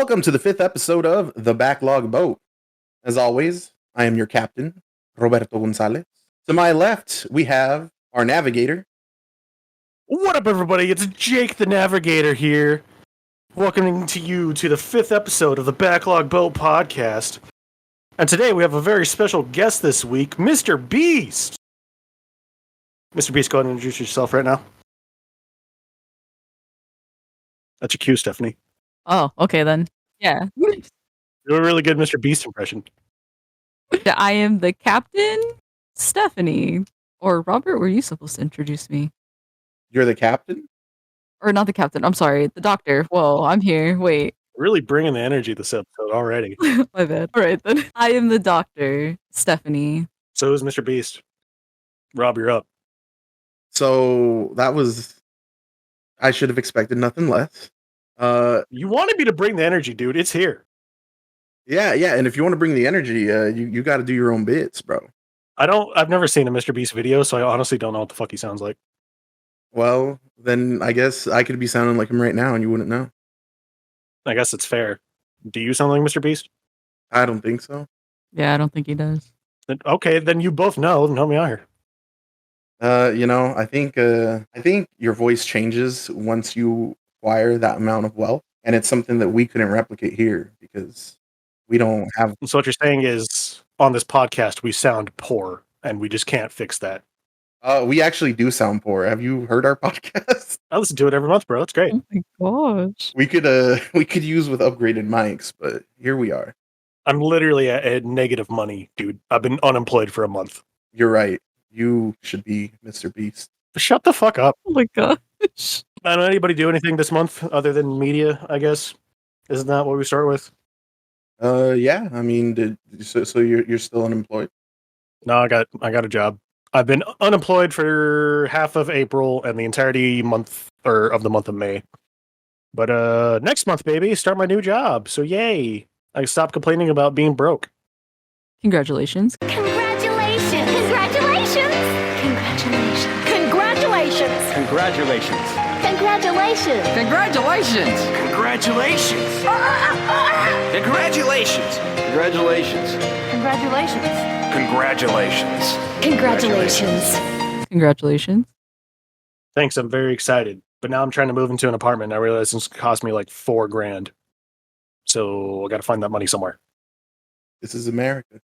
Welcome to the fifth episode of The Backlog Boat. As always, I am your captain, Roberto Gonzalez. To my left, we have our navigator. What up, everybody? It's Jake the Navigator here, welcoming to you to the fifth episode of the Backlog Boat podcast. And today we have a very special guest this week, Mr. Beast. Mr. Beast, go ahead and introduce yourself right now. That's your cue, Stephanie. Oh, okay then. Yeah. You're a really good Mr. Beast impression. I am the captain, Stephanie. Or Robert, were you supposed to introduce me? You're the captain? Or not the captain, I'm sorry, the doctor. Whoa, I'm here. Wait. Really bringing the energy this episode already. My bad. All right then. I am the doctor, Stephanie. So is Mr. Beast. Rob, you're up. So I should have expected nothing less. You wanted me to bring the energy, dude. It's here. Yeah, and if you want to bring the energy, you got to do your own bits, bro. I've never seen a Mr. Beast video, so I honestly don't know what the fuck he sounds like. Well, then I guess I could be sounding like him right now and you wouldn't know. I guess it's fair. Do you sound like Mr. Beast? I don't think so. Yeah, I don't think he does. Okay, then you both know. Then help me out here. I think your voice changes once you acquire that amount of wealth, and it's something that we couldn't replicate here because we don't have. So what you're saying is, on this podcast, we sound poor, and we just can't fix that. We actually do sound poor. Have you heard our podcast? I listen to it every month, bro. It's great. Oh my gosh. We could use with upgraded mics, but here we are. I'm literally at negative money, dude. I've been unemployed for a month. You're right. You should be Mr. Beast. Shut the fuck up. Oh my gosh. I don't know anybody do anything this month other than media, I guess. Isn't that what we start with? Yeah. I mean, so you're still unemployed? No, I got a job. I've been unemployed for half of April and the entirety of the month of May. But next month, baby, start my new job. So yay. I stop complaining about being broke. Congratulations. Congratulations! Congratulations! Congratulations! Congratulations. Congratulations! Congratulations. Congratulations! Congratulations! Congratulations. Congratulations! Congratulations! Congratulations! Congratulations. Thanks, I'm very excited. But now I'm trying to move into an apartment and I realize it's cost me like $4,000. So I gotta find that money somewhere. This is America.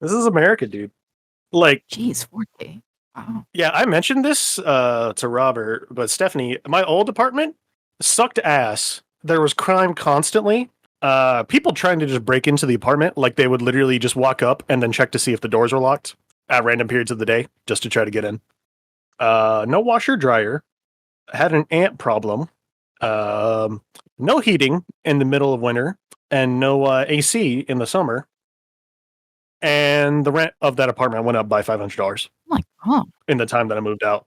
This is America, dude. Like, Jeez, 4K. Wow. yeah, I mentioned this to Robert, but Stephanie, my old apartment sucked ass. There was crime constantly. People trying to just break into the apartment, like they would literally just walk up and then check to see if the doors were locked at random periods of the day, just to try to get in. No washer dryer. Had an ant problem. No heating in the middle of winter, and no AC in the summer. And the rent of that apartment went up by $500 Oh my god. in the time that I moved out.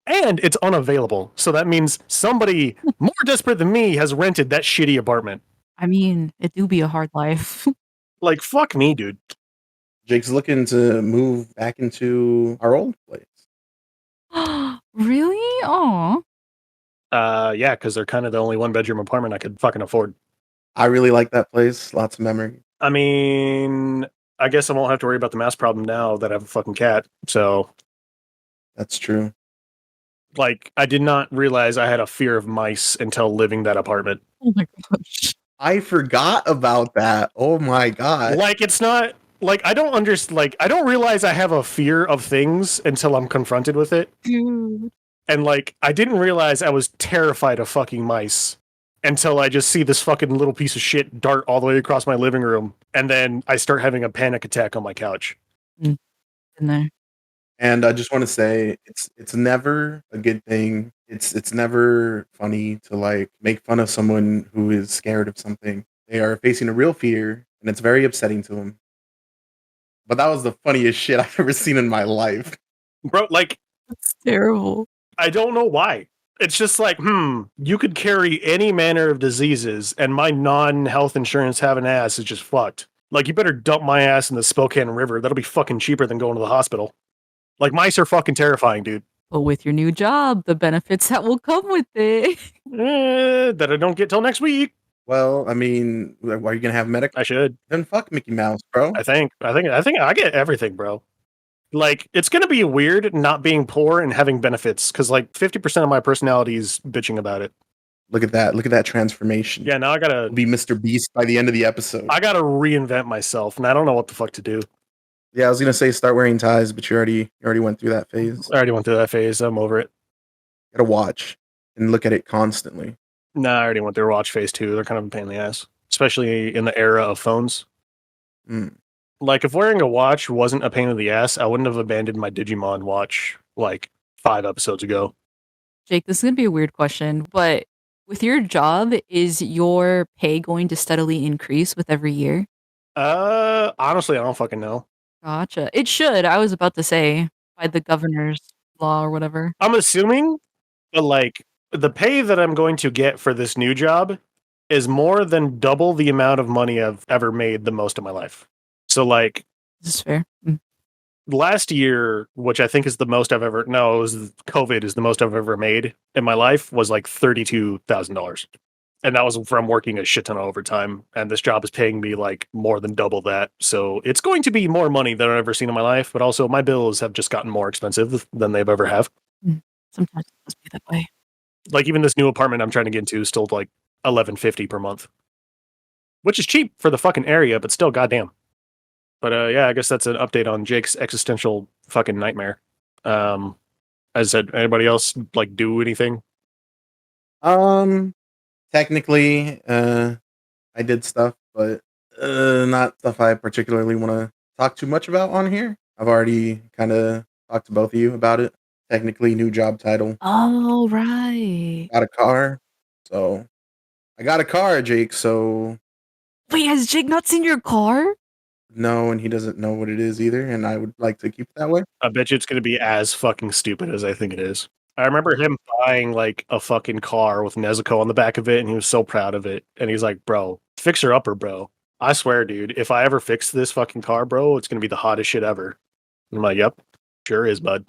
And it's unavailable. So that means somebody more desperate than me has rented that shitty apartment. I mean, it do be a hard life. Like, fuck me, dude. Jake's looking to move back into our old place. Really? Aw. Yeah, because they're kind of the only one-bedroom apartment I could fucking afford. I really like that place. Lots of memory. I mean, I guess I won't have to worry about the mouse problem now that I have a fucking cat. So, That's true. like, I did not realize I had a fear of mice until living that apartment. Oh my gosh. I forgot about that. Oh my god. Like, it's not like I don't understand. Like, I don't realize I have a fear of things until I'm confronted with it. Dude. And like, I didn't realize I was terrified of fucking mice until I just see this fucking little piece of shit dart all the way across my living room, and then I start having a panic attack on my couch. In there. And I just want to say it's never a good thing. It's never funny to like make fun of someone who is scared of something. They are facing a real fear and it's very upsetting to them. But that was the funniest shit I've ever seen in my life. Bro, like, That's terrible. I don't know why. It's just like, you could carry any manner of diseases, and my non-health insurance having ass is just fucked. Like, you better dump my ass in the Spokane River. That'll be fucking cheaper than going to the hospital. Like, mice are fucking terrifying, dude. But with your new job, the benefits that will come with it. That I don't get till next week. Well, I mean, are you gonna have medical? I should. Then fuck Mickey Mouse, bro. I think I get everything, bro. Like, it's gonna be weird not being poor and having benefits, because like 50% of my personality is bitching about it. Look at that. Look at that transformation. Yeah, now I gotta You'll be Mr. Beast by the end of the episode. reinvent myself, and I don't know what the fuck to do. Yeah, I was gonna say start wearing ties, but you already went through that phase. I already went through that phase. I'm over it. Gotta watch and look at it constantly. Nah, I already went through watch phase 2. They're kind of a pain in the ass, especially in the era of phones. Mm. Like, if wearing a watch wasn't a pain in the ass, I wouldn't have abandoned my Digimon watch like 5 episodes ago. Jake, this is going to be a weird question, but with your job, is your pay going to steadily increase with every year? Honestly, I don't fucking know. Gotcha. It should. I was about to say by the governor's law or whatever. I'm assuming, but like, the pay that I'm going to get for this new job is more than double the amount of money I've ever made the most of my life. So, like, This is fair. last year, which I think is the most I've ever, no, it was COVID is the most I've ever made in my life, was like $32,000. And that was from working a shit ton of overtime. And this job is paying me like more than double that. So it's going to be more money than I've ever seen in my life. But also, my bills have just gotten more expensive than they've ever have. Sometimes it must be that way. Like, even this new apartment I'm trying to get into is still like $11.50 per month, which is cheap for the fucking area, but still, goddamn. But yeah, I guess that's an update on Jake's existential fucking nightmare. As I said, anybody else like do anything? Technically, I did stuff, but not stuff I particularly want to talk too much about on here. I've already kind of talked to both of you about it. Technically, new job title. Oh, right. Got a car, so I got a car, Jake. So Wait, has Jake not seen your car? no, and he doesn't know what it is either, and I would like to keep it that way. I bet you it's going to be as fucking stupid as I think it is. I remember him buying like a fucking car with Nezuko on the back of it, and he was so proud of it. And he's like, bro, fixer upper, bro. I swear, dude, if I ever fix this fucking car, bro, it's going to be the hottest shit ever. And I'm like, yep, sure is, bud.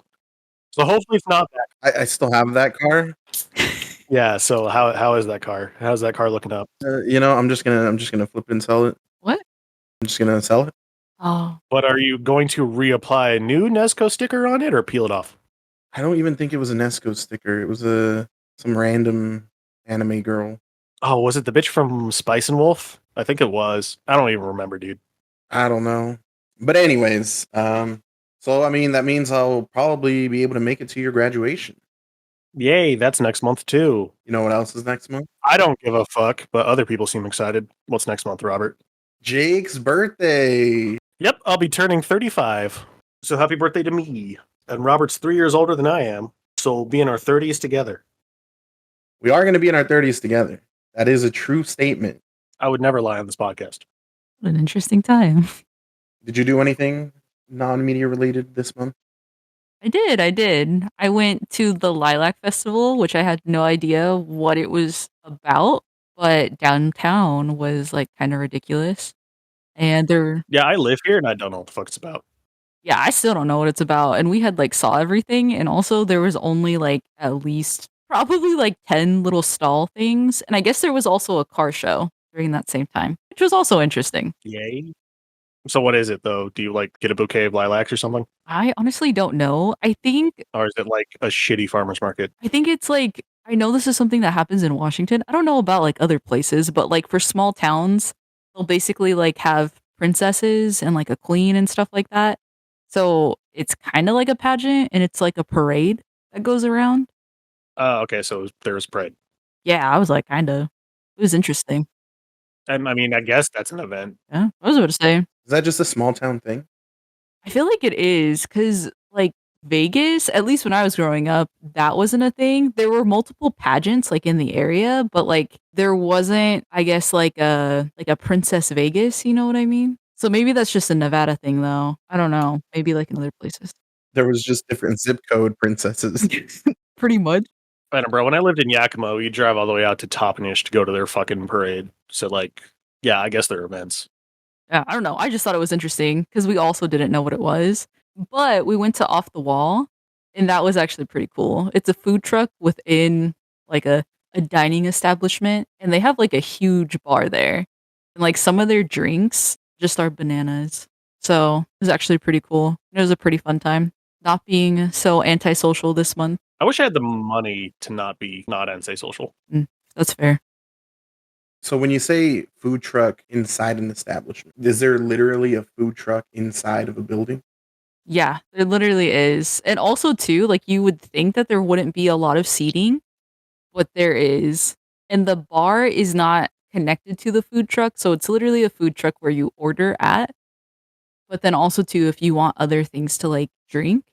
So hopefully it's not that. I still have that car. Yeah, so how is that car? How's that car looking up? I'm just gonna flip it and sell it. What? I'm just gonna sell it. Oh, But are you going to reapply a new Nezuko sticker on it or peel it off? I don't even think it was a Nesco sticker. It was some random anime girl. Oh, was it the bitch from Spice and Wolf? I think it was. I don't even remember, dude. I don't know. But anyways, so I mean that means I'll probably be able to make it to your graduation. Yay, that's next month too. You know what else is next month? I don't give a fuck, but other people seem excited. What's next month, Robert? Jake's birthday. Yep, I'll be turning 35. So happy birthday to me. And Robert's 3 years older than I am, so we'll be in our 30s together. We are going to be in our 30s together. That is a true statement. I would never lie on this podcast. what an interesting time. Did you do anything non-media related this month? I did. I went to the Lilac Festival, which I had no idea what it was about, but downtown was like kind of ridiculous. And Yeah, I live here and I don't know what the fuck it's about. yeah, I still don't know what it's about. And we had like saw everything. And also there was only like at least probably like 10 little stall things. And I guess there was also a car show during that same time, which was also interesting. Yay. So what is it though? Do you like get a bouquet of lilacs or something? I honestly don't know. Or is it like a shitty farmer's market? I think it's like, I know this is something that happens in Washington. I don't know about like other places, but like for small towns, they'll basically like have princesses and like a queen and stuff like that. So it's kind of like a pageant and it's like a parade that goes around. Okay, so there's bread. Yeah, I was like, kind of. It was interesting. And I mean, I guess that's an event. Yeah, I was about to say. Is that just a small town thing? I feel like it is because, like, Vegas, at least when I was growing up, that wasn't a thing. There were multiple pageants like in the area, but like there wasn't, I guess, like a Princess Vegas. You know what I mean? So maybe that's just a Nevada thing, though. I don't know. Maybe like in other places. There was just different zip code princesses. Pretty much. I know, bro. When I lived in Yakima, we drive all the way out to Toppenish to go to their fucking parade. So, like, yeah, I guess they're events. Yeah, I don't know. I just thought it was interesting because we also didn't know what it was. But we went to Off the Wall, and that was actually pretty cool. It's a food truck within like a a dining establishment, and they have like a huge bar there. And like some of their drinks just are bananas. So it was actually pretty cool. It was a pretty fun time. Not being so antisocial this month. I wish I had the money to not be not antisocial. That's fair. So when you say food truck inside an establishment, is there literally a food truck inside of a building? Yeah, there literally is. And also too, like you would think that there wouldn't be a lot of seating, but there is. And the bar is not connected to the food truck, so it's literally a food truck where you order at. But then also too, if you want other things to like drink,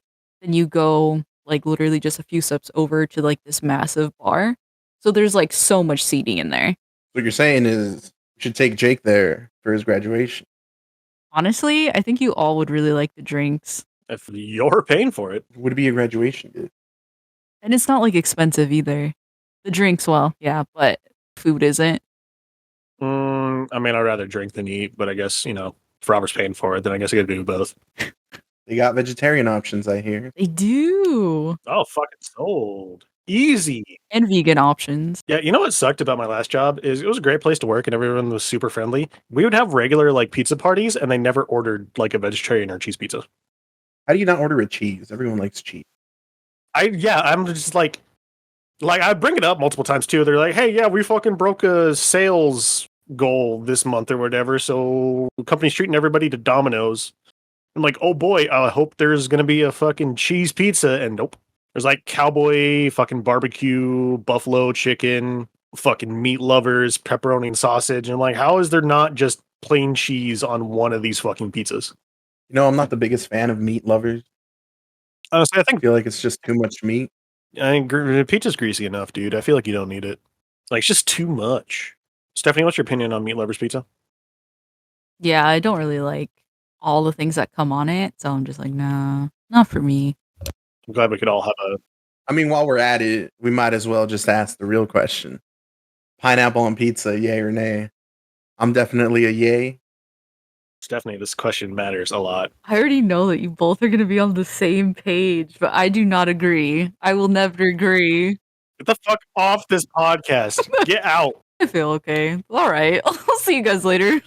then you go like literally just a few steps over to like this massive bar. So there's like so much seating in there. What you're saying is you should take Jake there for his graduation. Honestly, I think you all would really like the drinks. If you're paying for it. Would it be a graduation gift? And it's not like expensive either. The drinks, well, yeah, but food isn't. I mean, I'd rather drink than eat, but I guess, you know, if Robert's paying for it, then I guess I gotta do both. They got vegetarian options, I hear. They do. Oh, fucking sold. Easy. And vegan options. Yeah, you know what sucked about my last job is it was a great place to work and everyone was super friendly. We would have regular like pizza parties and they never ordered like a vegetarian or cheese pizza. How do you not order a cheese? Everyone likes cheese. I'm just like I bring it up multiple times too. They're like, "Hey, yeah, we fucking broke a sales goal this month or whatever, so the company's treating everybody to Domino's." I'm like, "Oh boy, I hope there's gonna be a fucking cheese pizza," and nope. There's like cowboy, fucking barbecue, buffalo chicken, fucking meat lovers, pepperoni and sausage. And I'm like, how is there not just plain cheese on one of these fucking pizzas? You know, I'm not the biggest fan of meat lovers. Honestly, I I think feel like it's just too much meat. pizza's greasy enough, dude. I feel like you don't need it. Like, it's just too much. Stephanie, what's your opinion on meat lovers pizza? Yeah, I don't really like all the things that come on it. So I'm just like, nah, not for me. I'm glad we could all have a. I mean, while we're at it, we might as well just ask the real question. Pineapple on pizza, yay or nay? I'm definitely a yay. Stephanie, this question matters a lot. I already know that you both are going to be on the same page, but I do not agree. I will never agree. Get the fuck off this podcast. Get out. I feel okay. All right. I'll see you guys later.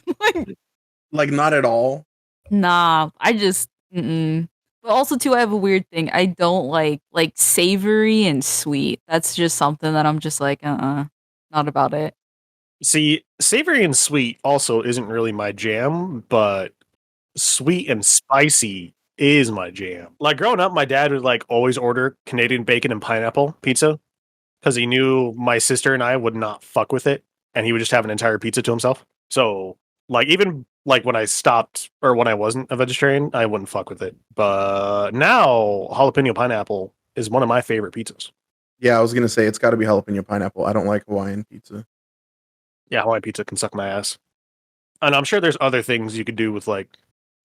Like, not at all. Nah, I just, But also too, I have a weird thing. I don't like savory and sweet. That's just something that I'm just like, not about it. See, savory and sweet also isn't really my jam, but sweet and spicy is my jam. Like growing up, my dad would like always order Canadian bacon and pineapple pizza because he knew my sister and I would not fuck with it, and he would just have an entire pizza to himself. So, like, even like when I stopped or when I wasn't a vegetarian, I wouldn't fuck with it. But now, jalapeno pineapple is one of my favorite pizzas. Yeah, I was gonna say it's got to be jalapeno pineapple. I don't like Hawaiian pizza. Yeah, Hawaiian pizza can suck my ass. And I'm sure there's other things you could do with like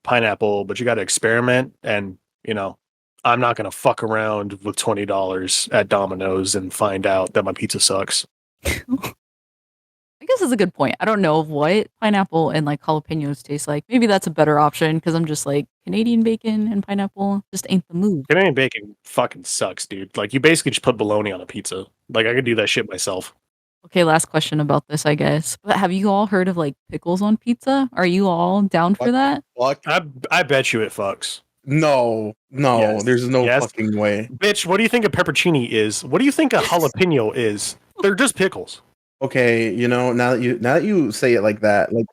pineapple, but you got to experiment. And, you know, I'm not going to fuck around with $20 at Domino's and find out that my pizza sucks. I guess that's a good point. I don't know what pineapple and like jalapenos taste like. Maybe that's a better option because I'm just like Canadian bacon and pineapple just ain't the move. Canadian bacon fucking sucks, dude. Like, you basically just put bologna on a pizza. Like, I could do that shit myself. Okay, last question about this, I guess. But have you all heard of like pickles on pizza? Are you all down for that? Fuck. I bet you it fucks. No, Yes. there's no Yes. fucking way. Bitch, what do you think a peppercini is? What do you think a jalapeno is? They're just pickles. Okay, you know, now that you say it like that, like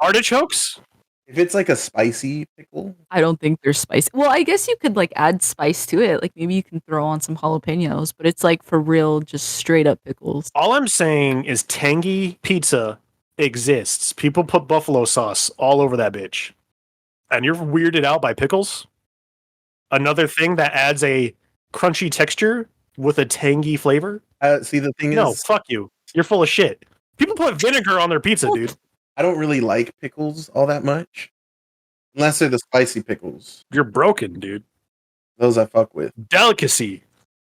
Artichokes? if it's like a spicy pickle, I don't think they're spicy. Well, I guess you could like add spice to it. Like maybe you can throw on some jalapenos, but it's like for real, just straight up pickles. All I'm saying is tangy pizza exists. People put buffalo sauce all over that bitch. And you're weirded out by pickles? Another thing that adds a crunchy texture with a tangy flavor? see the thing No, is, fuck you. You're full of shit. People put vinegar on their pizza, dude. I don't really like pickles all that much, unless they're the spicy pickles. You're broken, dude. Those I fuck with. Delicacy.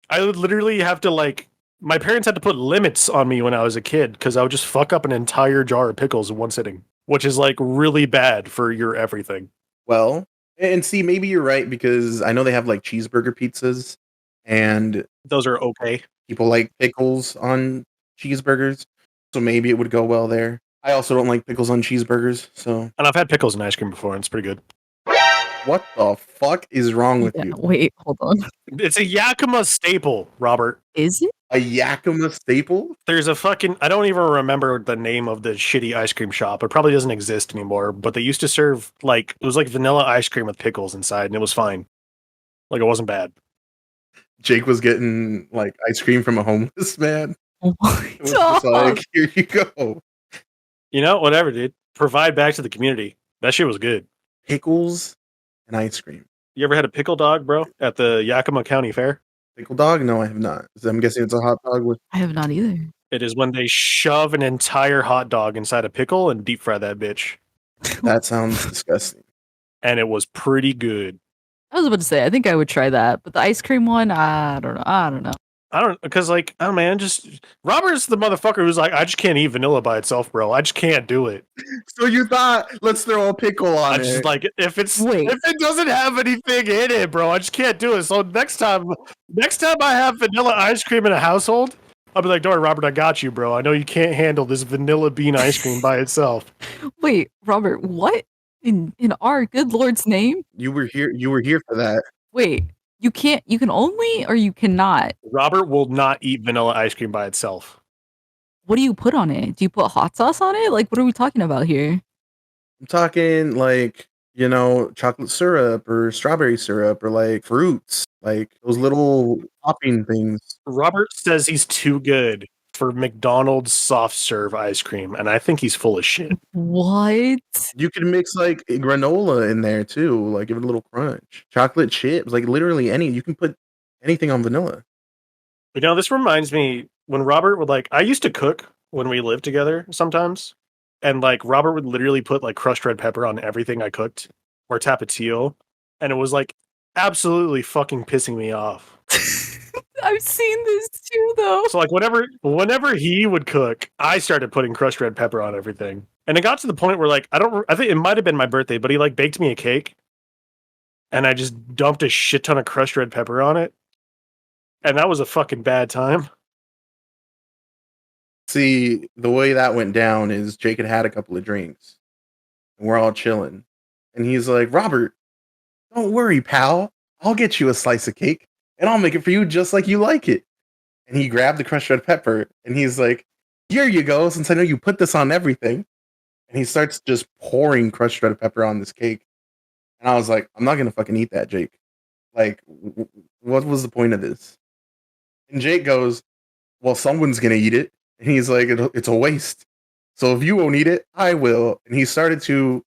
I would literally have to like my parents had to put limits on me when I was a kid because I would just fuck up an entire jar of pickles in one sitting, which is like really bad for your everything. Well, and see, maybe you're right because I know they have like cheeseburger pizzas, and Those are okay. people like pickles on cheeseburgers, so maybe it would go well there. I also don't like pickles on cheeseburgers, so And I've had pickles and ice cream before, and it's pretty good. what the fuck is wrong with Yeah, you? wait, hold on. It's a Yakima staple, Robert. Is it? A Yakima staple? There's a fucking, I don't even remember the name of the shitty ice cream shop. It probably doesn't exist anymore, but they used to serve like, it was like vanilla ice cream with pickles inside, and it was fine. Like, it wasn't bad. Jake was getting like ice cream from a homeless man. What? It was just like, here you go. You know, whatever, dude. Provide back to the community. That shit was good. Pickles and ice cream. You ever had a pickle dog, bro, at the Yakima County Fair? Pickle dog? No, I have not. I'm guessing it's a hot dog with. I have not either. It is when they shove an entire hot dog inside a pickle and deep fry that bitch. That sounds disgusting. And it was pretty good. I was about to say, I think I would try that, but the ice cream one, I don't know. Because, like, I don't know, man, just Robert's the motherfucker who's like, I just can't eat vanilla by itself, bro. I just can't do it. So you thought, let's throw a pickle on I it. just like if Wait. it doesn't have anything in it, bro, I just can't do it. So next time I have vanilla ice cream in a household, I'll be like, don't worry, Robert, I got you, bro. I know you can't handle this vanilla bean ice cream by itself. Wait, Robert, what? In our good Lord's name? You were here for that. Wait, you can only or you cannot? Robert will not eat vanilla ice cream by itself. What do you put on it? Do you put hot sauce on it? Like, what are we talking about here? I'm talking like, chocolate syrup or strawberry syrup or like fruits, like those little topping things. Robert says he's too good for McDonald's soft serve ice cream, and I think he's full of shit. What? You can mix like granola in there too, like give it a little crunch. Chocolate chips, like literally you can put anything on vanilla. You know, this reminds me when Robert would I used to cook when we lived together sometimes, and like Robert would literally put like crushed red pepper on everything I cooked or tapatio, and it was like absolutely fucking pissing me off. I've seen this too, though. So like whenever he would cook, I started putting crushed red pepper on everything. And it got to the point where like I think it might have been my birthday, but he like baked me a cake and I just dumped a shit ton of crushed red pepper on it. And that was a fucking bad time. See, the way that went down is Jake had a couple of drinks and we're all chilling. And he's like, Robert, don't worry, pal. I'll get you a slice of cake and I'll make it for you just like you like it. And he grabbed the crushed red pepper and he's like, here you go, since I know you put this on everything. And he starts just pouring crushed red pepper on this cake. And I was like, I'm not going to fucking eat that, Jake. Like, what was the point of this? And Jake goes, well, someone's going to eat it. And he's like, it's a waste. So if you won't eat it, I will. And he started to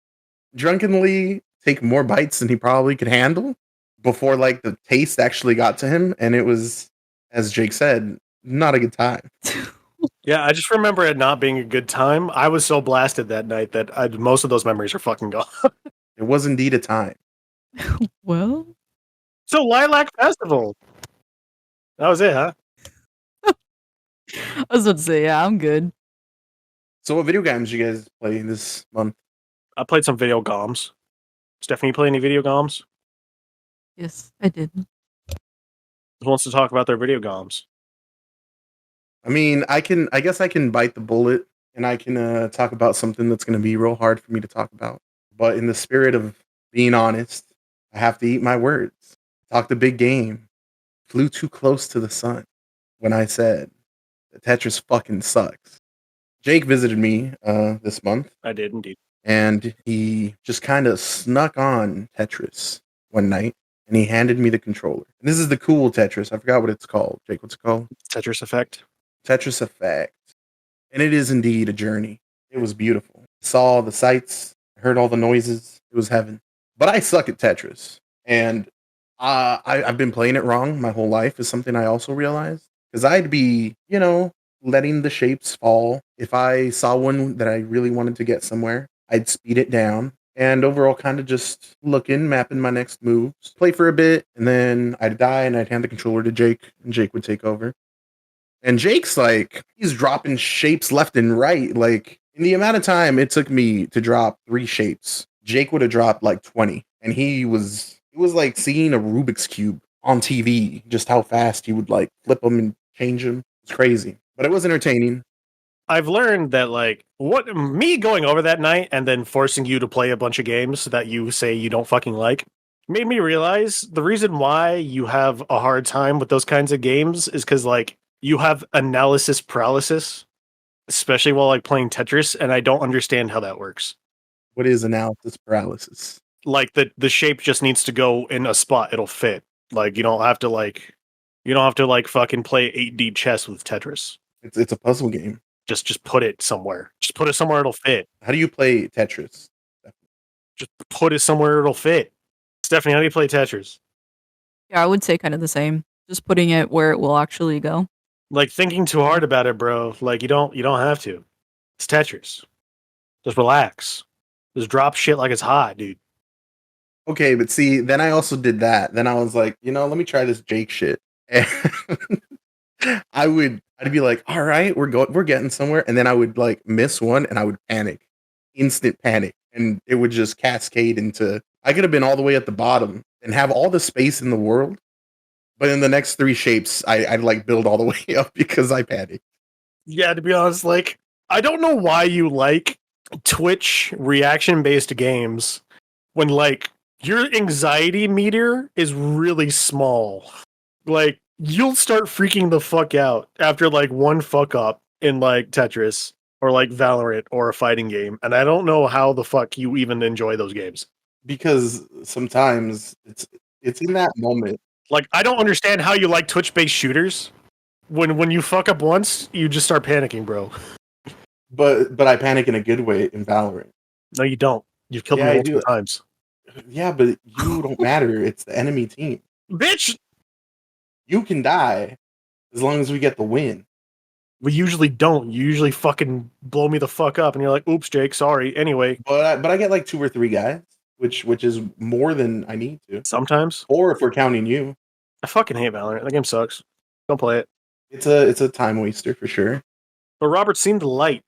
drunkenly take more bites than he probably could handle before like the taste actually got to him. And it was, as Jake said, not a good time. Yeah, I just remember it not being a good time. I was so blasted that night that most of those memories are fucking gone. It was indeed a time. Well, So Lilac Festival. That was it, huh? I was about to say, yeah, I'm good. So what video games you guys play this month? I played some video games. Stephanie, you play any video games? Yes, I did. Who wants to talk about their video games? I mean, I guess I can bite the bullet and I can talk about something that's going to be real hard for me to talk about. But in the spirit of being honest, I have to eat my words. Talked a big game. Flew too close to the sun when I said that Tetris fucking sucks. Jake visited me this month. I did indeed. And he just kind of snuck on Tetris one night and he handed me the controller. And this is the cool Tetris. I forgot what it's called. Jake, what's it called? Tetris Effect. Tetris Effect. And it is indeed a journey. It was beautiful. Saw the sights, heard all the noises. It was heaven. But I suck at Tetris. And I've been playing it wrong my whole life is something I also realized. Because I'd be, letting the shapes fall. If I saw one that I really wanted to get somewhere, I'd speed it down. And overall kind of just looking, mapping my next moves. Play for a bit, and then I'd die and I'd hand the controller to Jake, and Jake would take over. And Jake's like, he's dropping shapes left and right. Like, in the amount of time it took me to drop 3 shapes, Jake would have dropped like 20. And it was like seeing a Rubik's Cube on TV, just how fast he would like flip them and change them. It's crazy. But it was entertaining. I've learned that like what me going over that night and then forcing you to play a bunch of games that you say you don't fucking like made me realize the reason why you have a hard time with those kinds of games is because like you have analysis paralysis, especially while like playing Tetris, and I don't understand how that works. What is analysis paralysis? Like the shape just needs to go in a spot, it'll fit. Like you don't have to like fucking play 8D chess with Tetris. It's a puzzle game. Just put it somewhere. Just put it somewhere it'll fit. How do you play Tetris? Just put it somewhere it'll fit. Stephanie, how do you play Tetris? Yeah, I would say kind of the same. Just putting it where it will actually go. Like thinking too hard about it, bro. Like you don't have to. It's Tetris. Just relax. Just drop shit like it's hot, dude. Okay, but see, then I also did that. Then I was like, let me try this Jake shit. And I'd be like, all right, we're getting somewhere. And then I would like miss one and I would panic. Instant panic. And it would just cascade into I could have been all the way at the bottom and have all the space in the world. But in the next three shapes, I'd like build all the way up because I panicked. Yeah, to be honest, like I don't know why you like Twitch reaction based games when like your anxiety meter is really small. Like you'll start freaking the fuck out after like one fuck up in like Tetris or like Valorant or a fighting game, and I don't know how the fuck you even enjoy those games. Because sometimes it's in that moment. Like I don't understand how you like Twitch based shooters. When you fuck up once, you just start panicking, bro. But I panic in a good way in Valorant. No, you don't. You've killed Yeah, me I multiple do. times. Yeah, but you don't matter. It's the enemy team. Bitch! You can die as long as we get the win. We usually don't. You usually fucking blow me the fuck up, and you're like, "Oops, Jake, sorry." Anyway, But I get like 2 or 3 guys, which is more than I need to. sometimes Or if we're counting you, I fucking hate Valorant. That game sucks. Don't play it. it's a time waster for sure. But Robert's seen the light.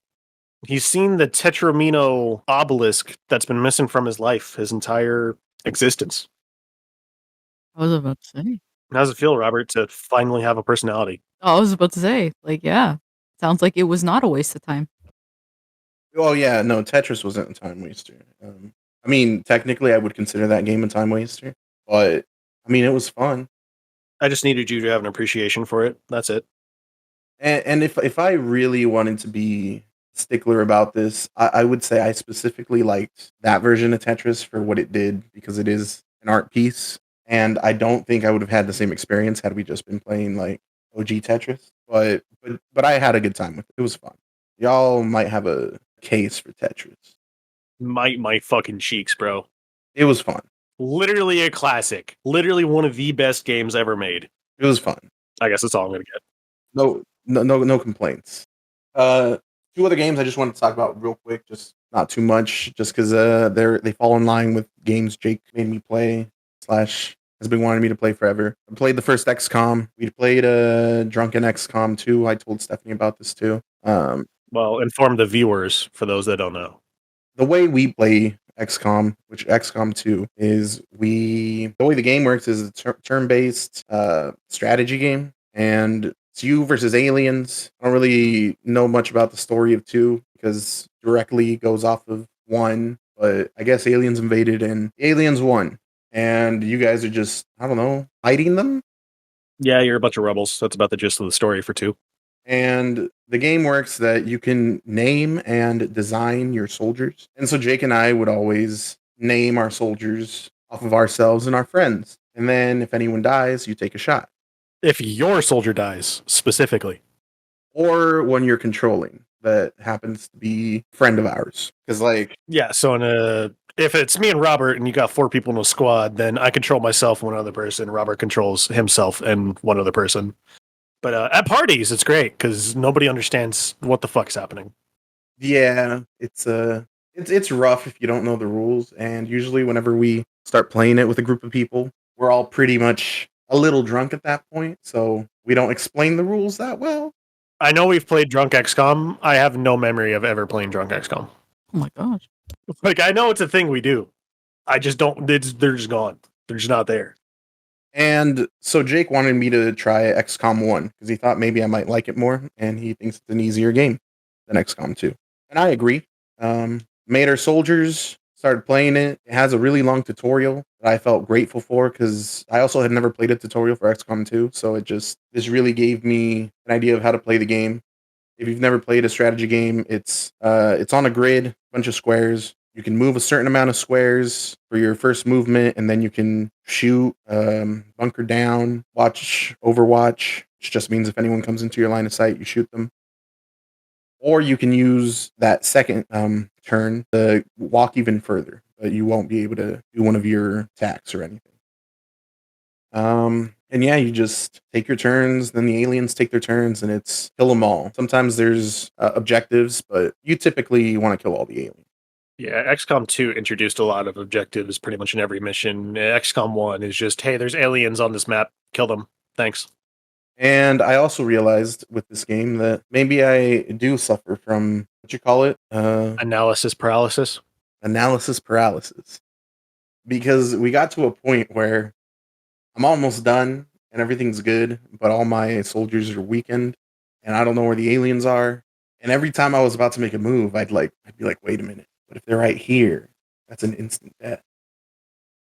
He's seen the Tetramino obelisk that's been missing from his life, his entire existence. I was about to say. How does it feel, Robert, to finally have a personality? Oh, I was about to say, like, yeah. Sounds like it was not a waste of time. Oh yeah, no, Tetris wasn't a time waster. I mean, technically, I would consider that game a time waster, but I mean, it was fun. I just needed you to have an appreciation for it. That's it. And if I really wanted to be stickler about this, I would say I specifically liked that version of Tetris for what it did because it is an art piece, and I don't think I would have had the same experience had we just been playing like OG Tetris. But I had a good time with it. It was fun. Y'all might have a case for Tetris. My fucking cheeks, bro. It was fun. Literally a classic. Literally one of the best games ever made. It was fun. I guess that's all I'm gonna get. No complaints. 2 other games I just wanted to talk about real quick, just not too much, just because they fall in line with games Jake made me play / has been wanting me to play forever. I played the first XCOM. We played Drunken XCOM 2. I told Stephanie about this too. Well, inform the viewers for those that don't know. The way we play XCOM, which XCOM 2 is the way the game works is a turn-based strategy game, and it's you versus aliens. I don't really know much about the story of 2 because directly goes off of 1, but I guess aliens invaded and aliens won. And you guys are just, I don't know, fighting them? Yeah, you're a bunch of rebels. That's about the gist of the story for 2. And the game works that you can name and design your soldiers. And so Jake and I would always name our soldiers off of ourselves and our friends. And then if anyone dies, you take a shot. If your soldier dies, specifically. Or when you're controlling, that happens to be a friend of ours. Because, like, Yeah, so if it's me and Robert and you got 4 people in a squad, then I control myself and one other person. Robert controls himself and one other person. But at parties, it's great because nobody understands what the fuck's happening. yeah, it's rough if you don't know the rules. And usually whenever we start playing it with a group of people, we're all pretty much a little drunk at that point. So we don't explain the rules that well. I know we've played Drunk XCOM. I have no memory of ever playing Drunk XCOM. Oh my gosh. Like, I know it's a thing we do. I just don't, they're just gone. They're just not there. And so Jake wanted me to try XCOM 1 because he thought maybe I might like it more, and he thinks it's an easier game. than XCOM 2. And I agree. Made our soldiers, started playing it. It has a really long tutorial that I felt grateful for because I also had never played a tutorial for XCOM 2. So this really gave me an idea of how to play the game. If you've never played a strategy game, it's on a grid, bunch of squares. You can move a certain amount of squares for your first movement, and then you can shoot, bunker down, overwatch, which just means if anyone comes into your line of sight, you shoot them. Or you can use that second turn to walk even further, but you won't be able to do one of your attacks or anything. And yeah, you just take your turns, then the aliens take their turns, and it's kill them all. Sometimes there's objectives, but you typically want to kill all the aliens. Yeah, XCOM 2 introduced a lot of objectives pretty much in every mission. XCOM 1 is just, hey, there's aliens on this map, kill them. Thanks. And I also realized with this game that maybe I do suffer from, what you call it? Analysis paralysis. Analysis paralysis. Because we got to a point where I'm almost done and everything's good, but all my soldiers are weakened and I don't know where the aliens are. And every time I was about to make a move, I'd be like, wait a minute, but if they're right here, that's an instant death.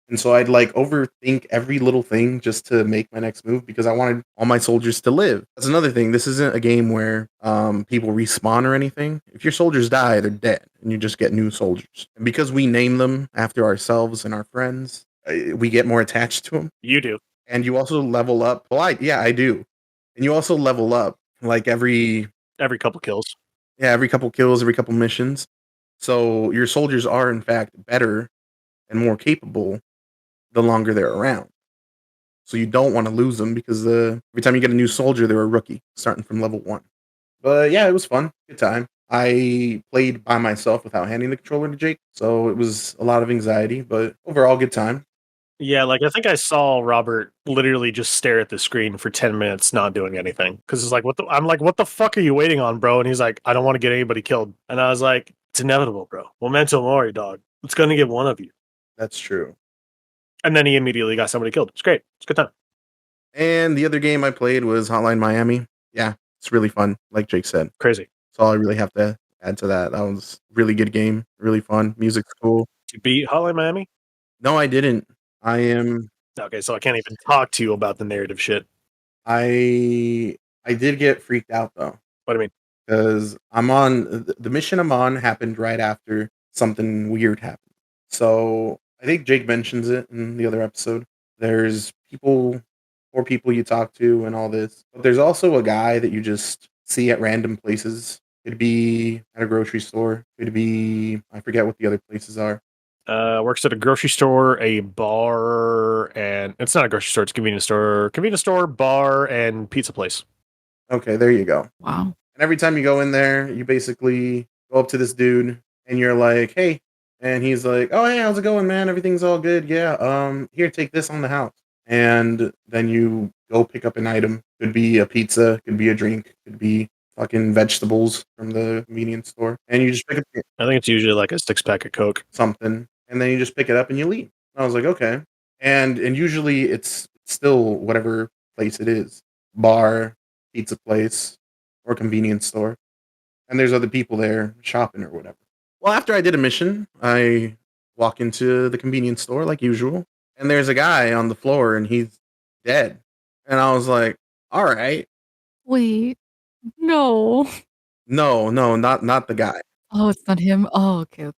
And so I'd overthink every little thing just to make my next move because I wanted all my soldiers to live. That's another thing. This isn't a game where people respawn or anything. If your soldiers die, they're dead and you just get new soldiers. And because we name them after ourselves and our friends, we get more attached to them. You do. And you also level up. Well, I do. And you also level up every couple kills. Yeah, every couple kills, every couple missions. So your soldiers are in fact better and more capable the longer they're around. So you don't want to lose them because every time you get a new soldier, they're a rookie starting from level 1. But yeah, it was fun. Good time. I played by myself without handing the controller to Jake. So it was a lot of anxiety, but overall good time. Yeah, I think I saw Robert literally just stare at the screen for 10 minutes not doing anything. Because it's I'm like, what the fuck are you waiting on, bro? And he's like, I don't want to get anybody killed. And I was like, it's inevitable, bro. Memento mori, dog. It's going to get one of you. That's true. And then he immediately got somebody killed. It's great. It's a good time. And the other game I played was Hotline Miami. Yeah, it's really fun, like Jake said. Crazy. That's all I really have to add to that. That was a really good game. Really fun. Music's cool. You beat Hotline Miami? No, I didn't. I am... Okay, so I can't even talk to you about the narrative shit. I did get freaked out, though. What do you mean? Because the mission I'm on happened right after something weird happened. So I think Jake mentions it in the other episode. There's 4 people you talk to and all this. But there's also a guy that you just see at random places. Could be at a grocery store. Could be, I forget what the other places are. Works at a grocery store, a bar, and it's not a grocery store, it's a convenience store, bar, and pizza place. Okay, there you go. Wow. And every time you go in there, you basically go up to this dude and you're like, hey. And he's like, oh, hey, how's it going, man? Everything's all good. Yeah. Here, take this on the house. And then you go pick up an item. Could be a pizza, could be a drink, could be fucking vegetables from the convenience store. And you just pick up I think it's usually like a 6-pack of Coke. something. And then you just pick it up and you leave. And I was like, okay. And usually it's still whatever place it is. Bar, pizza place, or convenience store. And there's other people there shopping or whatever. Well, after I did a mission, I walk into the convenience store like usual. And there's a guy on the floor and he's dead. And I was like, all right. Wait. No. No, not the guy. Oh, it's not him. Oh, okay.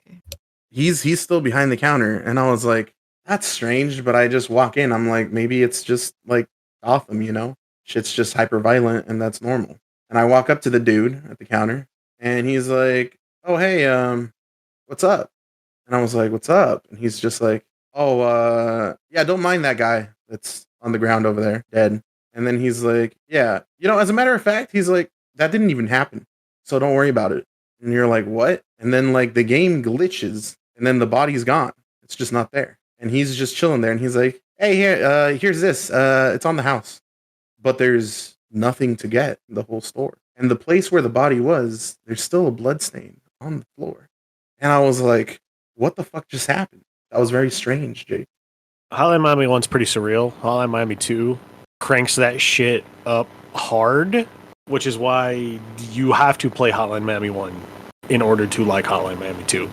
He's still behind the counter. And I was like, that's strange. But I just walk in. I'm like, maybe it's just like Gotham, you know? Shit's just hyper violent and that's normal. And I walk up to the dude at the counter and he's like, oh, hey, what's up? And I was like, what's up? And he's just like, oh, yeah, don't mind that guy that's on the ground over there, dead. And then he's like, yeah, as a matter of fact, he's like, that didn't even happen. So don't worry about it. And you're like, what? And then the game glitches and then the body's gone. It's just not there. And he's just chilling there. And he's like, hey, here's this. It's on the house. But there's nothing to get in the whole store. And the place where the body was, there's still a blood stain on the floor. And I was like, what the fuck just happened? That was very strange, Jake. Hotline Miami 1's pretty surreal. Hotline Miami 2 cranks that shit up hard. which is why you have to play Hotline Miami 1 in order to like Hotline Miami 2.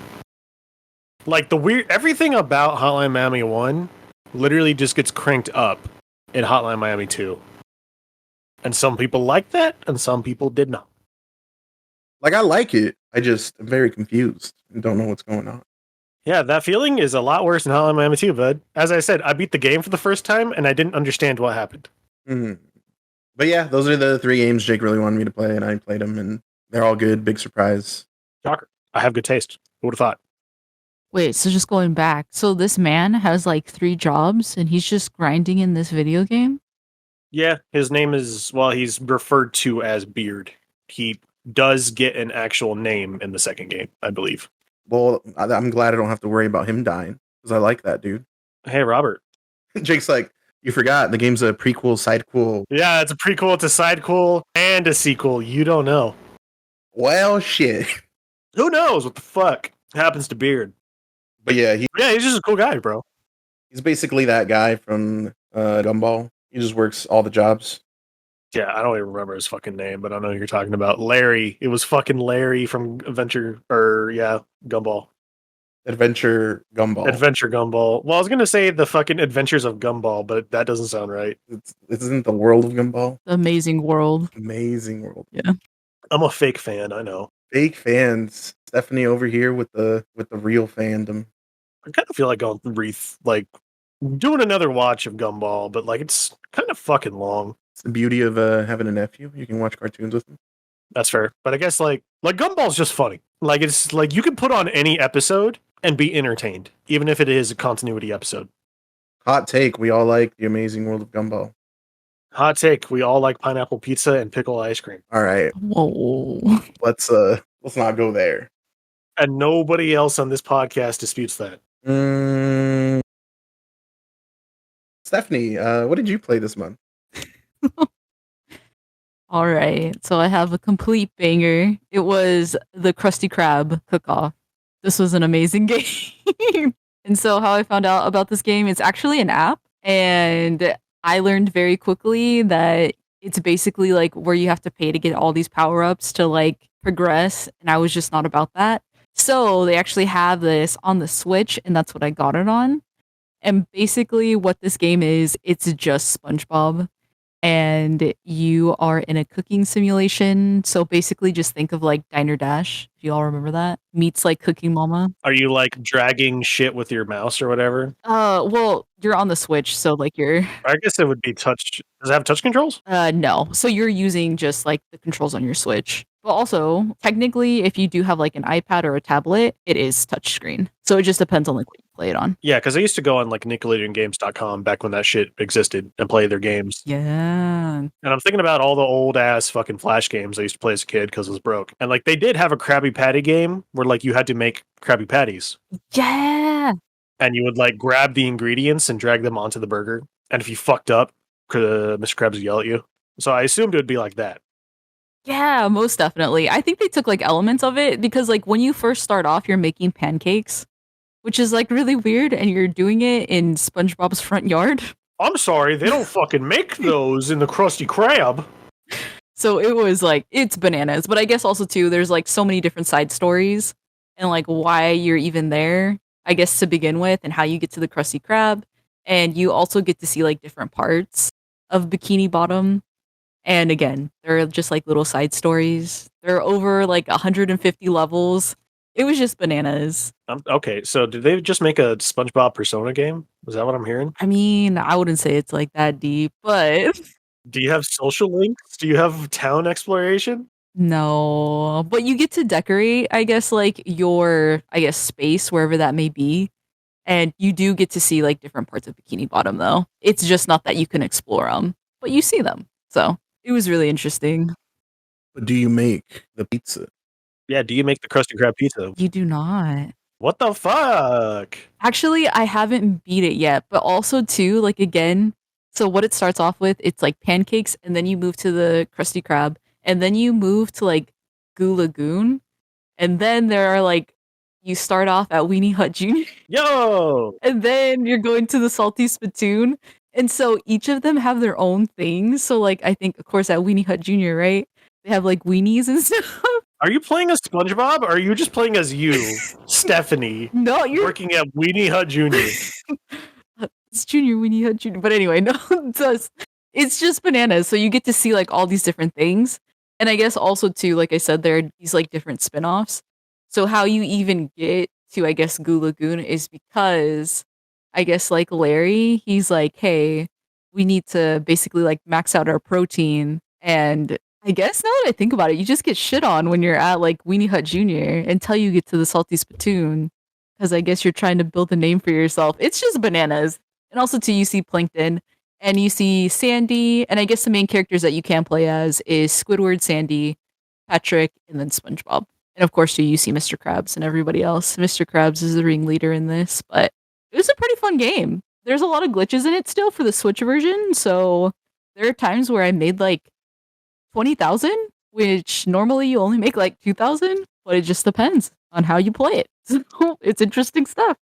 Like everything about Hotline Miami 1 literally just gets cranked up in Hotline Miami 2. And some people like that, and some people did not. Like, I like it. I just am very confused and don't know what's going on. Yeah, that feeling is a lot worse in Hotline Miami 2, bud. As I said, I beat the game for the first time, and I didn't understand what happened. Mm. But yeah, those are the 3 games Jake really wanted me to play, and I played them, and they're all good. Big surprise. Shocker. I have good taste. Who would have thought? Wait, so just going back. So this man has like 3 jobs and he's just grinding in this video game? Yeah, his name is, well, he's referred to as Beard. He does get an actual name in the second game, I believe. Well, I'm glad I don't have to worry about him dying, because I like that, dude. Hey, Robert. Jake's like, you forgot, the game's a prequel, sidequel. Yeah, it's a prequel, it's a sidequel, and a sequel. You don't know. Well, shit. Who knows what the fuck happens to Beard? But yeah, he's just a cool guy, bro. he's basically that guy from Gumball. He just works all the jobs. Yeah, I don't even remember his fucking name, but I know who you're talking about. Larry. It was fucking Larry from Gumball. Adventure Gumball. Adventure Gumball. Well, I was going to say the fucking Adventures of Gumball, but that doesn't sound right. Isn't the world of Gumball? The Amazing World. Amazing world. Yeah. I'm a fake fan, I know. Fake fans. Stephanie over here with the real fandom. I kind of feel like going doing another watch of Gumball, but like it's kind of fucking long. It's the beauty of having a nephew. You can watch cartoons with him. That's fair. But I guess like Gumball's just funny. Like it's like you can put on any episode and be entertained, even if it is a continuity episode. Hot take, we all like the Amazing World of Gumball. Hot take, we all like pineapple pizza and pickle ice cream. All right. Whoa. Let's not go there. And nobody else on this podcast disputes that. Stephanie, what did you play this month? All right. So I have a complete banger. It was the Krusty Krab cook-off. This was an amazing game. And so how I found out about this game, it's actually an app. And I learned very quickly that it's basically like where you have to pay to get all these power-ups to like progress. And I was just not about that. So they actually have this on the Switch, and that's what I got it on. And basically what this game is, it's just SpongeBob. And you are in a cooking simulation. So basically just think of like Diner Dash, if you all remember that. Meets like Cooking Mama. Are you like dragging shit with your mouse or whatever? Well, you're on the Switch, so like you're I guess it would be touch. Does it have touch controls? no. So you're using just like the controls on your Switch. But also, technically, if you do have like an iPad or a tablet, it is touchscreen. So it just depends on like what you play it on. Yeah, because I used to go on like NickelodeonGames.com back when that shit existed and play their games. Yeah. And I'm thinking about all the old ass fucking Flash games I used to play as a kid because it was broke. And like they did have a Krabby Patty game where like you had to make Krabby Patties. Yeah. And you would like grab the ingredients and drag them onto the burger. And if you fucked up, Mr. Krabs would yell at you. So I assumed it would be like that. Yeah, most definitely. I think they took like elements of it because like when you first start off, you're making pancakes, which is like really weird, and you're doing it in SpongeBob's front yard. I'm sorry, they don't fucking make those in the Krusty Krab. So it was like, it's bananas. But I guess also too, there's like so many different side stories and like why you're even there, I guess, to begin with, and how you get to the Krusty Krab. And you also get to see like different parts of Bikini Bottom. And again, they're just like little side stories. They're over like 150 levels. It was just bananas. Okay, so did they just make a SpongeBob Persona game? Is that what I'm hearing? I mean, I wouldn't say it's like that deep, but Do you have social links? Do you have town exploration? no. But you get to decorate, I guess, like your, I guess, space, wherever that may be. And you do get to see like different parts of Bikini Bottom, though. It's just not that you can explore them, but you see them. So it was really interesting. But do you make the pizza? Yeah, do you make the Krusty Krab pizza? You do not. What the fuck? Actually, I haven't beat it yet, but also too, like again, so what it starts off with, it's like pancakes, and then you move to the Krusty Krab, and then you move to like Goo Lagoon, and then there are like, you start off at Weenie Hut Jr. Yo! and then you're going to the Salty Spittoon. And so each of them have their own things. So like I think of course at Weenie Hut Jr., right? They have like weenies and stuff. Are you playing as SpongeBob, or are you just playing as you, Stephanie, No, you're working at Weenie Hut Junior? it's Junior Weenie Hut Junior. But anyway, no, it's just bananas. So you get to see like all these different things. And I guess also too, like I said, there are these like different spin-offs. So how you even get to, I guess, Goo Lagoon is because I guess like Larry, he's like, hey, we need to basically like max out our protein. And I guess now that I think about it, you just get shit on when you're at like Weenie Hut Junior until you get to the Salty Spittoon. Because I guess you're trying to build a name for yourself. It's just bananas. And also too, you see Plankton and you see Sandy, and I guess the main characters that you can play as is Squidward, Sandy, Patrick, and then SpongeBob. And of course, you see Mr. Krabs and everybody else. Mr. Krabs is the ringleader in this, but it was a pretty fun game. There's a lot of glitches in it still for the Switch version, so there are times where I made like 20,000, which normally you only make like 2,000, but it just depends on how you play it. So it's interesting stuff.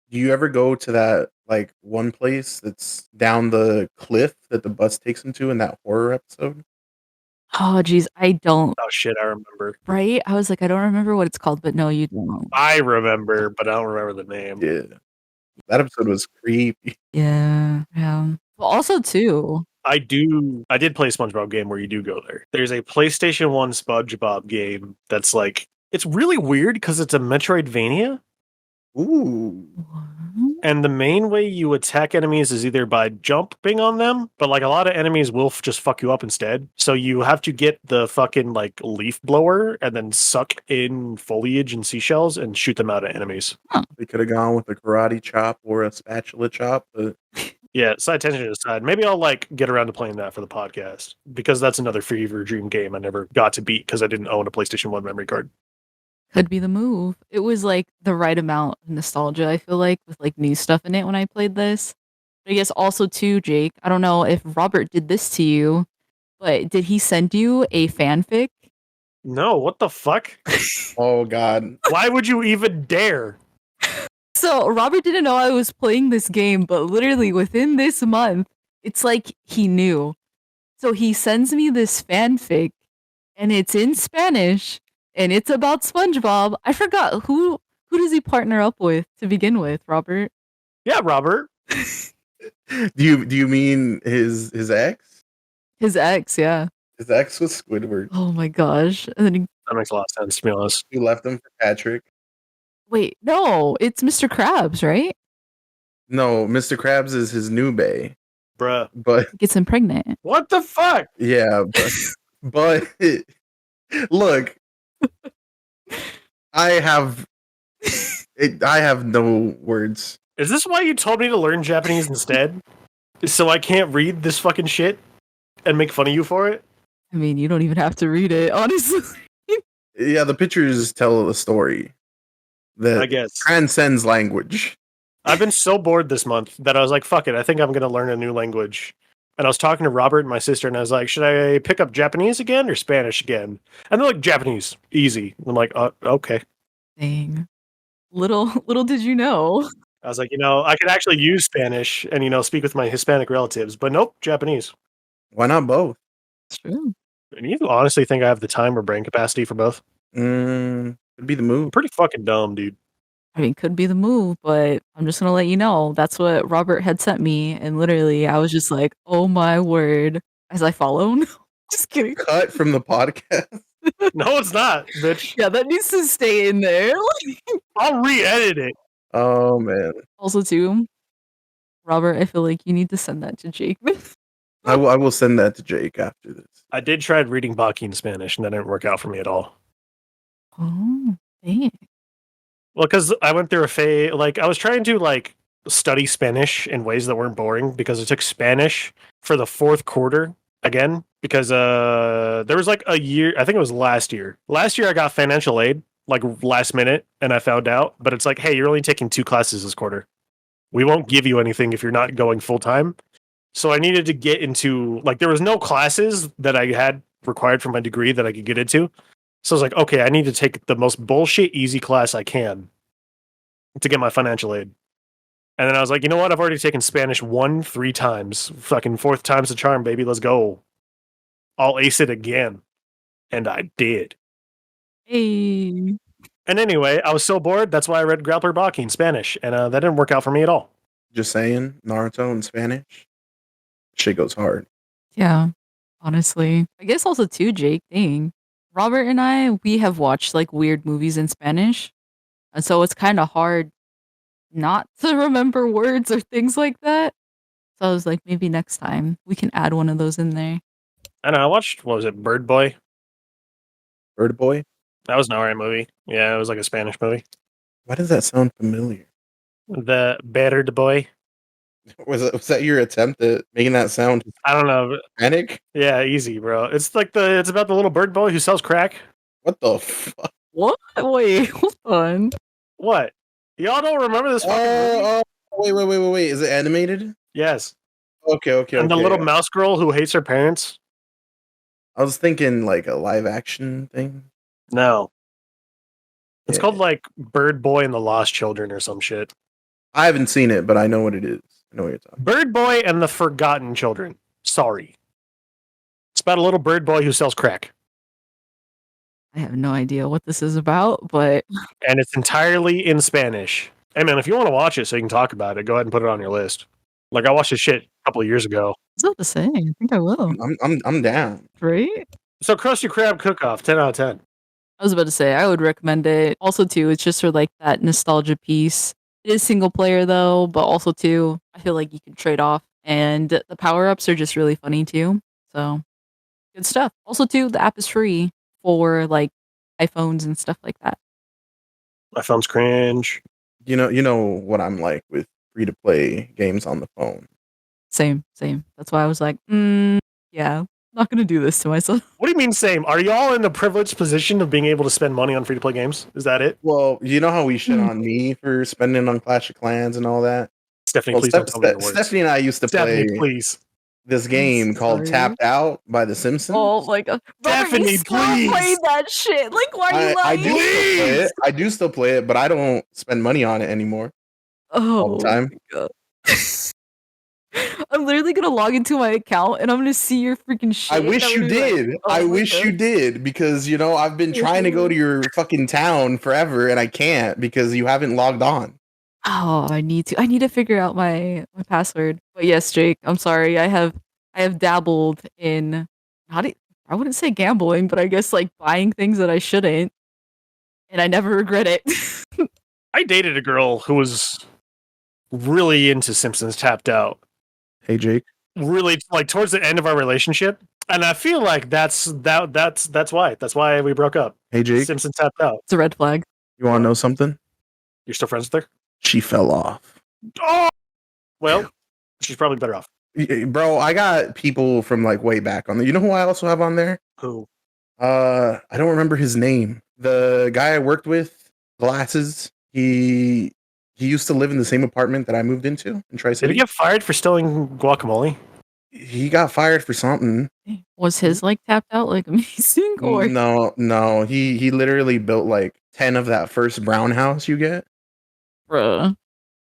Do you ever go to that like one place that's down the cliff that the bus takes them to in that horror episode? Oh, geez, I don't. Oh shit, I remember. Right? I was like, I don't remember what it's called, but no, you don't. I remember, but I don't remember the name. Yeah. That episode was creepy. Yeah, yeah. But also too, I did play a SpongeBob game where you do go there. There's a PlayStation 1 SpongeBob game that's like, it's really weird because it's a Metroidvania. Ooh. And the main way you attack enemies is either by jumping on them, but like a lot of enemies will just fuck you up instead. So you have to get the fucking like leaf blower and then suck in foliage and seashells and shoot them out at enemies. They could have gone with a karate chop or a spatula chop, but Yeah, side tangent aside, maybe I'll like get around to playing that for the podcast because that's another fever dream game I never got to beat because I didn't own a PlayStation 1 memory card. could be the move. It was like the right amount of nostalgia, I feel like, with like new stuff in it when I played this. But I guess also too, Jake, I don't know if Robert did this to you, but did he send you a fanfic? No, what the fuck? oh god. Why would you even dare? So Robert didn't know I was playing this game, but literally within this month, it's like he knew. So he sends me this fanfic, and it's in Spanish, and it's about SpongeBob. I forgot who does he partner up with to begin with, Robert? Yeah, Robert. Do you mean his ex? His ex, yeah. His ex was Squidward. Oh my gosh. And then That makes a lot of sense, to be honest. He left him for Patrick. wait, no, it's Mr. Krabs, right? No, Mr. Krabs is his new bae. Bruh. But Gets him pregnant. What the fuck? yeah, but look, I have no words. Is this why you told me to learn Japanese instead? So I can't read this fucking shit and make fun of you for it? I mean, you don't even have to read it, honestly. Yeah, the pictures tell a story that I guess. transcends language. I've been so bored this month that I was like, fuck it, I think I'm going to learn a new language. And I was talking to Robert and my sister, and I was like, should I pick up Japanese again or Spanish again? And they're like, Japanese, easy. I'm like, okay. Dang. Little did you know. I was like, I could actually use Spanish and, speak with my Hispanic relatives, but nope, Japanese. Why not both? It's true. And you honestly think I have the time or brain capacity for both? Could be the move. I'm pretty fucking dumb, dude. I mean, could be the move, but I'm just gonna let you know that's what Robert had sent me, and literally, I was just like, "Oh my word!" As I follow. Just kidding. Cut from the podcast. No, it's not, bitch. Yeah, that needs to stay in there. I'll re-edit it. Oh man, Also, too, Robert, I feel like you need to send that to Jake. I will send that to Jake after this. I did try reading Baki in Spanish, and that didn't work out for me at all. Oh, dang. Well, because I went through a phase, I was trying to, study Spanish in ways that weren't boring, because I took Spanish for the fourth quarter again, because there was, a year, I think it was last year. Last year, I got financial aid, last minute, and I found out, but it's like, hey, you're only taking 2 classes this quarter. We won't give you anything if you're not going full-time. So I needed to get into, there was no classes that I had required for my degree that I could get into. So I was like, okay, I need to take the most bullshit easy class I can to get my financial aid. And then I was like, you know what? I've already taken Spanish 3 times. Fucking 4th time's the charm, baby. Let's go. I'll ace it again. And I did. Hey. And anyway, I was so bored. That's why I read Grappler Baki in Spanish, and that didn't work out for me at all. Just saying, Naruto in Spanish, shit goes hard. Yeah, honestly. I guess also too, Jake, dang. Robert and I, we have watched like weird movies in Spanish. And so it's kind of hard not to remember words or things like that. So I was like, maybe next time we can add one of those in there. I know. I watched, what was it, Bird Boy? Bird Boy? That was an alright movie. Yeah, it was like a Spanish movie. Why does that sound familiar? The Bird Boy. Was that your attempt at making that sound I don't know. Hispanic? Yeah, easy, bro. It's like it's about the little bird boy who sells crack. What the fuck? What? Wait, hold on. What? Y'all don't remember this fucking movie? Wait. Is it animated? Yes. Okay. And the little mouse girl who hates her parents? I was thinking like a live action thing. No. It's Yeah. called like Bird Boy and the Lost Children or some shit. I haven't seen it, but I know what it is. I know what you're talking about. Bird Boy and the Forgotten Children. Sorry. It's about a little bird boy who sells crack. I have no idea what this is about, but And it's entirely in Spanish. Hey man, if you want to watch it so you can talk about it, go ahead and put it on your list. Like I watched this shit a couple of years ago. it's not the same. I think I will. I'm down. Right? So Krusty Krab Cook-Off, 10 out of 10. I was about to say I would recommend it. Also, too, it's just for like that nostalgia piece. It is single player though, but also too, I feel like you can trade off, and the power ups are just really funny too. So good stuff. Also, too, the app is free for like iPhones and stuff like that. My phone's cringe. You know what I'm like with free to play games on the phone. Same. That's why I was like, yeah, not gonna do this to myself. What do you mean same? Are y'all in the privileged position of being able to spend money on free to play games? Is that it? Well, you know how we shit on me for spending on Clash of Clans and all that? Stephanie, Well, please don't tell me your words. Stephanie and I used to Stephanie, play please. this game called sorry. Tapped Out by The Simpsons. Oh my god, Stephanie, you still please. play that shit? Like, why are you I lying? do still play it. I do still play it, but I don't spend money on it anymore all the time. My god. I'm literally gonna log into my account and I'm gonna see your freaking shit. I wish you did. I wish you did because I've been trying to go to your fucking town forever and I can't because you haven't logged on. Oh, I need to figure out my password. But yes, Jake, I'm sorry. I have dabbled in I wouldn't say gambling, but I guess like buying things that I shouldn't, and I never regret it. I dated a girl who was really into Simpsons Tapped Out. Hey Jake. Really, like towards the end of our relationship, and I feel like that's why. That's why we broke up. Hey Jake. Simpsons Tapped Out. It's a red flag. You want to know something? You're still friends with her? She fell off. Oh, well, she's probably better off. Bro, I got people from like way back on there. You know who I also have on there? Who? I don't remember his name. The guy I worked with, glasses. He used to live in the same apartment that I moved into in Tri-City. Did he get fired for stealing guacamole? He got fired for something. Was his like tapped out like amazing or No. He literally built like 10 of that first brown house you get bruh?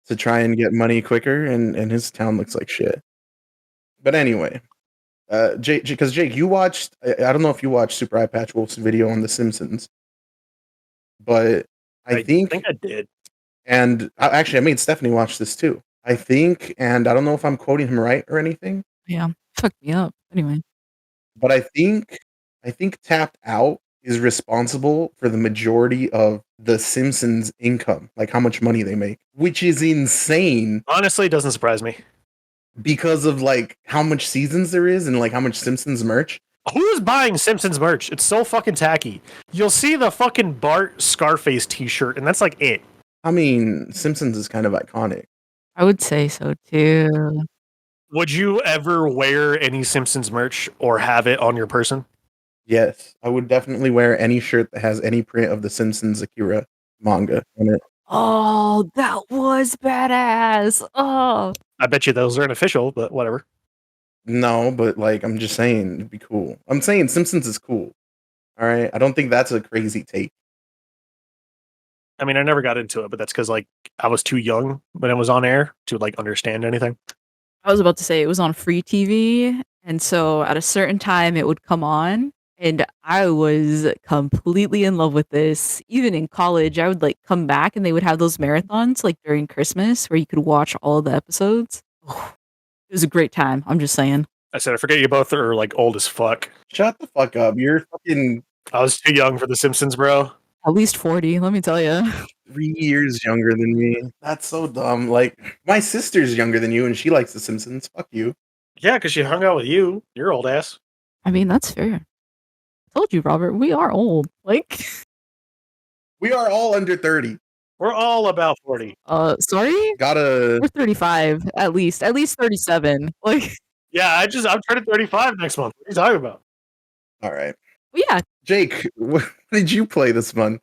to try and get money quicker, and his town looks like shit. But anyway, Jake, because Jake, you watched. I don't know if you watched Super Eye Patch Wolf's video on The Simpsons, but I think I did. and actually, I made Stephanie watch this too. I think, and I don't know if I'm quoting him right or anything, Yeah, fucked me up. Anyway, but I think Tapped Out is responsible for the majority of the Simpsons income, like how much money they make, which is insane Honestly, it doesn't surprise me. because of like how much seasons there is and like how much Simpsons merch. Who's buying Simpsons merch? It's so fucking tacky. You'll see the fucking Bart Scarface t-shirt, and that's like it. I mean, Simpsons is kind of iconic. I would say so too. Would you ever wear any Simpsons merch or have it on your person? Yes, I would definitely wear any shirt that has any print of the Simpsons Akira manga on it. Oh, that was badass. Oh, I bet you those aren't official, but whatever. No, but like I'm just saying it'd be cool. I'm saying Simpsons is cool. All right, I don't think that's a crazy take. I mean, I never got into it, but that's because like I was too young when it was on air to like understand anything. I was about to say it was on free TV, and so at a certain time it would come on, And I was completely in love with this. Even in college, I would like come back and they would have those marathons like during Christmas where you could watch all the episodes. It was a great time. I'm just saying. I said, I forget you both are like old as fuck. Shut the fuck up. You're fucking I was too young for The Simpsons, bro. At least 40, let me tell you. 3 years younger than me. That's so dumb. Like, my sister's younger than you and she likes The Simpsons. Fuck you. Yeah, because she hung out with you, your old ass. I mean, that's fair. I told you, Robert, we are old. Like, We are all under 30. We're all about 40. sorry? Gotta. We're 35, at least 37. Like, Yeah, I'm turning 35 next month. What are you talking about? All right. well, yeah, Jake, what did you play this month?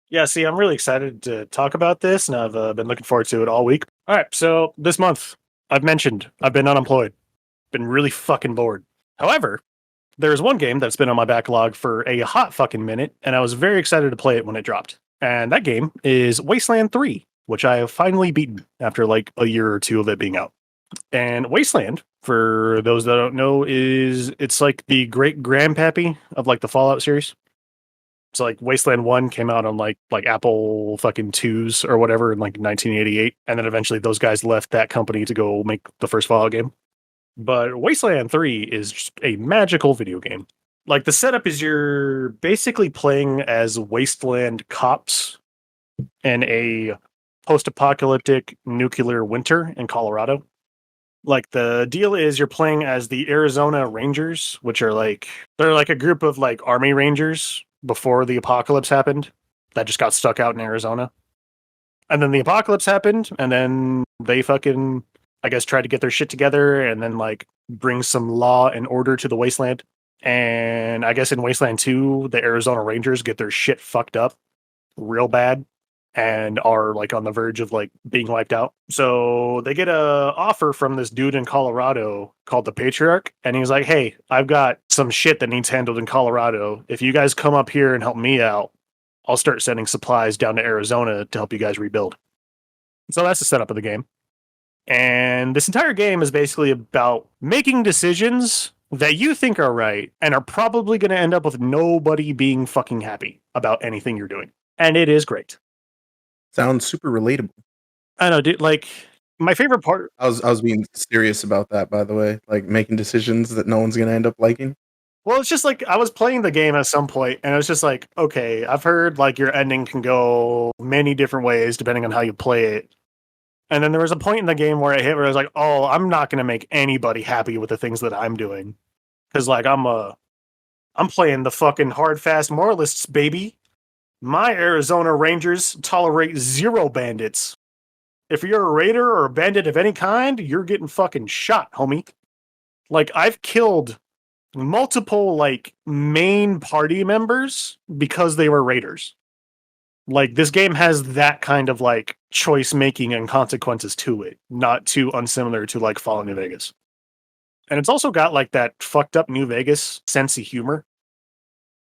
Yeah, see, I'm really excited to talk about this, and I've been looking forward to it all week. All right, so this month, I've mentioned I've been unemployed, been really fucking bored. However, there's one game that's been on my backlog for a hot fucking minute, and I was very excited to play it when it dropped. And that game is Wasteland 3, which I have finally beaten after like a year or two of it being out. And Wasteland, for those that don't know, it's like the great grandpappy of like the Fallout series. So like Wasteland 1 came out on like Apple fucking 2s or whatever in like 1988. And then eventually those guys left that company to go make the first Fallout game. But Wasteland 3 is just a magical video game. Like the setup is you're basically playing as wasteland cops in a post-apocalyptic nuclear winter in Colorado. Like the deal is you're playing as the Arizona Rangers, which are like they're like a group of like army rangers before the apocalypse happened that just got stuck out in Arizona. And then the apocalypse happened, and then they fucking I guess tried to get their shit together and then like bring some law and order to the wasteland. And I guess in Wasteland 2, the Arizona Rangers get their shit fucked up real bad and are like on the verge of like being wiped out. So they get a offer from this dude in Colorado called the Patriarch. And he's like, hey, I've got some shit that needs handled in Colorado. If you guys come up here and help me out, I'll start sending supplies down to Arizona to help you guys rebuild. So that's the setup of the game. And this entire game is basically about making decisions that you think are right and are probably going to end up with nobody being fucking happy about anything you're doing. And it is great. Sounds super relatable. I know, dude. Like, my favorite part. I was being serious about that, by the way. Like, making decisions that no one's going to end up liking. Well, it's just like I was playing the game at some point, and it was just like, okay, I've heard like your ending can go many different ways depending on how you play it. And then there was a point in the game where I hit where I was like, oh, I'm not going to make anybody happy with the things that I'm doing. Because, like, I'm playing the fucking hard, fast moralists, baby. My Arizona Rangers tolerate 0 bandits. If you're a raider or a bandit of any kind, you're getting fucking shot, homie. Like, I've killed multiple, like, main party members because they were raiders. Like, this game has that kind of, like, choice-making and consequences to it. Not too unsimilar to, like, Fallout New Vegas. And it's also got, like, that fucked up New Vegas sense of humor.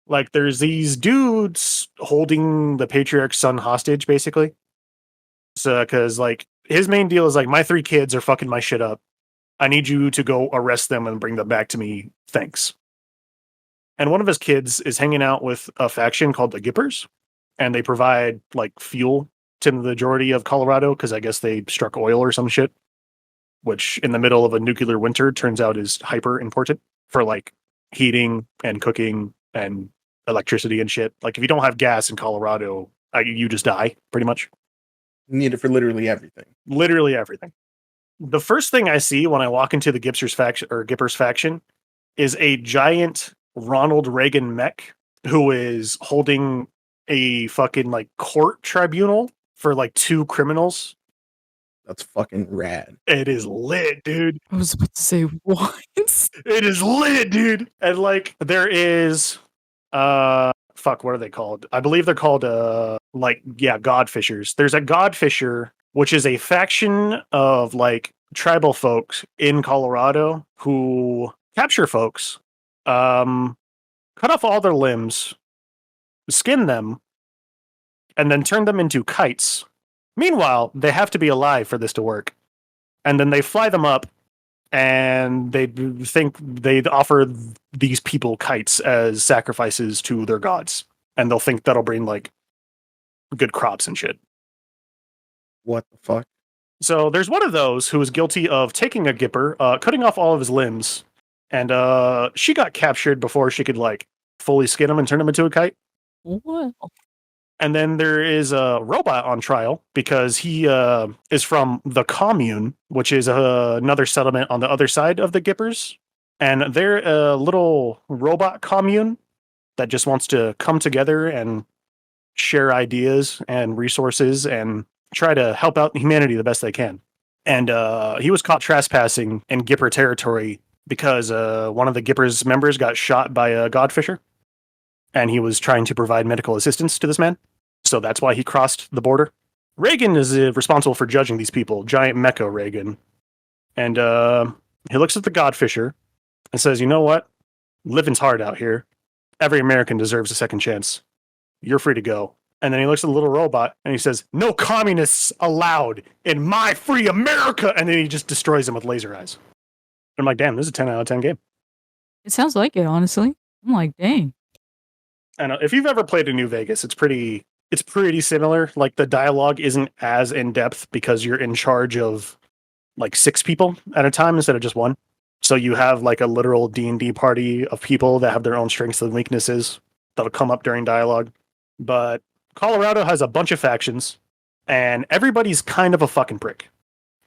Like, there's these dudes holding the Patriarch's son hostage, basically. So, because, like, his main deal is, like, my 3 kids are fucking my shit up. I need you to go arrest them and bring them back to me. Thanks. And one of his kids is hanging out with a faction called the Gippers. And they provide, like, fuel to the majority of Colorado because I guess they struck oil or some shit. Which, in the middle of a nuclear winter, turns out is hyper important for, like, heating and cooking and electricity and shit. Like, if you don't have gas in Colorado, you just die, pretty much. You need it for literally everything. Literally everything. The first thing I see when I walk into the Gippers faction is a giant Ronald Reagan mech who is holding a fucking, like, court tribunal for, like, 2 criminals. That's fucking rad. It is lit, dude. I was about to say, what? It is lit, dude. And, like, there is fuck, what are they called? I believe they're called Godfishers. There's a Godfisher, which is a faction of, like, tribal folks in Colorado who capture folks, cut off all their limbs, skin them, and then turn them into kites. Meanwhile, they have to be alive for this to work. And then they fly them up and they'd offer these people kites as sacrifices to their gods, and they'll think that'll bring like good crops and shit. What the fuck? So there's one of those who was guilty of taking a gipper, cutting off all of his limbs, and she got captured before she could like fully skin him and turn him into a kite. What? And then there is a robot on trial because he is from the commune, which is another settlement on the other side of the gippers. And they're a little robot commune that just wants to come together and share ideas and resources and try to help out humanity the best they can. And he was caught trespassing in Gipper territory because one of the Gippers members got shot by a godfisher, and he was trying to provide medical assistance to this man. So that's why he crossed the border. Reagan is responsible for judging these people, giant mecha Reagan. And he looks at the godfisher and says, you know what? Living's hard out here. Every American deserves a second chance. You're free to go. And then he looks at the little robot and he says, no communists allowed in my free America. And then he just destroys him with laser eyes. I'm like, damn, this is a 10 out of 10 game. It sounds like it, honestly. I'm like, dang. And if you've ever played a New Vegas, it's pretty similar. Like the dialogue isn't as in depth because you're in charge of like 6 people at a time instead of just one. So you have like a literal D&D party of people that have their own strengths and weaknesses that'll come up during dialogue. But Colorado has a bunch of factions, and everybody's kind of a fucking prick.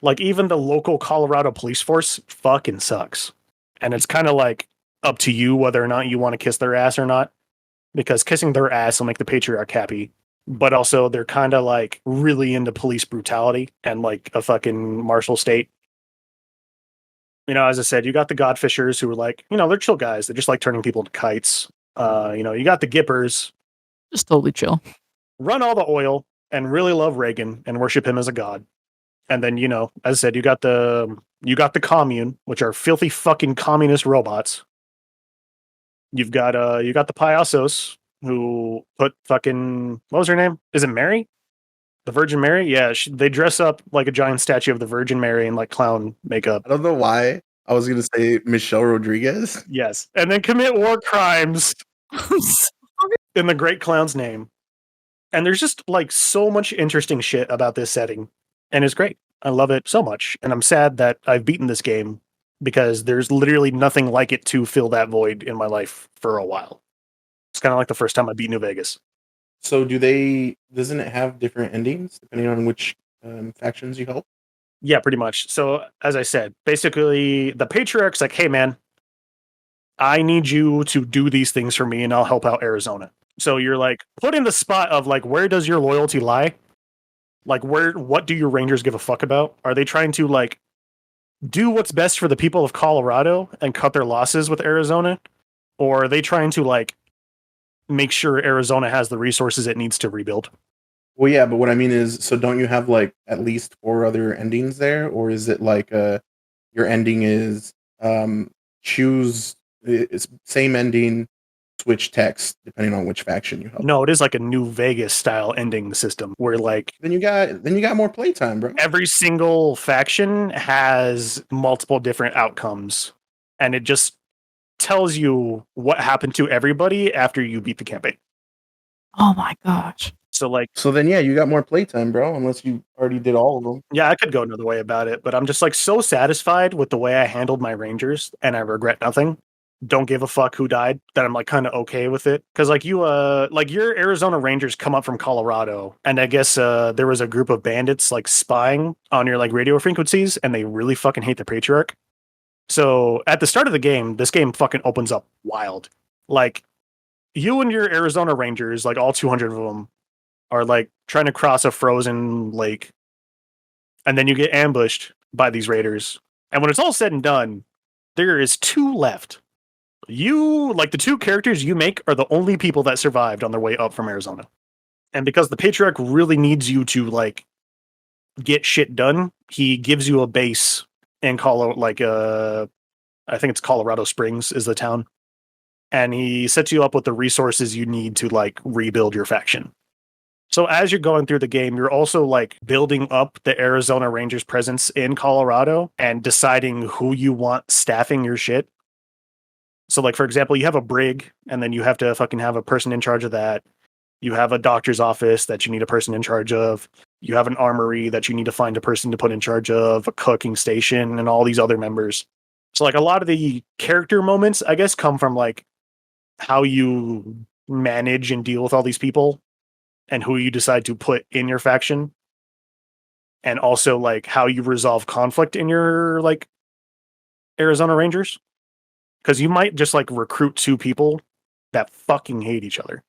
Like even the local Colorado police force fucking sucks. And it's kind of like up to you whether or not you want to kiss their ass or not, because kissing their ass will make the patriarch happy. But also they're kind of like really into police brutality and like a fucking martial state. You know, as I said, you got the godfishers who are like, you know, they're chill guys. They just like turning people into kites. You know, you got the gippers. Just totally chill. Run all the oil and really love Reagan and worship him as a god. And then, you know, as I said, you got the commune, which are filthy fucking communist robots. You've got the payasos who put fucking, what was her name? Is it Mary? The Virgin Mary? Yeah, they dress up like a giant statue of the Virgin Mary in like clown makeup. I don't know why. I was gonna say Michelle Rodriguez. Yes. And then commit war crimes in the great clown's name. And there's just like so much interesting shit about this setting. And it's great. I love it so much. And I'm sad that I've beaten this game because there's literally nothing like it to fill that void in my life for a while. It's kind of like the first time I beat New Vegas. So doesn't it have different endings depending on which factions you help? Yeah, pretty much. So as I said, basically the patriarch's like, hey man, I need you to do these things for me and I'll help out Arizona. So you're like put in the spot of like, where does your loyalty lie? Like what do your Rangers give a fuck about? Are they trying to like do what's best for the people of Colorado and cut their losses with Arizona? Or are they trying to like make sure Arizona has the resources it needs to rebuild? Well, yeah, but what I mean is, so don't you have like at least 4 other endings there, or is it like your ending is choose it's same ending, switch text depending on which faction you help? No, it is like a New Vegas style ending system where like Then you got more playtime, bro. every single faction has multiple different outcomes, and it just tells you what happened to everybody after you beat the campaign. Oh my gosh. So then yeah, you got more playtime, bro, unless you already did all of them. yeah, I could go another way about it, but I'm just like so satisfied with the way I handled my Rangers, and I regret nothing. Don't give a fuck who died, that I'm like kind of okay with it. Because like your Arizona Rangers come up from Colorado, and I guess there was a group of bandits like spying on your like radio frequencies, and they really fucking hate the patriarch. So at the start of the game, this game fucking opens up wild. Like you and your Arizona Rangers, like all 200 of them, are like trying to cross a frozen lake, and then you get ambushed by these raiders. And when it's all said and done, there is 2 left. You, like the 2 characters you make, are the only people that survived on their way up from Arizona. And because the patriarch really needs you to like get shit done, he gives you a base in I think it's Colorado Springs is the town. And he sets you up with the resources you need to like rebuild your faction. So as you're going through the game, you're also like building up the Arizona Rangers presence in Colorado and deciding who you want staffing your shit. So like, for example, you have a brig and then you have to fucking have a person in charge of that. You have a doctor's office that you need a person in charge of. You have an armory that you need to find a person to put in charge of, a cooking station, and all these other members. So like a lot of the character moments, I guess, come from like how you manage and deal with all these people and who you decide to put in your faction. And also like how you resolve conflict in your like Arizona Rangers. Because you might just like recruit two people that fucking hate each other.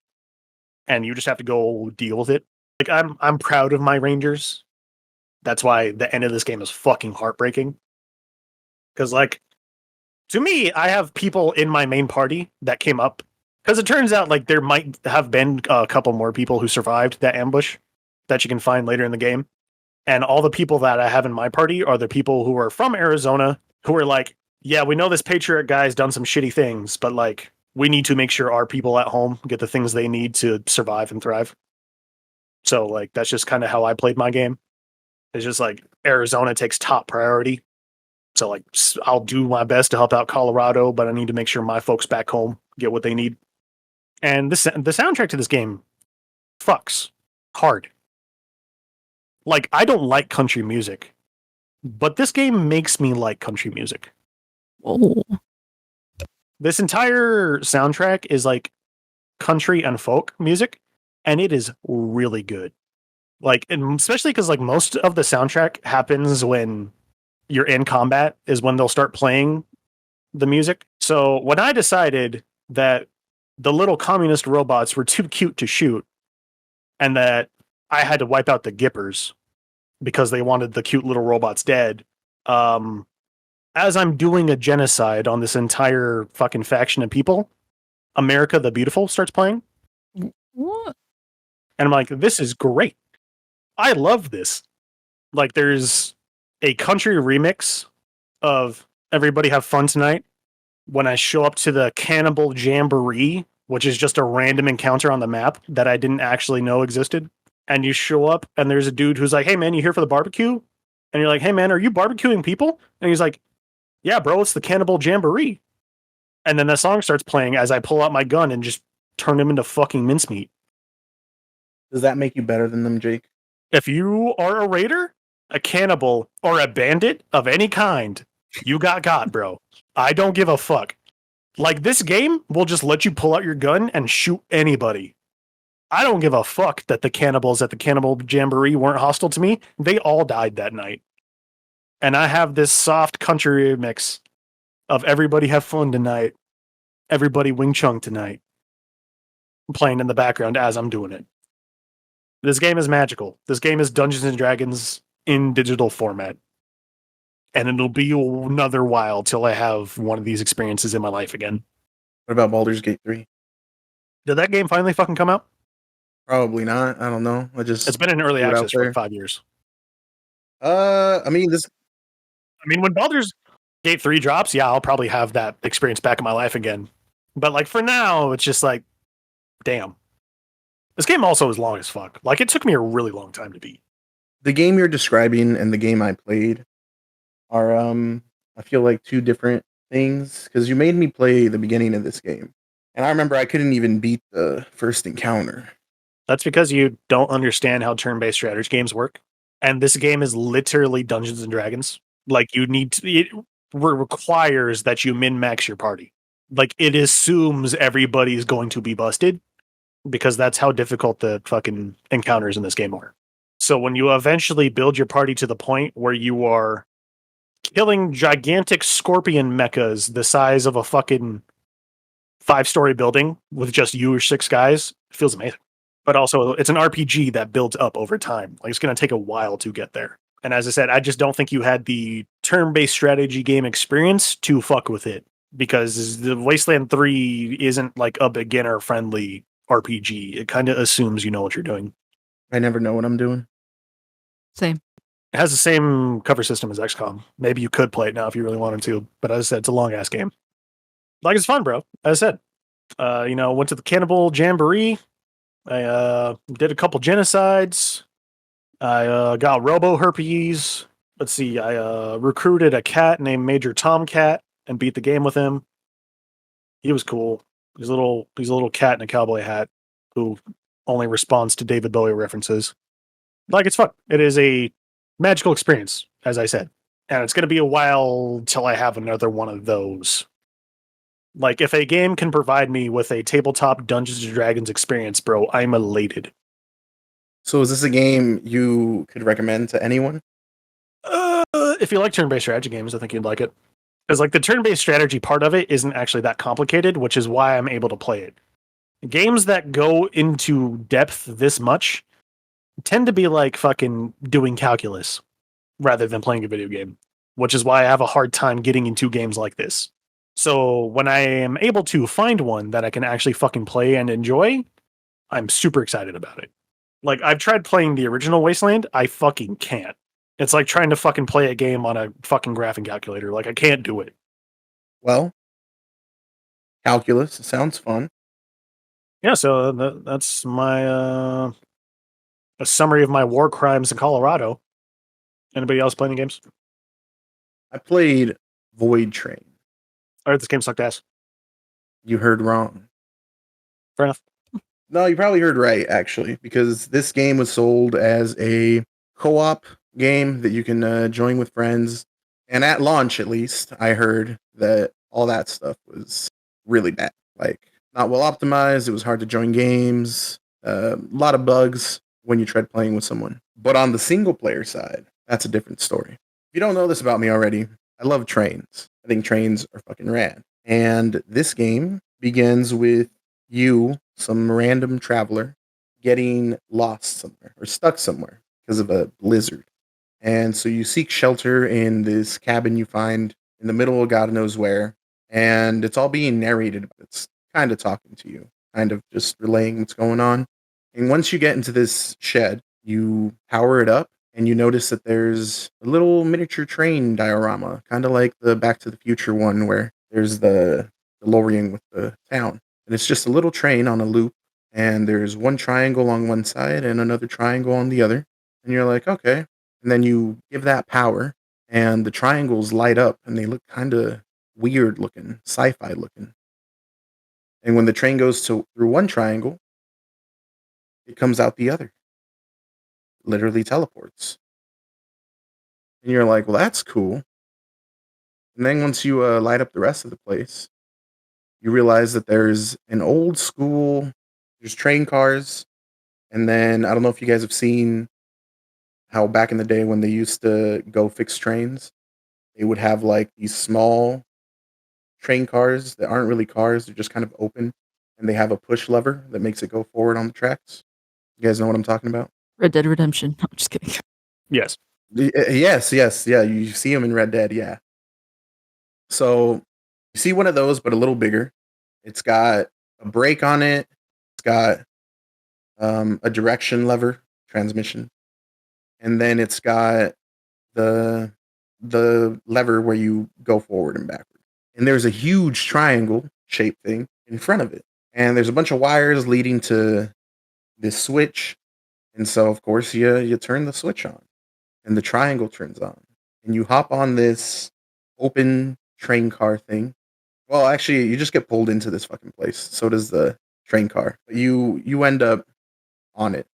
And you just have to go deal with it. Like I'm proud of my Rangers. That's why the end of this game is fucking heartbreaking. Because like to me, I have people in my main party that came up. Because it turns out like there might have been a couple more people who survived that ambush that you can find later in the game. And all the people that I have in my party are the people who are from Arizona who are like, yeah, we know this Patriot guy's done some shitty things, but like we need to make sure our people at home get the things they need to survive and thrive. So like that's just kind of how I played my game. It's just like Arizona takes top priority. So like I'll do my best to help out Colorado, but I need to make sure my folks back home get what they need. And the soundtrack to this game fucks hard. Like I don't like country music, but this game makes me like country music. Oh. This entire soundtrack is like country and folk music, and it is really good. Like, and especially because like most of the soundtrack happens when you're in combat is when they'll start playing the music. So when I decided that the little communist robots were too cute to shoot and that I had to wipe out the Gippers because they wanted the cute little robots dead, as I'm doing a genocide on this entire fucking faction of people, America the Beautiful starts playing. What? And I'm like, this is great. I love this. Like, there's a country remix of Everybody Have Fun Tonight when I show up to the Cannibal Jamboree, which is just a random encounter on the map that I didn't actually know existed. And you show up and there's a dude who's like, hey man, you here for the barbecue? And you're like, hey man, are you barbecuing people? And he's like, yeah, bro, it's the Cannibal Jamboree. And then the song starts playing as I pull out my gun and just turn him into fucking mincemeat. Does that make you better than them, Jake? If you are a raider, a cannibal, or a bandit of any kind, you got, bro. I don't give a fuck. Like, this game will just let you pull out your gun and shoot anybody. I don't give a fuck that the cannibals at the Cannibal Jamboree weren't hostile to me. They all died that night. And I have this soft country mix of Everybody Have Fun Tonight, Everybody Wing Chun Tonight, playing in the background as I'm doing it. This game is magical. This game is Dungeons and Dragons in digital format. And it'll be another while till I have one of these experiences in my life again. What about Baldur's Gate 3? Did that game finally fucking come out? Probably not. I don't know. It's been in early threw it out access for there. like 5 years. I mean, When Baldur's Gate 3 drops, yeah, I'll probably have that experience back in my life again. But like for now, it's just like, damn. This game also is long as fuck. Like it took me a really long time to beat. the game you're describing and the game I played are, I feel like two different things because you made me play the beginning of this game, and I remember I couldn't even beat the first encounter. That's because you don't understand how turn-based strategy games work. And this game is literally Dungeons and Dragons. Like you need to, it requires that you min-max your party. Like it assumes everybody's going to be busted because that's how difficult the fucking encounters in this game are. So when you eventually build your party to the point where you are killing gigantic scorpion mechas the size of a fucking 5-story building with just you or 6 guys, it feels amazing. But also, it's an RPG that builds up over time. Like, it's going to take a while to get there. And as I said, I just don't think you had the turn-based strategy game experience to fuck with it. Because the Wasteland 3 isn't like a beginner-friendly RPG. It kind of assumes you know what you're doing. I never know what I'm doing. Same. It has the same cover system as XCOM. Maybe you could play it now if you really wanted to. But as I said, it's a long-ass game. Like, it's fun, bro. As I said, went to the Cannibal Jamboree. I did a couple genocides. I got robo herpes. Let's see. I recruited a cat named Major Tomcat and beat the game with him. He was cool. He's a little cat in a cowboy hat who only responds to David Bowie references. Like, it's fun. It is a magical experience, as I said. And it's going to be a while till I have another one of those. Like, if a game can provide me with a tabletop Dungeons and Dragons experience, bro, I'm elated. So is this a game you could recommend to anyone? If you like turn-based strategy games, I think you'd like it. Because, like, the turn-based strategy part of it isn't actually that complicated, which is why I'm able to play it. Games that go into depth this much tend to be like fucking doing calculus rather than playing a video game, which is why I have a hard time getting into games like this. So when I am able to find one that I can actually fucking play and enjoy, I'm super excited about it. Like, I've tried playing the original Wasteland, I fucking can't. It's like trying to fucking play a game on a fucking graphing calculator. Like, I can't do it. Well, calculus sounds fun. Yeah, so that's my a summary of my war crimes in Colorado. Anybody else playing the games? I played Void Train. I heard this game sucked ass. You heard wrong. Fair enough. No, you probably heard right, actually, because this game was sold as a co-op game that you can join with friends. And at launch, at least, I heard that all that stuff was really bad. Like, not well optimized. It was hard to join games. A lot of bugs when you tried playing with someone. But on the single player side, that's a different story. If you don't know this about me already, I love trains. I think trains are fucking rad. And this game begins with you, some random traveler, getting lost somewhere or stuck somewhere because of a blizzard. And so you seek shelter in this cabin you find in the middle of God knows where. And it's all being narrated. It's kind of talking to you, kind of just relaying what's going on. And once you get into this shed, you power it up and you notice that there's a little miniature train diorama, kind of like the Back to the Future one where there's the DeLorean with the town. And it's just a little train on a loop, and there's one triangle on one side and another triangle on the other. And you're like, okay. And then you give that power, and the triangles light up, and they look kind of weird looking, sci-fi looking. And when the train goes through one triangle, it comes out the other. Literally teleports. And you're like, well, that's cool. And then once you light up the rest of the place, you realize that there's an old school, there's train cars. And then I don't know if you guys have seen how back in the day when they used to go fix trains, they would have like these small train cars that aren't really cars, they're just kind of open. And they have a push lever that makes it go forward on the tracks. You guys know what I'm talking about? Red Dead Redemption. No, I'm just kidding. Yes. Yes. Yeah, you see them in Red Dead, yeah. So you see one of those, but a little bigger. It's got a brake on it. It's got a direction lever, transmission. And then it's got the lever where you go forward and backward. And there's a huge triangle shaped thing in front of it. And there's a bunch of wires leading to this switch. And so, of course, you turn the switch on. And the triangle turns on. And you hop on this open train car thing. Well, actually, you just get pulled into this fucking place. So does the train car. But you end up on it.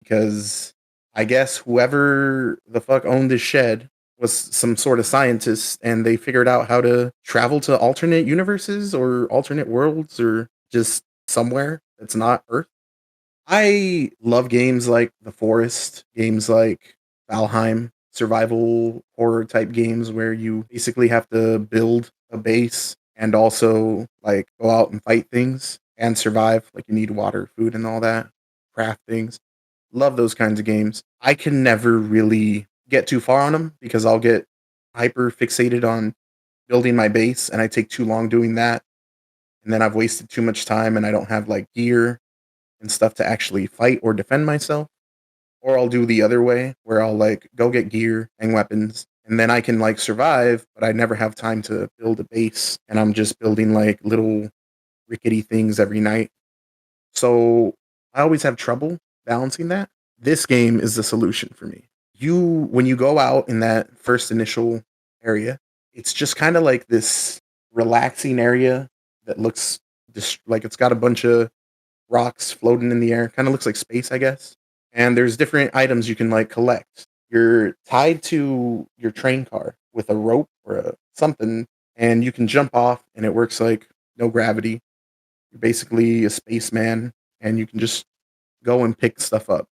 Because I guess whoever the fuck owned this shed was some sort of scientist, and they figured out how to travel to alternate universes or alternate worlds or just somewhere that's not Earth. I love games like The Forest, games like Valheim, survival horror type games where you basically have to build a base and also like go out and fight things and survive. Like you need water, food, and all that. Craft things. Love those kinds of games. I can never really get too far on them because I'll get hyper fixated on building my base and I take too long doing that. And then I've wasted too much time and I don't have like gear and stuff to actually fight or defend myself. Or I'll do the other way where I'll like go get gear and weapons and then I can like survive, but I never have time to build a base and I'm just building like little rickety things every night. So I always have trouble balancing that. This game is the solution for me. When you go out in that first initial area, it's just kind of like this relaxing area that looks just like it's got a bunch of rocks floating in the air. Kind of looks like space, I guess. And there's different items you can like collect. You're tied to your train car with a rope or something, and you can jump off, and it works like no gravity. You're basically a spaceman, and you can just go and pick stuff up.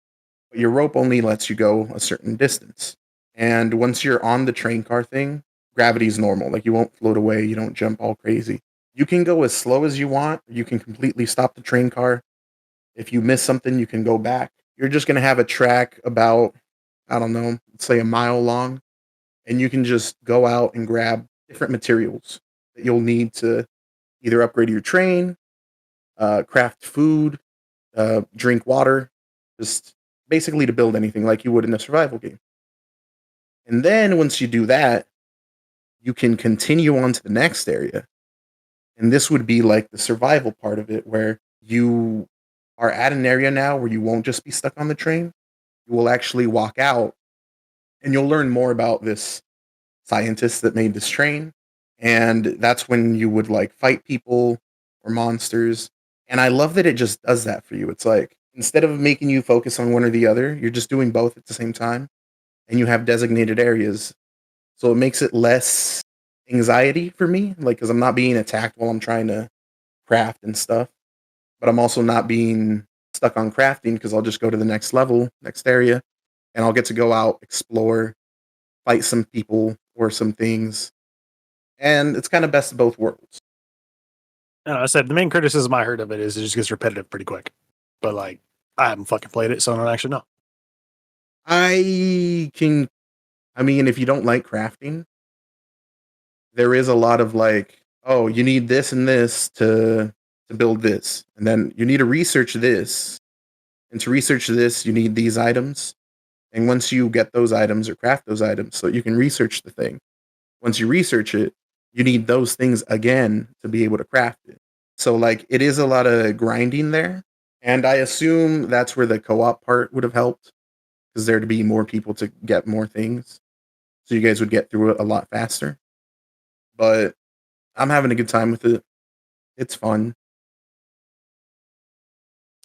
But your rope only lets you go a certain distance. And once you're on the train car thing, gravity's normal. Like you won't float away, you don't jump all crazy. You can go as slow as you want, you can completely stop the train car. If you miss something, you can go back. You're just going to have a track about, I don't know, let's say a mile long, and you can just go out and grab different materials that you'll need to either upgrade your train, craft food, drink water, just basically to build anything like you would in a survival game. And then once you do that, you can continue on to the next area. And this would be like the survival part of it, where you are at an area now where you won't just be stuck on the train. You will actually walk out and you'll learn more about this scientist that made this train. And that's when you would like fight people or monsters. And I love that it just does that for you. It's like instead of making you focus on one or the other, you're just doing both at the same time. And you have designated areas. So it makes it less anxiety for me, like because I'm not being attacked while I'm trying to craft and stuff. But I'm also not being stuck on crafting because I'll just go to the next level, next area, and I'll get to go out, explore, fight some people or some things. And it's kind of best of both worlds. I said the main criticism I heard of it is it just gets repetitive pretty quick. But like, I haven't fucking played it, so I don't actually know. I mean, if you don't like crafting, there is a lot of like, oh, you need this and this to build this. And then you need to research this. And to research this, you need these items. And once you get those items or craft those items so you can research the thing, once you research it, you need those things again to be able to craft it. So like it is a lot of grinding there. And I assume that's where the co-op part would have helped because there'd be more people to get more things. So you guys would get through it a lot faster. But I'm having a good time with it. It's fun.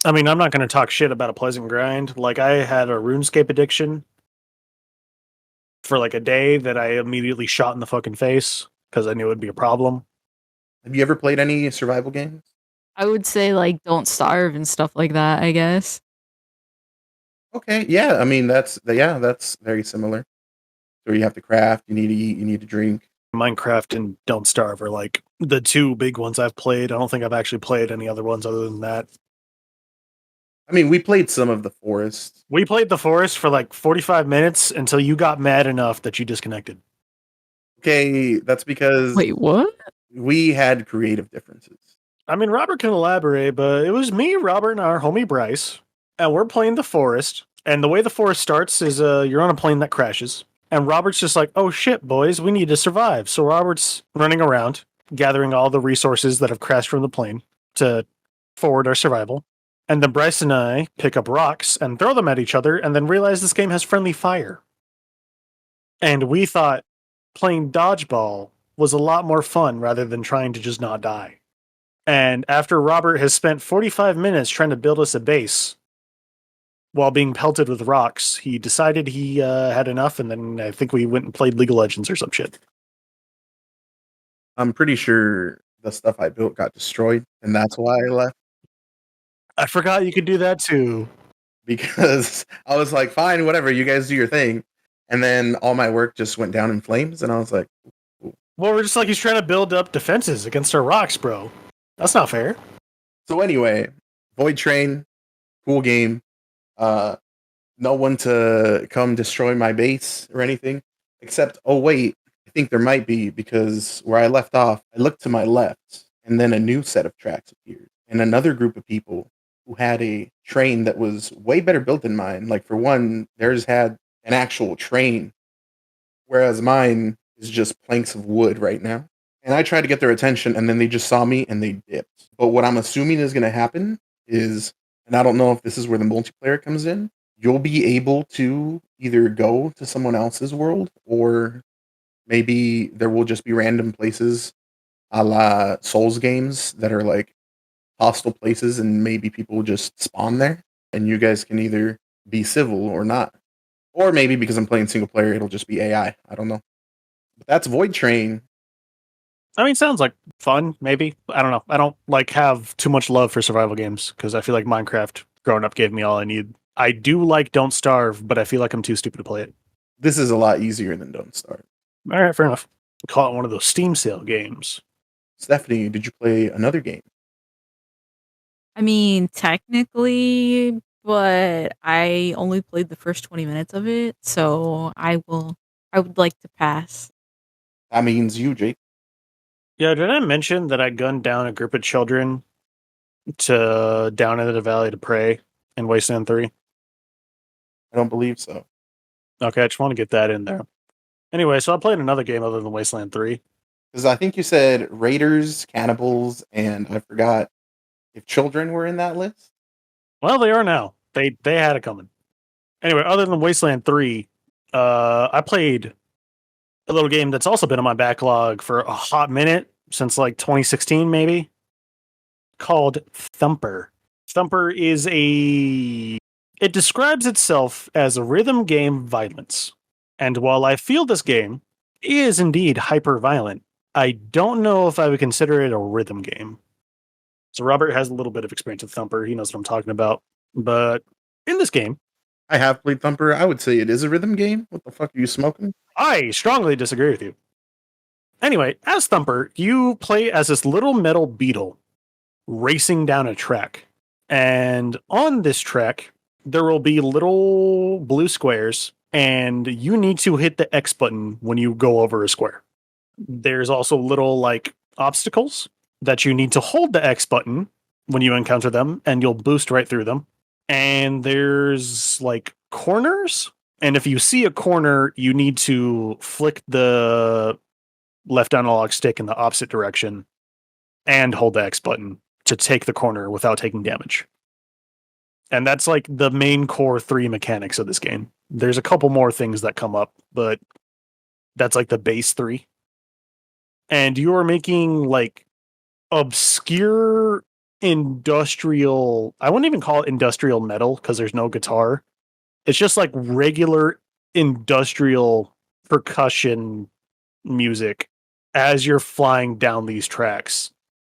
I mean, I'm not going to talk shit about a pleasant grind. Like, I had a RuneScape addiction for like a day that I immediately shot in the fucking face because I knew it would be a problem. Have you ever played any survival games? I would say like Don't Starve and stuff like that, I guess. Okay, yeah. I mean, that's very similar. So you have to craft, you need to eat, you need to drink. Minecraft and Don't Starve are like the two big ones I've played. I don't think I've actually played any other ones other than that. I mean, we played some of the Forest. We played the Forest for like 45 minutes until you got mad enough that you disconnected. Okay, that's because Wait, what? we had creative differences. I mean, Robert can elaborate, but it was me, Robert, and our homie Bryce, and we're playing the Forest. And the way the Forest starts is you're on a plane that crashes. And Robert's just like, oh shit, boys, we need to survive. So Robert's running around, gathering all the resources that have crashed from the plane to forward our survival. And then Bryce and I pick up rocks and throw them at each other and then realize this game has friendly fire. And we thought playing dodgeball was a lot more fun rather than trying to just not die. And after Robert has spent 45 minutes trying to build us a base while being pelted with rocks, he decided he had enough, and then I think we went and played League of Legends or some shit. I'm pretty sure the stuff I built got destroyed, and that's why I left. I forgot you could do that too. Because I was like, fine, whatever, you guys do your thing. And then all my work just went down in flames, and I was like, well, we're just like, he's trying to build up defenses against our rocks, bro. That's not fair. So anyway, Void Train, cool game. No one to come destroy my base or anything. Except, oh wait, I think there might be, because where I left off, I looked to my left, and then a new set of tracks appeared. And another group of people who had a train that was way better built than mine. Like, for one, theirs had an actual train, whereas mine is just planks of wood right now. And I tried to get their attention, and then they just saw me and they dipped. But what I'm assuming is going to happen is and I don't know if this is where the multiplayer comes in, you'll be able to either go to someone else's world or maybe there will just be random places a la Souls games that are like hostile places and maybe people just spawn there and you guys can either be civil or not. Or maybe because I'm playing single player, it'll just be AI. I don't know. But that's Void Train. I mean, sounds like fun, maybe. I don't know. I don't like have too much love for survival games because I feel like Minecraft growing up gave me all I need. I do like Don't Starve, but I feel like I'm too stupid to play it. This is a lot easier than Don't Start. All right, fair enough. Call it one of those Steam sale games. Stephanie, did you play another game? I mean, technically, but I only played the first 20 minutes of it, so I would like to pass. That means you, Jake. Yeah, did I mention that I gunned down a group of children to down into the valley to pray in Wasteland 3? I don't believe so. Okay, I just want to get that in there. Anyway, so I played another game other than Wasteland 3. Because I think you said Raiders, Cannibals, and I forgot if children were in that list. Well, they are now. They had it coming. Anyway, other than Wasteland 3, I played a little game that's also been on my backlog for a hot minute, since like 2016 maybe, called Thumper. Thumper is it describes itself as a rhythm game violence. And while I feel this game is indeed hyper violent, I don't know if I would consider it a rhythm game. So Robert has a little bit of experience with Thumper. He knows what I'm talking about. But in this game, I have played Thumper. I would say it is a rhythm game. What the fuck are you smoking? I strongly disagree with you. Anyway, as Thumper, you play as this little metal beetle racing down a track. And on this track, there will be little blue squares, and you need to hit the X button when you go over a square. There's also little like obstacles that you need to hold the X button when you encounter them, and you'll boost right through them. And there's like corners, and if you see a corner, you need to flick the left analog stick in the opposite direction and hold the X button to take the corner without taking damage. And that's like the main core 3 mechanics of this game. There's a couple more things that come up, but that's like the base 3. And you are making like obscure industrial, I wouldn't even call it industrial metal because there's no guitar. It's just like regular industrial percussion music as you're flying down these tracks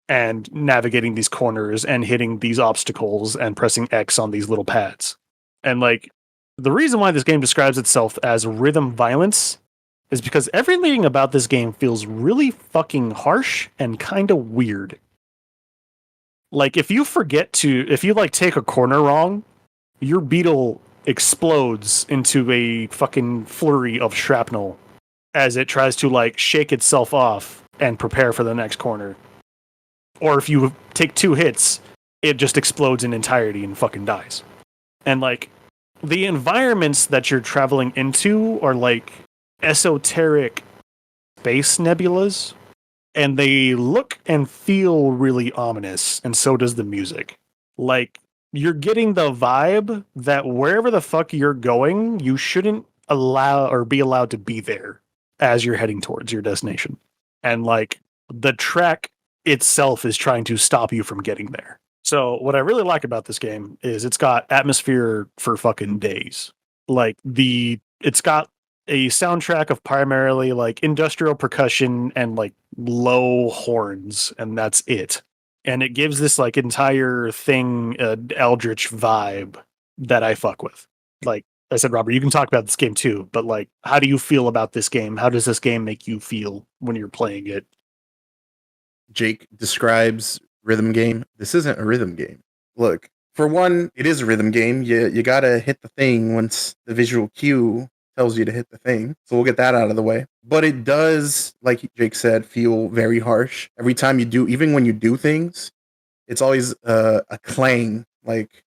and navigating these corners and hitting these obstacles and pressing X on these little pads. And like the reason why this game describes itself as rhythm violence is because everything about this game feels really fucking harsh and kind of weird. Like if you like take a corner wrong, your beetle explodes into a fucking flurry of shrapnel as it tries to like shake itself off and prepare for the next corner. Or if you take 2 hits, it just explodes in entirety and fucking dies. And like the environments that you're traveling into are like esoteric space nebulas, and they look and feel really ominous, and so does the music. Like you're getting the vibe that wherever the fuck you're going, you shouldn't allow or be allowed to be there as you're heading towards your destination. And like the track itself is trying to stop you from getting there. So what I really like about this game is it's got atmosphere for fucking days. Like it's got a soundtrack of primarily like industrial percussion and like low horns, and that's it. And it gives this like entire thing eldritch vibe that I fuck with. Like I said, Robert, you can talk about this game too, but like, how do you feel about this game? How does this game make you feel when you're playing it? Jake describes rhythm game. This isn't a rhythm game. Look, for one, it is a rhythm game. You gotta hit the thing once the visual cue tells you to hit the thing. So we'll get that out of the way. But it does, like Jake said, feel very harsh. Every time you do, even when you do things, it's always a clang. Like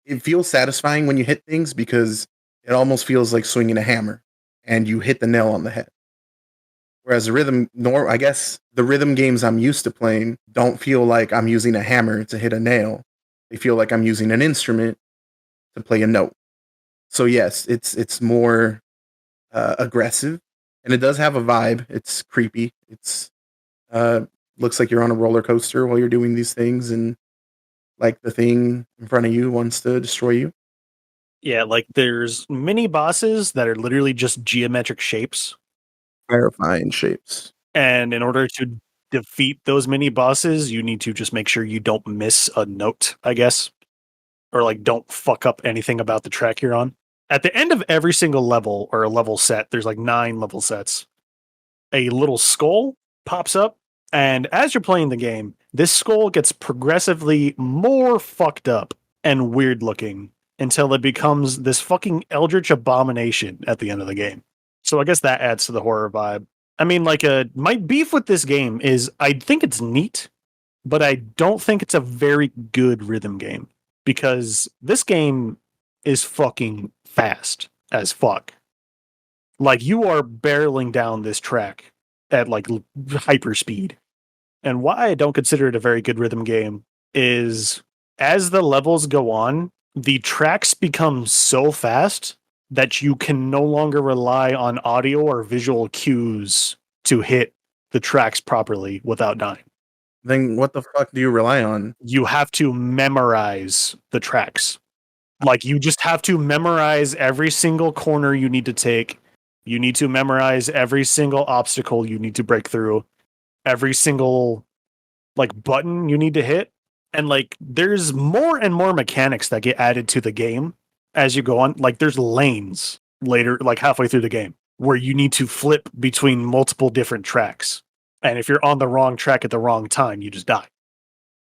it feels satisfying when you hit things because it almost feels like swinging a hammer and you hit the nail on the head. Whereas I guess the rhythm games I'm used to playing don't feel like I'm using a hammer to hit a nail. They feel like I'm using an instrument to play a note. So yes, it's more aggressive, and it does have a vibe. It's creepy. It's uh, looks like you're on a roller coaster while you're doing these things, and like the thing in front of you wants to destroy you. Yeah, like there's mini bosses that are literally just geometric shapes. Terrifying shapes. And in order to defeat those mini bosses, you need to just make sure you don't miss a note, I guess. Or like don't fuck up anything about the track you're on. At the end of every single level or a level set, there's like 9 level sets. A little skull pops up, and as you're playing the game, this skull gets progressively more fucked up and weird looking until it becomes this fucking eldritch abomination at the end of the game. So I guess that adds to the horror vibe. I mean, like, my beef with this game is I think it's neat, but I don't think it's a very good rhythm game because this game is fucking fast as fuck. Like, you are barreling down this track at like hyper speed. And why I don't consider it a very good rhythm game is as the levels go on, the tracks become so fast that you can no longer rely on audio or visual cues to hit the tracks properly without dying. Then what the fuck do you rely on? You have to memorize the tracks. Like, you just have to memorize every single corner you need to take. You need to memorize every single obstacle you need to break through, every single like button you need to hit. And like there's more and more mechanics that get added to the game as you go on. Like there's lanes later, like halfway through the game, where you need to flip between multiple different tracks. And if you're on the wrong track at the wrong time, you just die.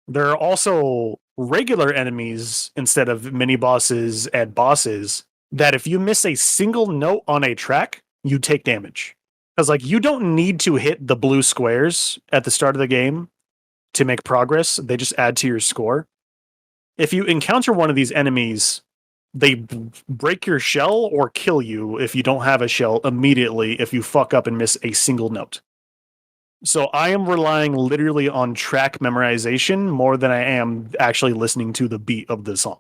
There are also regular enemies instead of mini bosses and bosses that if you miss a single note on a track, you take damage. Because like you don't need to hit the blue squares at the start of the game to make progress. They just add to your score. If you encounter one of these enemies, they break your shell or kill you if you don't have a shell immediately if you fuck up and miss a single note. So I am relying literally on track memorization more than I am actually listening to the beat of the song.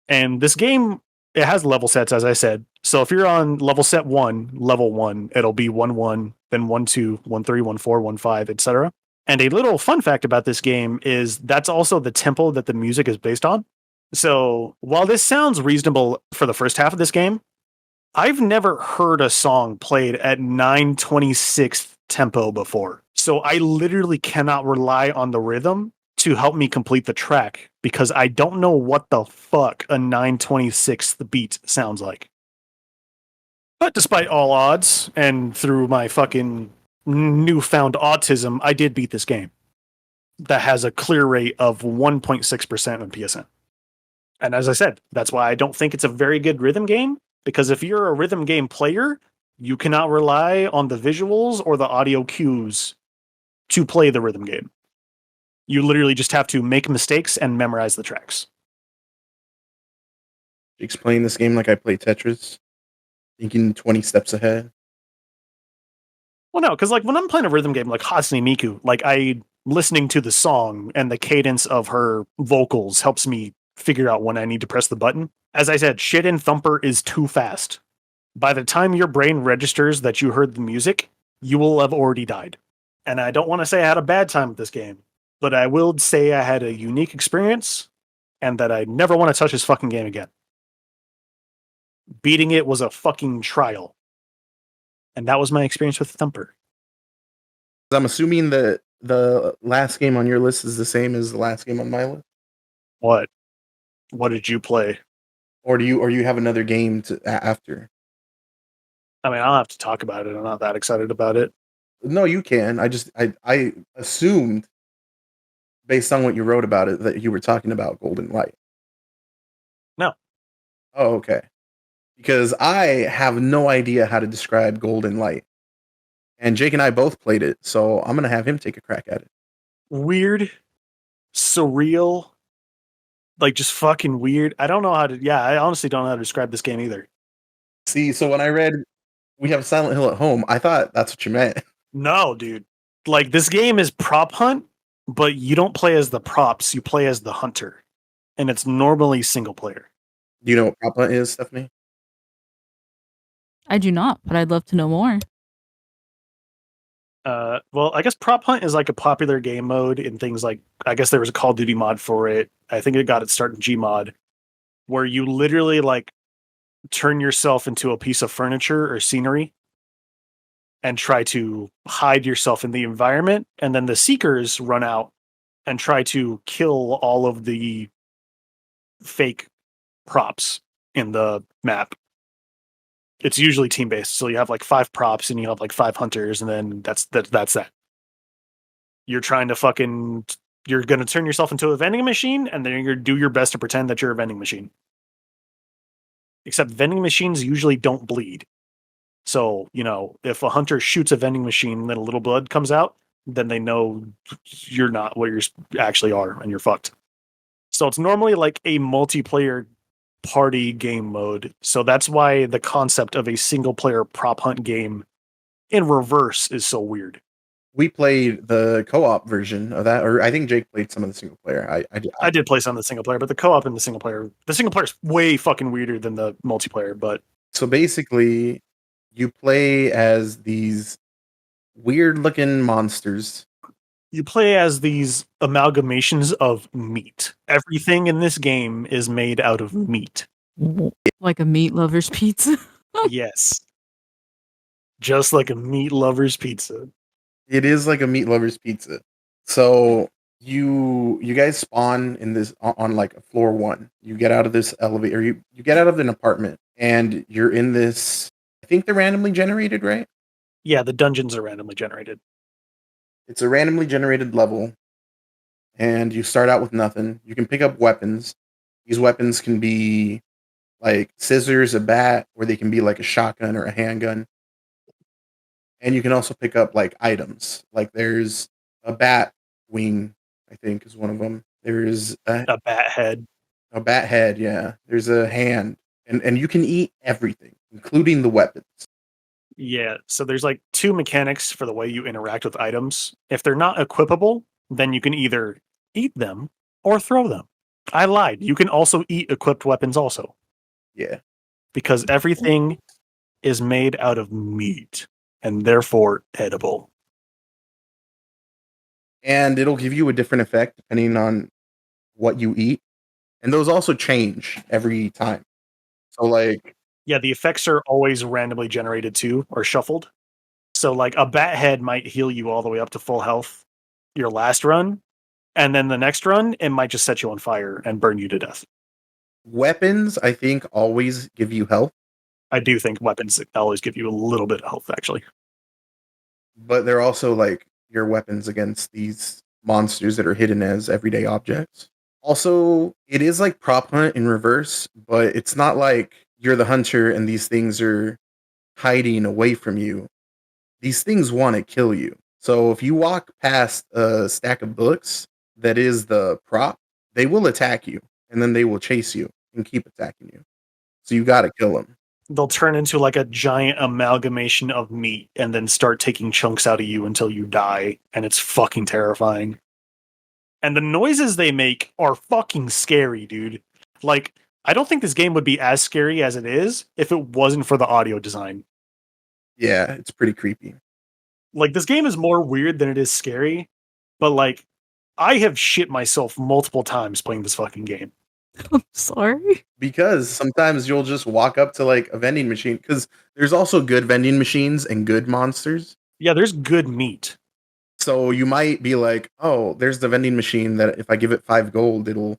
And this game, it has level sets, as I said. So if you're on level set 1, level 1, it'll be 1-1, then 1-2, 1-3, 1-4, 1-5, etc. And a little fun fact about this game is that's also the tempo that the music is based on. So while this sounds reasonable for the first half of this game, I've never heard a song played at 9/26th tempo before. So I literally cannot rely on the rhythm to help me complete the track because I don't know what the fuck a 9/26th beat sounds like. But despite all odds, and through my fucking newfound autism, I did beat this game that has a clear rate of 1.6% on PSN. And as I said, that's why I don't think it's a very good rhythm game, because if you're a rhythm game player, you cannot rely on the visuals or the audio cues to play the rhythm game. You literally just have to make mistakes and memorize the tracks. Explain this game like I play Tetris, thinking 20 steps ahead. Well, no, because like when I'm playing a rhythm game like Hatsune Miku, like I listening to the song and the cadence of her vocals helps me figure out when I need to press the button. As I said, shit in Thumper is too fast. By the time your brain registers that you heard the music, you will have already died. And I don't want to say I had a bad time with this game, but I will say I had a unique experience and that I never want to touch this fucking game again. Beating it was a fucking trial. And that was my experience with Thumper. I'm assuming that the last game on your list is the same as the last game on my list. What? What did you play? Or do you have another game after? I mean, I'll have to talk about it. I'm not that excited about it. No, you can. I assumed based on what you wrote about it that you were talking about Golden Light. No. Oh, okay. Because I have no idea how to describe Golden Light. And Jake and I both played it, so I'm going to have him take a crack at it. Weird, surreal, like just fucking weird. I don't know how to, I honestly don't know how to describe this game either. See, so when I read we have Silent Hill at home, I thought that's what you meant. No, dude. Like this game is prop hunt, but you don't play as the props, you play as the hunter. and it's normally single player. Do you know what prop hunt is, Stephanie? I do not, but I'd love to know more. Well, I guess prop hunt is like a popular game mode in things like, I guess there was a Call of Duty mod for it. I think it got its start in Gmod, where you literally like turn yourself into a piece of furniture or scenery and try to hide yourself in the environment. And then the seekers run out and try to kill all of the fake props in the map. It's usually team based. So you have like 5 props and you have like 5 hunters, and then that's that. You're trying to you're going to turn yourself into a vending machine, and then you're going to do your best to pretend that you're a vending machine. Except vending machines usually don't bleed. So, if a hunter shoots a vending machine and then a little blood comes out, then they know you're not what you actually are, and you're fucked. So it's normally like a multiplayer party game mode. So that's why the concept of a single player prop hunt game in reverse is so weird. We played the co-op version of that, or I think Jake played some of the single player. I did play some of the single player, but the co-op and the single player is way fucking weirder than the multiplayer. But so basically, you play as these weird-looking monsters. you play as these amalgamations of meat. Everything in this game is made out of meat. Like a meat lover's pizza. Yes. Just like a meat lover's pizza. It is like a meat lover's pizza. So you guys spawn in this on like floor 1. You get out of this elevator. You get out of an apartment, and you're in this. I think they're randomly generated, right? Yeah, the dungeons are randomly generated. It's a randomly generated level, and you start out with nothing. You can pick up weapons. These weapons can be like scissors, a bat, or they can be like a shotgun or a handgun. And you can also pick up like items. Like there's a bat wing, I think is one of them. There's A bat head. a bat head, yeah. There's a hand. And you can eat everything, including the weapons. Yeah, so there's like 2 mechanics for the way you interact with items. If they're not equipable, then you can either eat them or throw them. I lied. You can also eat equipped weapons also. Yeah. Because everything is made out of meat and therefore edible. And it'll give you a different effect depending on what you eat. And those also change every time. So like Yeah, the effects are always randomly generated too, or shuffled. So like a bat head might heal you all the way up to full health your last run, and then the next run it might just set you on fire and burn you to death. weapons, I think, always give you health. I do think weapons always give you a little bit of health, actually. But they're also like your weapons against these monsters that are hidden as everyday objects. Also, it is like prop hunt in reverse, but it's not like you're the hunter and these things are hiding away from you. These things want to kill you. So if you walk past a stack of books that is the prop, they will attack you, and then they will chase you and keep attacking you. So you got to kill them. They'll turn into like a giant amalgamation of meat and then start taking chunks out of you until you die, and it's fucking terrifying. And the noises they make are fucking scary, dude. Like, I don't think this game would be as scary as it is if it wasn't for the audio design. Yeah, it's pretty creepy. Like, this game is more weird than it is scary, but like, I have shit myself multiple times playing this fucking game. I'm sorry. Because sometimes you'll just walk up to like a vending machine, because there's also good vending machines and good monsters. Yeah, there's good meat. So you might be like, oh, there's the vending machine that if I give it 5 gold, it'll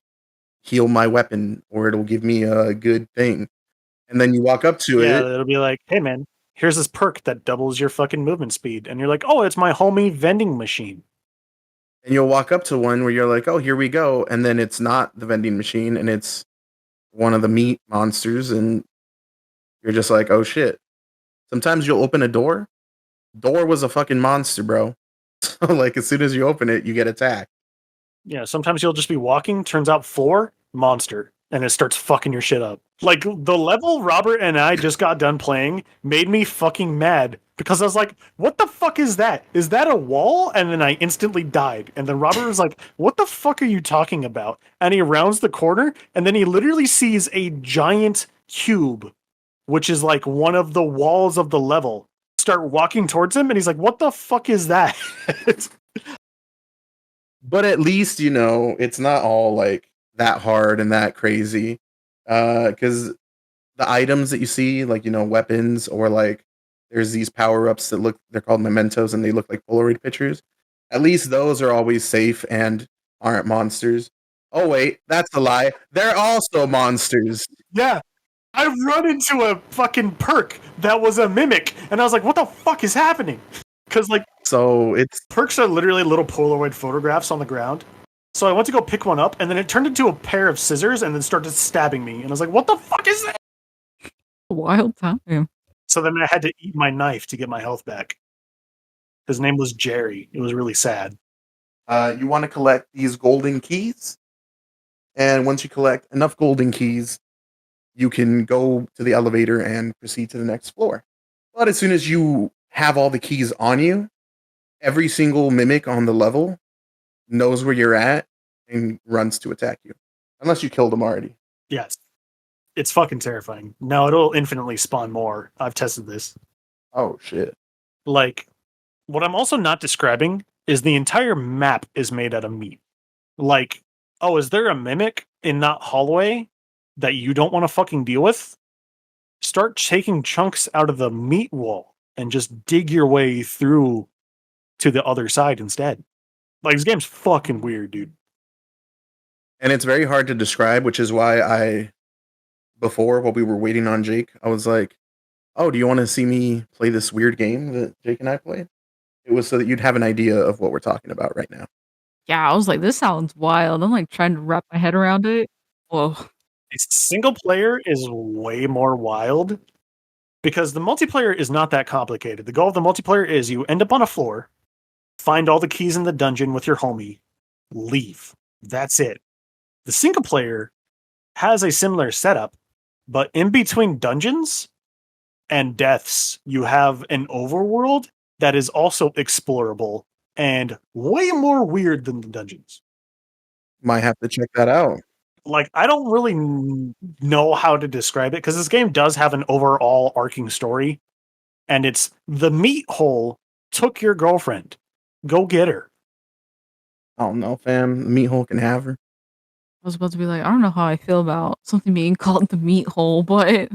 heal my weapon or it'll give me a good thing. And then you walk up to Yeah, it. it'll be like, hey man, here's this perk that doubles your fucking movement speed. And you're like, oh, it's my homie vending machine. And you'll walk up to one where you're like, oh, here we go. And then it's not the vending machine and it's one of the meat monsters. And you're just like, oh shit. Sometimes you'll open a door. Door was a fucking monster, bro. So like as soon as you open it, you get attacked. Yeah, sometimes you'll just be walking, turns out floor, monster. and it starts fucking your shit up. Like the level Robert and I just got done playing made me fucking mad because I was like, what the fuck is that? Is that a wall? And then I instantly died. And then Robert was like, what the fuck are you talking about? And he rounds the corner and then he literally sees a giant cube, which is like one of the walls of the level, start walking towards him. And he's like, what the fuck is that? But at least, it's not all like that hard and that crazy. Because the items that you see, like, weapons, or like there's these power-ups that they're called mementos and they look like Polaroid pictures. At least those are always safe and aren't monsters. Oh wait, that's a lie. They're also monsters. Yeah. I run into a fucking perk that was a mimic, and I was like, what the fuck is happening? Because, like, So it's perks are literally little Polaroid photographs on the ground. So I went to go pick one up, and then it turned into a pair of scissors and then started stabbing me. And I was like, what the fuck is that? Wild time. So then I had to eat my knife to get my health back. His name was Jerry. It was really sad. you want to collect these golden keys, and once you collect enough golden keys, you can go to the elevator and proceed to the next floor. But as soon as you have all the keys on you, every single mimic on the level knows where you're at and runs to attack you. Unless you killed them already. Yes. It's fucking terrifying. No, it'll infinitely spawn more. I've tested this. Oh, shit. Like, what I'm also not describing is the entire map is made out of meat. Like, oh, is there a mimic in that hallway that you don't want to fucking deal with? Start taking chunks out of the meat wall and just dig your way through to the other side instead. Like, this game's fucking weird, dude. And it's very hard to describe, which is why before, while we were waiting on Jake, I was like, oh, do you want to see me play this weird game that Jake and I played? It was so that you'd have an idea of what we're talking about right now. Yeah, I was like, this sounds wild. I'm like trying to wrap my head around it. Whoa. Single player is way more wild because the multiplayer is not that complicated. The goal of the multiplayer is you end up on a floor, find all the keys in the dungeon with your homie, leave. That's it. The single player has a similar setup, but in between dungeons and deaths, you have an overworld that is also explorable and way more weird than the dungeons. Might have to check that out. Like, I don't really know how to describe it because this game does have an overall arcing story, and it's the meat hole took your girlfriend. Go get her. I don't know, fam. The meat hole can have her. I was about to be like, I don't know how I feel about something being called the meat hole, but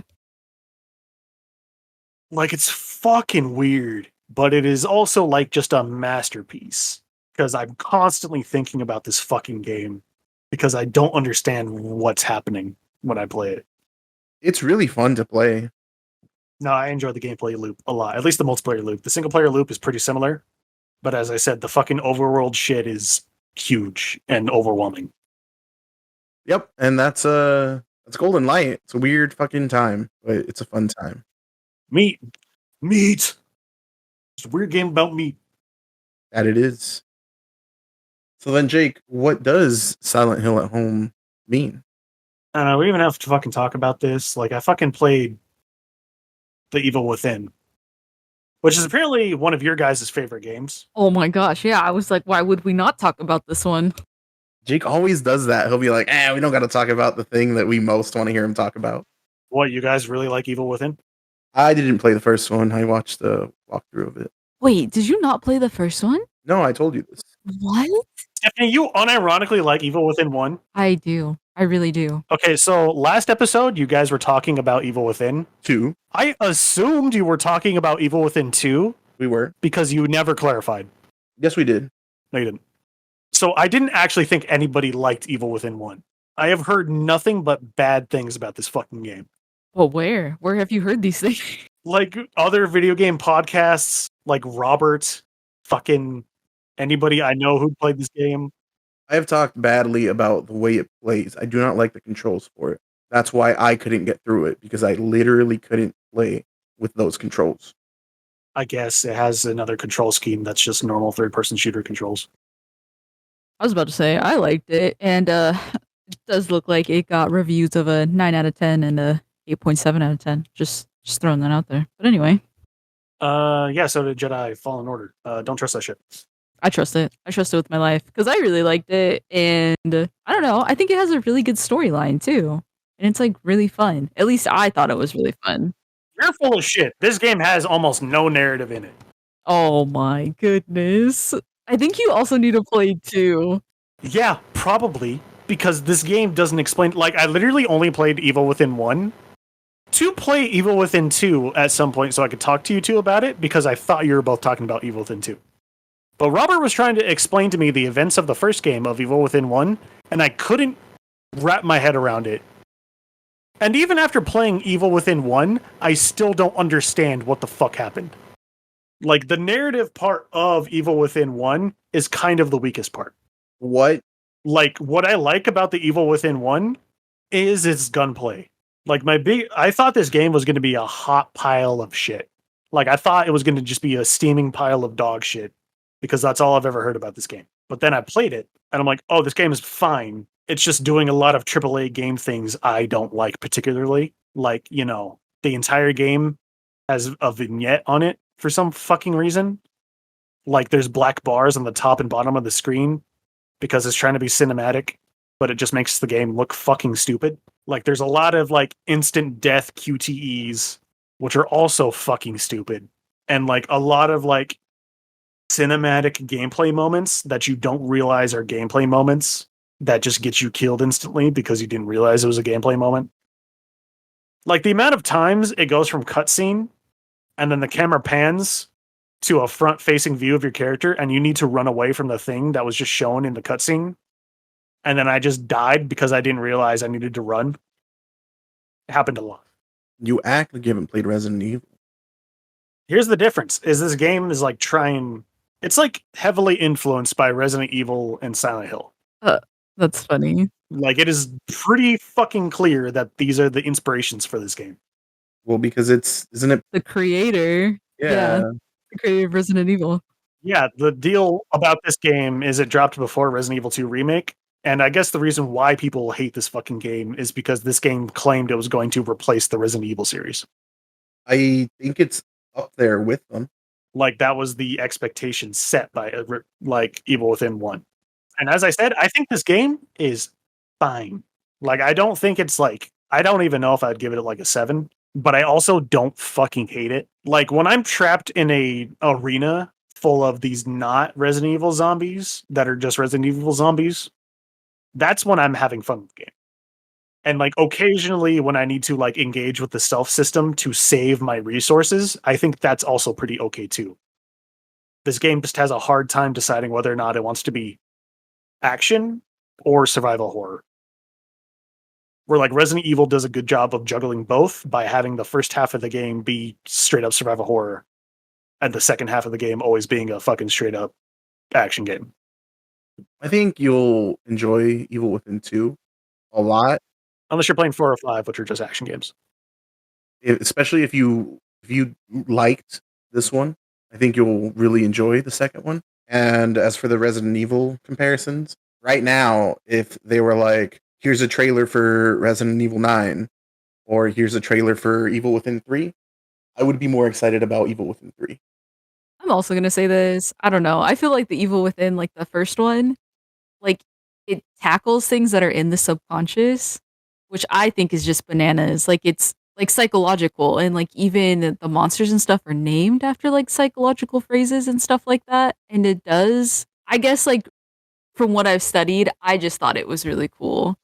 Like, it's fucking weird, but it is also like just a masterpiece because I'm constantly thinking about this fucking game because I don't understand what's happening when I play it. It's really fun to play. No, I enjoy the gameplay loop a lot. At least the multiplayer loop. The single player loop is pretty similar, but as I said, the fucking overworld shit is huge and overwhelming. Yep, and that's Golden Light. It's a weird fucking time, but it's a fun time. Meat. It's a weird game about meat. That it is. So then, Jake, what does Silent Hill at Home mean? I don't know, we even have to fucking talk about this. Like, I fucking played The Evil Within, which is apparently one of your guys' favorite games. oh my gosh, yeah. I was like, why would we not talk about this one? Jake always does that. He'll be like, we don't got to talk about the thing that we most want to hear him talk about. What, you guys really like Evil Within? I didn't play the first one. I watched the walkthrough of it. Wait, did you not play the first one? No, I told you this. What? Stephanie, you unironically like Evil Within 1? I do. I really do. Okay, so last episode, you guys were talking about Evil Within. 2. I assumed you were talking about Evil Within 2 We were. because you never clarified. Yes, we did. No, you didn't. So I didn't actually think anybody liked Evil Within 1. I have heard nothing but bad things about this fucking game. Well, where? Where have you heard these things? Like other video game podcasts, like Robert, fucking anybody I know who played this game. I have talked badly about the way it plays. I do not like the controls for it. That's why I couldn't get through it, because I literally couldn't play with those controls. I guess it has another control scheme that's just normal third-person shooter controls. I was about to say I liked it, and does look like it got reviews of a 9 out of 10 and a 8.7 out of 10. Just throwing that out there. But anyway, Yeah, so did Jedi Fallen Order. Don't trust that shit. I trust it. I trust it with my life because I really liked it. And I don't know. I think it has a really good storyline too. And it's like really fun. At least I thought it was really fun. You're full of shit. This game has almost no narrative in it. Oh my goodness. I think you also need to play 2. Yeah, probably. Because this game doesn't explain. Like, I literally only played Evil Within 1 to play Evil Within 2 at some point so I could talk to you two about it because I thought you were both talking about Evil Within 2. But Robert was trying to explain to me the events of the first game of Evil Within 1, and I couldn't wrap my head around it. And even after playing Evil Within 1, I still don't understand what the fuck happened. Like, the narrative part of Evil Within 1 is kind of the weakest part. What? Like, what I like about the Evil Within 1 is its gunplay. Like, I thought this game was going to be a hot pile of shit. Like, I thought it was going to just be a steaming pile of dog shit because that's all I've ever heard about this game. But then I played it and I'm like, oh, this game is fine. It's just doing a lot of AAA game things I don't like particularly. Like, you know, the entire game has a vignette on it for some fucking reason. Like, there's black bars on the top and bottom of the screen because it's trying to be cinematic, but it just makes the game look fucking stupid. Like, there's a lot of, like, instant death QTEs, which are also fucking stupid. And, like, a lot of, like, cinematic gameplay moments that you don't realize are gameplay moments that just get you killed instantly because you didn't realize it was a gameplay moment. Like, the amount of times it goes from cutscene and then the camera pans to a front-facing view of your character and you need to run away from the thing that was just shown in the cutscene. And then I just died because I didn't realize I needed to run. It happened a lot. You act like you haven't played Resident Evil. Here's the difference, is this game is like it's like heavily influenced by Resident Evil and Silent Hill. That's funny. Like, it is pretty fucking clear that these are the inspirations for this game. Well, because isn't it? The creator. Yeah. The creator of Resident Evil. Yeah, the deal about this game is it dropped before Resident Evil 2 Remake. And I guess the reason why people hate this fucking game is because this game claimed it was going to replace the Resident Evil series. I think it's up there with them. Like, that was the expectation set by like Evil Within 1. And as I said, I think this game is fine. Like, I don't think it's like, I don't even know if I'd give it like a 7, but I also don't fucking hate it. Like, when I'm trapped in a arena full of these not Resident Evil zombies that are just Resident Evil zombies, that's when I'm having fun with the game. And like, occasionally when I need to like engage with the stealth system to save my resources, I think that's also pretty okay too. This game just has a hard time deciding whether or not it wants to be action or survival horror. Where like Resident Evil does a good job of juggling both by having the first half of the game be straight up survival horror and the second half of the game always being a fucking straight up action game. I think you'll enjoy Evil Within 2 a lot. Unless you're playing 4 or 5, which are just action games. Especially if you liked this one, I think you'll really enjoy the second one. And as for the Resident Evil comparisons, right now, if they were like, here's a trailer for Resident Evil 9, or here's a trailer for Evil Within 3, I would be more excited about Evil Within 3. I'm also gonna say this. I don't know. I feel like the Evil Within, like the first one, like it tackles things that are in the subconscious, which I think is just bananas. Like, it's like psychological, and like even the monsters and stuff are named after like psychological phrases and stuff like that. And it does, I guess, like from what I've studied, I just thought it was really cool.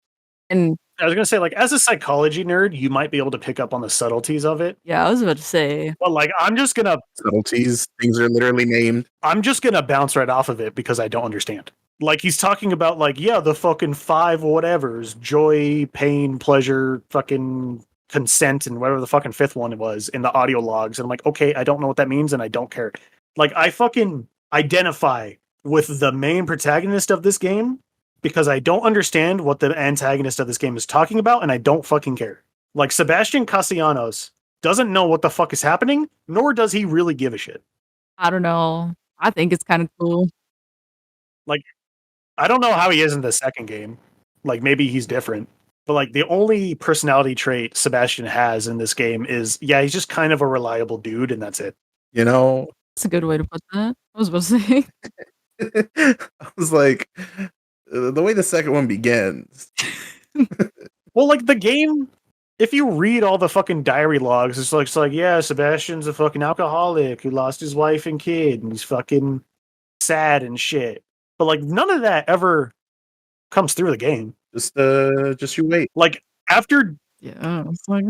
And I was gonna say, like, as a psychology nerd, you might be able to pick up on the subtleties of it. yeah, I was about to say, But like, I'm just gonna Subtleties, things are literally named. bounce right off of it because I don't understand. Like, he's talking about like, yeah, the fucking 5 whatevers, joy, pain, pleasure, fucking consent, and whatever the fucking 5th one was in the audio logs. And I'm like, okay, I don't know what that means and I don't care. Like, I fucking identify with the main protagonist of this game because I don't understand what the antagonist of this game is talking about, and I don't fucking care. Like, Sebastian Castellanos doesn't know what the fuck is happening, nor does he really give a shit. I don't know. I think it's kind of cool. Like, I don't know how he is in the second game, Like maybe he's different. But like the only personality trait Sebastian has in this game is he's just kind of a reliable dude and that's it. You know, That's a good way to put that. I was about to say. I was like, the way the second one begins. Well, like the game, if you read all the fucking diary logs, it's like, yeah, Sebastian's a fucking alcoholic who lost his wife and kid, and he's fucking sad and shit. But like none of that ever comes through the game. Just you wait. Like after Yeah. It's like,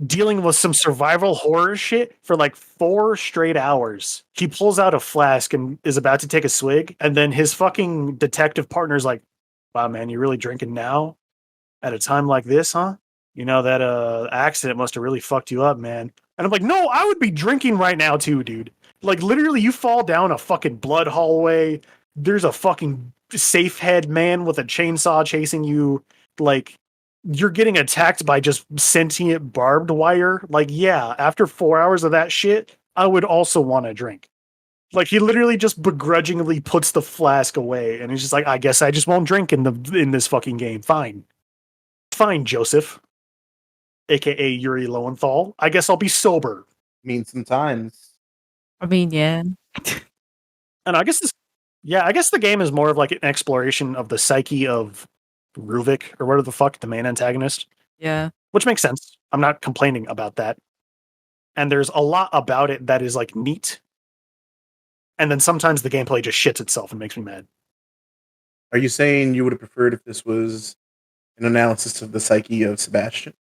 dealing with some survival horror shit for like 4 straight hours, he pulls out a flask and is about to take a swig, and then his fucking detective partner's like, "Wow, man, you really drinking now? At a time like this, huh? You know, that accident must have really fucked you up, man." And I'm like, no, I would be drinking right now too, dude. Like literally you fall down a fucking blood hallway. There's a fucking safe head man with a chainsaw chasing you. Like you're getting attacked by just sentient barbed wire. Like, yeah, after 4 hours of that shit, I would also want to drink. Like he literally just begrudgingly puts the flask away and he's just like, I guess I just won't drink in this fucking game. Fine, Joseph, aka Yuri Lowenthal. I guess I'll be sober. I mean, sometimes. I mean, yeah. And I guess I guess the game is more of like an exploration of the psyche of Ruvik, or whatever the fuck, the main antagonist. Yeah. Which makes sense. I'm not complaining about that. And there's a lot about it that is like neat. And then sometimes the gameplay just shits itself and makes me mad. Are you saying you would have preferred if this was an analysis of the psyche of Sebastian?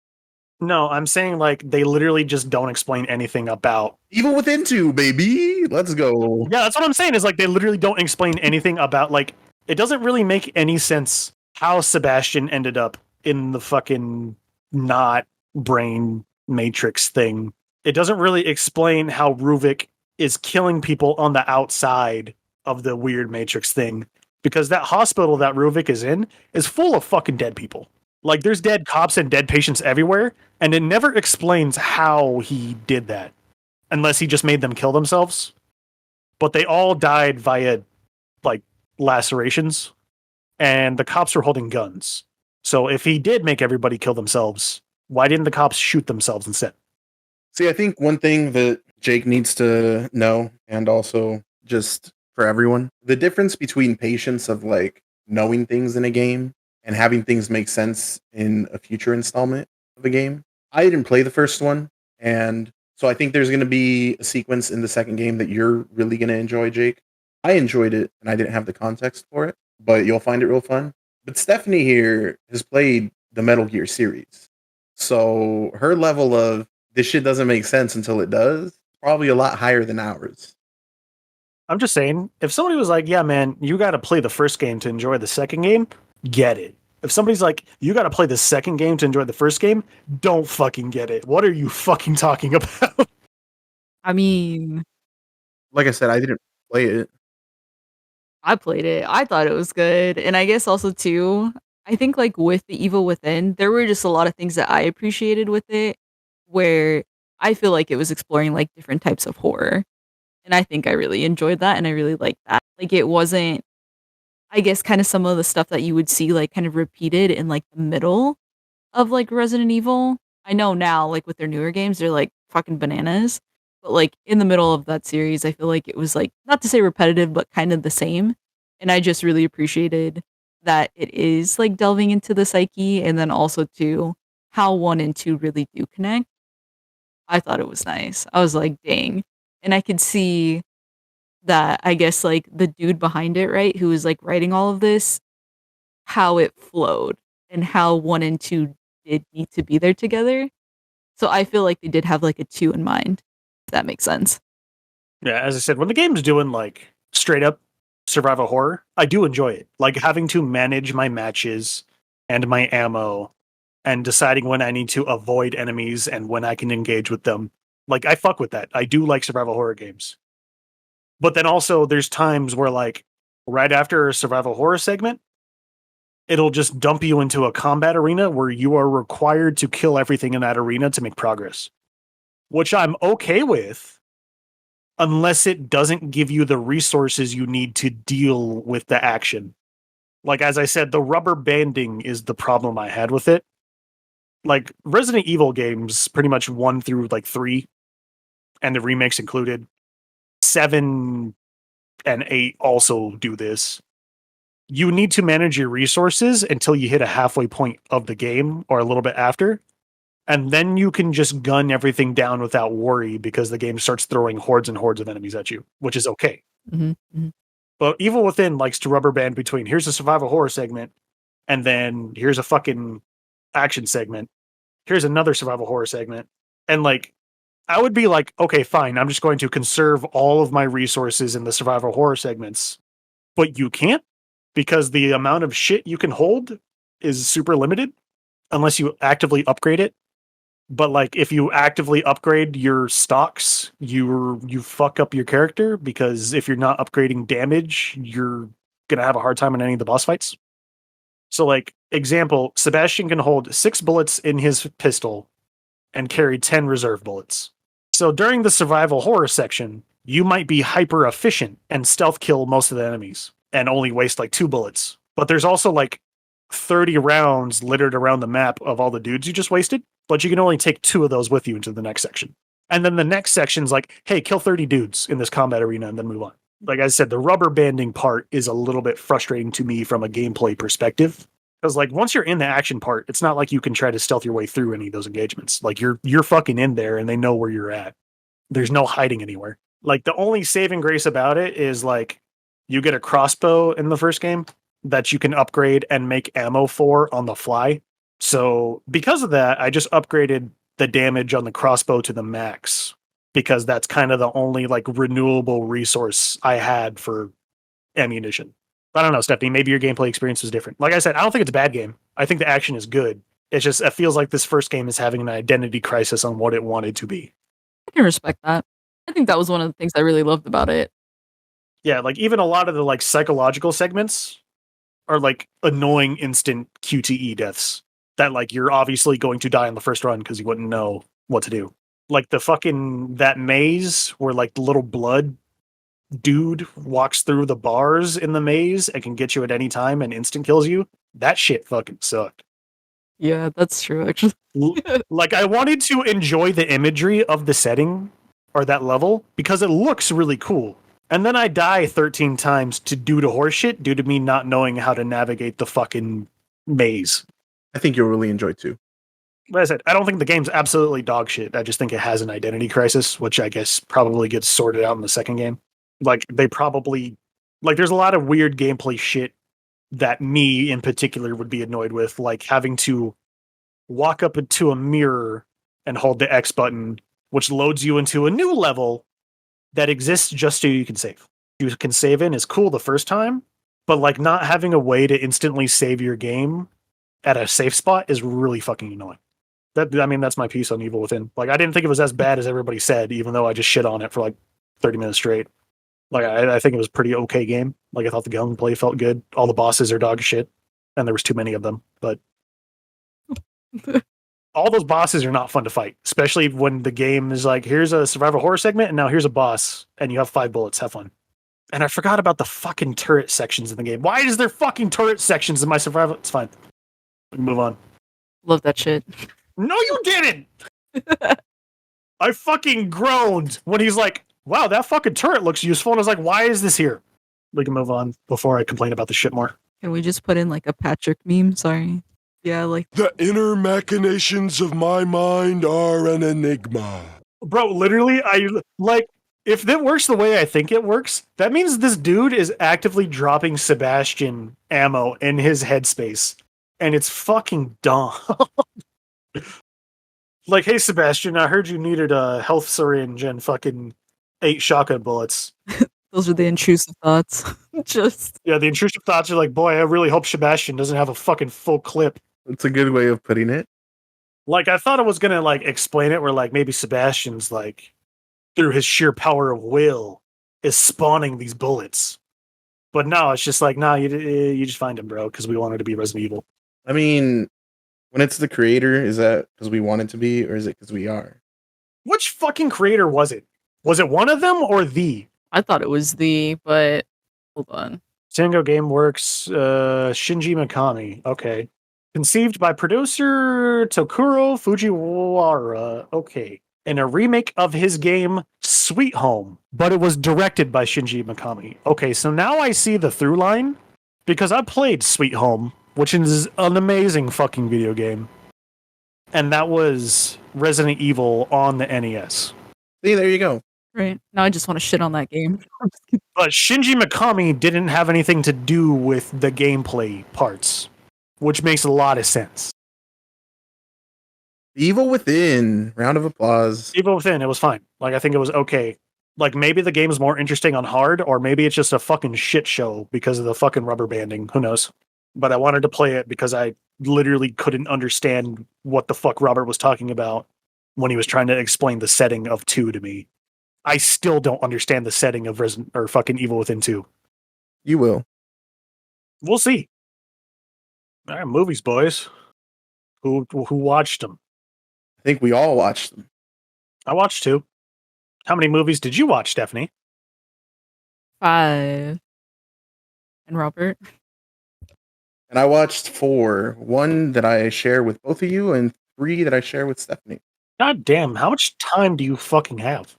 No, I'm saying like they literally just don't explain anything about Evil Within 2, baby. Let's go. Yeah, that's what I'm saying, is like they literally don't explain anything about, like, it doesn't really make any sense how Sebastian ended up in the fucking not brain matrix thing. It doesn't really explain how Ruvik is killing people on the outside of the weird matrix thing, because that hospital that Ruvik is in is full of fucking dead people. Like there's dead cops and dead patients everywhere, and it never explains how he did that, unless he just made them kill themselves. But they all died via like lacerations, and the cops were holding guns. So if he did make everybody kill themselves, why didn't the cops shoot themselves instead? See, I think one thing that Jake needs to know, and also just for everyone, the difference between patience of like knowing things in a game and having things make sense in a future installment of a game. I didn't play the first one, and so I think there's going to be a sequence in the second game that you're really going to enjoy, Jake. I enjoyed it, and I didn't have the context for it, but you'll find it real fun. But Stephanie here has played the Metal Gear series, so her level of this shit doesn't make sense until it does is probably a lot higher than ours. I'm just saying, if somebody was like, yeah, man, you got to play the first game to enjoy the second game, get it. If somebody's like, you got to play the second game to enjoy the first game, don't fucking get it. What are you fucking talking about? I mean, Like I said, I didn't play it. I played it. I thought it was good. And I guess also too, I think like with the Evil Within, there were just a lot of things that I appreciated with it where I feel like it was exploring like different types of horror. And I think I really enjoyed that and I really liked that. Like it wasn't, I guess, kind of some of the stuff that you would see like kind of repeated in like the middle of like Resident Evil. I know now, like with their newer games, they're like fucking bananas. But like in the middle of that series, I feel like it was like not to say repetitive, but kind of the same. And I just really appreciated that it is like delving into the psyche and then also too how 1 and 2 really do connect. I thought it was nice. I was like, dang. And I could see that I guess like the dude behind it, right, who was like writing all of this, how it flowed and how 1 and 2 did need to be there together. So I feel like they did have like a 2 in mind, if that makes sense. Yeah, as I said, when the game's doing like straight up survival horror, I do enjoy it. Like having to manage my matches and my ammo and deciding when I need to avoid enemies and when I can engage with them. Like I fuck with that. I do like survival horror games. But then also there's times where like right after a survival horror segment, it'll just dump you into a combat arena where you are required to kill everything in that arena to make progress, which I'm okay with, unless it doesn't give you the resources you need to deal with the action. Like, as I said, the rubber banding is the problem I had with it. Like, Resident Evil games, pretty much 1 through like 3, and the remakes included, 7 and 8 also do this. You need to manage your resources until you hit a halfway point of the game or a little bit after. And then you can just gun everything down without worry because the game starts throwing hordes and hordes of enemies at you, which is okay. Mm-hmm. But Evil Within likes to rubber band between here's a survival horror segment, and then here's a fucking action segment. Here's another survival horror segment. And like, I would be like, okay, fine, I'm just going to conserve all of my resources in the survival horror segments. But you can't, because the amount of shit you can hold is super limited unless you actively upgrade it. But like, if you actively upgrade your stocks, you fuck up your character, because if you're not upgrading damage, you're gonna have a hard time in any of the boss fights. So like, example, Sebastian can hold 6 bullets in his pistol and carry 10 reserve bullets. So during the survival horror section, you might be hyper efficient and stealth kill most of the enemies and only waste like 2 bullets. But there's also like 30 rounds littered around the map of all the dudes you just wasted, but you can only take 2 of those with you into the next section. And then the next section's like, hey, kill 30 dudes in this combat arena and then move on. Like I said, the rubber banding part is a little bit frustrating to me from a gameplay perspective. Because like, once you're in the action part, it's not like you can try to stealth your way through any of those engagements. Like, you're fucking in there and they know where you're at. There's no hiding anywhere. Like, the only saving grace about it is like, you get a crossbow in the first game that you can upgrade and make ammo for on the fly. So because of that, I just upgraded the damage on the crossbow to the max, because that's kind of the only like renewable resource I had for ammunition. I don't know, Stephanie, maybe your gameplay experience was different. Like I said, I don't think it's a bad game. I think the action is good. It's just, it feels like this first game is having an identity crisis on what it wanted to be. I can respect that. I think that was one of the things I really loved about it. Yeah, like even a lot of the like psychological segments are like annoying instant QTE deaths that like you're obviously going to die on the first run because you wouldn't know what to do. Like the fucking, that maze where like the little blood dude walks through the bars in the maze and can get you at any time and instant kills you. That shit fucking sucked. Yeah, that's true, actually. Like, I wanted to enjoy the imagery of the setting or that level because it looks really cool. And then I die 13 times to do the horseshit due to me not knowing how to navigate the fucking maze. I think you'll really enjoy too. Like I said, I don't think the game's absolutely dog shit. I just think it has an identity crisis, which I guess probably gets sorted out in the second game. Like, they probably, like, there's a lot of weird gameplay shit that me in particular would be annoyed with, like having to walk up into a mirror and hold the X button, which loads you into a new level that exists just so you can save. You can save in is cool the first time, but like not having a way to instantly save your game at a safe spot is really fucking annoying. That's my piece on Evil Within. Like, I didn't think it was as bad as everybody said, even though I just shit on it for like 30 minutes straight. Like, I think it was a pretty okay game. Like, I thought the gunplay felt good. All the bosses are dog shit, and there was too many of them. But all those bosses are not fun to fight, especially when the game is like, here's a survival horror segment, and now here's a boss, and you have 5 bullets. Have fun. And I forgot about the fucking turret sections in the game. Why is there fucking turret sections in my survival? It's fine. We can move on. Love that shit. No, you didn't! I fucking groaned when he's like, wow, that fucking turret looks useful. And I was like, why is this here? We can move on before I complain about the shit more. Can we just put in like a Patrick meme? Sorry. Yeah, like The inner machinations of my mind are an enigma. Bro, literally, if that works the way I think it works, that means this dude is actively dropping Sebastian ammo in his headspace. And it's fucking dumb. Like, hey, Sebastian, I heard you needed a health syringe and fucking 8 shotgun bullets. those are the intrusive thoughts. Just Yeah, the intrusive thoughts are like, boy, I really hope Sebastian doesn't have a fucking full clip. It's a good way of putting it. Like, I thought I was gonna like explain it where like maybe Sebastian's like, through his sheer power of will, is spawning these bullets. But no, it's just like, nah, you just find him, bro, because we wanted to be Resident Evil. I mean, when it's the creator, is that because we want it to be, or is it because we are? Which fucking creator was it? Was it one of them or the? I thought it was but hold on. Tango Gameworks, Shinji Mikami. Okay. Conceived by producer Tokuro Fujiwara. Okay. In a remake of his game Sweet Home, but it was directed by Shinji Mikami. Okay, so now I see the through line because I played Sweet Home, which is an amazing fucking video game. And that was Resident Evil on the NES. See, there you go. Right. Now I just want to shit on that game. But Shinji Mikami didn't have anything to do with the gameplay parts, which makes a lot of sense. Evil Within. Round of applause. Evil Within, it was fine. Like, I think it was okay. Like, maybe the game's more interesting on hard, or maybe it's just a fucking shit show because of the fucking rubber banding. Who knows? But I wanted to play it because I literally couldn't understand what the fuck Robert was talking about when he was trying to explain the setting of 2 to me. I still don't understand the setting of fucking Evil Within 2. You will. We'll see. All right, movies, boys. Who watched them? I think we all watched them. I watched 2. How many movies did you watch, Stephanie? 5. And Robert? And I watched 4. 1 that I share with both of you, and 3 that I share with Stephanie. God damn, how much time do you fucking have?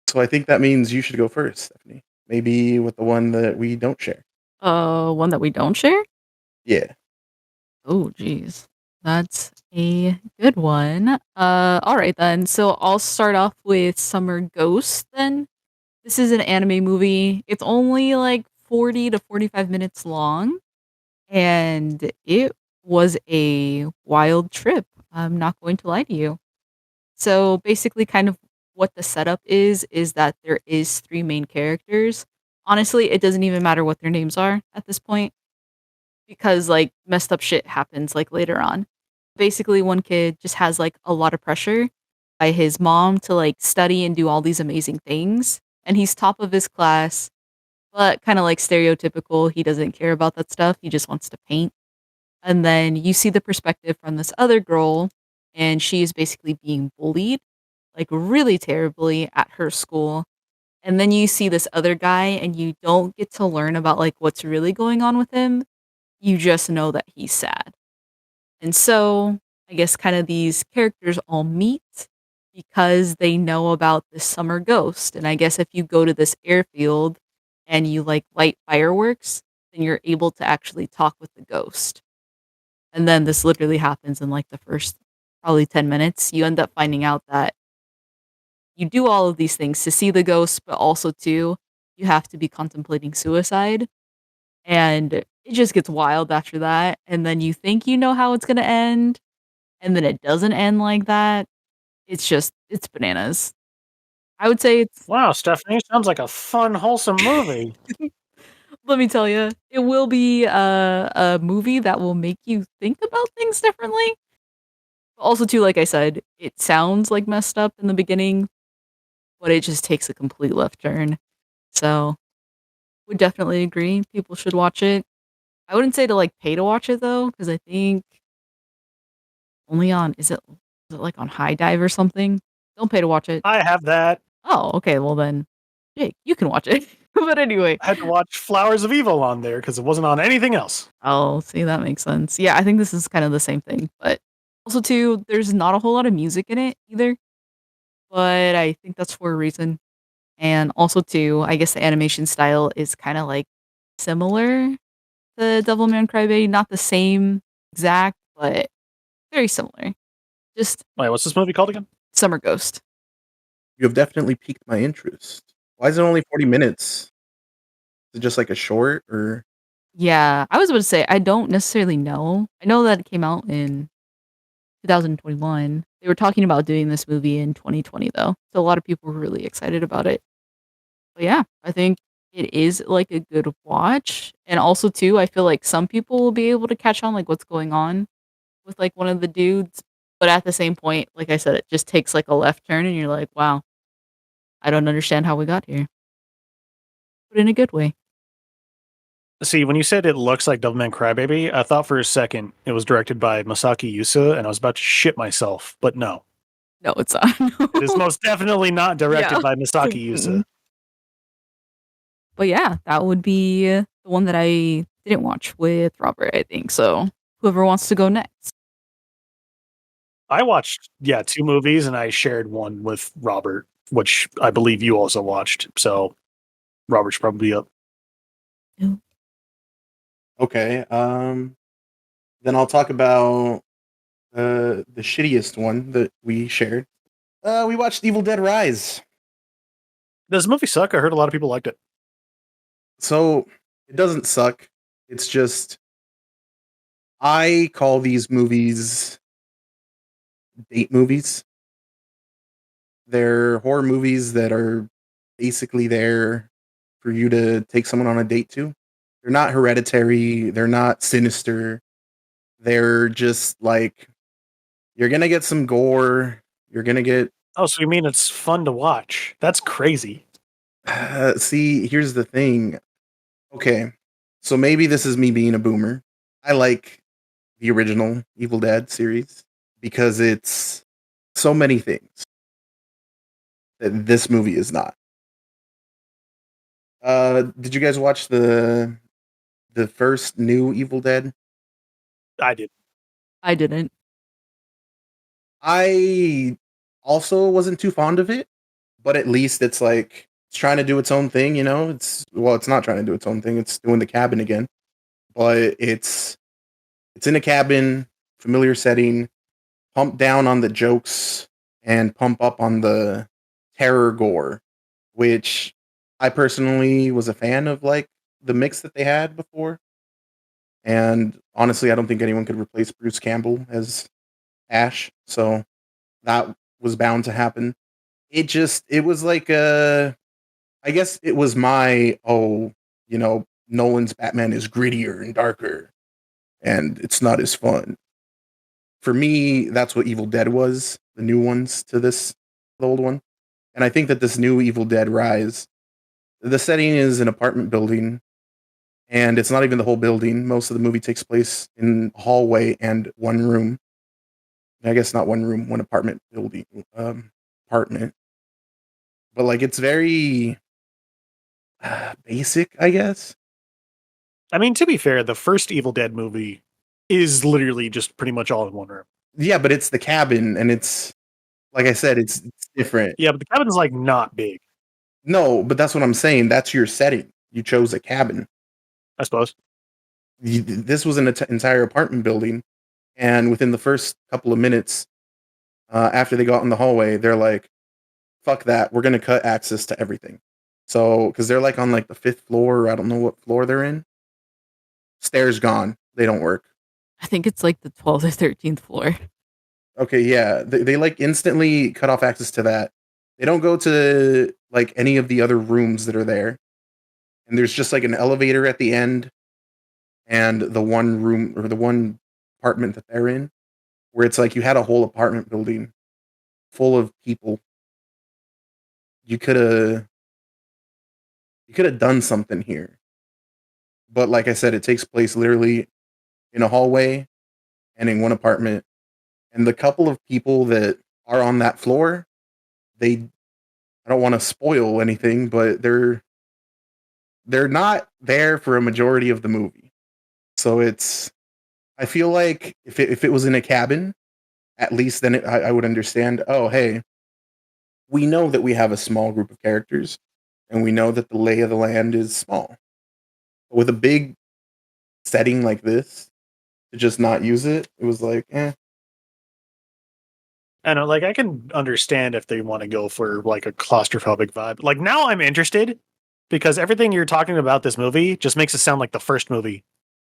So I think that means you should go first, Stephanie. Maybe with the one that we don't share. One that we don't share? Yeah. Oh, geez. That's a good one. All right then. So I'll start off with Summer Ghost then. This is an anime movie. It's only like 40 to 45 minutes long. And it was a wild trip. I'm not going to lie to you. So basically kind of what the setup is that there is 3 main characters. Honestly, it doesn't even matter what their names are at this point because like messed up shit happens like later on. Basically, one kid just has like a lot of pressure by his mom to like study and do all these amazing things, and he's top of his class, but kind of like stereotypical, he doesn't care about that stuff. He just wants to paint. And then you see the perspective from this other girl, and she is basically being bullied like really terribly at her school. And then you see this other guy and you don't get to learn about like what's really going on with him. You just know that he's sad. And so I guess kind of these characters all meet because they know about this summer ghost. And I guess if you go to this airfield and you like light fireworks, then you're able to actually talk with the ghost. And then this literally happens in like the first probably 10 minutes. You end up finding out that you do all of these things to see the ghost, but also too, you have to be contemplating suicide. And it just gets wild after that. And then you think you know how it's going to end. And then it doesn't end like that. It's bananas. I would say it's, Wow, Stephanie, sounds like a fun, wholesome movie. let me tell you, it will be a movie that will make you think about things differently. But also too, like I said, it sounds like messed up in the beginning, but it just takes a complete left turn. So would definitely agree. People should watch it. I wouldn't say to like pay to watch it though, because I think only on is it like on High Dive or something? Don't pay to watch it. I have that. Oh, okay. Well then, Jake, you can watch it. But anyway, I had to watch Flowers of Evil on there because it wasn't on anything else. oh, see, that makes sense. Yeah, I think this is kind of the same thing. But also too, there's not a whole lot of music in it either. But I think that's for a reason. And also too, I guess the animation style is kind of like similar to Devilman Crybaby. Not the same exact, but very similar. Just Wait, what's this movie called again? Summer Ghost. You have definitely piqued my interest. Why is it only 40 minutes? Is it just like a short or? Yeah, I was about to say, I don't necessarily know. I know that it came out in 2021. They were talking about doing this movie in 2020 though. So a lot of people were really excited about it. But yeah, I think it is like a good watch. And also too, I feel like some people will be able to catch on like what's going on with like one of the dudes. But at the same point, like I said, it just takes like a left turn and you're like, wow, I don't understand how we got here. But in a good way. See, when you said it looks like Devilman Crybaby, I thought for a second it was directed by Masaki Yusa, and I was about to shit myself, but no. No, it's not. It is most definitely not directed Yeah. by Masaki Yusa. But yeah, that would be the the one that I didn't watch with Robert, I think. So whoever wants to go next. I watched, 2 movies, and I shared one with Robert, which I believe you also watched. So Robert's probably up. Okay. Then I'll talk about the shittiest one that we shared. We watched Evil Dead Rise. Does the movie suck? I heard a lot of people liked it. So it doesn't suck. It's just I call these movies date movies. They're horror movies that are basically there for you to take someone on a date to. They're not Hereditary. They're not Sinister. They're just like you're gonna get some gore. You're gonna get. Oh, so you mean it's fun to watch? That's crazy. See, here's the thing. Okay, so maybe this is me being a boomer. I like the original Evil Dead series because it's so many things that this movie is not. Did you guys watch the first new Evil Dead? I did. I didn't. I also wasn't too fond of it, but at least it's like it's trying to do its own thing, you know? It's not trying to do its own thing. It's doing the cabin again. But it's in a cabin, familiar setting, pump down on the jokes and pump up on the terror gore, which I personally was a fan of like the mix that they had before. And honestly, I don't think anyone could replace Bruce Campbell as Ash. So that was bound to happen. It was like I guess it was my Nolan's Batman is grittier and darker and it's not as fun. For me, that's what Evil Dead was, the new ones to the old one. And I think that this new Evil Dead Rise, the setting is an apartment building, and it's not even the whole building. Most of the movie takes place in a hallway and one room. I guess not one room, one apartment building, apartment. But like it's very basic, I guess. I mean, to be fair, the first Evil Dead movie is literally just pretty much all in one room. Yeah, but it's the cabin, and it's like I said, it's different. Yeah, but the cabin's like not big, No, but that's what I'm saying. That's your setting. You chose a cabin. I suppose. This was an entire apartment building, and within the first couple of minutes, after they got in the hallway, they're like, "Fuck that! We're gonna cut access to everything." So, because they're like on like the 5th floor, or I don't know what floor they're in. Stairs gone. They don't work. I think it's like the 12th or 13th floor. Okay, yeah, they like instantly cut off access to that. They don't go to like any of the other rooms that are there, and there's just like an elevator at the end, and the one room or the one apartment that they're in, where it's like you had a whole apartment building full of people. You could have done something here, but like I said, it takes place literally in a hallway and in one apartment, and the couple of people that are on that floor, they I don't want to spoil anything, but they're not there for a majority of the movie. So I feel like if it was in a cabin, at least then I would understand. Oh, hey, we know that we have a small group of characters, and we know that the lay of the land is small. But with a big setting like this, to just not use it, it was like, eh. I know, like I can understand if they want to go for like a claustrophobic vibe. Like now I'm interested because everything you're talking about this movie just makes it sound like the first movie,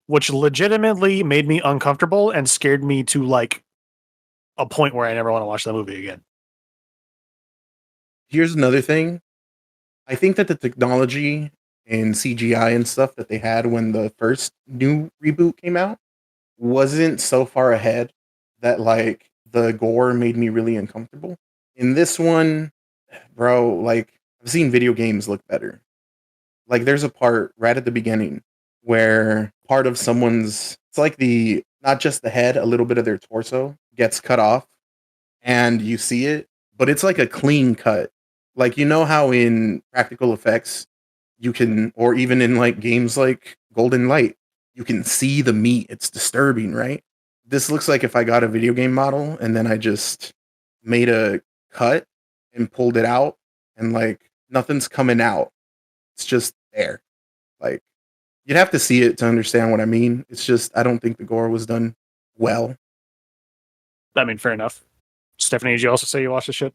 which legitimately made me uncomfortable and scared me to like a point where I never want to watch the movie again. Here's another thing. I think that the technology and CGI and stuff that they had when the first new reboot came out wasn't so far ahead that like the gore made me really uncomfortable. In this one, bro, like I've seen video games look better. Like there's a part right at the beginning where part of someone's it's like the not just the head, a little bit of their torso gets cut off and you see it, but it's like a clean cut. Like you know how in practical effects you can or even in like games like golden light. You can see the meat. It's disturbing, right? This looks like if I got a video game model and then I just made a cut and pulled it out and like nothing's coming out. It's just there. Like you'd have to see it to understand what I mean. It's just I don't think the gore was done well. I mean, fair enough. Stephanie, did you also say you watched this shit?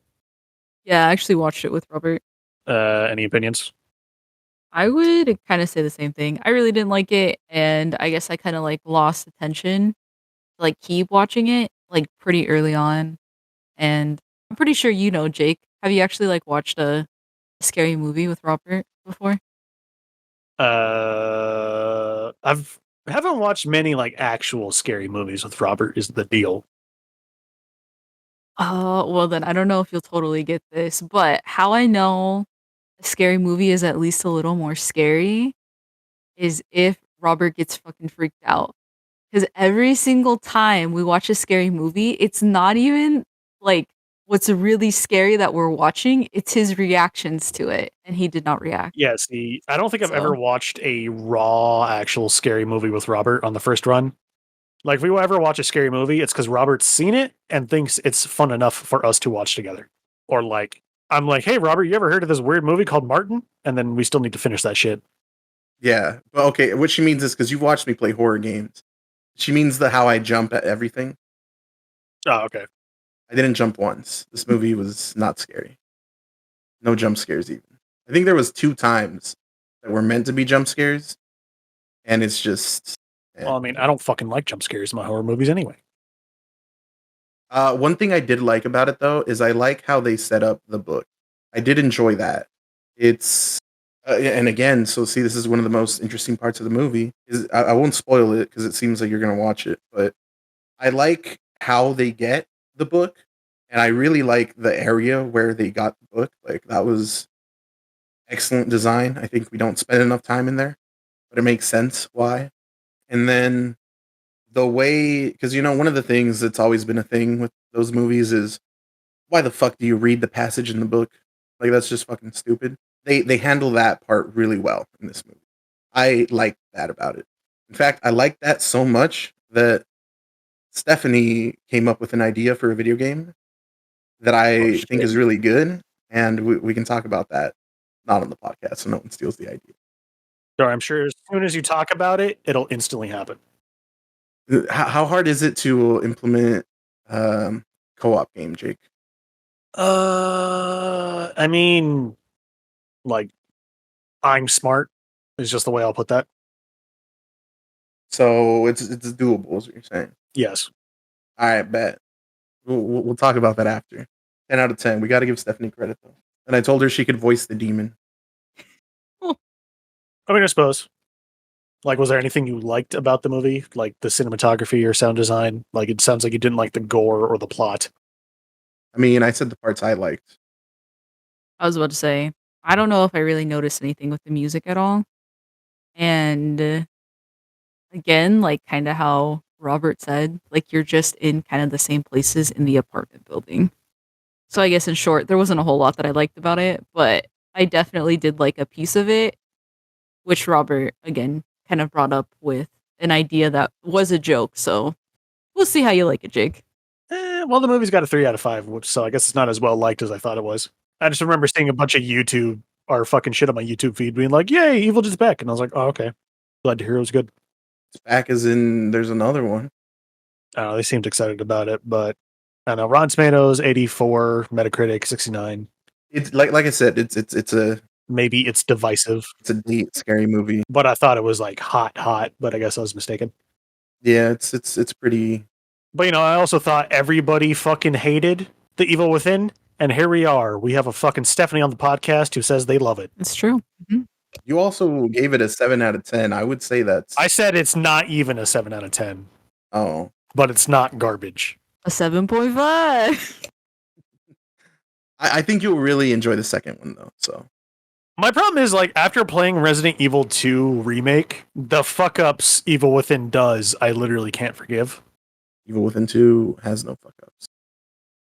Yeah, I actually watched it with Robert. Any opinions? I would kind of say the same thing. I really didn't like it, and I guess I kind of like lost attention to like keep watching it like pretty early on. And I'm pretty sure you know, Jake. Have you actually like watched a scary movie with Robert before? I've haven't watched many like actual scary movies with Robert. Is the deal? Oh, well then I don't know if you'll totally get this, but how I know a scary movie is at least a little more scary is if Robert gets fucking freaked out. Because every single time we watch a scary movie, it's not even like what's really scary that we're watching, it's his reactions to it. And he did not react. Yeah. See, I don't think I've ever So, watched a raw actual scary movie with Robert on the first run. Like, if we ever watch a scary movie, it's because Robert's seen it and thinks it's fun enough for us to watch together. Or like, I'm like, hey, Robert, you ever heard of this weird movie called Martin? And then we still need to finish that shit. Yeah. But okay, what she means is because you watched me play horror games. She means the how I jump at everything. Oh, okay. I didn't jump once. This movie was not scary. No jump scares even. I think there was 2 times that were meant to be jump scares, and it's just Well, I mean, I don't fucking like jump scares in my horror movies anyway. One thing I did like about it though is I like how they set up the book. I did enjoy that. It's and again, so see, this is one of the most interesting parts of the movie. Is I won't spoil it because it seems like you're gonna watch it, but I like how they get the book, and I really like the area where they got the book. Like that was excellent design. I think we don't spend enough time in there, but it makes sense why. And then the way, because one of the things that's always been a thing with those movies is why the fuck do you read the passage in the book? Like that's just fucking stupid. They handle that part really well in this movie. I like that about it. In fact, I like that so much that Stephanie came up with an idea for a video game that Oh, I think shit. is really good, and we can talk about that. Not on the podcast, so no one steals the idea. So I'm sure as soon as you talk about it, it'll instantly happen. How hard is it to implement co-op game, Jake? I mean, like, I'm smart is just the way I'll put that. So it's doable, is what you're saying. Yes. All right, bet. We'll talk about that after. 10 out of 10. We got to give Stephanie credit though. And I told her she could voice the demon. I mean, I suppose. Like, was there anything you liked about the movie? Like the cinematography or sound design? Like, it sounds like you didn't like the gore or the plot. I mean, I said the parts I liked. I was about to say, I don't know if I really noticed anything with the music at all. And again, like kind of how Robert said, like you're just in kind of the same places in the apartment building. So I guess in short, there wasn't a whole lot that I liked about it, but I definitely did like a piece of it, which Robert again kind of brought up with an idea that was a joke. So we'll see how you like it, Jake. Well, the movie's got a 3 out of 5, which so I guess it's not as well liked as I thought it was. I just remember seeing a bunch of YouTube or fucking shit on my YouTube feed being like, "Yay, Evil is back," and I was like, "Oh, okay." Glad to hear it was good. It's back as in there's another one. I don't know, they seemed excited about it, but I don't know. Rotten Tomatoes 84, Metacritic 69. It's like I said, it's a Maybe it's divisive, neat scary movie. but I thought it was like hot, but I guess I was mistaken. Yeah, it's pretty. But I also thought everybody fucking hated The Evil Within, and here we are. We have a fucking Stephanie on the podcast who says they love it. It's true. You also gave it a 7 out of 10. I would say that's. I said it's not even a 7 out of 10, Oh, but it's not garbage. A 7.5. I think you'll really enjoy the second one though. So My problem is, like, after playing Resident Evil 2 Remake, the fuck ups Evil Within does, I literally can't forgive. Evil Within 2 has no fuck ups.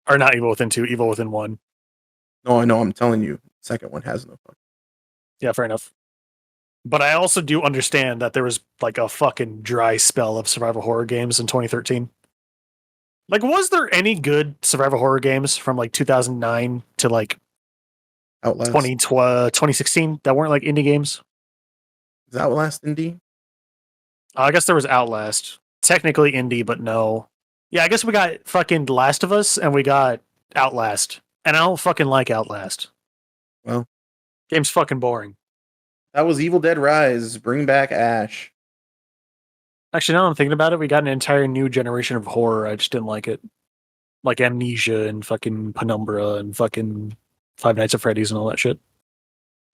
Or not Evil Within 2, Evil Within 1. No, I know. I'm telling you, second one has no fuck. Yeah, fair enough. But I also do understand that there was like a fucking dry spell of survival horror games in 2013. Like, was there any good survival horror games from like 2009 to like Outlast. 2016 that weren't like indie games? Is Outlast indie? I guess there was Outlast. Technically indie, but no. Yeah, I guess we got fucking Last of Us and we got Outlast. And I don't fucking like Outlast. Well, game's fucking boring. that was Evil Dead Rise. Bring back Ash. Actually, now I'm thinking about it, we got an entire new generation of horror. I just didn't like it. Like Amnesia and fucking Penumbra and fucking Five Nights at Freddy's and all that shit.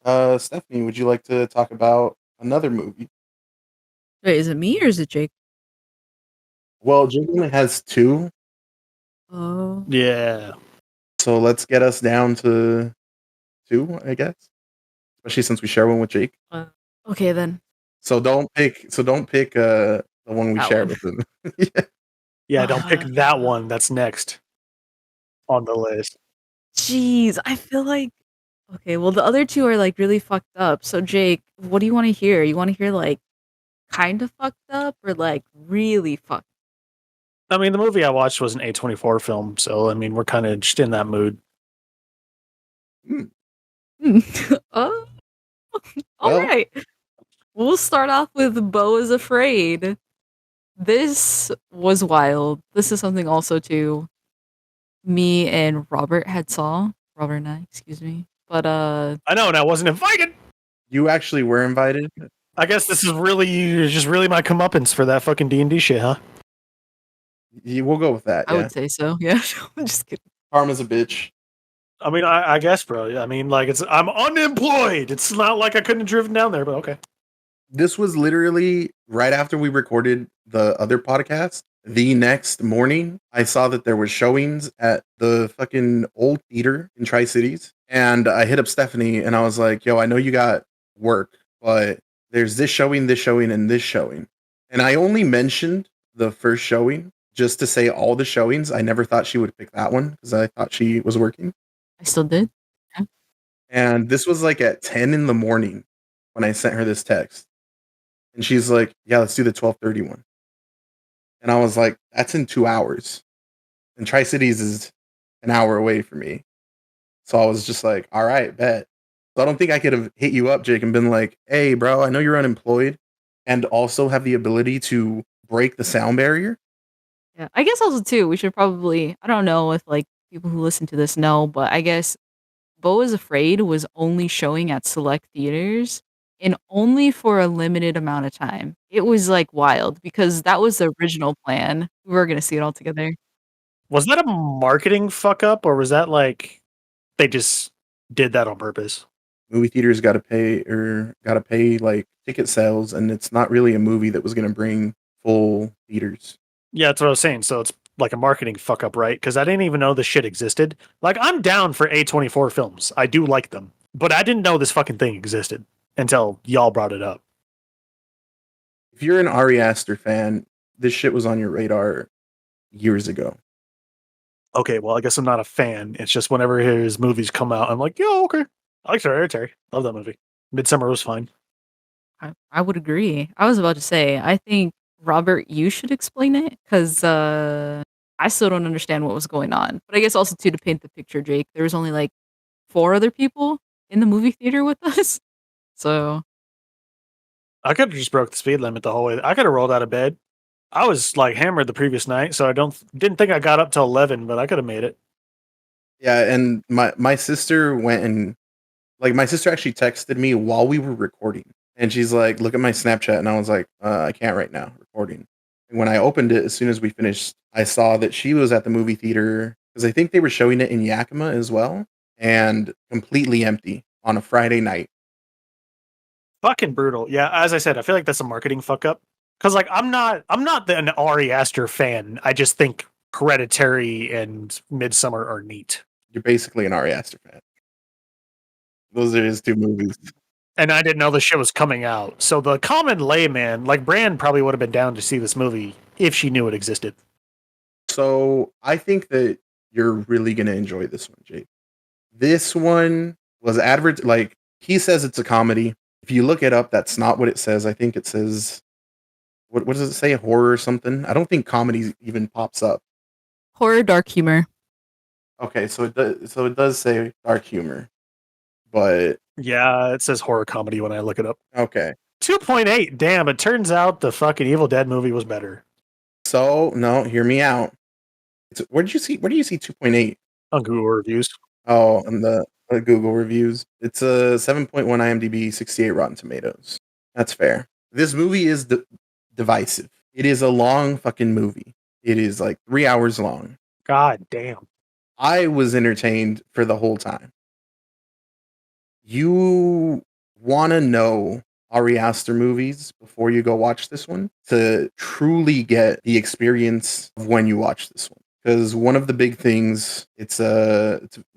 Stephanie, would you like to talk about another movie? Wait, is it me or is it Jake? Well, Jake only has two, Oh. Yeah. so let's get us down to two, I guess. Especially since we share one with Jake. Okay then. So don't pick the one we That share one. with him. Yeah. Yeah, don't pick that one. That's next on the list. Jeez, I feel like okay, well the other two are like really fucked up. So Jake, what do you want to hear? You want to hear like kind of fucked up or like really fucked? I mean, the movie I watched was an A24 film, so I mean, we're kind of just in that mood. Oh, all Well- right. We'll start off with Beau is Afraid. This was wild. This is something also too. Me and Robert and I, excuse me. But I know, and I wasn't invited. You actually were invited. I guess this is really my comeuppance for that fucking D&D shit, huh? We'll go with that. I Yeah. would say so. Yeah, I'm just kidding. Karma's a bitch. I mean, I guess, bro. I mean, like, I'm unemployed. It's not like I couldn't have driven down there, but okay. This was literally right after we recorded the other podcast. The next morning, I saw that there was showings at the fucking old theater in Tri-Cities. And I hit up Stephanie and I was like, yo, I know you got work, but there's this showing, and this showing. And I only mentioned the first showing just to say all the showings. I never thought she would pick that one because I thought she was working. I still did. And this was like at 10 in the morning when I sent her this text. And she's like, yeah, let's do the 12:30 one. And I was like, that's in 2 hours. And Tri-Cities is an hour away from me. So I was just like, all right, bet. So I don't think I could have hit you up, Jake, and been like, hey, bro, I know you're unemployed and also have the ability to break the sound barrier. Yeah, I guess also too. We should probably. I don't know if like people who listen to this know, but I guess Beau is Afraid was only showing at select theaters and only for a limited amount of time. It was like wild because that was the original plan. We were gonna see it all together. Was that a marketing fuck up, or was that like they just did that on purpose? Movie theaters got to pay like ticket sales, and it's not really a movie that was going to bring full theaters. Yeah, that's what I was saying. So it's like a marketing fuck up, right? Because I didn't even know this shit existed. Like, I'm down for A24 films. I do like them. But I didn't know this fucking thing existed until y'all brought it up. If you're an Ari Aster fan, this shit was on your radar years ago. Okay, well, I guess I'm not a fan. It's just whenever his movies come out, I'm like, yo, okay. I like Hereditary. Love that movie. Midsummer was fine. I would agree. I was about to say. I think Robert, you should explain it because I still don't understand what was going on. But I guess also too to paint the picture, Jake. There was only like 4 other people in the movie theater with us, so I could have just broke the speed limit the whole way. I could have rolled out of bed. I was like hammered the previous night, so I didn't think I got up till 11, but I could have made it. Yeah, and my sister went and like my sister actually texted me while we were recording, and she's like, "Look at my Snapchat," and I was like, "I can't right now, recording." And when I opened it, as soon as we finished, I saw that she was at the movie theater because I think they were showing it in Yakima as well, and completely empty on a Friday night. Fucking brutal. Yeah, as I said, I feel like that's a marketing fuck up. Cause like I'm not an Ari Aster fan. I just think Hereditary and Midsummer are neat. You're basically an Ari Aster fan. Those are his two movies. And I didn't know the shit was coming out. So the common layman, like Brand, probably would have been down to see this movie if she knew it existed. So I think that you're really gonna enjoy this one, Jake. This one was like he says it's a comedy. If you look it up, that's not what it says. I think it says what does it say? Horror or something? I don't think comedy even pops up. Horror, dark humor. Okay, so it does say dark humor, but Yeah, it says horror comedy when I look it up. okay. 2.8. Damn, it turns out the fucking Evil Dead movie was better. So no, hear me out. Where do you see 2.8? On Google reviews. Oh, on the Google reviews. It's a 7.1 IMDb, 68 Rotten Tomatoes. That's fair. This movie is divisive. It is a long fucking movie. It is like 3 hours long. God damn. I was entertained for the whole time. You want to know Ari Aster movies before you go watch this one to truly get the experience of when you watch this one. Because one of the big things, it's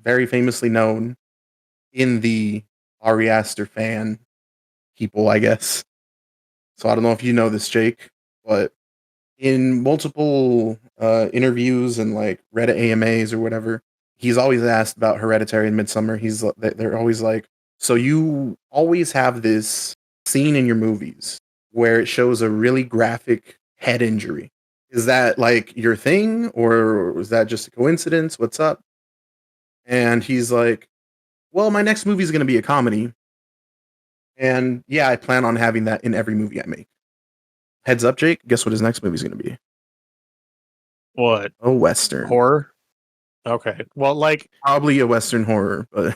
very famously known in the Ari Aster fan people, I guess. So I don't know if you know this, Jake, but in multiple interviews and like Reddit AMAs or whatever, he's always asked about Hereditary and Midsummer. They're always like, so you always have this scene in your movies where it shows a really graphic head injury. Is that like your thing, or was that just a coincidence? What's up? And he's like, well, my next movie is going to be a comedy. And yeah, I plan on having that in every movie I make. Heads up, Jake. Guess what his next movie is going to be? What? A Western. Horror? Okay. Well, like, Probably a Western horror, but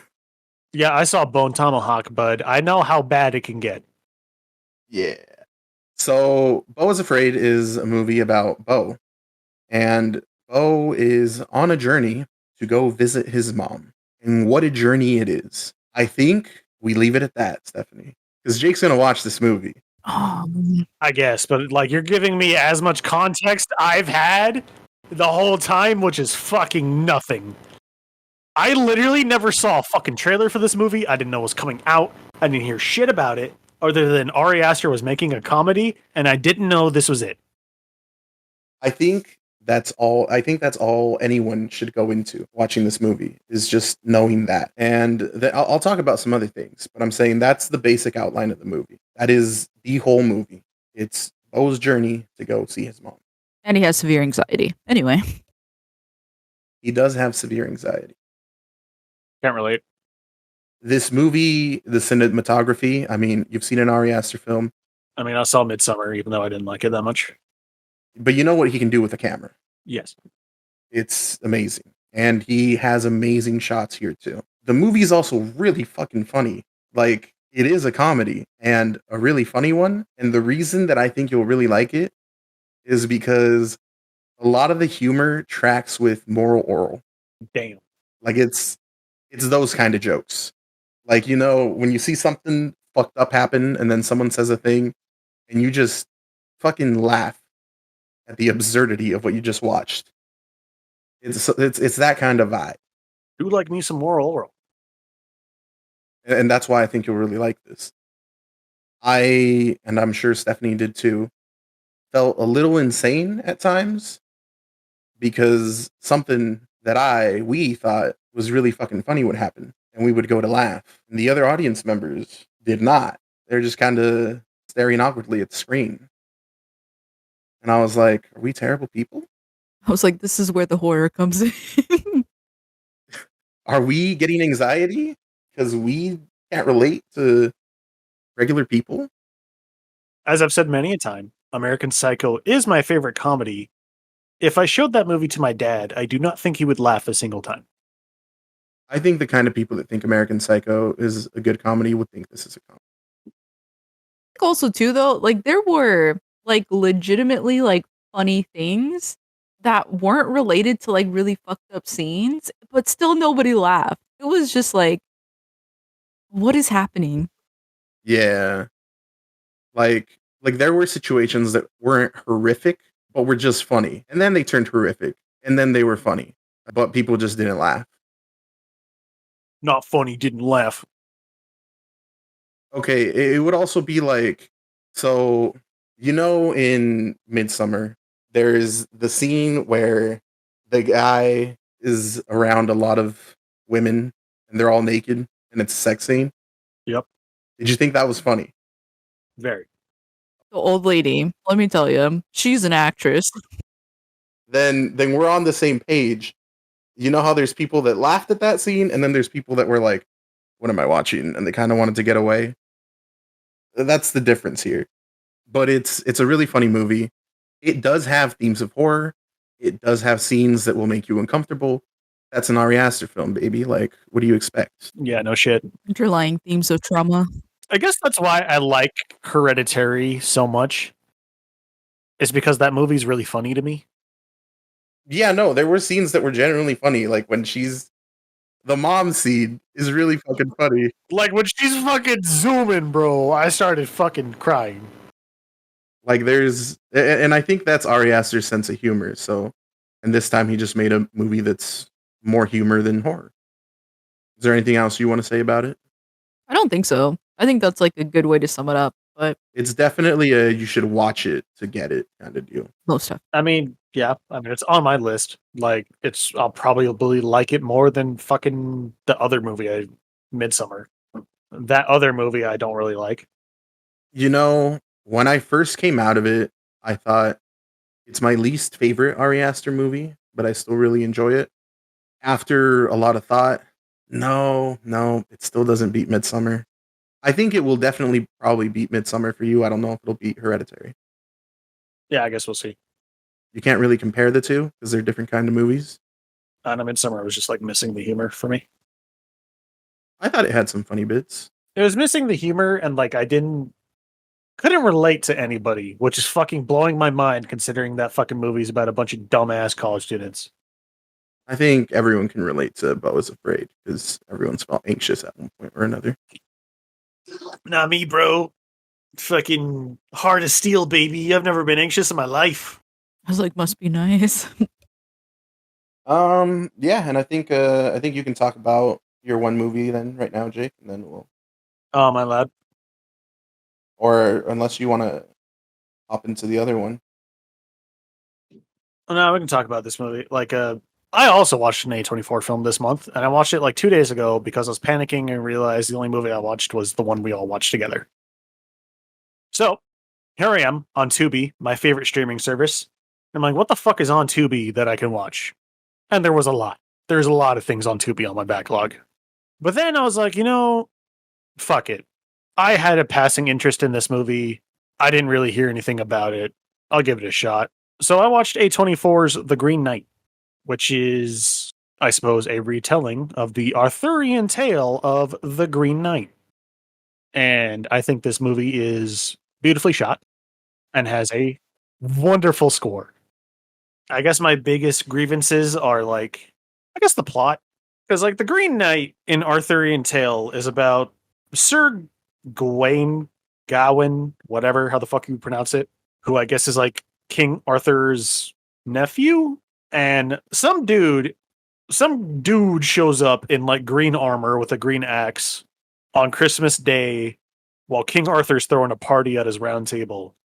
yeah, I saw Bone Tomahawk, but I know how bad it can get. yeah. So, Beau is Afraid is a movie about Beau. And Beau is on a journey to go visit his mom. And what a journey it is. I think we leave it at that, Stephanie. Because Jake's going to watch this movie. I guess, but like, you're giving me as much context I've had the whole time, which is fucking nothing. I literally never saw a fucking trailer for this movie. I didn't know it was coming out. I didn't hear shit about it, other than Ari Aster was making a comedy, and I didn't know this was it. I think that's all anyone should go into watching this movie is just knowing that. And I'll talk about some other things, but I'm saying that's the basic outline of the movie. That is the whole movie. It's Beau's journey to go see his mom. And he has severe anxiety. Anyway. He does have severe anxiety. Can't relate. This movie, the cinematography, I mean, you've seen an Ari Aster film. I mean, I saw Midsummer, even though I didn't like it that much. But you know what he can do with a camera. Yes. It's amazing. And he has amazing shots here too. The movie's also really fucking funny. Like, it is a comedy and a really funny one. And the reason that I think you'll really like it is because a lot of the humor tracks with moral oral. Damn. Like it's those kind of jokes. Like, you know, when you see something fucked up happen and then someone says a thing and you just fucking laugh at the absurdity of what you just watched. It's that kind of vibe. Do like me some moral oral. And that's why I think you'll really like this. And I'm sure Stephanie did too, felt a little insane at times because something that we thought was really fucking funny would happen and we would go to laugh. And the other audience members did not. They're just kind of staring awkwardly at the screen. And I was like, are we terrible people? I was like, this is where the horror comes in. Are we getting anxiety because we can't relate to regular people? As I've said many a time, American Psycho is my favorite comedy. If I showed that movie to my dad, I do not think he would laugh a single time. I think the kind of people that think American Psycho is a good comedy would think this is a comedy. Also, too, though, like there were like legitimately like funny things that weren't related to like really fucked up scenes, but still nobody laughed. It was just like, what is happening? Yeah. Like there were situations that weren't horrific, but were just funny. And then they turned horrific. And then they were funny. But people just didn't laugh. Not funny, didn't laugh. Okay, it would also be like, so, you know, in Midsummer, there's the scene where the guy is around a lot of women and they're all naked and it's a sex scene. Yep. Did you think that was funny? Very. The old lady, let me tell you, she's an actress. Then we're on the same page. You know how there's people that laughed at that scene, and then there's people that were like, "What am I watching?" and they kind of wanted to get away. That's the difference here. But it's a really funny movie. It does have themes of horror. It does have scenes that will make you uncomfortable. That's an Ari Aster film, baby. Like, what do you expect? Yeah, no shit. Underlying themes of trauma. I guess that's why I like Hereditary so much. It's because that movie's really funny to me. Yeah, no, there were scenes that were genuinely funny. Like when she's the mom scene is really fucking funny. Like when she's fucking zooming, bro, I started fucking crying. Like and I think that's Ari Aster's sense of humor. So, and this time he just made a movie that's more humor than horror. Is there anything else you want to say about it? I don't think so. I think that's like a good way to sum it up, but It's definitely a you should watch it to get it kind of deal. most stuff. I mean, yeah, it's on my list. Like, I'll probably like it more than fucking the other movie, Midsummer. That other movie I don't really like. You know, when I first came out of it, I thought it's my least favorite Ari Aster movie, but I still really enjoy it. After a lot of thought, no, it still doesn't beat Midsummer. I think it will definitely probably beat Midsummer for you. I don't know if it'll beat Hereditary. Yeah, I guess we'll see. You can't really compare the two because they're different kind of movies. And Midsummer was just like missing the humor for me. I thought it had some funny bits. It was missing the humor, and like couldn't relate to anybody, which is fucking blowing my mind considering that fucking movie's about a bunch of dumbass college students. I think everyone can relate to Beau is Afraid because everyone's felt anxious at one point or another. Not me, bro. Fucking hard as steel, baby. I've never been anxious in my life. I was like, must be nice. Yeah, and I think you can talk about your one movie then right now, Jake, and then we'll Oh, my lad. or unless you want to hop into the other one. No, we can talk about this movie. Like, I also watched an A24 film this month, and I watched it like 2 days ago because I was panicking and realized the only movie I watched was the one we all watched together. So, here I am on Tubi, my favorite streaming service. I'm like, what the fuck is on Tubi that I can watch? And there was a lot. There's a lot of things on Tubi on my backlog. But then I was like, fuck it. I had a passing interest in this movie. I didn't really hear anything about it. I'll give it a shot. So I watched A24's The Green Knight, which is, I suppose, a retelling of the Arthurian tale of The Green Knight. And I think this movie is beautifully shot and has a wonderful score. I guess my biggest grievances are the plot. Because The Green Knight in Arthurian tale is about Sir Gawain, whatever, how the fuck you pronounce it, who I guess is King Arthur's nephew. And some dude shows up in green armor with a green axe on Christmas Day while King Arthur's throwing a party at his round table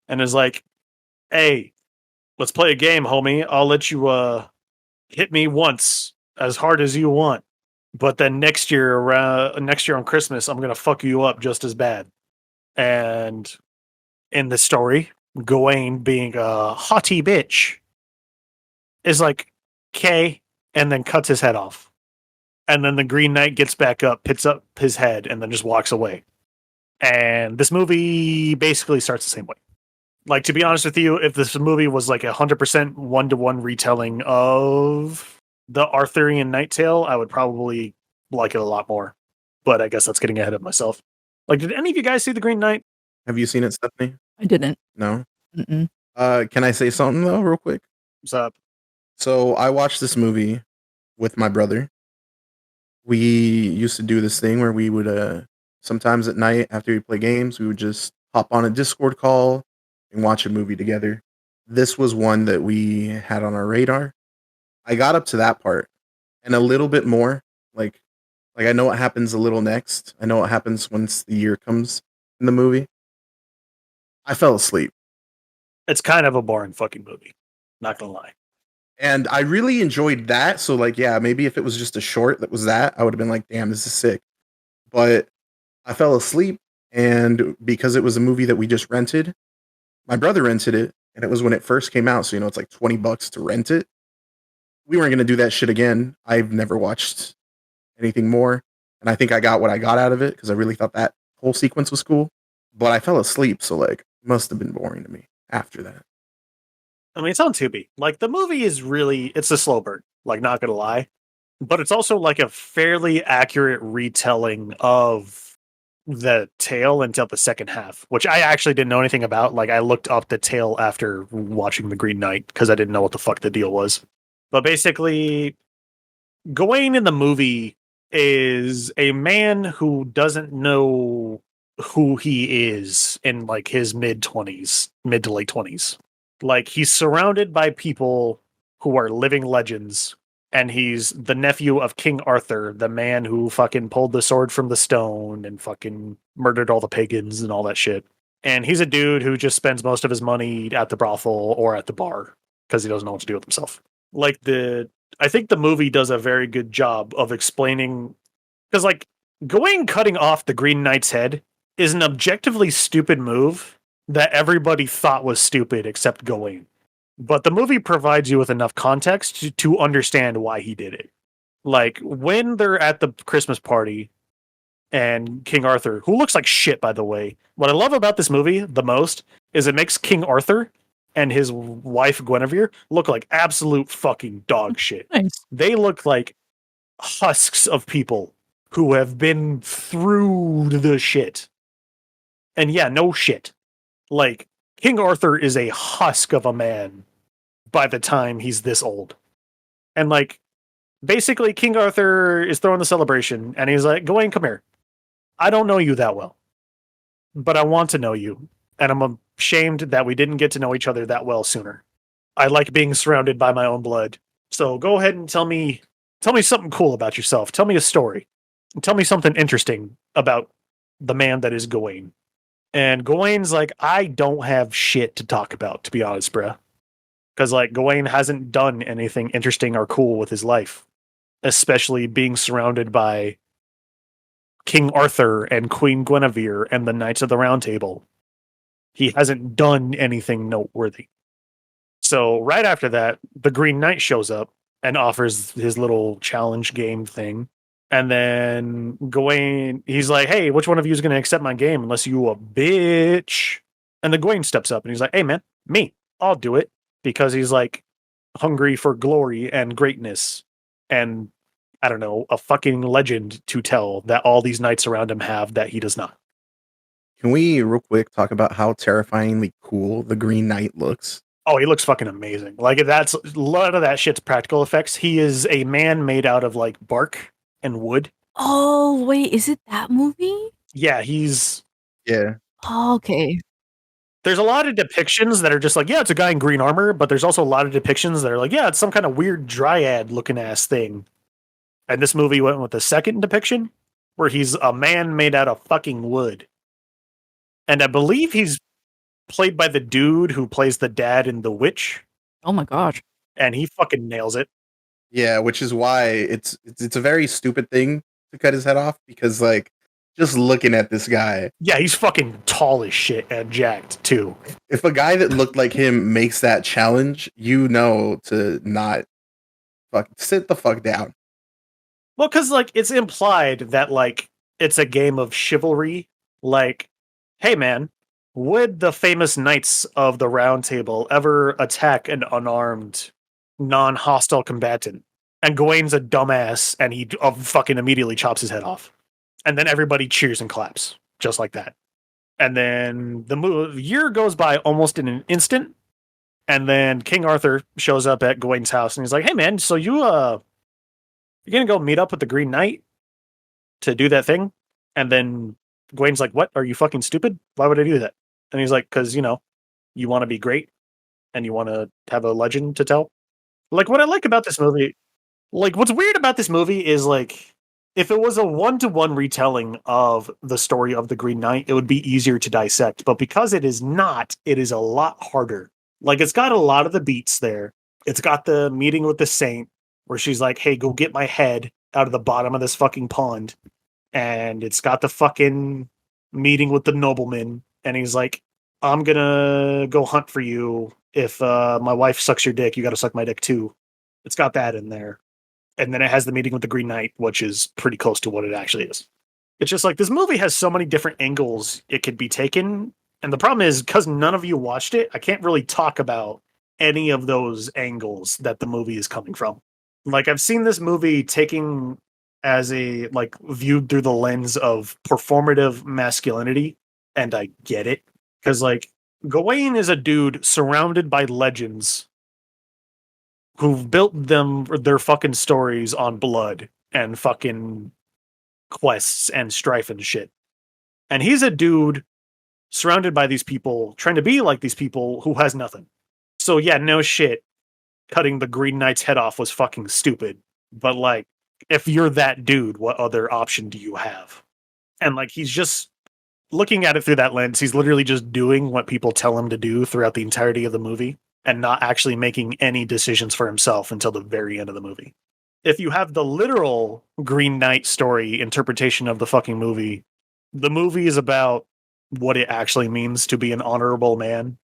and is like, hey, let's play a game, homie. I'll let you hit me once as hard as you want. But then next year on Christmas, I'm going to fuck you up just as bad. And in the story, Gawain, being a haughty bitch, is like, okay, and then cuts his head off. And then the Green Knight gets back up, picks up his head, and then just walks away. And this movie basically starts the same way. To be honest with you, if this movie was 100% one-to-one retelling of the Arthurian Night Tale, I would probably like it a lot more. But I guess that's getting ahead of myself. Did any of you guys see The Green Knight? Have you seen it, Stephanie? I didn't. No. Mm-mm. Can I say something though, real quick? What's up? So I watched this movie with my brother. We used to do this thing where we would sometimes at night after we play games, we would just hop on a Discord call and watch a movie together. This was one that we had on our radar. I got up to that part and a little bit more. Like I know what happens a little next. I know what happens once the year comes in the movie. I fell asleep. It's kind of a boring fucking movie. Not gonna lie. And I really enjoyed that. So yeah, maybe if it was just a short that was that, I would have been like, damn, this is sick. But I fell asleep And because it was a movie that we just rented, my brother rented it, and it was when it first came out. So, it's like $20 to rent it. We weren't going to do that shit again. I've never watched anything more. And I think I got what I got out of it because I really thought that whole sequence was cool. But I fell asleep. So, like, it must have been boring to me after that. I mean, it's on Tubi. Like, the movie is really, it's a slow burn, like, not gonna lie. But it's also like a fairly accurate retelling of the tale until the second half, which I actually didn't know anything about. Like, I looked up the tale after watching The Green Knight because I didn't know what the fuck the deal was. But basically, Gawain in the movie is a man who doesn't know who he is in like his mid to late 20s. Like, he's surrounded by people who are living legends, and he's the nephew of King Arthur, the man who fucking pulled the sword from the stone and fucking murdered all the pagans and all that shit. And he's a dude who just spends most of his money at the brothel or at the bar because he doesn't know what to do with himself. Like, I think the movie does a very good job of explaining, because like Gawain cutting off the Green Knight's head is an objectively stupid move that everybody thought was stupid except Gawain. But the movie provides you with enough context to understand why he did it. Like, when they're at the Christmas party and King Arthur, who looks like shit, by the way, what I love about this movie the most is it makes King Arthur and his wife Guinevere look like absolute fucking dog shit. Nice. They look like husks of people who have been through the shit. And yeah, no shit. Like, King Arthur is a husk of a man by the time he's this old. And like, basically King Arthur is throwing the celebration and he's like, Gawain, come here. I don't know you that well, but I want to know you. And I'm ashamed that we didn't get to know each other that well sooner. I like being surrounded by my own blood. So go ahead and tell me something cool about yourself. Tell me a story. And tell me something interesting about the man that is Gawain. And Gawain's like, I don't have shit to talk about, to be honest, bruh. Because, like, Gawain hasn't done anything interesting or cool with his life. Especially being surrounded by King Arthur and Queen Guinevere and the Knights of the Round Table. He hasn't done anything noteworthy. So, right after that, the Green Knight shows up and offers his little challenge game thing. And then Gawain, he's like, hey, which one of you is going to accept my game unless you a bitch? And then Gawain steps up and he's like, hey, man, me, I'll do it. Because he's like hungry for glory and greatness. And I don't know, a fucking legend to tell that all these knights around him have that he does not. Can we real quick talk about how terrifyingly cool the Green Knight looks? Oh, he looks fucking amazing. Like, that's a lot of that shit's practical effects. He is a man made out of like bark and wood. Oh, wait, is it that movie? Yeah, he's... Yeah. Oh, okay. There's a lot of depictions that are just like, yeah, it's a guy in green armor, but there's also a lot of depictions that are like, yeah, it's some kind of weird dryad looking ass thing. And this movie went with the second depiction, where he's a man made out of fucking wood. And I believe he's played by the dude who plays the dad in The Witch. Oh my gosh. And he fucking nails it. Yeah, which is why it's a very stupid thing to cut his head off, because like just looking at this guy. Yeah, he's fucking tall as shit and jacked too. If a guy that looked like him makes that challenge, you know to not sit the fuck down. Well, because like it's implied that like it's a game of chivalry. Like, hey man, would the famous knights of the Round Table ever attack an unarmed, non-hostile combatant? And Gawain's a dumbass, and he fucking immediately chops his head off. And then everybody cheers and claps, just like that. And then the year goes by almost in an instant. And then King Arthur shows up at Gawain's house, and he's like, hey man, so you gonna go meet up with the Green Knight to do that thing? And then Gawain's like, what? Are you fucking stupid? Why would I do that? And he's like, because, you want to be great and you want to have a legend to tell. Like, what I like about this movie, like, what's weird about this movie is, like, if it was a one-to-one retelling of the story of the Green Knight, it would be easier to dissect. But because it is not, it is a lot harder. Like, it's got a lot of the beats there. It's got the meeting with the saint where she's like, hey, go get my head out of the bottom of this fucking pond. And it's got the fucking meeting with the nobleman, and he's like, I'm gonna go hunt for you. If my wife sucks your dick, you gotta suck my dick too. It's got that in there. And then it has the meeting with the Green Knight, which is pretty close to what it actually is. It's just like this movie has so many different angles it could be taken. And the problem is, because none of you watched it, I can't really talk about any of those angles that the movie is coming from. Like, I've seen this movie taking as a, like, viewed through the lens of performative masculinity, and I get it. Because, like, Gawain is a dude surrounded by legends who've built their fucking stories on blood and fucking quests and strife and shit. And he's a dude surrounded by these people, trying to be like these people who has nothing. So yeah, no shit. Cutting the Green Knight's head off was fucking stupid. But like, if you're that dude, what other option do you have? And like, he's just looking at it through that lens. He's literally just doing what people tell him to do throughout the entirety of the movie and not actually making any decisions for himself until the very end of the movie. If you have the literal Green Knight story interpretation of the fucking movie, the movie is about what it actually means to be an honorable man.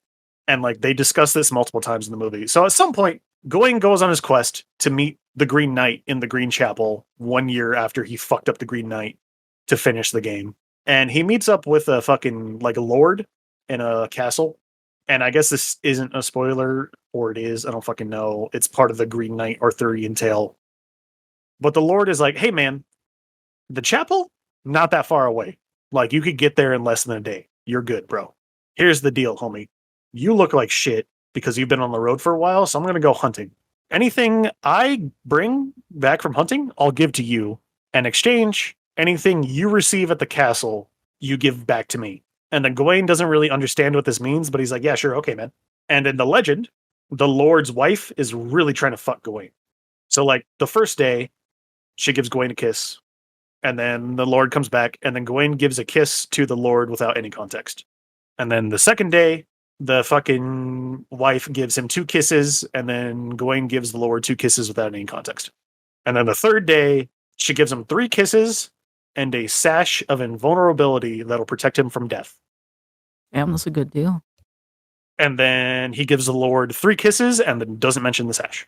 And like they discuss this multiple times in the movie. So at some point, Gawain goes on his quest to meet the Green Knight in the Green Chapel 1 year after he fucked up the Green Knight to finish the game. And he meets up with a fucking like a lord in a castle. And I guess this isn't a spoiler, or it is. I don't fucking know. It's part of the Green Knight Arthurian tale. But the Lord is like, hey man, the chapel, not that far away. Like you could get there in less than a day. You're good, bro. Here's the deal, homie. You look like shit because you've been on the road for a while, so I'm gonna go hunting. Anything I bring back from hunting, I'll give to you. And exchange, anything you receive at the castle, you give back to me. And then Gawain doesn't really understand what this means, but he's like, yeah, sure, okay, man. And in the legend, the Lord's wife is really trying to fuck Gawain. So like the first day, she gives Gawain a kiss. And then the Lord comes back, and then Gawain gives a kiss to the Lord without any context. And then the second day, the fucking wife gives him 2 kisses, and then Gawain gives the Lord 2 kisses without any context. And then the third day, she gives him 3 kisses and a sash of invulnerability that'll protect him from death. Damn, that's a good deal. And then he gives the Lord 3 kisses and then doesn't mention the sash.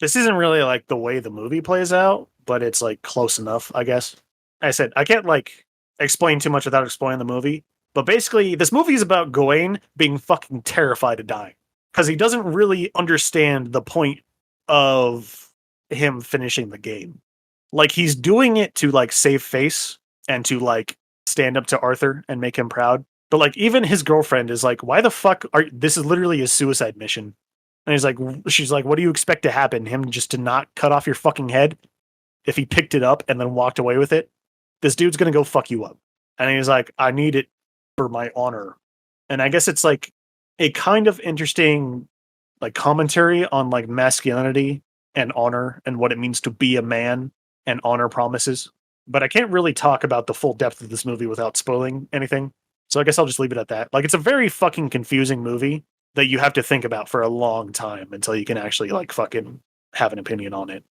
This isn't really like the way the movie plays out, but it's like close enough, I guess. I said, I can't like explain too much without explaining the movie, but basically this movie is about Gawain being fucking terrified of dying because he doesn't really understand the point of him finishing the game. Like he's doing it to like save face and to like stand up to Arthur and make him proud. But like even his girlfriend is like, why the fuck are this is literally a suicide mission. And he's like, she's like, what do you expect to happen? Him just to not cut off your fucking head if he picked it up and then walked away with it? This dude's going to go fuck you up. And he's like, I need it for my honor. And I guess it's like a kind of interesting like commentary on like masculinity and honor and what it means to be a man and honor promises. But I can't really talk about the full depth of this movie without spoiling anything. So I guess I'll just leave it at that. Like it's a very fucking confusing movie that you have to think about for a long time until you can actually like fucking have an opinion on it.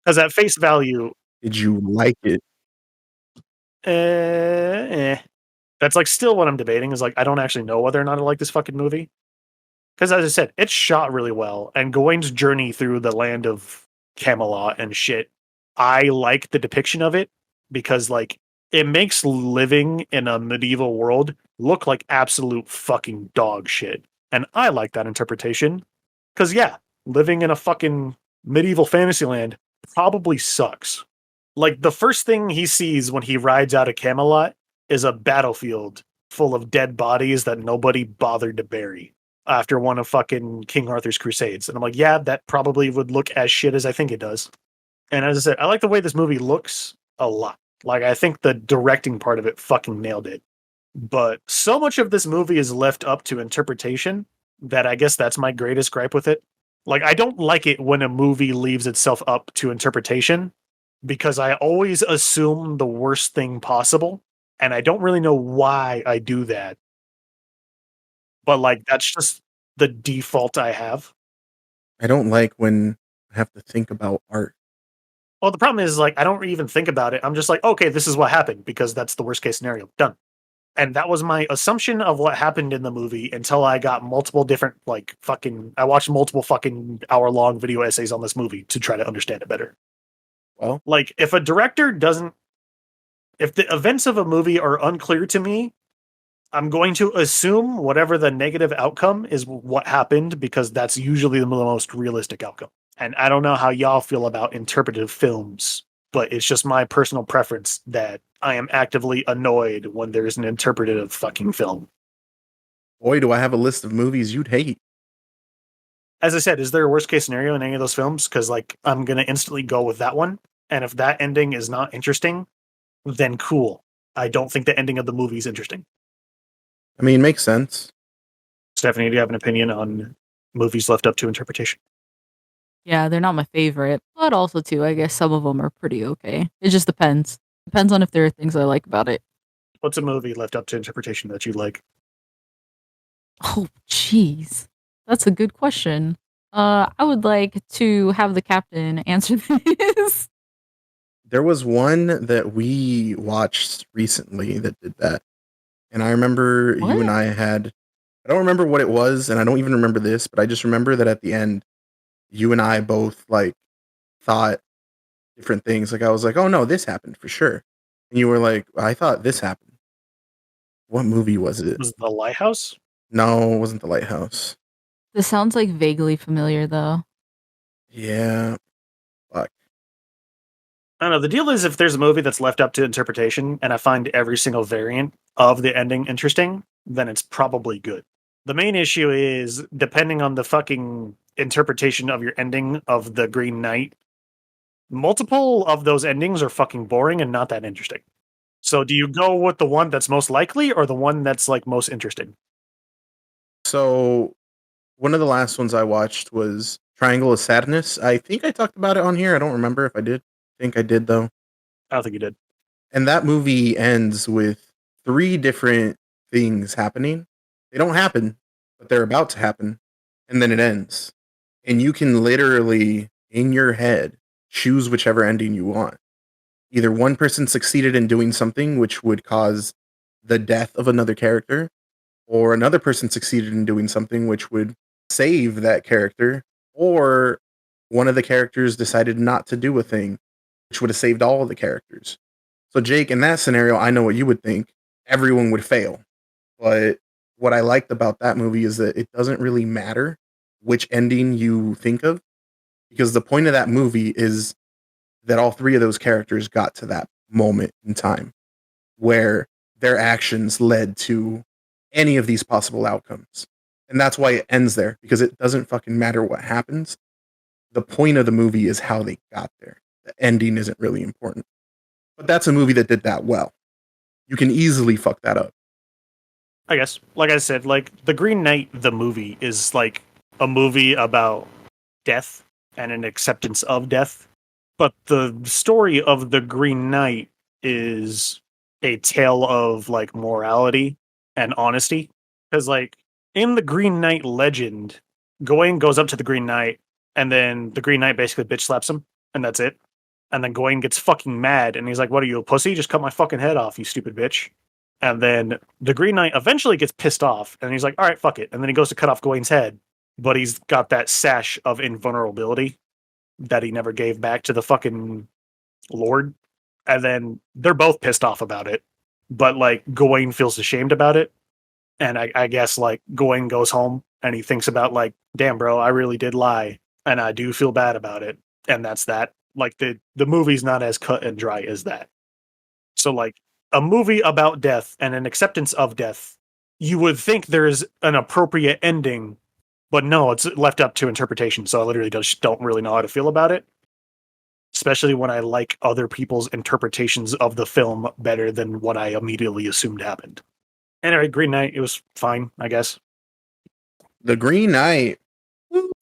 Because at face value, Did you like it? that's like still what I'm debating is like I don't actually know whether or not I like this fucking movie. Because as I said, it's shot really well, and Gawain's journey through the land of Camelot and shit, I like the depiction of it because like it makes living in a medieval world look like absolute fucking dog shit. And I like that interpretation. Because, yeah, living in a fucking medieval fantasy land probably sucks. Like, the first thing he sees when he rides out of Camelot is a battlefield full of dead bodies that nobody bothered to bury after one of fucking King Arthur's crusades. And I'm like, yeah, that probably would look as shit as I think it does. And as I said, I like the way this movie looks a lot. Like, I think the directing part of it fucking nailed it. But so much of this movie is left up to interpretation that I guess that's my greatest gripe with it. Like, I don't like it when a movie leaves itself up to interpretation because I always assume the worst thing possible. And I don't really know why I do that. But, like, that's just the default I have. I don't like when I have to think about art. Well, the problem is, like, I don't even think about it. I'm just like, okay, this is what happened because that's the worst case scenario. Done. And that was my assumption of what happened in the movie until I got multiple different, I watched multiple fucking hour-long video essays on this movie to try to understand it better. Well, Like, if a director doesn't, if the events of a movie are unclear to me, I'm going to assume whatever the negative outcome is what happened, because that's usually the most realistic outcome. And I don't know how y'all feel about interpretive films, but it's just my personal preference that I am actively annoyed when there's an interpretive fucking film. boy, do I have a list of movies you'd hate. As I said, is there a worst case scenario in any of those films? Because I'm gonna instantly go with that one. And if that ending is not interesting, then cool. I don't think the ending of the movie is interesting. I mean, makes sense. Stephanie, do you have an opinion on movies left up to interpretation? Yeah, they're not my favorite, but also too, I guess some of them are pretty okay. It just depends. Depends on if there are things I like about it. What's a movie left up to interpretation that you like? Oh, jeez. That's a good question. I would like to have the captain answer this. There was one that we watched recently that did that. And I remember you and What? I don't remember what it was, and I don't even remember this, but I just remember that at the end, you and I both thought different things. Like I was like, oh no, this happened for sure. And you were like, I thought this happened. What movie was it? Was it The Lighthouse? No, it wasn't The Lighthouse. This sounds like vaguely familiar though. Yeah. Fuck. I don't know. The deal is, if there's a movie that's left up to interpretation and I find every single variant of the ending interesting, then it's probably good. The main issue is, depending on the fucking interpretation of your ending of The Green Knight, multiple of those endings are fucking boring and not that interesting. So do you go with the one that's most likely or the one that's most interesting? So one of the last ones I watched was Triangle of Sadness. I think I talked about it on here. I don't remember if I did. I think I did though. I don't think you did. And that movie ends with 3 different things happening. They don't happen, but they're about to happen. And then it ends. And you can literally, in your head, choose whichever ending you want. Either one person succeeded in doing something which would cause the death of another character, or another person succeeded in doing something which would save that character, or one of the characters decided not to do a thing which would have saved all of the characters. So, Jake, in that scenario, I know what you would think. Everyone would fail. But what I liked about that movie is that it doesn't really matter which ending you think of, because the point of that movie is that all 3 of those characters got to that moment in time where their actions led to any of these possible outcomes. And that's why it ends there, because it doesn't fucking matter what happens. The point of the movie is how they got there. The ending isn't really important. But that's a movie that did that well. You can easily fuck that up. I guess. Like I said, The Green Knight, the movie, is a movie about death and an acceptance of death. But the story of The Green Knight is a tale of morality and honesty. Because in the Green Knight legend, Gawain goes up to the Green Knight, and then the Green Knight basically bitch slaps him, and that's it. And then Gawain gets fucking mad, and he's like, "What are you, a pussy? Just cut my fucking head off, you stupid bitch." And then the Green Knight eventually gets pissed off, and he's like, "All right, fuck it." And then he goes to cut off Gawain's head, but he's got that sash of invulnerability that he never gave back to the fucking Lord. And then they're both pissed off about it, but Gawain feels ashamed about it. And I guess Gawain goes home and he thinks about damn bro, I really did lie, and I do feel bad about it. And that's that. The movie's not as cut and dry as that. So a movie about death and an acceptance of death, you would think there's an appropriate ending, but no, it's left up to interpretation. So I literally just don't really know how to feel about it. Especially when I like other people's interpretations of the film better than what I immediately assumed happened. Anyway, Green Knight, it was fine, I guess. The Green Knight. Woo!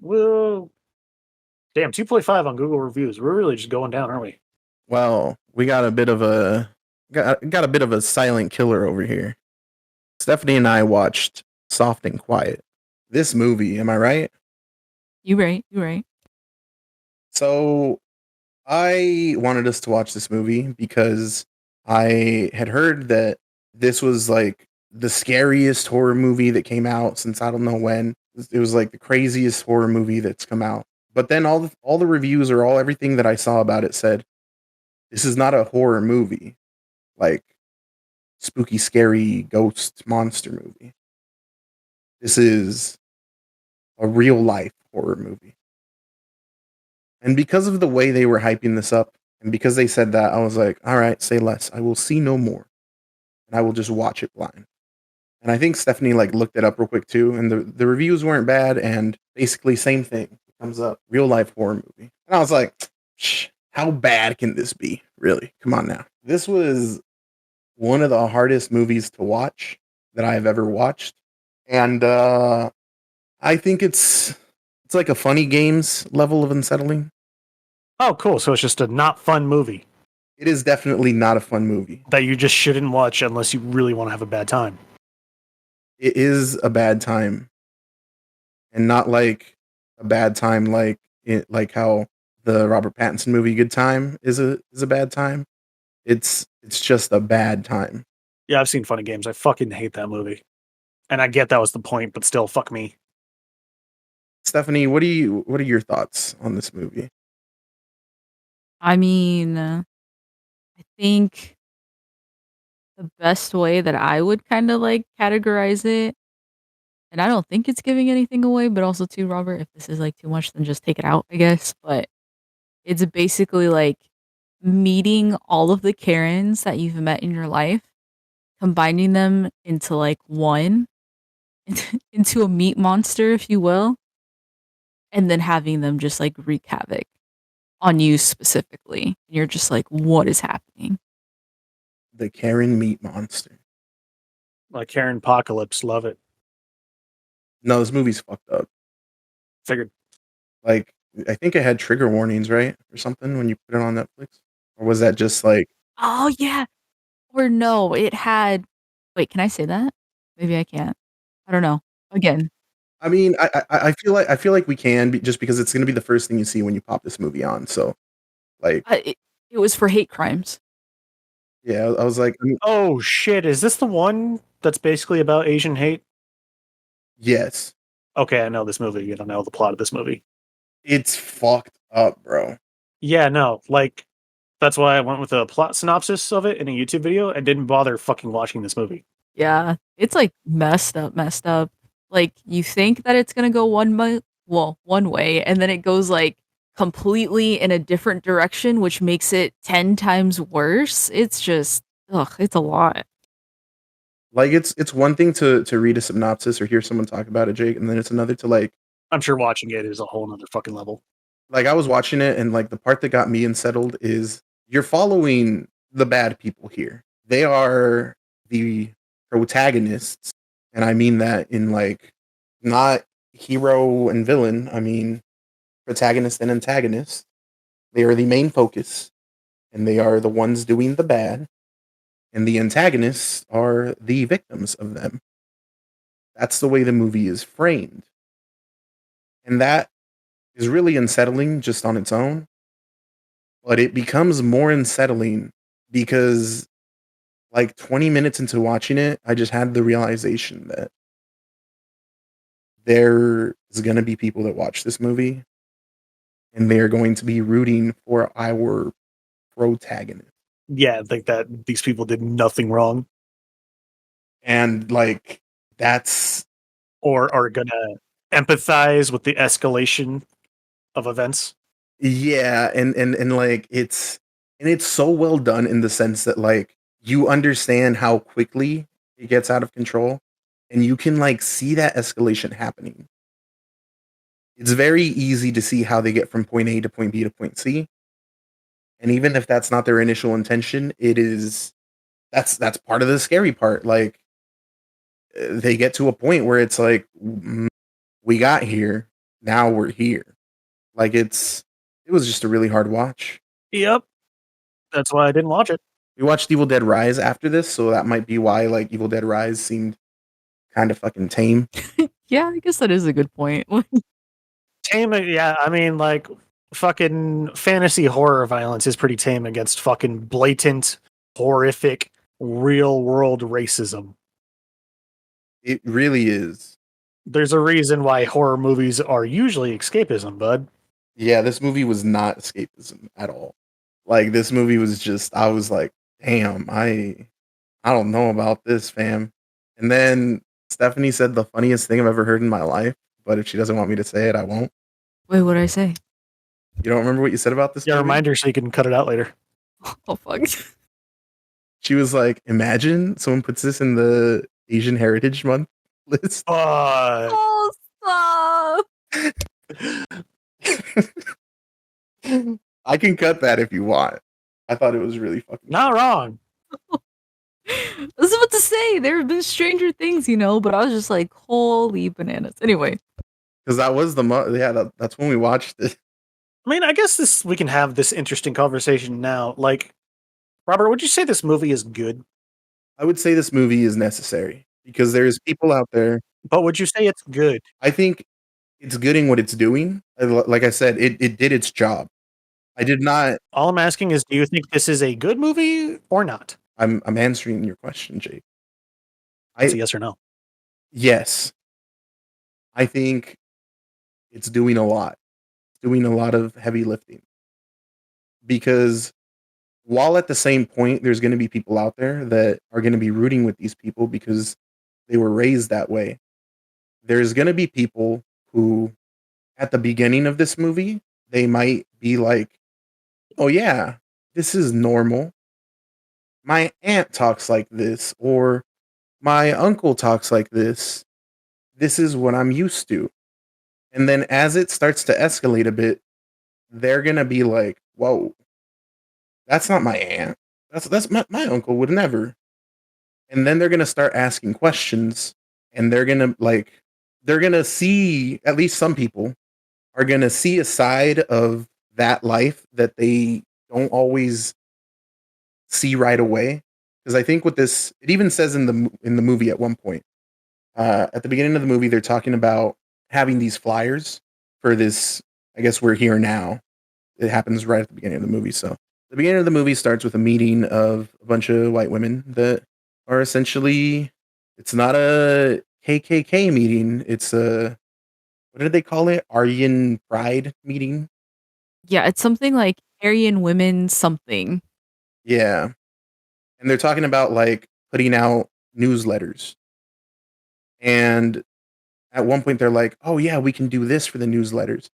Whoa. Damn, 2.5 on Google reviews. We're really just going down, aren't we? Well, we got a bit of a silent killer over here. Stephanie and I watched Soft and Quiet. This movie, am I right? You right. So I wanted us to watch this movie because I had heard that this was like the scariest horror movie that came out since I don't know when. It was like the craziest horror movie that's come out. But then all the reviews or all everything that I saw about it said this is not a horror movie, like spooky, scary ghost monster movie. This is a real life horror movie. And because of the way they were hyping this up, and because they said that, I was like, all right, say less. I will see no more. And I will just watch it blind. And I think Stephanie like looked it up real quick too, and the reviews weren't bad, and basically same thing. It comes up, real life horror movie. And I was like, how bad can this be? Really? Come on now. This was one of the hardest movies to watch that I have ever watched. And I think it's like a funny games level of unsettling. Oh, cool. So it's just a not fun movie It is definitely not a fun movie. that you just shouldn't watch unless you really want to have a bad time. It is a bad time. And not like a bad time like how the Robert Pattinson movie Good Time is a bad time. It's just a bad time. Yeah, I've seen Funny Games. I fucking hate that movie. And I get that was the point, but still, fuck me. Stephanie, what are your thoughts on this movie? I mean, I think the best way that I would kind of like categorize it, and I don't think it's giving anything away, but also too, Robert, if this is like too much, then just take it out, I guess. But it's basically like meeting all of the Karens that you've met in your life, combining them into like one, into a meat monster, if you will, and then having them just like wreak havoc on you specifically. And you're just like, what is happening? The Karen Meat Monster. Like Karen Apocalypse, love it. No, this movie's fucked up. Figured. Like, I think it had trigger warnings, right? Or something when you put it on Netflix? Or was that just like, Oh, yeah. Or no, it had. Wait, can I say that? Maybe I can't. I don't know. Again, I mean, I feel like we can just because it's gonna be the first thing you see when you pop this movie on. So, like, it was for hate crimes. yeah, I was like, I mean, Oh, shit. Is this the one that's basically about Asian hate? yes, Okay, I know this movie. You don't know the plot of this movie. it's fucked up, bro. Yeah, no. Like, that's why I went with a plot synopsis of it in a YouTube video and didn't bother fucking watching this movie. Yeah, it's like messed up, messed up. Like you think that it's gonna go one way, and then it goes like completely in a different direction, which makes it 10 times worse. It's just, ugh, it's a lot. Like, it's one thing to read a synopsis or hear someone talk about it, Jake, and then it's another to like I'm sure watching it is a whole nother fucking level. I was watching it and like the part that got me unsettled is you're following the bad people here. They are the protagonists, and I mean that in like not hero and villain. I mean protagonist and antagonist. They are the main focus, and they are the ones doing the bad, and the antagonists are the victims of them. That's the way the movie is framed. And that is really unsettling just on its own. But it becomes more unsettling because, like, 20 minutes into watching it, I just had the realization that there is going to be people that watch this movie and they are going to be rooting for our protagonist. Yeah, like that these people did nothing wrong And, like, that's or are gonna empathize with the escalation of events. yeah, and like it's so well done in the sense that like you understand how quickly it gets out of control and you can like see that escalation happening. It's very easy to see how they get from point A to point B to point C. And even if that's not their initial intention, it is that's part of the scary part. Like they get to a point where it's like we got here, now we're here. Like it was just a really hard watch. Yep. That's why I didn't watch it. We watched Evil Dead Rise after this, so that might be why like Evil Dead Rise seemed kind of fucking tame. Yeah, I guess that is a good point. Tame, yeah, I mean, like, fucking fantasy horror violence is pretty tame against fucking blatant, horrific real world racism. It really is. There's a reason why horror movies are usually escapism, bud. Yeah, this movie was not escapism at all. Like this movie was just I was like, damn, I don't know about this, fam. And then Stephanie said the funniest thing I've ever heard in my life, but if she doesn't want me to say it, I won't. Wait, what did I say? You don't remember what you said about this Yeah, movie? reminder so you can cut it out later. Oh fuck. She was like, imagine someone puts this in the Asian Heritage Month list. Oh stop. I can cut that if you want. I thought it was really fucking Not wrong. I was about to say there have been stranger things, but I was just like, holy bananas. Anyway. because that was that's when we watched it. I mean, I guess we can have this interesting conversation now. Like, Robert, would you say this movie is good? I would say this movie is necessary because there's people out there. But would you say it's good? I think it's good in what it's doing. Like I said, it did its job. I did not. All I'm asking is, do you think this is a good movie or not? I'm answering your question, Jake. It's a yes or no. Yes, I think it's doing a lot. It's doing a lot of heavy lifting because while at the same point, there's going to be people out there that are going to be rooting with these people because they were raised that way. There's going to be people who, at the beginning of this movie, they might be like, oh, yeah, this is normal. My aunt talks like this, or my uncle talks like this. This is what I'm used to. And then as it starts to escalate a bit, they're going to be like, whoa, that's not my aunt. That's my uncle would never. And then they're going to start asking questions and they're going to see, at least some people are going to see a side of that life that they don't always see right away. Because I think with this, it even says in the movie at one point, at the beginning of the movie, they're talking about having these flyers for this. I guess we're here now. It happens right at the beginning of the movie. So the beginning of the movie starts with a meeting of a bunch of white women that are essentially, it's not a KKK meeting. It's a, what did they call it? Aryan Pride meeting. Yeah, it's something like Aryan women something. Yeah. And they're talking about like putting out newsletters. And at one point they're like, oh yeah, we can do this for the newsletters.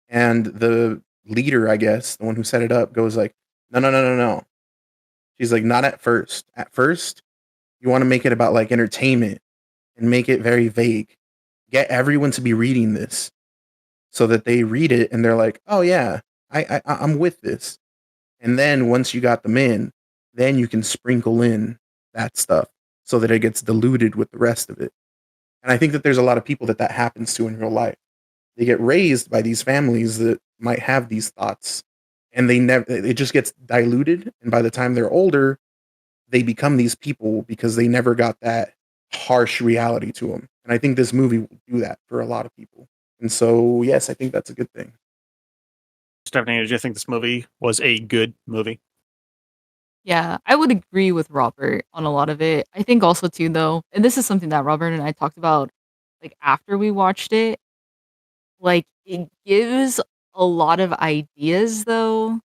And the leader, I guess, the one who set it up, goes like, no, no, no, no, no. She's like, not at first. At first, you want to make it about like entertainment and make it very vague. Get everyone to be reading this so that they read it and they're like, oh yeah, I'm with this. And then once you got them in, then you can sprinkle in that stuff so that it gets diluted with the rest of it. And I think that there's a lot of people that happens to in real life. They get raised by these families that might have these thoughts and it just gets diluted. And by the time they're older, they become these people because they never got that harsh reality to them. And I think this movie will do that for a lot of people. And so, yes, I think that's a good thing. Stephanie, did you think this movie was a good movie? Yeah, I would agree with Robert on a lot of it. I think also too though, and this is something that Robert and I talked about like after we watched it, like it gives a lot of ideas though,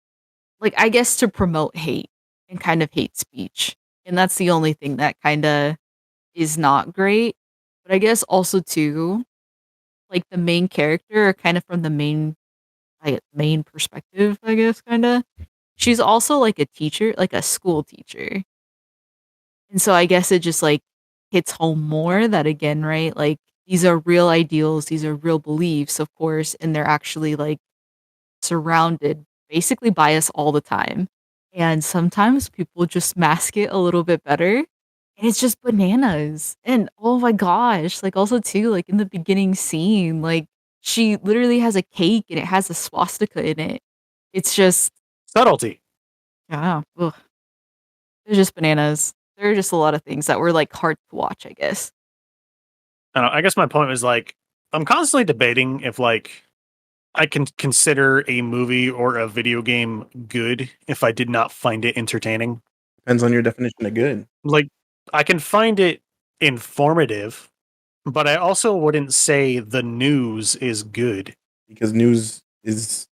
like I guess to promote hate and kind of hate speech. And that's the only thing that kind of is not great. But I guess also too, like the main character kind of from the main perspective, I guess kind of. She's also like a teacher, like a school teacher. And so I guess it just like hits home more that again, right? Like these are real ideals, these are real beliefs, of course, and they're actually like surrounded basically by us all the time. And sometimes people just mask it a little bit better. And it's just bananas. And oh my gosh, like also too, like in the beginning scene, like she literally has a cake and it has a swastika in it. It's just Subtlety. yeah. Ugh. They're just bananas. There are just a lot of things that were like hard to watch, I guess. I don't know, I guess my point was like, I'm constantly debating if like I can consider a movie or a video game good if I did not find it entertaining. Depends on your definition of good. Like, I can find it informative, but I also wouldn't say the news is good Because news is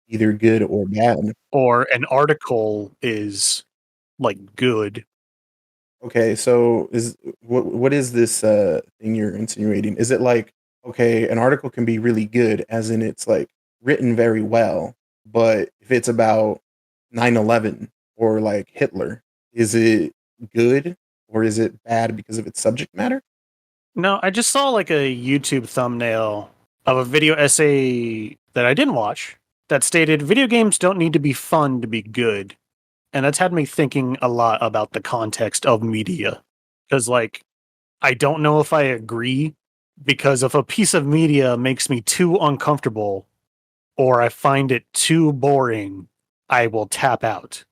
either good or bad. or an article is like good. Okay, so what is this thing you're insinuating? Is it like, okay, an article can be really good as in it's like written very well, but if it's about 9/11 or like Hitler, is it good or is it bad because of its subject matter? No, I just saw like a YouTube thumbnail of a video essay that I didn't watch that stated video games don't need to be fun to be good. And that's had me thinking a lot about the context of media. Because, like, I don't know if I agree, because if a piece of media makes me too uncomfortable or I find it too boring, I will tap out.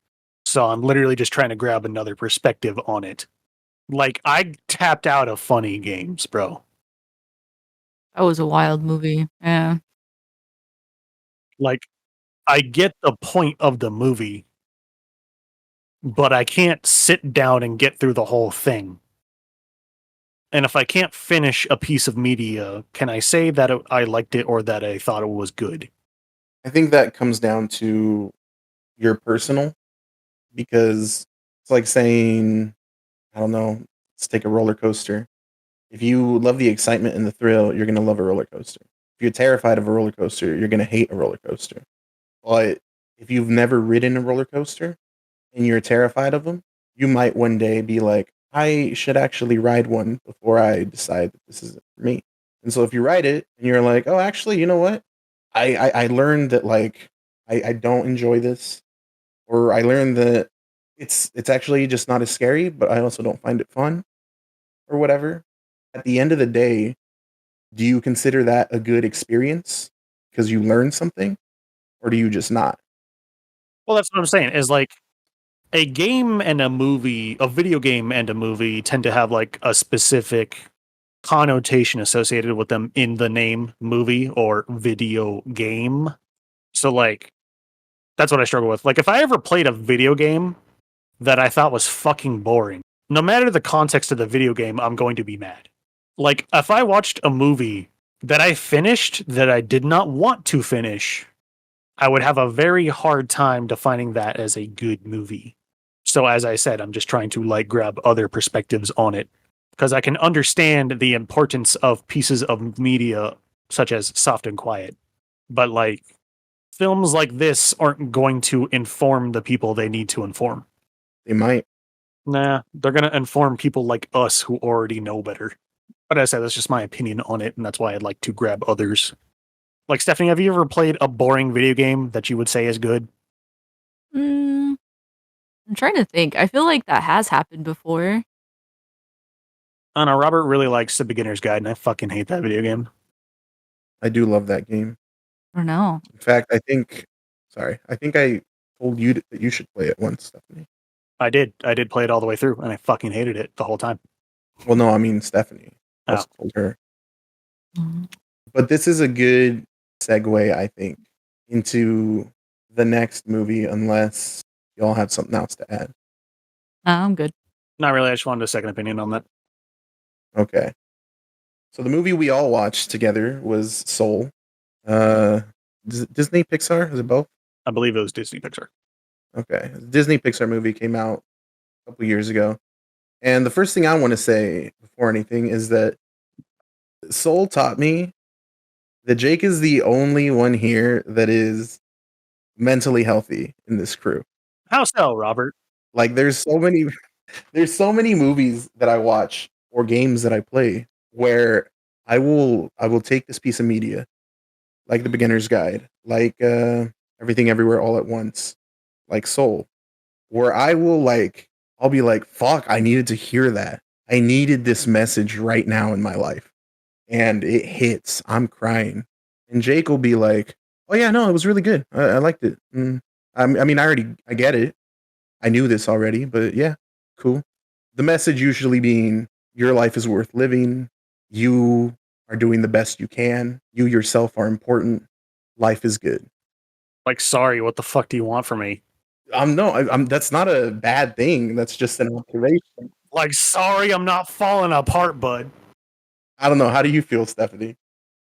So I'm literally just trying to grab another perspective on it. Like, I tapped out of funny games, bro. That was a wild movie. Yeah. Like, I get the point of the movie, but I can't sit down and get through the whole thing. And if I can't finish a piece of media, can I say that I liked it or that I thought it was good? I think that comes down to your personal, because it's like saying, I don't know, let's take a roller coaster. If you love the excitement and the thrill, you're going to love a roller coaster. If you're terrified of a roller coaster, you're going to hate a roller coaster. But if you've never ridden a roller coaster and you're terrified of them, you might one day be like, I should actually ride one before I decide that this isn't for me. And so if you ride it and you're like, oh, actually, you know what? I learned that like I don't enjoy this, or I learned that it's actually just not as scary, but I also don't find it fun or whatever. At the end of the day, do you consider that a good experience because you learned something, or do you just not? Well, that's what I'm saying is like a game and a movie, a video game and a movie tend to have like a specific connotation associated with them in the name movie or video game. So, like, that's what I struggle with. Like, if I ever played a video game that I thought was fucking boring, no matter the context of the video game, I'm going to be mad. Like, if I watched a movie that I finished that I did not want to finish, I would have a very hard time defining that as a good movie. So, as I said, I'm just trying to like grab other perspectives on it because I can understand the importance of pieces of media such as Soft and Quiet. But like films like this aren't going to inform the people they need to inform. They might. Nah, they're going to inform people like us who already know better. But as I said, that's just my opinion on it, and that's why I'd like to grab others. Like, Stephanie, have you ever played a boring video game that you would say is good? Mm, I'm trying to think. I feel like that has happened before. I don't know, Robert really likes The Beginner's Guide, and I fucking hate that video game. I do love that game. I don't know. In fact, I think I told you that you should play it once, Stephanie. I did play it all the way through, and I fucking hated it the whole time. Well, no, I mean Stephanie. I also told her. Mhm. But this is a good segue, I think, into the next movie, unless y'all have something else to add. I'm good. Not really, I just wanted a second opinion on that. Okay. So the movie we all watched together was Soul. Disney Pixar? Is it both? I believe it was Disney Pixar. Okay. Disney Pixar movie came out a couple years ago. And the first thing I want to say before anything is that Soul taught me that Jake is the only one here that is mentally healthy in this crew. How so, Robert? Like there's so many movies that I watch or games that I play where I will take this piece of media, like The Beginner's Guide, like Everything Everywhere All at Once, like Soul, where I'll be like, fuck, I needed to hear that. I needed this message right now in my life. And it hits. I'm crying. And Jake will be like, oh yeah, no, it was really good. I liked it. I mean, I get it. I knew this already, but yeah, cool. The message usually being your life is worth living. You are doing the best you can. You yourself are important. Life is good. Like, sorry, what the fuck do you want from me? I'm that's not a bad thing. That's just an observation. Like, sorry, I'm not falling apart, bud. I don't know. How do you feel, Stephanie?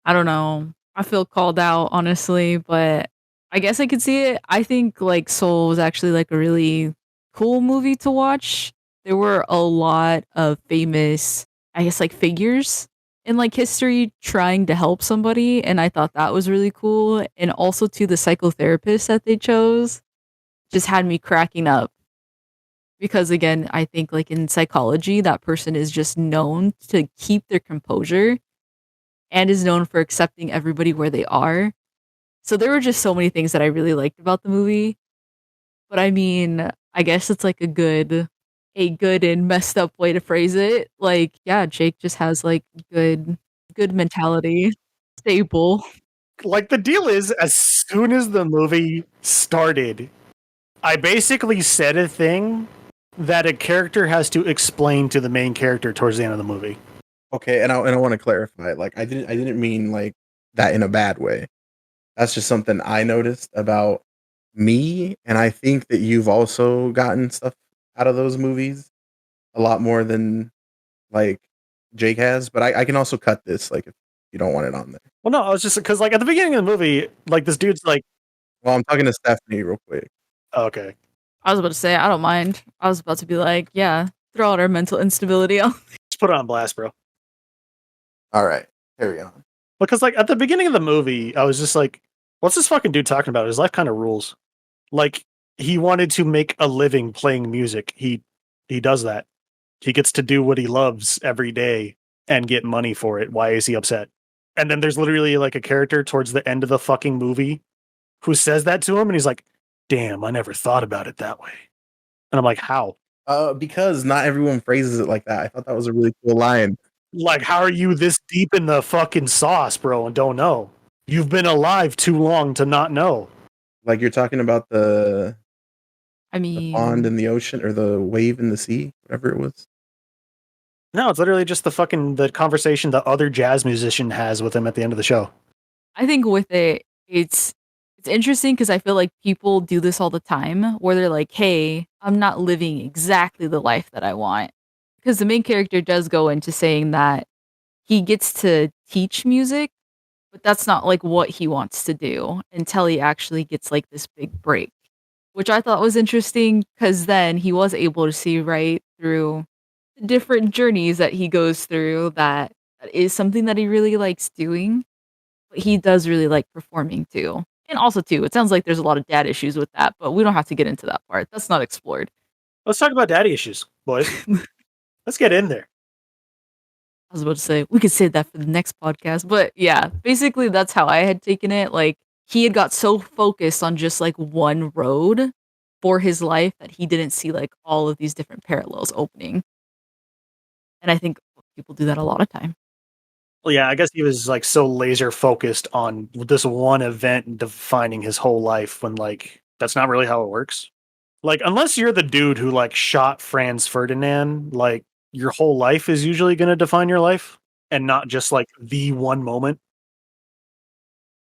I don't know. I feel called out, honestly, but I guess I could see it. I think like Soul was actually like a really cool movie to watch. There were a lot of famous, I guess, like figures in like history trying to help somebody, and I thought that was really cool. And also to the psychotherapist that they chose just had me cracking up because again, I think like in psychology, that person is just known to keep their composure and is known for accepting everybody where they are. So there were just so many things that I really liked about the movie. But I mean, I guess it's like a good and messed up way to phrase it. Like, yeah, Jake just has like good mentality, stable. Like, the deal is, as soon as the movie started, I basically said a thing that a character has to explain to the main character towards the end of the movie. Okay, and I want to clarify. Like, I didn't mean like that in a bad way. That's just something I noticed about me, and I think that you've also gotten stuff out of those movies a lot more than like Jake has. But I can also cut this like if you don't want it on there. Well, no, I was just because, like, at the beginning of the movie, like, this dude's like, Well, I'm talking to Stephanie real quick. oh, okay. I was about to say, I don't mind. I was about to be like, yeah, throw out our mental instability. Just put it on blast, bro. All right, carry on. Because, like, at the beginning of the movie, I was just like, what's this fucking dude talking about? His life kind of rules. Like, he wanted to make a living playing music. He does that. He gets to do what he loves every day and get money for it. Why is he upset? And then there's literally like a character towards the end of the fucking movie who says that to him, and he's like, damn, I never thought about it that way. And I'm like, how? Because not everyone phrases it like that. I thought that was a really cool line. Like, how are you this deep in the fucking sauce, bro, and don't know? You've been alive too long to not know. Like you're talking about the I pond mean, in the ocean or the wave in the sea, whatever it was. No, it's literally just the conversation the other jazz musician has with him at the end of the show. I think with it, it's interesting because I feel like people do this all the time where they're like, "Hey, I'm not living exactly the life that I want." Because the main character does go into saying that he gets to teach music, but that's not like what he wants to do until he actually gets like this big break, which I thought was interesting because then he was able to see right through the different journeys that he goes through that is something that he really likes doing, but he does really like performing too. And also too, it sounds like there's a lot of dad issues with that, but we don't have to get into that part. That's not explored. Let's talk about daddy issues, boys. Let's get in there. I was about to say we could save that for the next podcast, but yeah, basically that's how I had taken it. Like he had got so focused on just like one road for his life that he didn't see like all of these different parallels opening. And I think people do that a lot of time. Well, yeah, I guess he was like so laser focused on this one event defining his whole life when like that's not really how it works. Like, unless you're the dude who like shot Franz Ferdinand, like your whole life is usually going to define your life and not just like the one moment.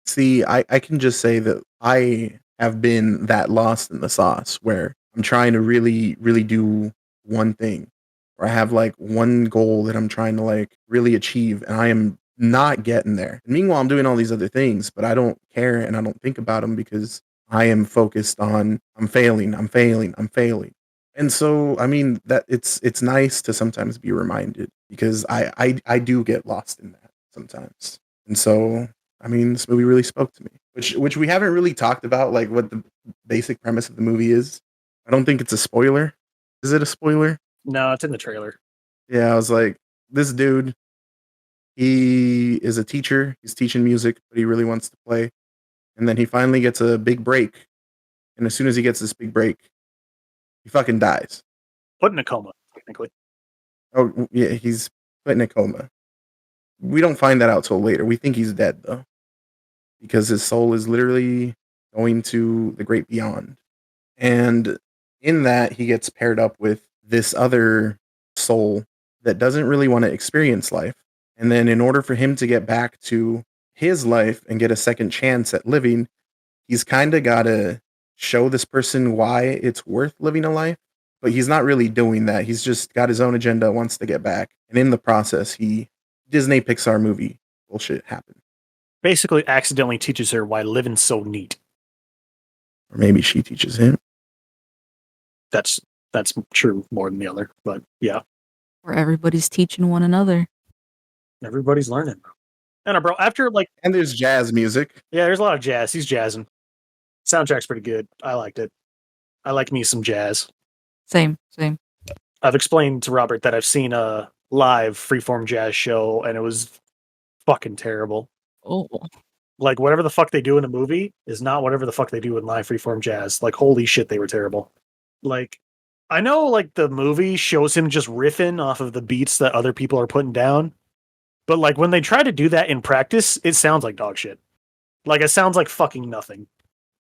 See, I can just say that I have been that lost in the sauce where I'm trying to really, really do one thing. Or I have like one goal that I'm trying to like really achieve and I am not getting there. And meanwhile, I'm doing all these other things, but I don't care and I don't think about them because I am focused on I'm failing, I'm failing, I'm failing. And so, I mean, that it's nice to sometimes be reminded because I do get lost in that sometimes. And so I mean, this movie really spoke to me, which we haven't really talked about, like what the basic premise of the movie is. I don't think it's a spoiler. Is it a spoiler? No, it's in the trailer. Yeah, I was like, this dude, he is a teacher. He's teaching music, but he really wants to play. And then he finally gets a big break. And as soon as he gets this big break, he fucking dies. Put in a coma, technically. Oh, yeah, he's put in a coma. We don't find that out till later. We think he's dead, though, because his soul is literally going to the great beyond. And in that, he gets paired up with this other soul that doesn't really want to experience life. And then, in order for him to get back to his life and get a second chance at living, he's kind of got to show this person why it's worth living a life, but he's not really doing that. He's just got his own agenda, wants to get back, and in the process, he Disney Pixar movie bullshit happened, Basically, accidentally teaches her why living's so neat. or maybe she teaches him. That's true more than the other, but yeah, Where everybody's teaching one another. everybody's learning. And bro, after like, And there's jazz music. yeah, there's a lot of jazz. He's jazzing. Soundtrack's pretty good. I liked it. I like me some jazz. Same. I've explained to Robert that I've seen a live freeform jazz show, and it was fucking terrible. Oh, Like whatever the fuck they do in a movie is not whatever the fuck they do in live freeform jazz. Like holy shit, they were terrible. Like I know like the movie shows him just riffing off of the beats that other people are putting down, but like when they try to do that in practice, it sounds like dog shit. Like it sounds like fucking nothing.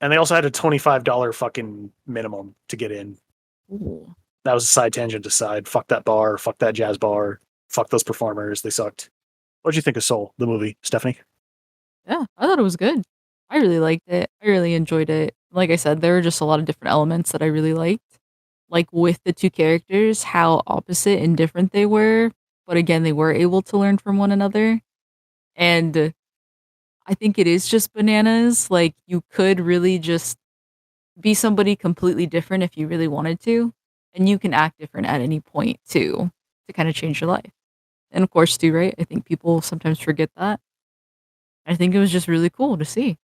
And they also had a $25 fucking minimum to get in. ooh. That was a side tangent aside. Fuck that bar, fuck that jazz bar, fuck those performers, they sucked. What'd you think of Soul, the movie, Stephanie? Yeah, I thought it was good. I really liked it. I really enjoyed it. Like I said, there were just a lot of different elements that I really liked. Like with the two characters, how opposite and different they were, but again, they were able to learn from one another. And I think it is just bananas. Like you could really just be somebody completely different if you really wanted to, and you can act different at any point too to kind of change your life. And of course, too, right? I think people sometimes forget that. I think it was just really cool to see.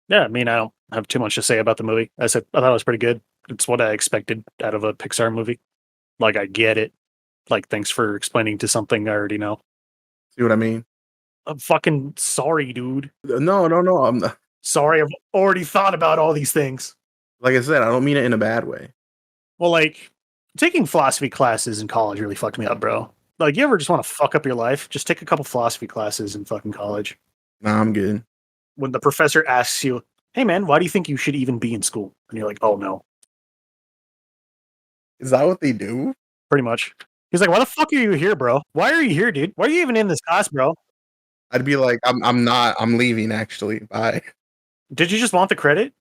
Yeah, I mean, I don't have too much to say about the movie. I thought it was pretty good. It's what I expected out of a Pixar movie. Like, I get it. Like, thanks for explaining to something I already know. See what I mean? I'm fucking sorry, dude. No. I'm not, Sorry, I've already thought about all these things. like I said, I don't mean it in a bad way. Well, like, taking philosophy classes in college really fucked me up, bro. Like, you ever just want to fuck up your life? Just take a couple philosophy classes in fucking college. Nah, I'm good. When the professor asks you, hey man, why do you think you should even be in school? And you're like, oh no, Is that what they do? pretty much. He's like, why the fuck are you here, bro? Why are you here, dude? Why are you even in this class, bro? I'd be like, I'm not. I'm leaving. Actually, bye. Did you just want the credit?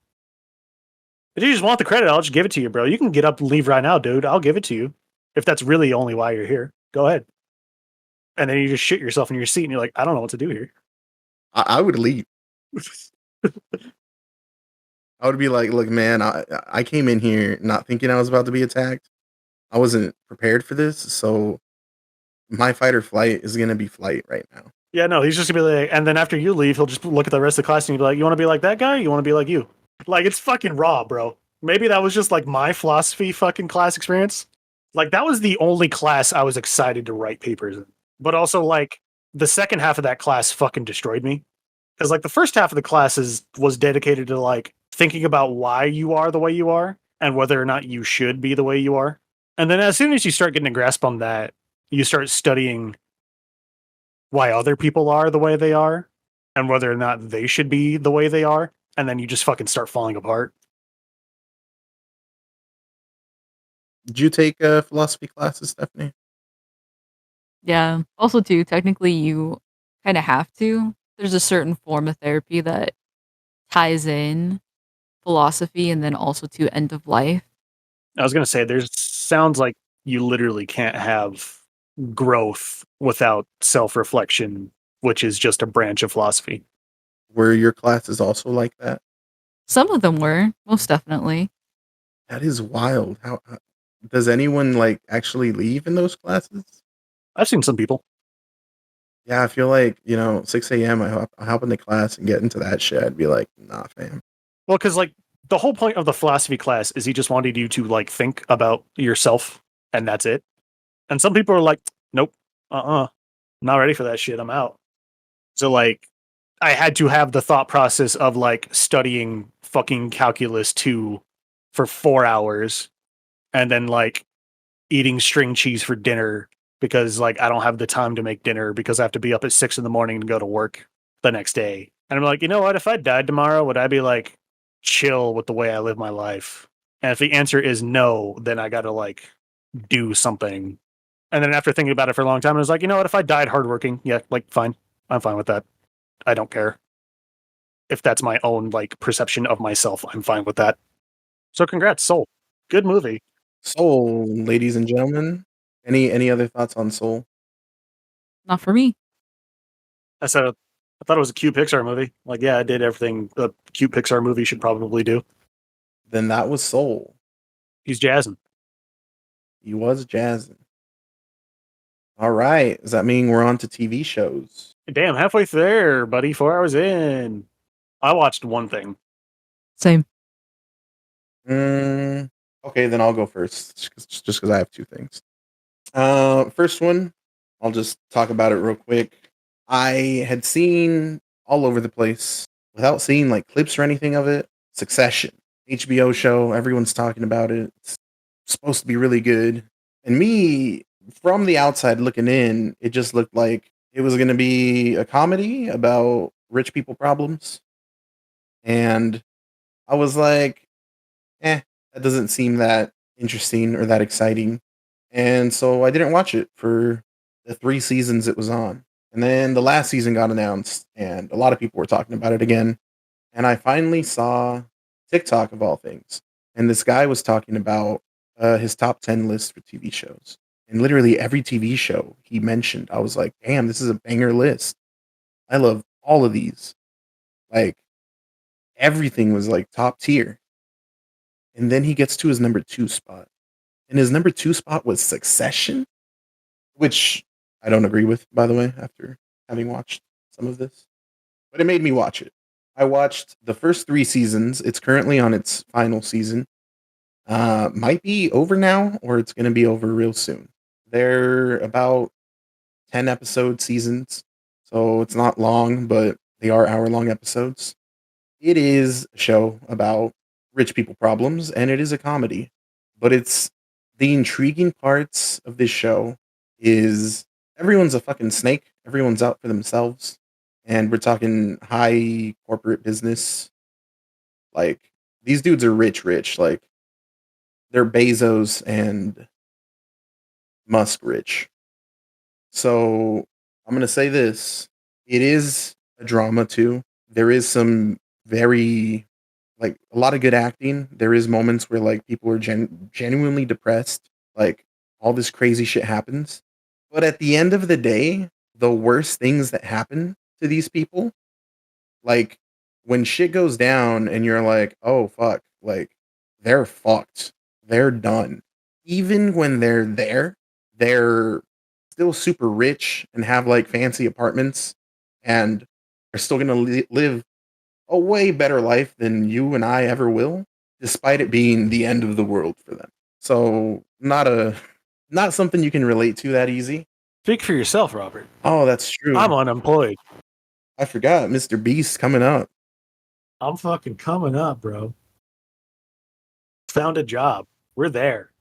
If you just want the credit, I'll just give it to you, bro. You can get up and leave right now, dude. I'll give it to you. If that's really only why you're here, go ahead. And then you just shit yourself in your seat and you're like, I don't know what to do here. I would leave. I would be like, look, man, I came in here not thinking I was about to be attacked. I wasn't prepared for this, so my fight or flight is gonna be flight right now. Yeah, no, he's just gonna be like, and then after you leave, he'll just look at the rest of the class and he'll be like, you want to be like that guy? Or you want to be like you? Like, it's fucking raw, bro. Maybe that was just like my philosophy fucking class experience. Like, that was the only class I was excited to write papers in. But also, like, the second half of that class fucking destroyed me. Because, like, the first half of the classes was dedicated to, like, thinking about why you are the way you are and whether or not you should be the way you are. And then as soon as you start getting a grasp on that, you start studying why other people are the way they are and whether or not they should be the way they are. And then you just fucking start falling apart. Did you take philosophy classes, Stephanie? Yeah. Also, too, technically, you kind of have to. There's a certain form of therapy that ties in philosophy and then also to end of life. I was going to say, there's sounds like you literally can't have growth without self-reflection, which is just a branch of philosophy. Were your classes also like that? Some of them were, most definitely. That is wild. How does anyone like actually leave in those classes? I've seen some people. Yeah, I feel like 6 a.m. I hop into class and get into that shit. I'd be like, nah, fam. Well, because like the whole point of the philosophy class is he just wanted you to like think about yourself and that's it. And some people are like, nope, I'm not ready for that shit. I'm out. So like I had to have the thought process of like studying fucking calculus 2 for 4 hours and then like eating string cheese for dinner because like I don't have the time to make dinner because I have to be up at 6 a.m. to go to work the next day. And I'm like, you know what? If I died tomorrow, would I be like chill with the way I live my life? And if the answer is no, then I got to like do something. And then after thinking about it for a long time, I was like, you know what? If I died hardworking, yeah, like fine. I'm fine with that. I don't care. If that's my own like perception of myself, I'm fine with that. So congrats, Soul. Good movie. Soul, ladies and gentlemen. Any other thoughts on Soul? Not for me. I thought it was a cute Pixar movie. Like, yeah, I did everything a cute Pixar movie should probably do. Then that was Soul. He's jazzing. He was jazzing. All right. Does that mean we're on to TV shows? Damn, halfway there, buddy. 4 hours in. I watched one thing. Same. Okay, then I'll go first, just because I have two things. First one, I'll just talk about it real quick. I had seen all over the place, without seeing like clips or anything of it, Succession, HBO show. Everyone's talking about it. It's supposed to be really good. And me, from the outside looking in, it just looked like it was going to be a comedy about rich people problems. And I was like, that doesn't seem that interesting or that exciting. And so I didn't watch it for the 3 seasons it was on. And then the last season got announced, and a lot of people were talking about it again. And I finally saw TikTok of all things. And this guy was talking about his top 10 list for TV shows. And literally every TV show he mentioned, I was like, damn, this is a banger list. I love all of these. Like, everything was like top tier. And then he gets to his number 2 spot. And his number 2 spot was Succession, which I don't agree with, by the way, after having watched some of this. But it made me watch it. I watched the first 3 seasons. It's currently on its final season. Might be over now, or it's going to be over real soon. They're about 10 episode seasons, so it's not long, but they are hour-long episodes. It is a show about rich people problems, and it is a comedy. But it's the intriguing parts of this show is everyone's a fucking snake. Everyone's out for themselves. And we're talking high corporate business. Like, these dudes are rich. Like, they're Bezos and Musk rich. So I'm going to say this. It is a drama, too. There is some very, like, a lot of good acting. There is moments where, like, people are genuinely depressed. Like, all this crazy shit happens. But at the end of the day, the worst things that happen to these people, like, when shit goes down and you're like, oh, fuck, like, they're fucked. They're done. Even when they're there, they're still super rich and have, like, fancy apartments and are still going to live a way better life than you and I ever will, despite it being the end of the world for them. So, not something you can relate to that easy. Speak for yourself, Robert. Oh, that's true. I'm unemployed. I forgot Mr. Beast coming up. I'm fucking coming up, bro. Found a job. We're there.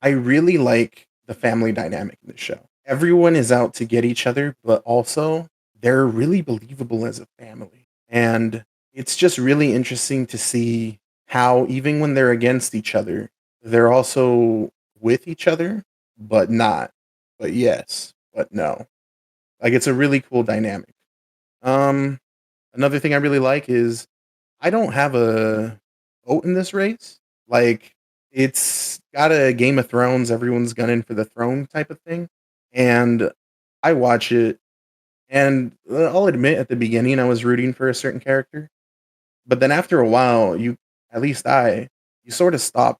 I really like the family dynamic in this show. Everyone is out to get each other, but also they're really believable as a family. And it's just really interesting to see how even when they're against each other, they're also with each other, but not. But yes, but no. Like, it's a really cool dynamic. Another thing I really like is I don't have a vote in this race. Like, it's got a Game of Thrones, everyone's gunning for the throne type of thing. And I watch it, and I'll admit at the beginning I was rooting for a certain character. But then after a while, you sort of stop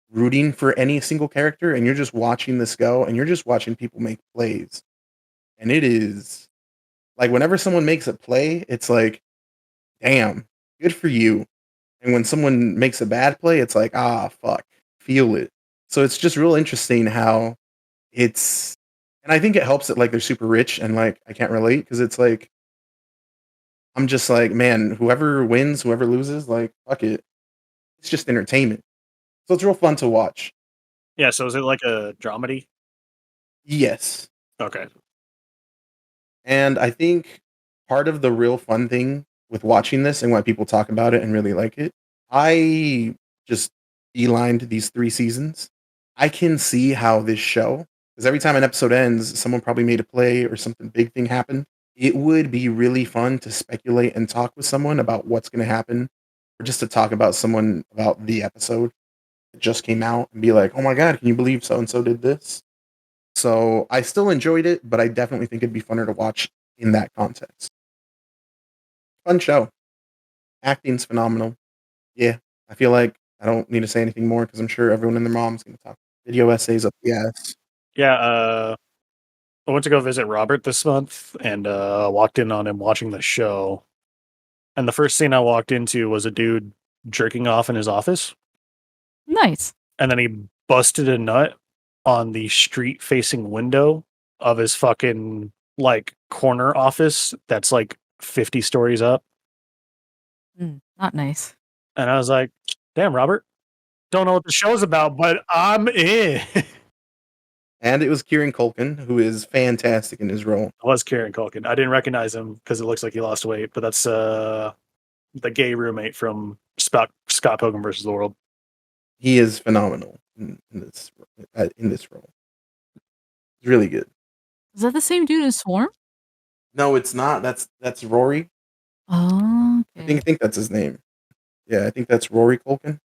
rooting for any single character, and you're just watching this go, and you're just watching people make plays. And it is like whenever someone makes a play, it's like, damn, good for you. And when someone makes a bad play, it's like, ah, fuck, feel it. So it's just real interesting how it's, and I think it helps that like they're super rich and like I can't relate because it's like, I'm just like, man, whoever wins, whoever loses, like, fuck it. It's just entertainment. So it's real fun to watch. Yeah, so is it like a dramedy? Yes. Okay. And I think part of the real fun thing with watching this and why people talk about it and really like it, I just beelined these 3 seasons. I can see how this show, because every time an episode ends, someone probably made a play or something big thing happened. It would be really fun to speculate and talk with someone about what's going to happen or just to talk about someone about the episode that just came out and be like, oh my god, can you believe so and so did this? So I still enjoyed it, but I definitely think it'd be funner to watch in that context. Fun show. Acting's phenomenal. Yeah, I feel like I don't need to say anything more because I'm sure everyone and their mom's going to talk video essays up the ass. Yeah, I went to go visit Robert this month and walked in on him watching the show. And the first scene I walked into was a dude jerking off in his office. Nice. And then he busted a nut on the street facing window of his fucking like corner office that's like 50 stories up. Not nice. And I was like, damn, Robert, don't know what the show's about, but I'm in. And it was Kieran Culkin, who is fantastic in his role. It was Kieran Culkin. I didn't recognize him because it looks like he lost weight, but that's the gay roommate from Scott Pilgrim versus the World. He is phenomenal in this role. It's really good. Is that the same dude as Swarm? No, it's not. That's Rory. Oh, I okay. think that's his name. Yeah, I think that's Rory Culkin.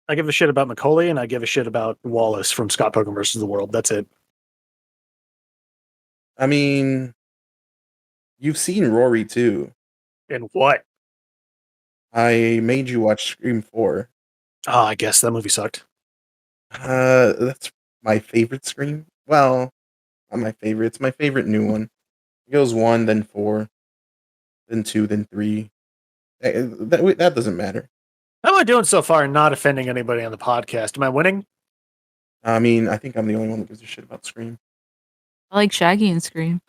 I give a shit about Macaulay, and I give a shit about Wallace from Scott Pilgrim versus the World. That's it. I mean, you've seen Rory too. And what? I made you watch Scream 4. Oh, I guess that movie sucked. That's my favorite Scream. Well, not my favorite. It's my favorite new one. It goes 1, then 4, then 2, then 3. That doesn't matter. How am I doing so far and not offending anybody on the podcast? Am I winning? I mean, I think I'm the only one that gives a shit about Scream. I like Shaggy and Scream.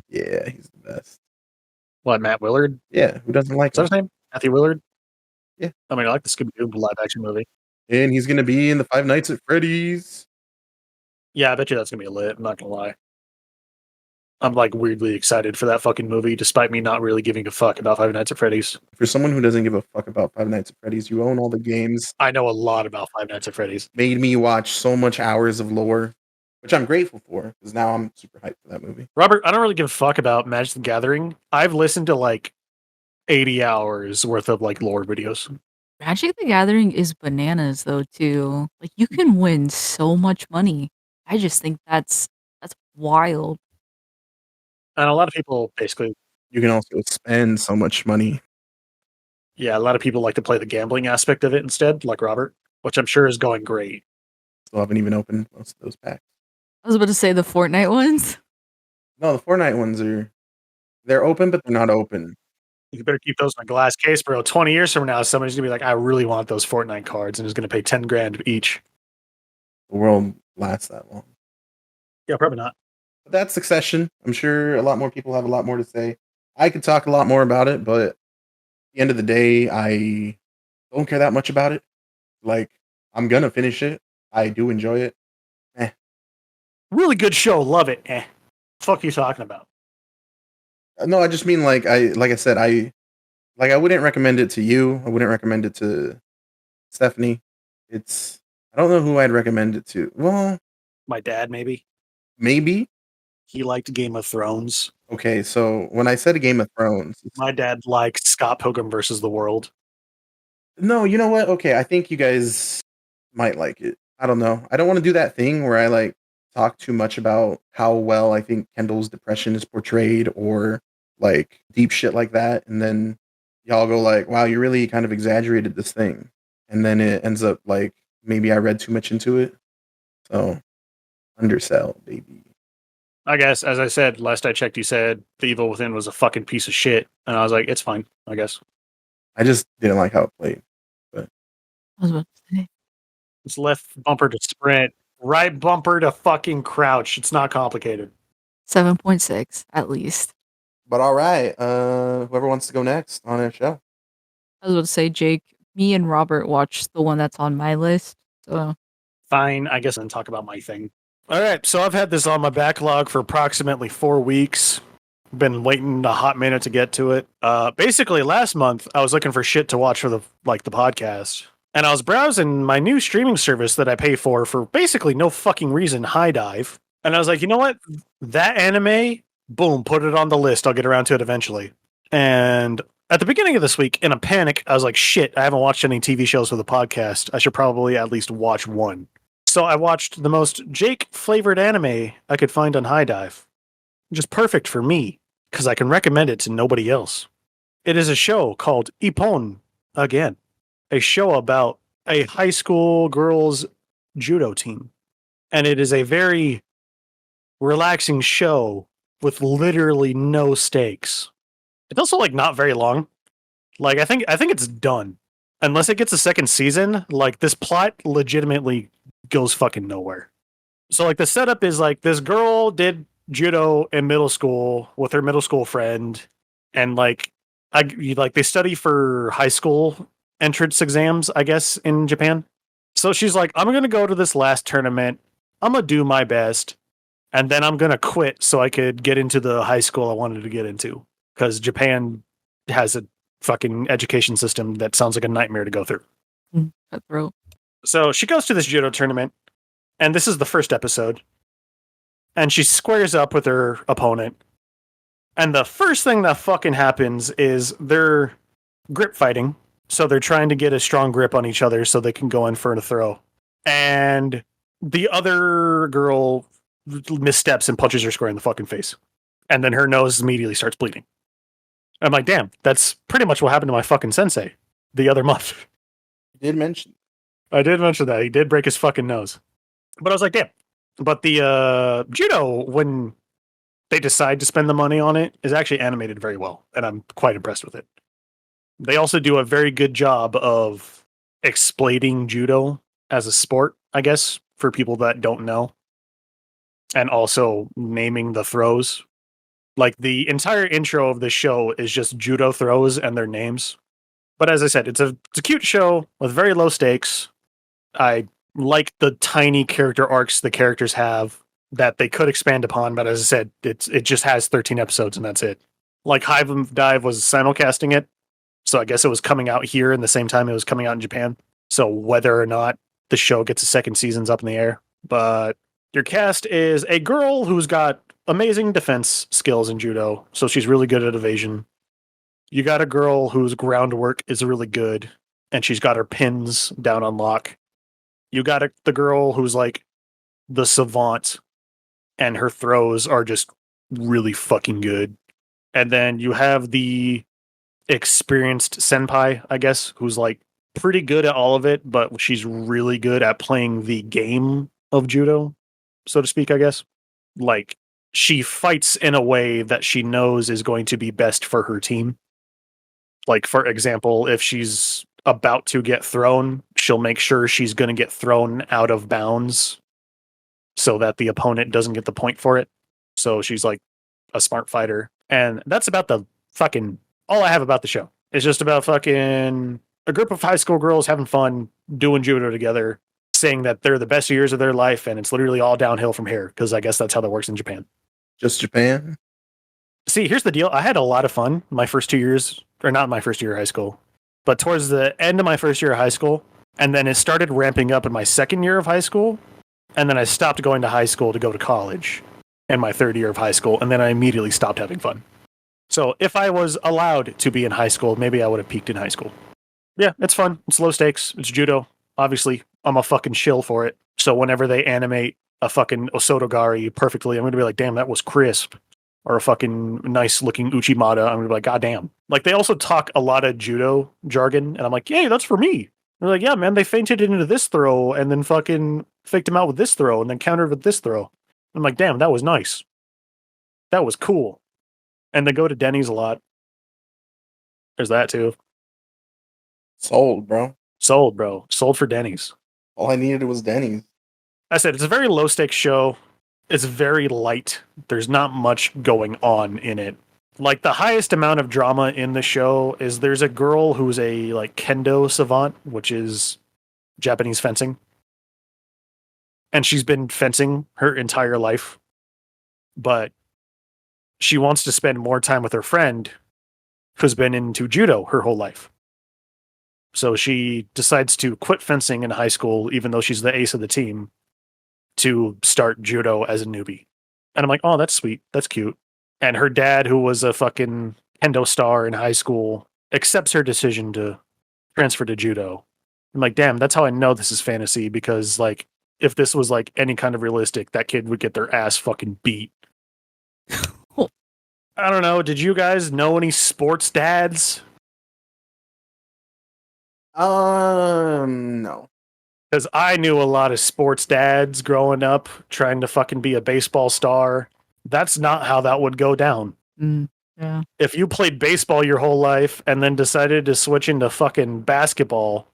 Yeah, he's the best. What, Matt Willard? Yeah, who doesn't like Is that him? his name? Matthew Willard? Yeah. I mean, I like the Scooby-Doo live action movie. And he's gonna be in the Five Nights at Freddy's. Yeah, I bet you that's gonna be lit. I'm not gonna lie. I'm like weirdly excited for that fucking movie, despite me not really giving a fuck about Five Nights at Freddy's. For someone who doesn't give a fuck about Five Nights at Freddy's, you own all the games. I know a lot about Five Nights at Freddy's. Made me watch so much hours of lore, which I'm grateful for because now I'm super hyped for that movie. Robert, I don't really give a fuck about Magic the Gathering. I've listened to like 80 hours worth of like lore videos. Magic the Gathering is bananas though too. Like you can win so much money. I just think that's wild. And a lot of people basically, You can also spend so much money. yeah, a lot of people like to play the gambling aspect of it instead, like Robert, which I'm sure is going great. Still haven't even opened most of those packs. I was about to say the Fortnite ones. No, the Fortnite ones they're open, but they're not open. You better keep those in a glass case, bro. 20 years from now, somebody's gonna be like, I really want those Fortnite cards, and is gonna pay 10 grand each. The world lasts that long. Yeah, probably not. But that's Succession. I'm sure a lot more people have a lot more to say. I could talk a lot more about it, but at the end of the day, I don't care that much about it. Like, I'm gonna finish it. I do enjoy it. Really good show, love it. Fuck you talking about? No, I just mean like I said, I wouldn't recommend it to you. I wouldn't recommend it to Stephanie. I don't know who I'd recommend it to. Well, My dad, maybe. maybe. He liked Game of Thrones. Okay, so when I said a Game of Thrones, My dad liked Scott Pilgrim versus the World. no, you know what? Okay, I think you guys might like it. I don't know. I don't want to do that thing where I like talk too much about how well I think Kendall's depression is portrayed or like deep shit like that, and then y'all go like, "Wow, you really kind of exaggerated this thing," and then it ends up like maybe I read too much into it. So undersell, baby. I guess, as I said, last I checked, you said The Evil Within was a fucking piece of shit. And I was like, it's fine, I guess. I just didn't like how it played. I was about to say. It's left bumper to sprint, right bumper to fucking crouch. It's not complicated. 7.6 at least. But all right, whoever wants to go next on our show. I was about to say, Jake, me and Robert watched the one that's on my list. So Fine, I guess, and talk about my thing. All right, so I've had this on my backlog for approximately 4 weeks. Been waiting a hot minute to get to it. Basically, last month I was looking for shit to watch for the podcast, and I was browsing my new streaming service that I pay for basically no fucking reason, High Dive. And I was like, you know what? That anime, boom, put it on the list. I'll get around to it eventually. And at the beginning of this week, in a panic, I was like, shit, I haven't watched any TV shows for the podcast. I should probably at least watch one. So I watched the most Jake-flavored anime I could find on High Dive, which is perfect for me, because I can recommend it to nobody else. It is a show called Ippon Again, a show about a high school girls judo team. And it is a very relaxing show with literally no stakes. It's also like not very long. Like I think it's done. Unless it gets a second season, like this plot legitimately goes fucking nowhere. So like the setup is like this girl did judo in middle school with her middle school friend, and like they study for high school entrance exams, I guess, in Japan. So she's like, I'm gonna go to this last tournament. I'm gonna do my best, and then I'm gonna quit so I could get into the high school I wanted to get into. Because Japan has a fucking education system that sounds like a nightmare to go through. Cutthroat. So she goes to this judo tournament, and this is the first episode. And she squares up with her opponent. And the first thing that fucking happens is they're grip fighting. So they're trying to get a strong grip on each other so they can go in for a throw. And the other girl missteps and punches her square in the fucking face. And then her nose immediately starts bleeding. I'm like, damn, that's pretty much what happened to my fucking sensei the other month. You did mention. I did mention that. He did break his fucking nose. But I was like, damn. But the judo, when they decide to spend the money on it, is actually animated very well. And I'm quite impressed with it. They also do a very good job of explaining judo as a sport, I guess, for people that don't know. And also naming the throws. Like the entire intro of the show is just judo throws and their names. But as I said, it's a cute show with very low stakes. I like the tiny character arcs the characters have that they could expand upon, but as I said, it just has 13 episodes and that's it. Like Hive Dive was simulcasting it, so I guess it was coming out here in the same time it was coming out in Japan. So whether or not the show gets a second season's up in the air. But your cast is a girl who's got amazing defense skills in judo, so she's really good at evasion. You got a girl whose groundwork is really good, and she's got her pins down on lock. You got the girl who's like the savant, and her throws are just really fucking good. And then you have the experienced senpai, I guess, who's like pretty good at all of it, but she's really good at playing the game of judo, so to speak, I guess. Like, she fights in a way that she knows is going to be best for her team. Like, for example, if she's about to get thrown, she'll make sure she's going to get thrown out of bounds so that the opponent doesn't get the point for it. So she's like a smart fighter. And that's about the fucking all I have about the show. It's just about fucking a group of high school girls having fun, doing judo together, saying that they're the best years of their life, and it's literally all downhill from here, because I guess that's how that works in Japan. Just Japan? See, here's the deal. I had a lot of fun my first 2 years, or not my first year of high school, but towards the end of my first year of high school, and then it started ramping up in my second year of high school, and then I stopped going to high school to go to college in my third year of high school, and then I immediately stopped having fun. So if I was allowed to be in high school, maybe I would have peaked in high school. Yeah, it's fun. It's low stakes. It's judo. Obviously, I'm a fucking shill for it. So whenever they animate a fucking Osotogari perfectly, I'm going to be like, damn, that was crisp. Or a fucking nice looking Uchimata, I'm going to be like, god damn. Like, they also talk a lot of judo jargon, and I'm like, yay, that's for me. They're like, yeah, man, they feinted into this throw, and then fucking faked him out with this throw, and then countered with this throw. I'm like, damn, that was nice. That was cool. And they go to Denny's a lot. There's that too. Sold, bro. Sold, bro. Sold for Denny's. All I needed was Denny's. I said, it's a very low stakes show. It's very light. There's not much going on in it. Like, the highest amount of drama in the show is there's a girl who's a like kendo savant, which is Japanese fencing. And she's been fencing her entire life. But she wants to spend more time with her friend who's been into judo her whole life. So she decides to quit fencing in high school, even though she's the ace of the team, to start judo as a newbie. And I'm like, oh, that's sweet. That's cute. And her dad, who was a fucking kendo star in high school, accepts her decision to transfer to judo. I'm like, damn, that's how I know this is fantasy, because like if this was like any kind of realistic, that kid would get their ass fucking beat. I don't know. Did you guys know any sports dads? No. Because I knew a lot of sports dads growing up trying to fucking be a baseball star. That's not how that would go down. Yeah. If you played baseball your whole life and then decided to switch into fucking basketball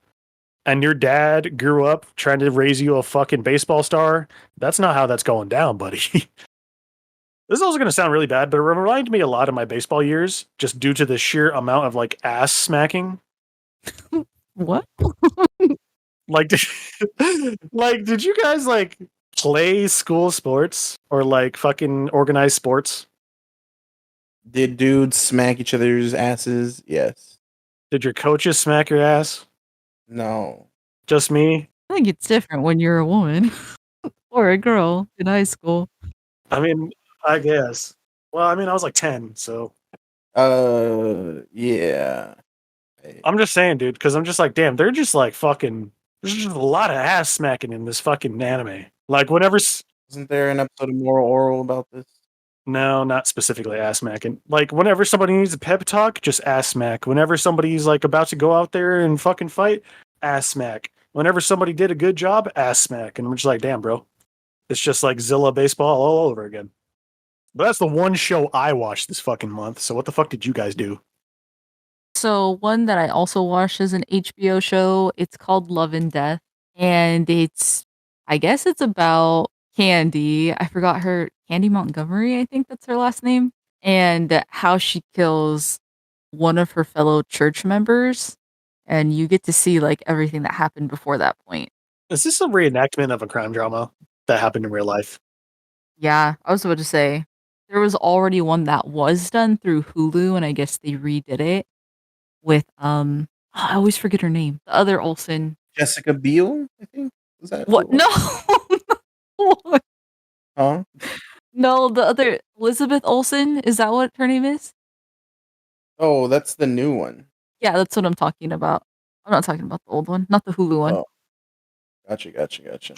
and your dad grew up trying to raise you a fucking baseball star, that's not how that's going down, buddy. This is also going to sound really bad, but it reminded me a lot of my baseball years just due to the sheer amount of like ass smacking. What? Like, did you guys like play school sports or like fucking organized sports? Did dudes smack each other's asses? Yes. Did your coaches smack your ass? No. Just me? I think it's different when you're a woman or a girl in high school. I mean, I guess. Well, I mean, I was like 10, so. Yeah. I'm just saying, dude, because I'm just like, damn, they're just like fucking. There's just a lot of ass smacking in this fucking anime. Like, whenever. Isn't there an episode of Moral Oral about this? No, not specifically ass smacking. Like, whenever somebody needs a pep talk, just ass smack. Whenever somebody's like about to go out there and fucking fight, ass smack. Whenever somebody did a good job, ass smack. And I'm just like, damn, bro. It's just like Zilla baseball all over again. But that's the one show I watched this fucking month. So what the fuck did you guys do? So one that I also watched is an HBO show. It's called Love and Death. And I guess it's about Candy. I forgot her, Candy Montgomery, I think that's her last name. And how she kills one of her fellow church members. And you get to see like everything that happened before that point. Is this a reenactment of a crime drama that happened in real life? Yeah, I was about to say there was already one that was done through Hulu, and I guess they redid it with I always forget her name. The other Olsen. Jessica Biel, I think. Was that What? who it was? No. Huh? No, the other Elizabeth Olsen. Is that what her name is? Oh, that's the new one. Yeah, that's what I'm talking about. I'm not talking about the old one, not the Hulu one. Oh. Gotcha.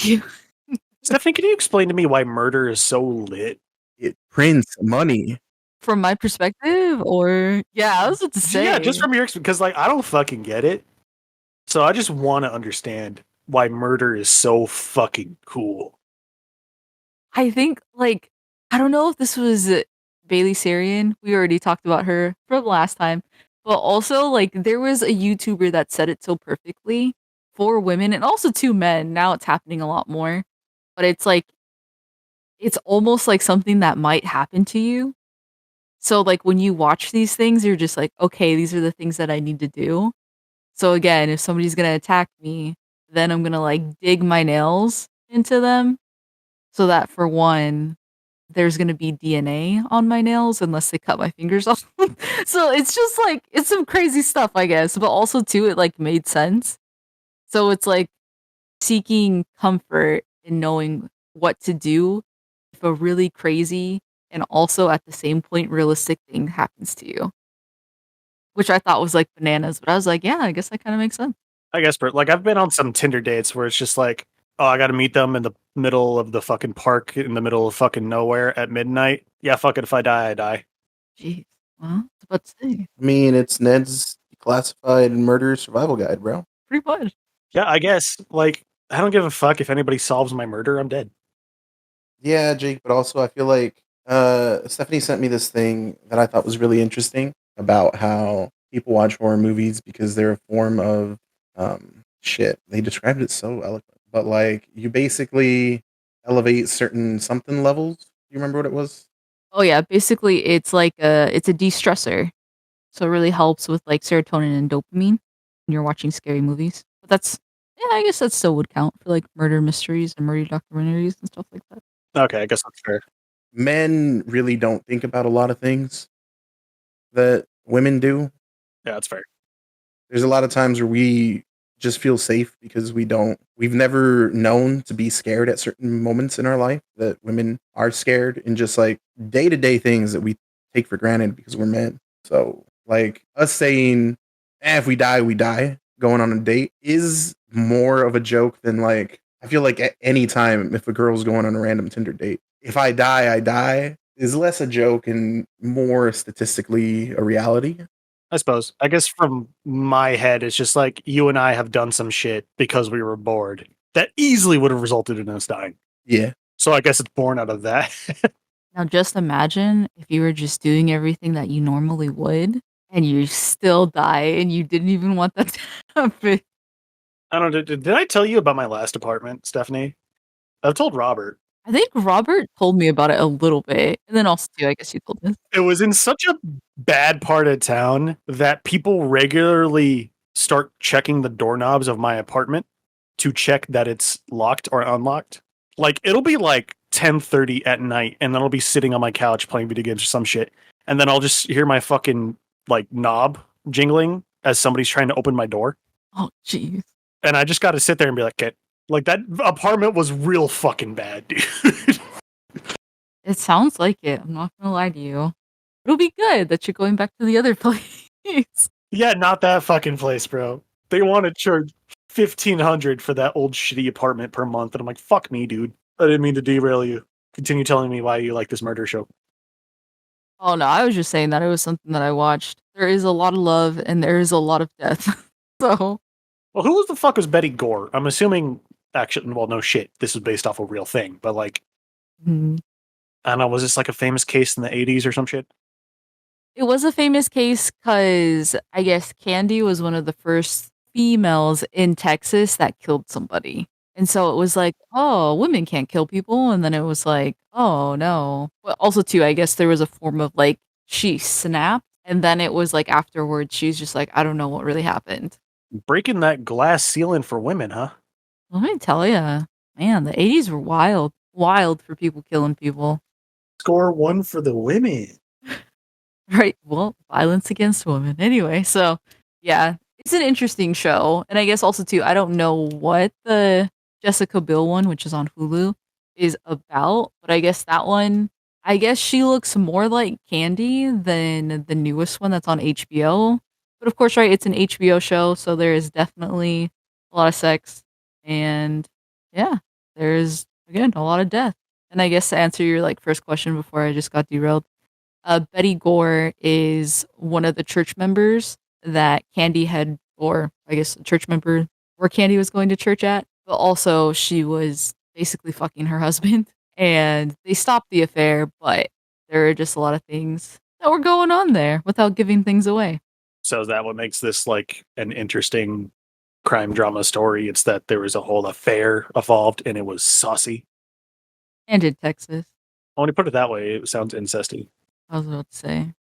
Stephanie, can you explain to me why murder is so lit? It prints money. From my perspective, or yeah, I was about to say. Yeah, just from your because like I don't fucking get it. So I just want to understand why murder is so fucking cool. I think like I don't know if this was Bailey Sarian. We already talked about her from last time, but also like there was a YouTuber that said it so perfectly for women and also to men. Now it's happening a lot more, but it's like it's almost like something that might happen to you. So like when you watch these things, you're just like, okay, these are the things that I need to do. So again, if somebody's gonna attack me, then I'm gonna like dig my nails into them so that for one, there's gonna be DNA on my nails unless they cut my fingers off. So it's just like it's some crazy stuff, I guess. But also too, it like made sense. So it's like seeking comfort in knowing what to do if a really crazy and also at the same point realistic thing happens to you. Which I thought was like bananas, but I was like, yeah, I guess that kind of makes sense. I guess, but like I've been on some Tinder dates where it's just like, oh, I got to meet them in the middle of the fucking park in the middle of fucking nowhere at midnight. Yeah, fuck it. If I die, I die. Jeez. Well, I was about to say. I mean, it's Ned's classified murder survival guide, bro. Pretty much. Yeah, I guess. Like, I don't give a fuck if anybody solves my murder. I'm dead. Yeah, Jake, but also I feel like Stephanie sent me this thing that I thought was really interesting about how people watch horror movies because they're a form of shit. They described it so eloquent. But like you basically elevate certain something levels. You remember what it was? Oh yeah, basically it's like it's a de-stressor. So it really helps with like serotonin and dopamine when you're watching scary movies. But that's yeah, I guess that still would count for like murder mysteries and murder documentaries and stuff like that. Okay, I guess that's fair. Men really don't think about a lot of things that women do. Yeah, that's fair. There's a lot of times where we just feel safe because we've never known to be scared at certain moments in our life that women are scared in just like day-to-day things that we take for granted because we're men. So like us saying if we die, we die. Going on a date is more of a joke than like I feel like at any time if a girl's going on a random Tinder date, if I die, I die is less a joke and more statistically a reality. I suppose. I guess from my head, it's just like you and I have done some shit because we were bored that easily would have resulted in us dying. Yeah. So I guess it's born out of that. Now just imagine if you were just doing everything that you normally would and you still die and you didn't even want that to happen. I don't know. Did I tell you about my last apartment, Stephanie? I've told Robert. I think Robert told me about it a little bit. And then also too, I guess you told us. It was in such a bad part of town that people regularly start checking the doorknobs of my apartment to check that it's locked or unlocked. Like it'll be like 10:30 at night, and then I'll be sitting on my couch playing video games or some shit, and then I'll just hear my fucking like knob jingling as somebody's trying to open my door, Oh, jeez. and I just got to sit there and be like, "Okay." Like that apartment was real fucking bad, dude. It sounds like it. I'm not gonna lie to you. It'll be good that you're going back to the other place. Yeah, not that fucking place, bro. They want to charge $1,500 for that old shitty apartment per month, and I'm like, fuck me, dude. I didn't mean to derail you. Continue telling me why you like this murder show. Oh no, I was just saying that it was something that I watched. There is a lot of love and there is a lot of death. So Well, who was the fuck was Betty Gore? I'm assuming, actually, well, no shit. This was based off a real thing, but like, mm, I don't know, was this like a famous case in the 80s or some shit? it was a famous case because I guess Candy was one of the first females in Texas that killed somebody. And so it was like, oh, women can't kill people. And then it was like, oh no. But also too, I guess there was a form of like she snapped. And then it was like afterwards, she's just like, I don't know what really happened. Breaking that glass ceiling for women, huh? Let me tell you, man, the 80s were wild. Wild for people killing people. Score one for the women. Right. Well, violence against women. Anyway, so yeah, it's an interesting show. And I guess also too, I don't know what the Jessica Biel one, which is on Hulu, is about, but I guess that one, I guess she looks more like Candy than the newest one that's on HBO. But of course, right, it's an HBO show, so there is definitely a lot of sex and yeah, there's again a lot of death. And I guess to answer your like first question before I just got derailed, Betty Gore is one of the church members that Candy had, or I guess a church member where Candy was going to church at. But also, she was basically fucking her husband. And they stopped the affair, but there are just a lot of things that were going on there without giving things away. So is that what makes this like an interesting crime drama story? It's that there was a whole affair evolved and it was saucy. And in Texas, When you put it that way, it sounds incesty. I was about to say.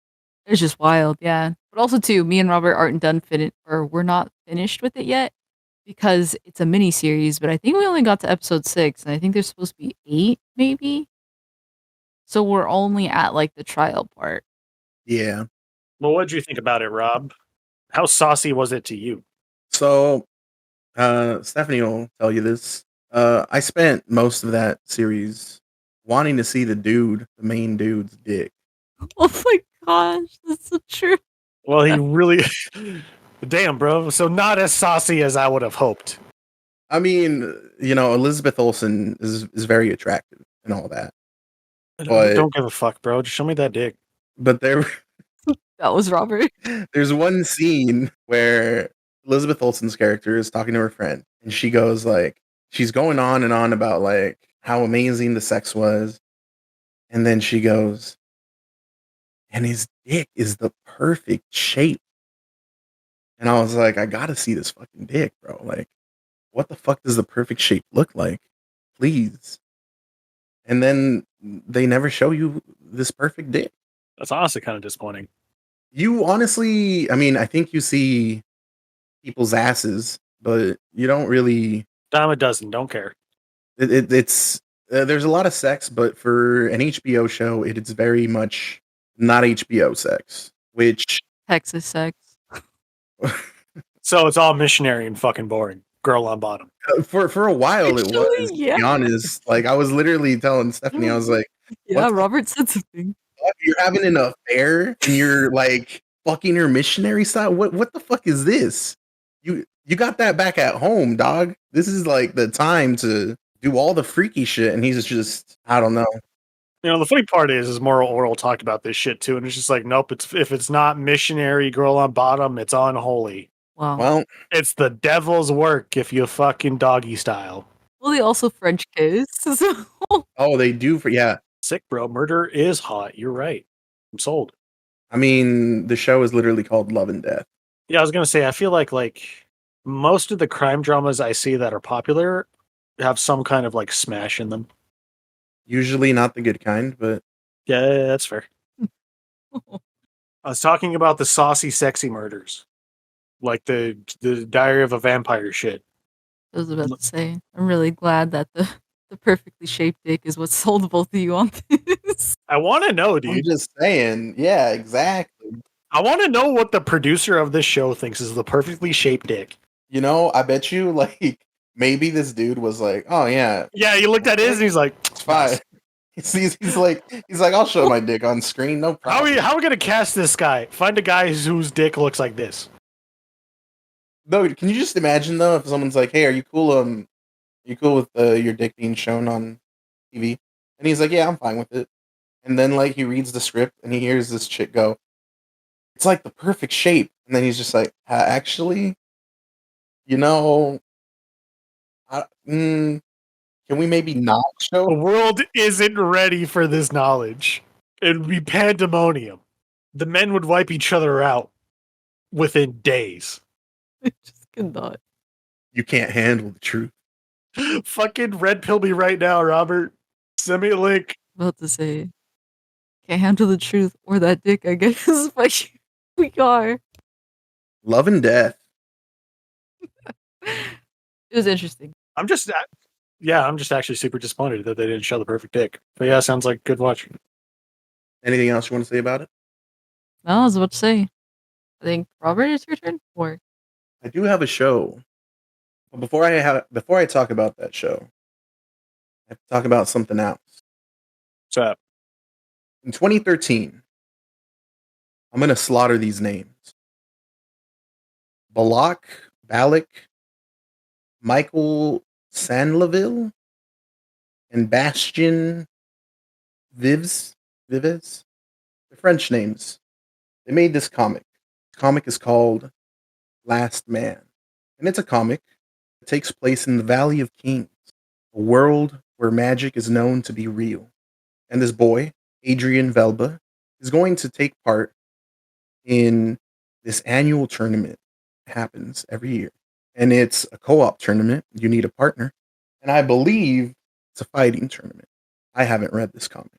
It's just wild, yeah. But also, too, me and Robert aren't done or we're not finished with it yet because it's a mini series. But I think we only got to episode 6, and I think there's supposed to be 8, maybe. So we're only at like the trial part. Yeah. Well, what did you think about it, Rob? How saucy was it to you? So, Stephanie will tell you this. I spent most of that series wanting to see the main dude's dick. Oh my gosh, that's so true. Well, he really. Damn, bro. So not as saucy as I would have hoped. I mean, Elizabeth Olsen is very attractive and all that. But Don't give a fuck, bro. Just show me that dick. But That was Robert. there's one scene where Elizabeth Olsen's character is talking to her friend, and she goes like, she's going on and on about like how amazing the sex was, and then she goes, and his dick is the perfect shape. And I was like, I gotta see this fucking dick, bro. Like, what the fuck does the perfect shape look like? Please. And then they never show you this perfect dick. That's honestly kind of disappointing. You honestly, I mean, I think you see people's asses, but you don't really. Dime a dozen. Don't care. It's there's a lot of sex, but for an HBO show, it's very much not HBO sex, which Texas sex. So it's all missionary and fucking boring. Girl on bottom. for a while it Actually, was. yeah. To be honest, like I was literally telling Stephanie, I was like, Yeah, what the Robert said something. fuck? You're having an affair, and you're like fucking her missionary style. What the fuck is this? You got that back at home, dog. This is like the time to do all the freaky shit, and he's just I don't know. You know, the funny part is Moral Oral talked about this shit too, and it's just like, nope, if it's not missionary girl on bottom, it's unholy. Wow. Well, It's the devil's work if you fucking doggy style. Well, they also French kiss. So oh, they do for yeah. Sick, bro. Murder is hot. You're right. I'm sold. I mean, the show is literally called Love and Death. Yeah, I was gonna say, I feel like most of the crime dramas I see that are popular have some kind of like smash in them. Usually not the good kind, but Yeah, that's fair. I was talking about the saucy, sexy murders, like the Diary of a Vampire shit. I was about to say, I'm really glad that the perfectly shaped dick is what sold both of you on this. I want to know, I'm dude. just saying, yeah, exactly. I want to know what the producer of this show thinks is the perfectly shaped dick. You know, I bet you like maybe this dude was like, oh yeah, Yeah, he looked at his and he's like, it's fine. He's like, I'll show my dick on screen, no problem. how are we gonna cast this guy? Find a guy whose dick looks like this. No, can you just imagine though if someone's like, "Hey, are you cool? You cool with your dick being shown on TV?" And he's like, "Yeah, I'm fine with it." And then like he reads the script and he hears this chick go, "It's like the perfect shape," and then he's just like, "Actually, you know, can we maybe not show?" The world isn't ready for this knowledge. It would be pandemonium. The men would wipe each other out within days. I just cannot. You can't handle the truth. Fucking red pill me right now, Robert. Send me a link. About to say, can't handle the truth or that dick, I guess. But we are. Love and Death. It was interesting. I'm just actually super disappointed that they didn't show the perfect dick. But yeah, sounds like good watch. Anything else you want to say about it? No, I was about to say, I think Robert, it's your turn. Or I do have a show. But before I talk about that show, I have to talk about something else. What's up? In 2013, I'm going to slaughter these names. Balak, Michael Sanlaville, and Bastien Vives. The French names. They made this comic. The comic is called Last Man. And it's a comic that takes place in the Valley of Kings, a world where magic is known to be real. And this boy, Adrian Velba, is going to take part in this annual tournament that happens every year. And it's a co-op tournament. You need a partner. And I believe it's a fighting tournament. I haven't read this comic.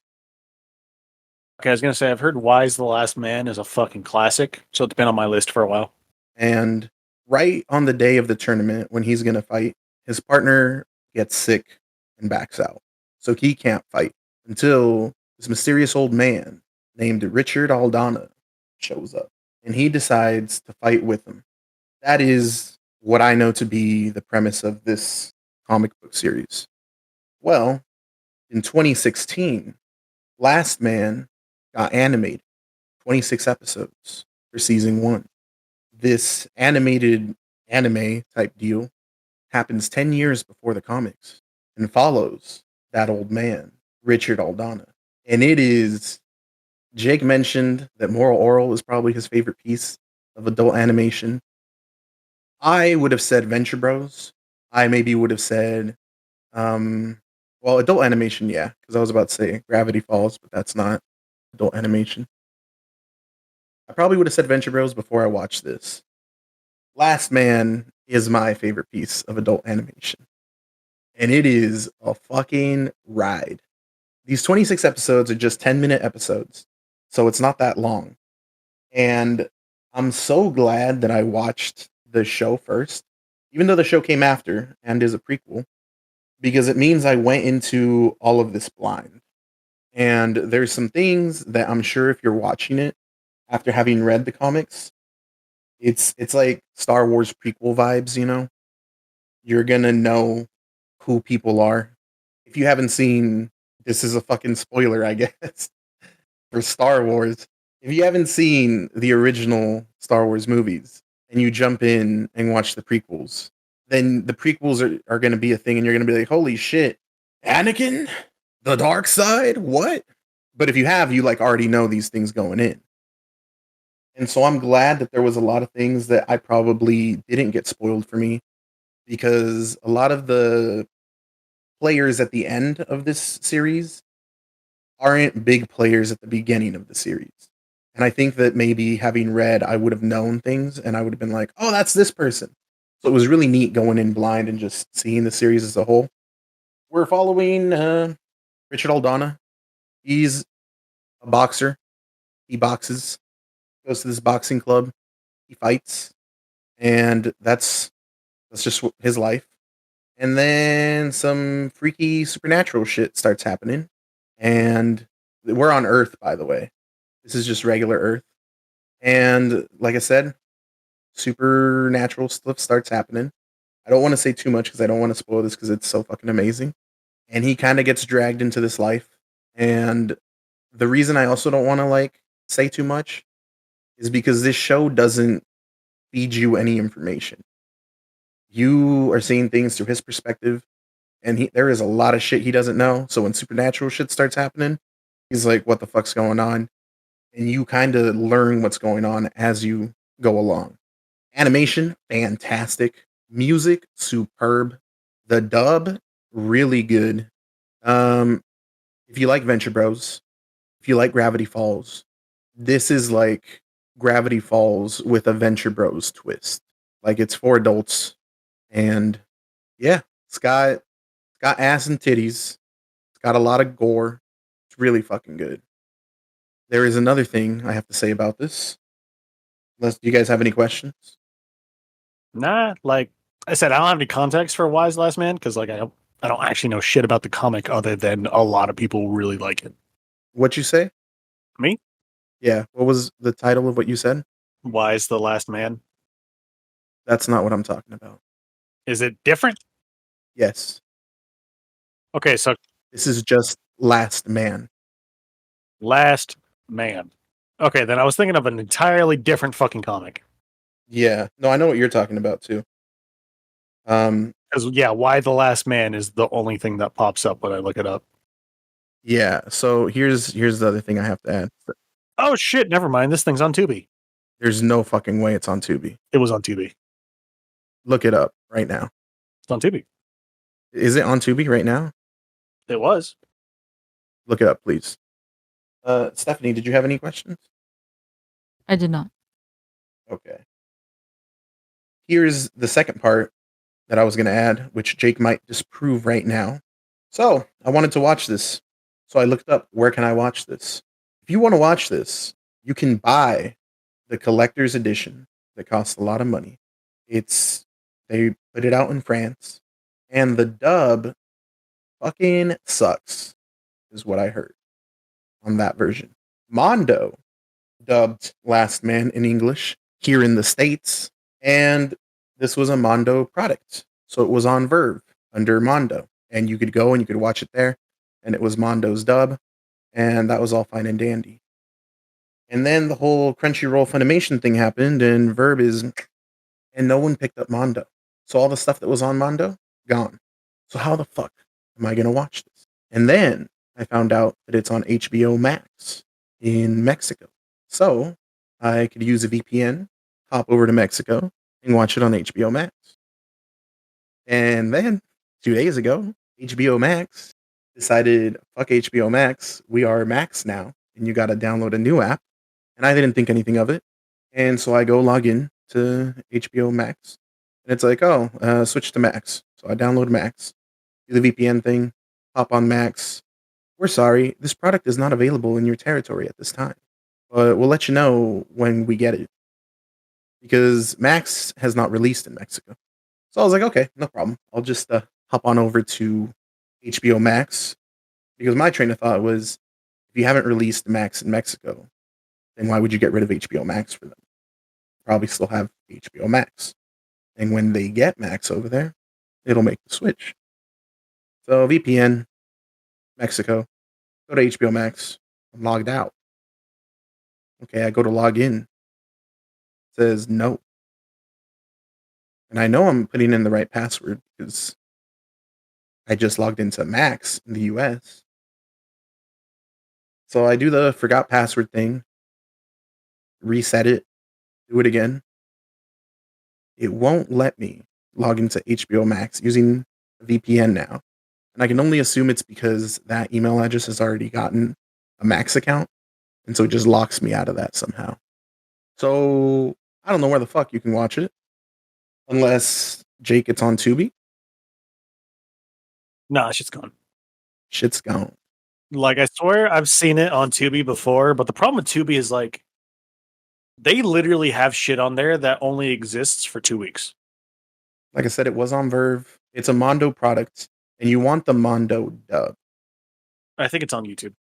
Okay, I was gonna say I've heard Wise the Last Man is a fucking classic, so it's been on my list for a while. And right on the day of the tournament, when he's going to fight, his partner gets sick and backs out. So he can't fight until this mysterious old man named Richard Aldana shows up. And he decides to fight with him. That is what I know to be the premise of this comic book series. Well, in 2016, Last Man got animated, 26 episodes for season 1. This animated anime type deal happens 10 years before the comics and follows that old man, Richard Aldana. And it is, Jake mentioned that Moral Oral is probably his favorite piece of adult animation. I would have said Venture Bros. I maybe would have said, well, adult animation, yeah, because I was about to say Gravity Falls, but that's not adult animation. I probably would have said Venture Bros before I watched this. Last Man is my favorite piece of adult animation. And it is a fucking ride. These 26 episodes are just 10-minute episodes, so it's not that long. And I'm so glad that I watched the show first, even though the show came after and is a prequel, because it means I went into all of this blind. And there's some things that I'm sure if you're watching it after having read the comics, it's like Star Wars prequel vibes, you know? You're gonna know who people are. If you haven't seen, this is a fucking spoiler, I guess, for Star Wars. If you haven't seen the original Star Wars movies and you jump in and watch the prequels, then the prequels are going to be a thing and you're going to be like, holy shit, Anakin? The dark side? What? But if you have, you like already know these things going in. And so I'm glad that there was a lot of things that I probably didn't get spoiled for me because a lot of the players at the end of this series aren't big players at the beginning of the series. And I think that maybe having read, I would have known things and I would have been like, oh, that's this person. So it was really neat going in blind and just seeing the series as a whole. We're following Richard Aldana. He's a boxer. He boxes, goes to this boxing club. He fights, and that's just his life. And then some freaky supernatural shit starts happening. And we're on Earth, by the way. This is just regular Earth. And like I said, supernatural stuff starts happening. I don't want to say too much because I don't want to spoil this because it's so fucking amazing. And he kind of gets dragged into this life. And the reason I also don't want to like say too much is because this show doesn't feed you any information. You are seeing things through his perspective, and there is a lot of shit he doesn't know. So when supernatural shit starts happening, he's like, "What the fuck's going on?" And you kind of learn what's going on as you go along. Animation, fantastic. Music, superb. The dub, really good. Um, if you like Venture Bros, if you like Gravity Falls, this is like Gravity Falls with a Venture Bros twist. Like it's for adults, and yeah, it's got ass and titties. It's got a lot of gore. It's really fucking good. There is another thing I have to say about this. Unless do you guys have any questions? Nah, like I said, I don't have any context for Wise Last Man because like I don't actually know shit about the comic other than a lot of people really like it. What you say? Me? Yeah. What was the title of what you said? Wise the Last Man. That's not what I'm talking about. Is it different? Yes. Okay, so This is just Last Man. Last Man. Okay, then I was thinking of an entirely different fucking comic. Yeah. No, I know what you're talking about too. Because yeah, Why the Last Man is the only thing that pops up when I look it up. Yeah. So here's the other thing I have to add. Oh shit, never mind. This thing's on Tubi. There's no fucking way it's on Tubi. It was on Tubi. Look it up right now. It's on Tubi. Is it on Tubi right now? It was. Look it up, please. Stephanie, did you have any questions? I did not. Okay. Here's the second part that I was going to add, which Jake might disprove right now. So I wanted to watch this. So I looked up, where can I watch this? If you want to watch this, you can buy the collector's edition that costs a lot of money. They put it out in France, and the dub fucking sucks, is what I heard on that version. Mondo dubbed Last Man in English here in the States, and this was a Mondo product. So it was on Verve under Mondo, and you could go and you could watch it there, and it was Mondo's dub, and that was all fine and dandy. And then the whole Crunchyroll Funimation thing happened, and and no one picked up Mondo. So all the stuff that was on Mondo, gone. So how the fuck am I going to watch this? And then I found out that it's on HBO Max in Mexico. So I could use a VPN, hop over to Mexico, and watch it on HBO Max. And then 2 days ago, HBO Max decided, fuck HBO Max, we are Max now, and you got to download a new app. And I didn't think anything of it. And so I go log in to HBO Max, and it's like, oh, switch to Max. So I download Max, do the VPN thing, hop on Max. We're sorry, this product is not available in your territory at this time, but we'll let you know when we get it, because Max has not released in Mexico. So I was like, okay, no problem. I'll just hop on over to HBO Max, because my train of thought was, if you haven't released Max in Mexico, then why would you get rid of HBO Max for them? Probably still have HBO Max. And when they get Max over there, it'll make the switch. So VPN, Mexico, go to HBO Max, I'm logged out. Okay, I go to log in. It says no. And I know I'm putting in the right password because I just logged into Max in the US. So I do the forgot password thing, reset it, do it again. It won't let me log into HBO Max using a VPN now. And I can only assume it's because that email address has already gotten a Max account. And so it just locks me out of that somehow. So I don't know where the fuck you can watch it unless Jake it's on Tubi. Nah, shit's gone. Shit's gone. Like, I swear I've seen it on Tubi before, but the problem with Tubi is like they literally have shit on there that only exists for 2 weeks. Like I said, it was on Verve. It's a Mondo product, and you want the Mondo dub. I think it's on YouTube.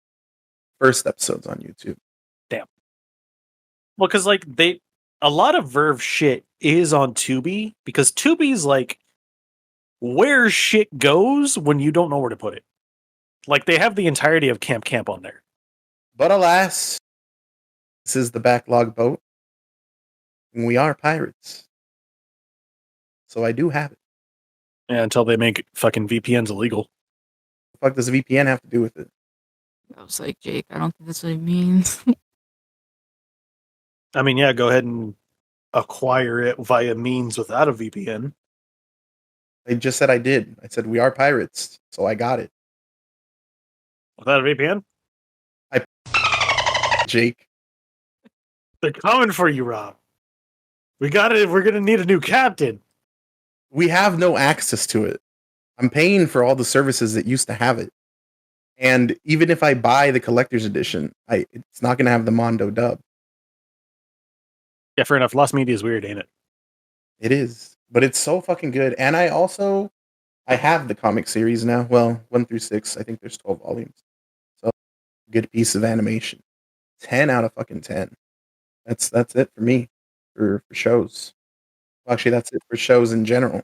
First episode's on YouTube. Damn. Well, because like a lot of Verve shit is on Tubi because Tubi's like where shit goes when you don't know where to put it. Like they have the entirety of Camp on there. But alas, this is the backlog boat, and we are pirates. So I do have it. Yeah, until they make fucking VPNs illegal. What the fuck does a VPN have to do with it? I was like, Jake, I don't think that's what it means. I mean, yeah, go ahead and acquire it via means without a VPN. I just said I did. I said we are pirates, so I got it. Without a VPN? Jake. They're coming for you, Rob. We're gonna need a new captain. We have no access to it. I'm paying for all the services that used to have it. And even if I buy the collector's edition, it's not going to have the Mondo dub. Yeah, fair enough. Lost Media is weird, ain't it? It is. But it's so fucking good. And I have the comic series now. Well, 1 through 6. I think there's 12 volumes. So good piece of animation. 10 out of fucking 10. That's it for me for shows. Well, actually, that's it for shows in general.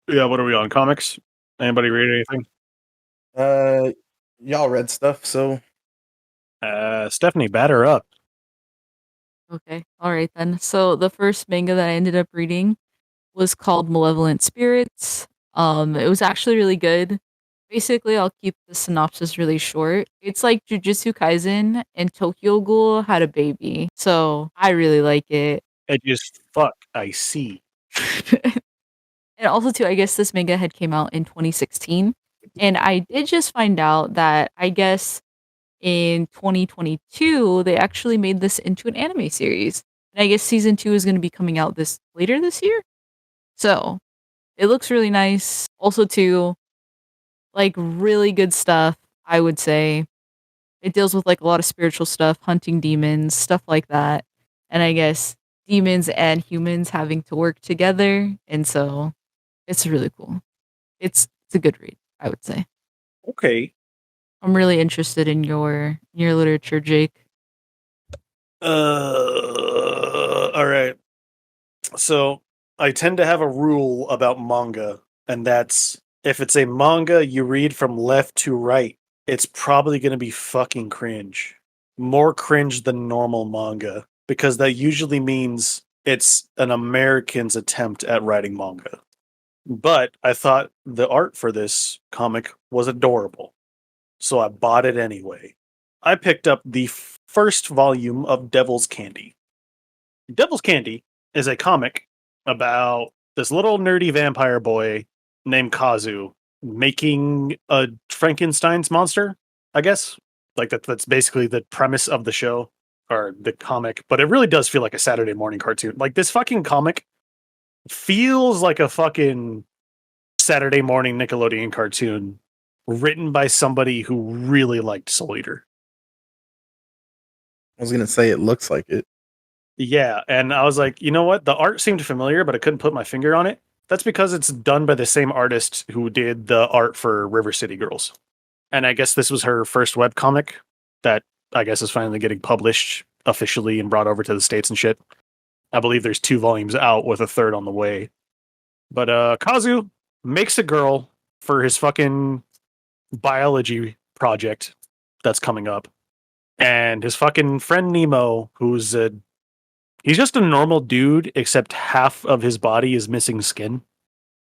Yeah, what are we on? Comics? Anybody read anything? Y'all read stuff, so Stephanie, batter up. Okay. All right then. So the first manga that I ended up reading was called Malevolent Spirits. It was actually really good. Basically, I'll keep the synopsis really short. It's like Jujutsu Kaisen and Tokyo Ghoul had a baby. So I really like it. It just fuck, I see. And also too, I guess this manga had came out in 2016. And I did just find out that I guess in 2022 they actually made this into an anime series. And I guess season 2 is going to be coming out later this year. So, it looks really nice. Also too, like really good stuff, I would say. It deals with like a lot of spiritual stuff, hunting demons, stuff like that. And I guess demons and humans having to work together. And so it's really cool. It's a good read, I would say. Okay. I'm really interested in your literature, Jake. All right. So I tend to have a rule about manga, and that's if it's a manga you read from left to right, it's probably going to be fucking cringe. More cringe than normal manga, because that usually means it's an American's attempt at writing manga. But I thought the art for this comic was adorable, so I bought it anyway. I picked up the first volume of Devil's Candy. Devil's Candy is a comic about this little nerdy vampire boy named Kazu making a Frankenstein's monster, I guess. Like that's basically the premise of the show or the comic, but it really does feel like a Saturday morning cartoon. Like this fucking comic feels like a fucking Saturday morning Nickelodeon cartoon written by somebody who really liked Soul Eater. I was going to say it looks like it. Yeah, and I was like, you know what? The art seemed familiar, but I couldn't put my finger on it. That's because it's done by the same artist who did the art for River City Girls. And I guess this was her first webcomic that I guess is finally getting published officially and brought over to the States and shit. I believe there's 2 volumes out with a third on the way. But Kazu makes a girl for his fucking biology project that's coming up. And his fucking friend Nemo, he's just a normal dude, except half of his body is missing skin.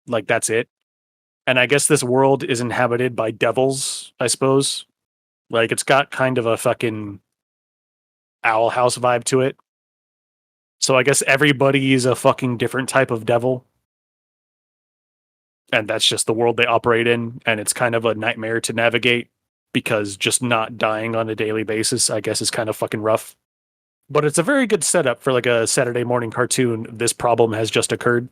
Like, that's it. And I guess this world is inhabited by devils, I suppose. Like, it's got kind of a fucking Owl House vibe to it. So I guess everybody is a fucking different type of devil. And that's just the world they operate in. And it's kind of a nightmare to navigate because just not dying on a daily basis, I guess, is kind of fucking rough. But it's a very good setup for like a Saturday morning cartoon. This problem has just occurred.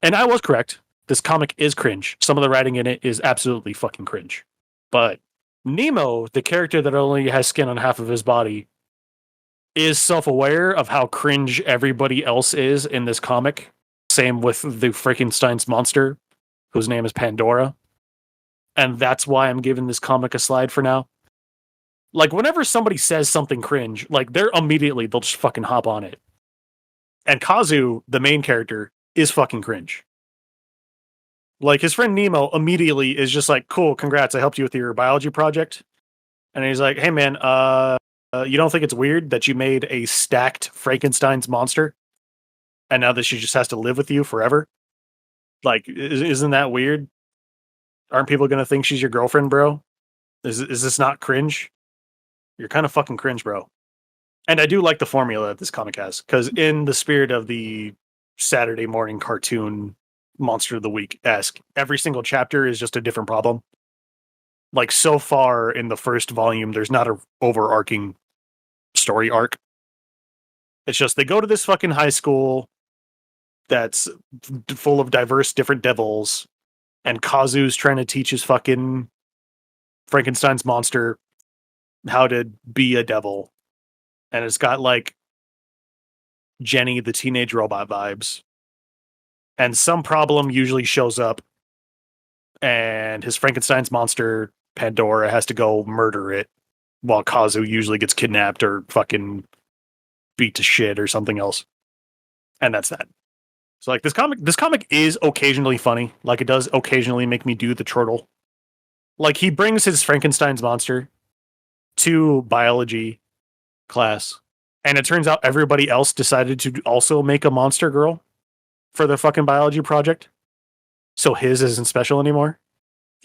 And I was correct. This comic is cringe. Some of the writing in it is absolutely fucking cringe. But Nemo, the character that only has skin on half of his body, is self-aware of how cringe everybody else is in this comic. Same with the Frankenstein's monster, whose name is Pandora. And that's why I'm giving this comic a slide for now. Like, whenever somebody says something cringe, like, they'll just fucking hop on it. And Kazu, the main character, is fucking cringe. Like, his friend Nemo immediately is just like, cool, congrats, I helped you with your biology project. And he's like, hey man, you don't think it's weird that you made a stacked Frankenstein's monster? And now that she just has to live with you forever? Like, isn't that weird? Aren't people going to think she's your girlfriend, bro? Is this not cringe? You're kind of fucking cringe, bro. And I do like the formula that this comic has, because in the spirit of the Saturday morning cartoon Monster of the Week-esque, every single chapter is just a different problem. Like, so far in the first volume, there's not an overarching story arc. It's just they go to this fucking high school that's full of diverse different devils, and Kazu's trying to teach his fucking Frankenstein's monster how to be a devil. And it's got like Jenny the teenage robot vibes. And some problem usually shows up, and his Frankenstein's monster, Pandora, has to go murder it, while Kazu usually gets kidnapped or fucking beat to shit or something else. And that's that. So like this comic is occasionally funny. Like, it does occasionally make me do the chortle. Like, he brings his Frankenstein's monster to biology class, and it turns out everybody else decided to also make a monster girl for their fucking biology project. So his isn't special anymore.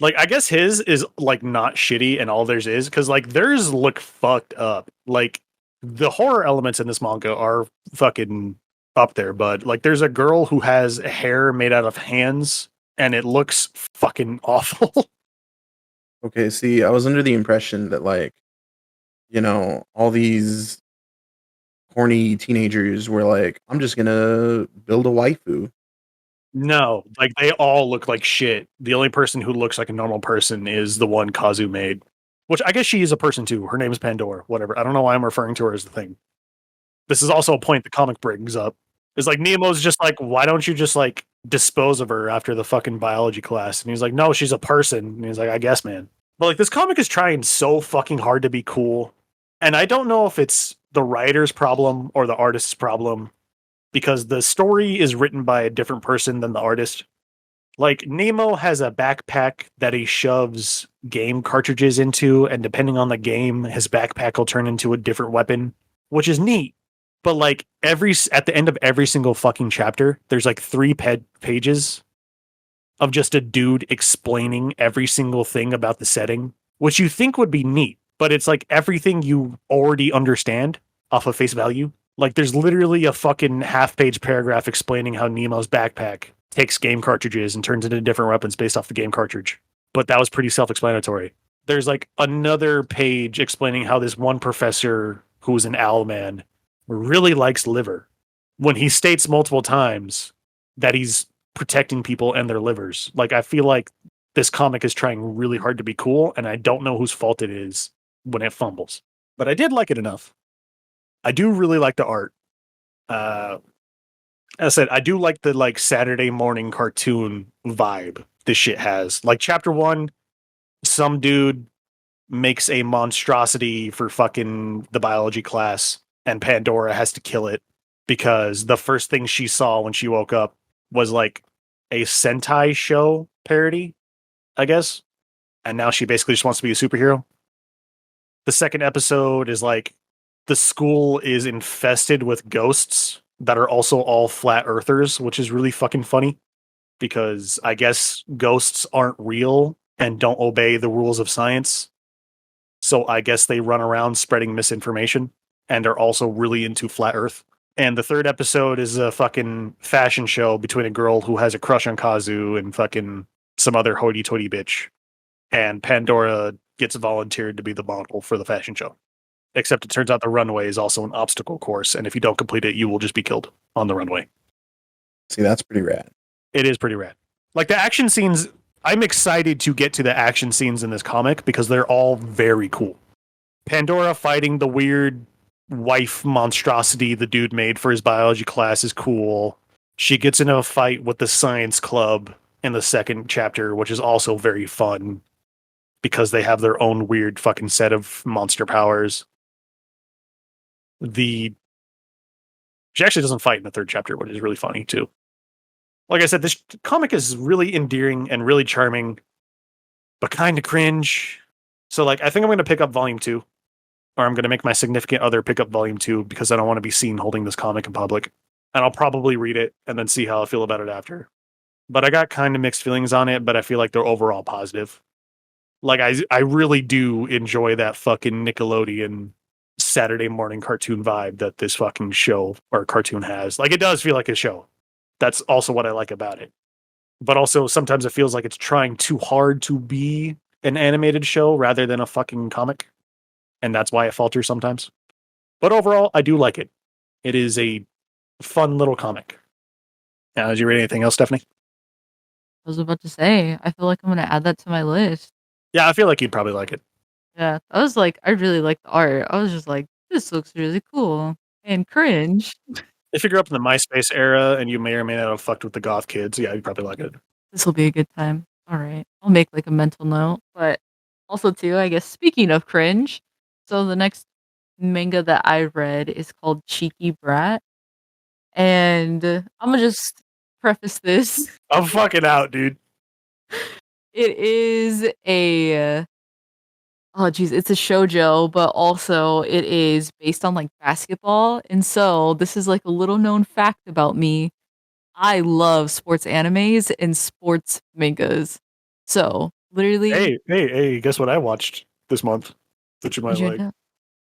Like, I guess his is like not shitty and all theirs is, because like theirs look fucked up. Like, the horror elements in this manga are fucking up there, but like there's a girl who has hair made out of hands and it looks fucking awful. Okay, see, I was under the impression that, like, all these horny teenagers were like, I'm just gonna build a waifu. No, like they all look like shit. The only person who looks like a normal person is the one Kazu made, which I guess she is a person too. Her name is Pandora, whatever. I don't know why I'm referring to her as the thing. This is also a point the comic brings up. It's like Nemo's just like, why don't you just like dispose of her after the fucking biology class? And he's like, no, she's a person. And he's like, I guess, man. But like, this comic is trying so fucking hard to be cool. And I don't know if it's the writer's problem or the artist's problem, because the story is written by a different person than the artist. Like, Nemo has a backpack that he shoves game cartridges into, and depending on the game, his backpack will turn into a different weapon, which is neat. But like, at the end of every single fucking chapter, there's like 3 pages of just a dude explaining every single thing about the setting, which you think would be neat, but it's like everything you already understand off of face value. Like, there's literally a fucking half-page paragraph explaining how Nemo's backpack takes game cartridges and turns into different weapons based off the game cartridge. But that was pretty self-explanatory. There's like another page explaining how this one professor, who's an owl man, really likes liver, when he states multiple times that he's protecting people and their livers. Like, I feel like this comic is trying really hard to be cool, and I don't know whose fault it is when it fumbles. But I did like it enough. I do really like the art. As I said, I do like the like Saturday morning cartoon vibe this shit has. Like, chapter 1, some dude makes a monstrosity for fucking the biology class, and Pandora has to kill it because the first thing she saw when she woke up was like a Sentai show parody, I guess. And now she basically just wants to be a superhero. The second episode is like the school is infested with ghosts that are also all flat earthers, which is really fucking funny because I guess ghosts aren't real and don't obey the rules of science. So I guess they run around spreading misinformation and are also really into flat earth. And the third episode is a fucking fashion show between a girl who has a crush on Kazu and fucking some other hoity-toity bitch. And Pandora gets volunteered to be the model for the fashion show. Except it turns out the runway is also an obstacle course, and if you don't complete it, you will just be killed on the runway. See, that's pretty rad. It is pretty rad. Like the action scenes, I'm excited to get to the action scenes in this comic because they're all very cool. Pandora fighting the weird wife monstrosity the dude made for his biology class is cool. She gets into a fight with the science club in the second chapter, which is also very fun because they have their own weird fucking set of monster powers. She actually doesn't fight in the third chapter, which is really funny too. Like I said, this comic is really endearing and really charming, but kind of cringe. So like, I think I'm going to pick up volume 2. Or I'm going to make my significant other pick up volume 2 because I don't want to be seen holding this comic in public. And I'll probably read it and then see how I feel about it after. But I got kind of mixed feelings on it, but I feel like they're overall positive. Like, I really do enjoy that fucking Nickelodeon Saturday morning cartoon vibe that this fucking show or cartoon has. Like, it does feel like a show. That's also what I like about it. But also, sometimes it feels like it's trying too hard to be an animated show rather than a fucking comic. And that's why it falters sometimes. But overall, I do like it. It is a fun little comic. Now, did you read anything else, Stephanie? I was about to say, I feel like I'm going to add that to my list. Yeah, I feel like you'd probably like it. Yeah, I was like, I really like the art. I was just like, this looks really cool and cringe. If you grew up in the MySpace era and you may or may not have fucked with the goth kids, yeah, you'd probably like it. This will be a good time. All right. I'll make like a mental note. But also, too, I guess, speaking of cringe, so the next manga that I read is called Cheeky Brat. And I'm going to just preface this. I'm fucking out, dude. It is a oh geez, it's a shoujo, but also it is based on like basketball. And so this is like a little known fact about me. I love sports animes and sports mangas. So literally, Hey, guess what I watched this month that you might did you like? know-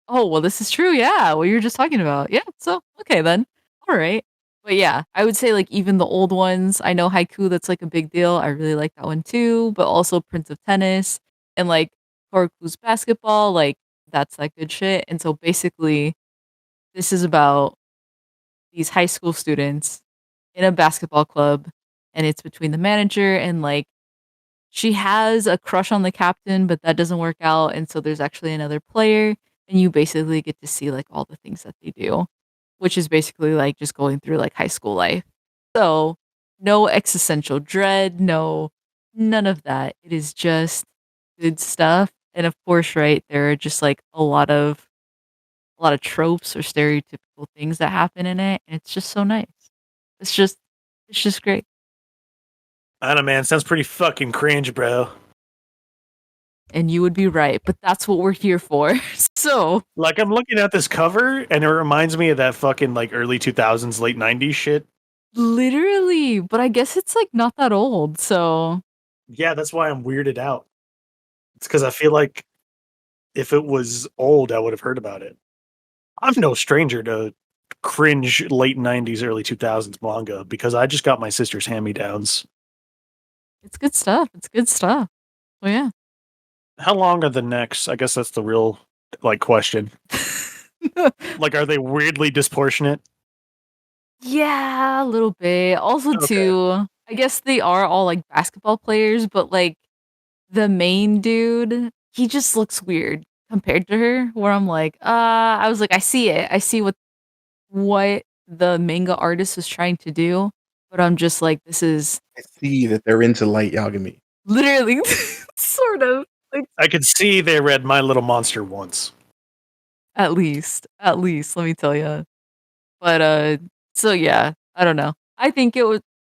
oh well, this is true. Yeah, what you were just talking about. Yeah. So okay then. All right. But yeah, I would say like even the old ones. I know Haiku. That's like a big deal. I really like that one too. But also Prince of Tennis and like Koroku's basketball. Like that's that good shit. And so basically, this is about these high school students in a basketball club, and it's between the manager and like she has a crush on the captain, but that doesn't work out. And so there's actually another player, and you basically get to see like all the things that they do, which is basically like just going through like high school life. So no existential dread, none of that. It is just good stuff. And of course, right, there are just like a lot of tropes or stereotypical things that happen in it, and it's just so nice. It's just it's just great. I don't know, man. Sounds pretty fucking cringe, bro. And you would be right, but that's what we're here for. So, Like, I'm looking at this cover, and it reminds me of that fucking, like, early 2000s, late 90s shit. literally, but I guess it's like not that old. So, Yeah, that's why I'm weirded out. It's because I feel like if it was old, I would have heard about it. I'm no stranger to cringe late 90s, early 2000s manga because I just got my sister's hand-me-downs. it's good stuff. It's good stuff. So, yeah. How long are the necks? I guess that's the real, like, question. Like, are they weirdly disproportionate? Yeah, a little bit. Also, Okay. too, I guess they are all like basketball players, but like the main dude, he just looks weird compared to her. Where I'm like, I was like, I see it. I see what the manga artist was trying to do, but I'm just like, this is I see that they're into light Yagami. literally sort of like I could see they read My Little Monster once. at least, let me tell you. But so yeah, I don't know. I think it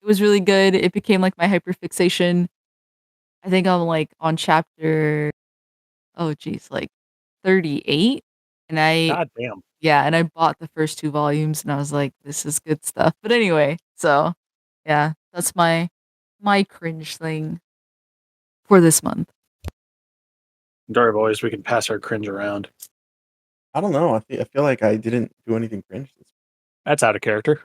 was really good. It became like my hyperfixation. I think I'm like on chapter oh geez, like 38, and God damn. and I bought the first 2 volumes, and I was like, this is good stuff. But anyway, so yeah, that's my cringe thing for this month. Don't worry, boys. We can pass our cringe around. I don't know. I feel like I didn't do anything cringe. That's out of character.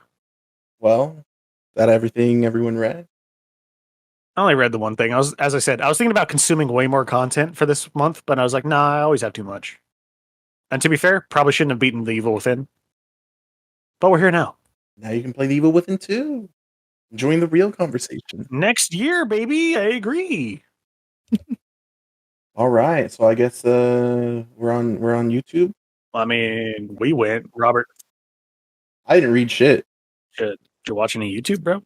Well, is that everything everyone read? I only read the one thing. As I said, I was thinking about consuming way more content for this month, but I was like, nah, I always have too much. And to be fair, probably shouldn't have beaten the Evil Within. But we're here now. Now you can play the Evil Within 2. Join the real conversation. Next year, baby. I agree. All right. So I guess we're on YouTube. I mean, we went. Robert, I didn't read shit. did you watch any YouTube, bro?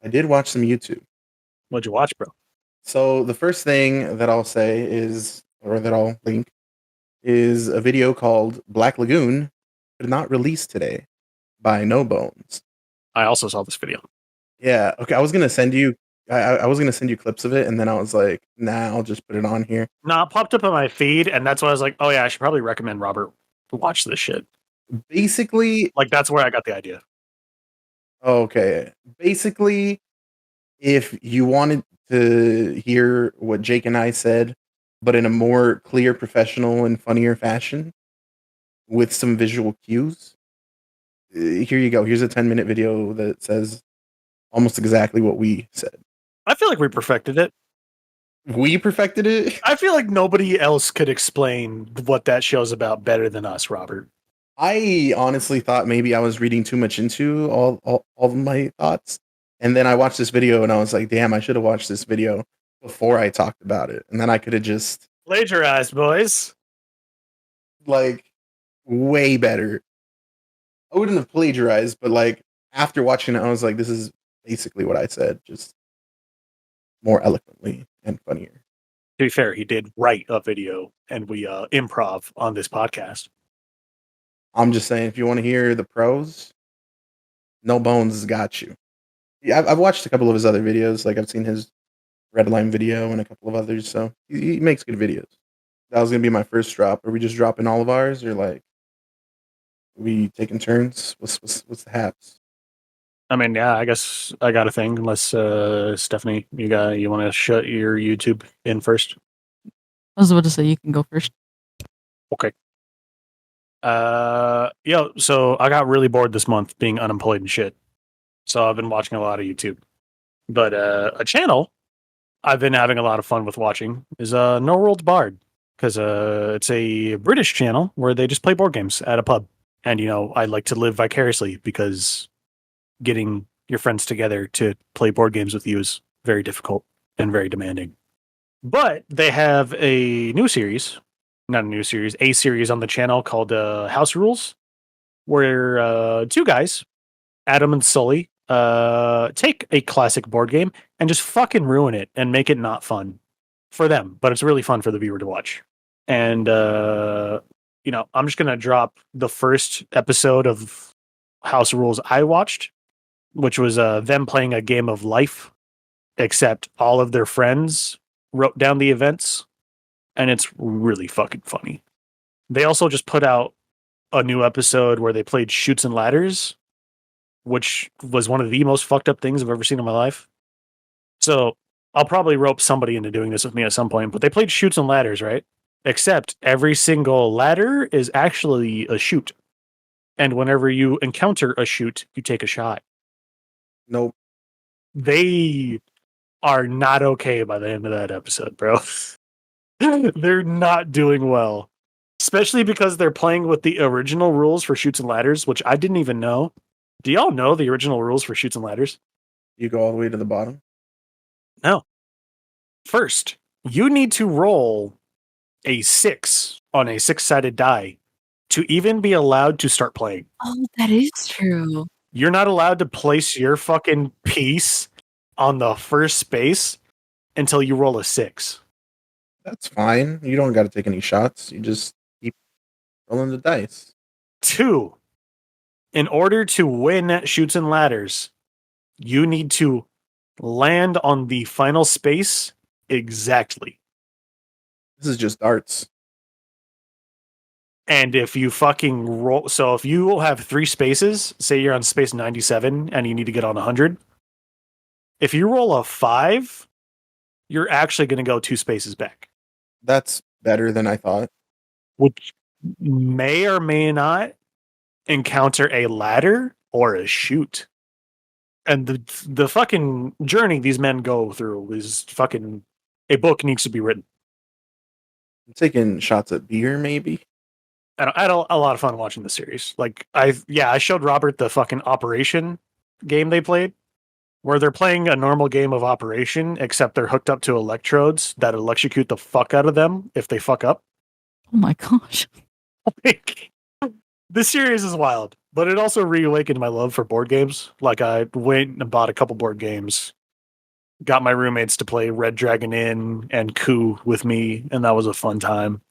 I did watch some YouTube. What'd you watch, bro? So the first thing that I'll say is, or that I'll link, is a video called Black Lagoon, but not released today, by No Bones. I also saw this video. Yeah. Okay. I was gonna send you. I was gonna send you clips of it, and then I was like, nah, I'll just put it on here. Nah, it popped up on my feed, and that's why I was like, oh yeah, I should probably recommend Robert to watch this shit. Basically, Like, that's where I got the idea. okay. Basically, if you wanted to hear what Jake and I said, but in a more clear, professional, and funnier fashion, with some visual cues, here you go. Here's a 10-minute video that says almost exactly what we said. I feel like we perfected it. We perfected it. I feel like nobody else could explain what that show's about better than us, Robert. I honestly thought maybe I was reading too much into all of my thoughts. And then I watched this video and I was like, damn, I should have watched this video before I talked about it. And then I could have just, Plagiarized, boys. like, way better. I wouldn't have plagiarized, but like after watching it, I was like, this is basically what I said, just more eloquently and funnier. To be fair, he did write a video, and we improv on this podcast. I'm just saying, if you want to hear the pros, No Bones has got you. Yeah, I've watched a couple of his other videos. Like I've seen his Red Line video and a couple of others. So he makes good videos. That was gonna be my first drop. Are we just dropping all of ours, or like are we taking turns? What's the haps? I mean, yeah, I guess I got a thing. Unless Stephanie, you want to shut your YouTube in first? I was about to say you can go first. Okay. So I got really bored this month being unemployed and shit. So I've been watching a lot of YouTube. But a channel I've been having a lot of fun with watching is No World's Barred, because it's a British channel where they just play board games at a pub. And I like to live vicariously because getting your friends together to play board games with you is very difficult and very demanding. But they have a series on the channel called House Rules, where two guys, Adam and Sully, take a classic board game and just fucking ruin it and make it not fun for them, but it's really fun for the viewer to watch. And I'm just gonna drop the first episode of House Rules I watched, which was them playing a game of life, except all of their friends wrote down the events, and it's really fucking funny. They also just put out a new episode where they played Chutes and Ladders, which was one of the most fucked up things I've ever seen in my life. So I'll probably rope somebody into doing this with me at some point, but they played Chutes and Ladders, right? Except every single ladder is actually a chute. And whenever you encounter a chute, you take a shot. Nope. They are not okay by the end of that episode, bro. They're not doing well. Especially because they're playing with the original rules for Chutes and Ladders, which I didn't even know. Do y'all know the original rules for Chutes and Ladders? You go all the way to the bottom? No. First, you need to roll a 6 on a 6-sided die to even be allowed to start playing. Oh, that is true. You're not allowed to place your fucking piece on the first space until you roll a 6. That's fine. You don't got to take any shots. You just keep rolling the dice. 2, in order to win Chutes and Ladders, you need to land on the final space exactly. This is just darts. And if you fucking roll, so if you have 3 spaces, say you're on space 97 and you need to get on 100, if you roll a 5, you're actually going to go 2 spaces back, That's better than I thought. which may or may not encounter a ladder or a chute. And the fucking journey these men go through is fucking a book needs to be written. I'm taking shots at beer, maybe. I had a lot of fun watching the series. Like I showed Robert the fucking Operation game they played, where they're playing a normal game of Operation, except they're hooked up to electrodes that electrocute the fuck out of them if they fuck up. Oh my gosh. This series is wild, but it also reawakened my love for board games. Like I went and bought a couple board games, got my roommates to play Red Dragon Inn and Coup with me, and that was a fun time.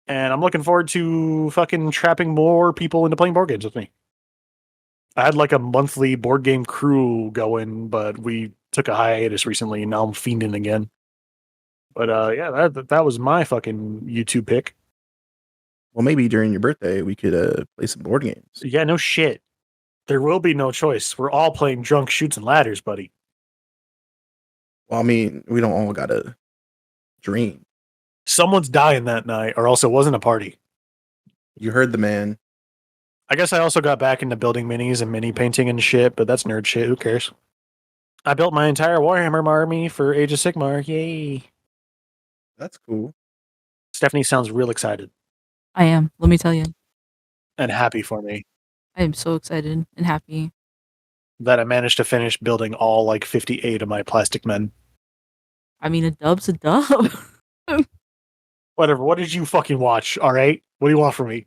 And I'm looking forward to fucking trapping more people into playing board games with me. I had like a monthly board game crew going, but we took a hiatus recently, and now I'm fiending again. But yeah, that was my fucking YouTube pick. Well, maybe during your birthday we could play some board games. Yeah, no shit. There will be no choice. We're all playing drunk shoots and ladders, buddy. Well, I mean, we don't all gotta dream. Someone's dying that night, or else it wasn't a party. You heard the man. I guess I also got back into building minis and mini painting and shit, but that's nerd shit. Who cares? I built my entire Warhammer army for Age of Sigmar. Yay. That's cool. Stephanie sounds real excited I am. Let me tell you. and happy for me I am so excited and happy. that I managed to finish building all like 58 of my plastic men. I mean, a dub's a dub. Whatever. What did you fucking watch? All right. What do you want from me?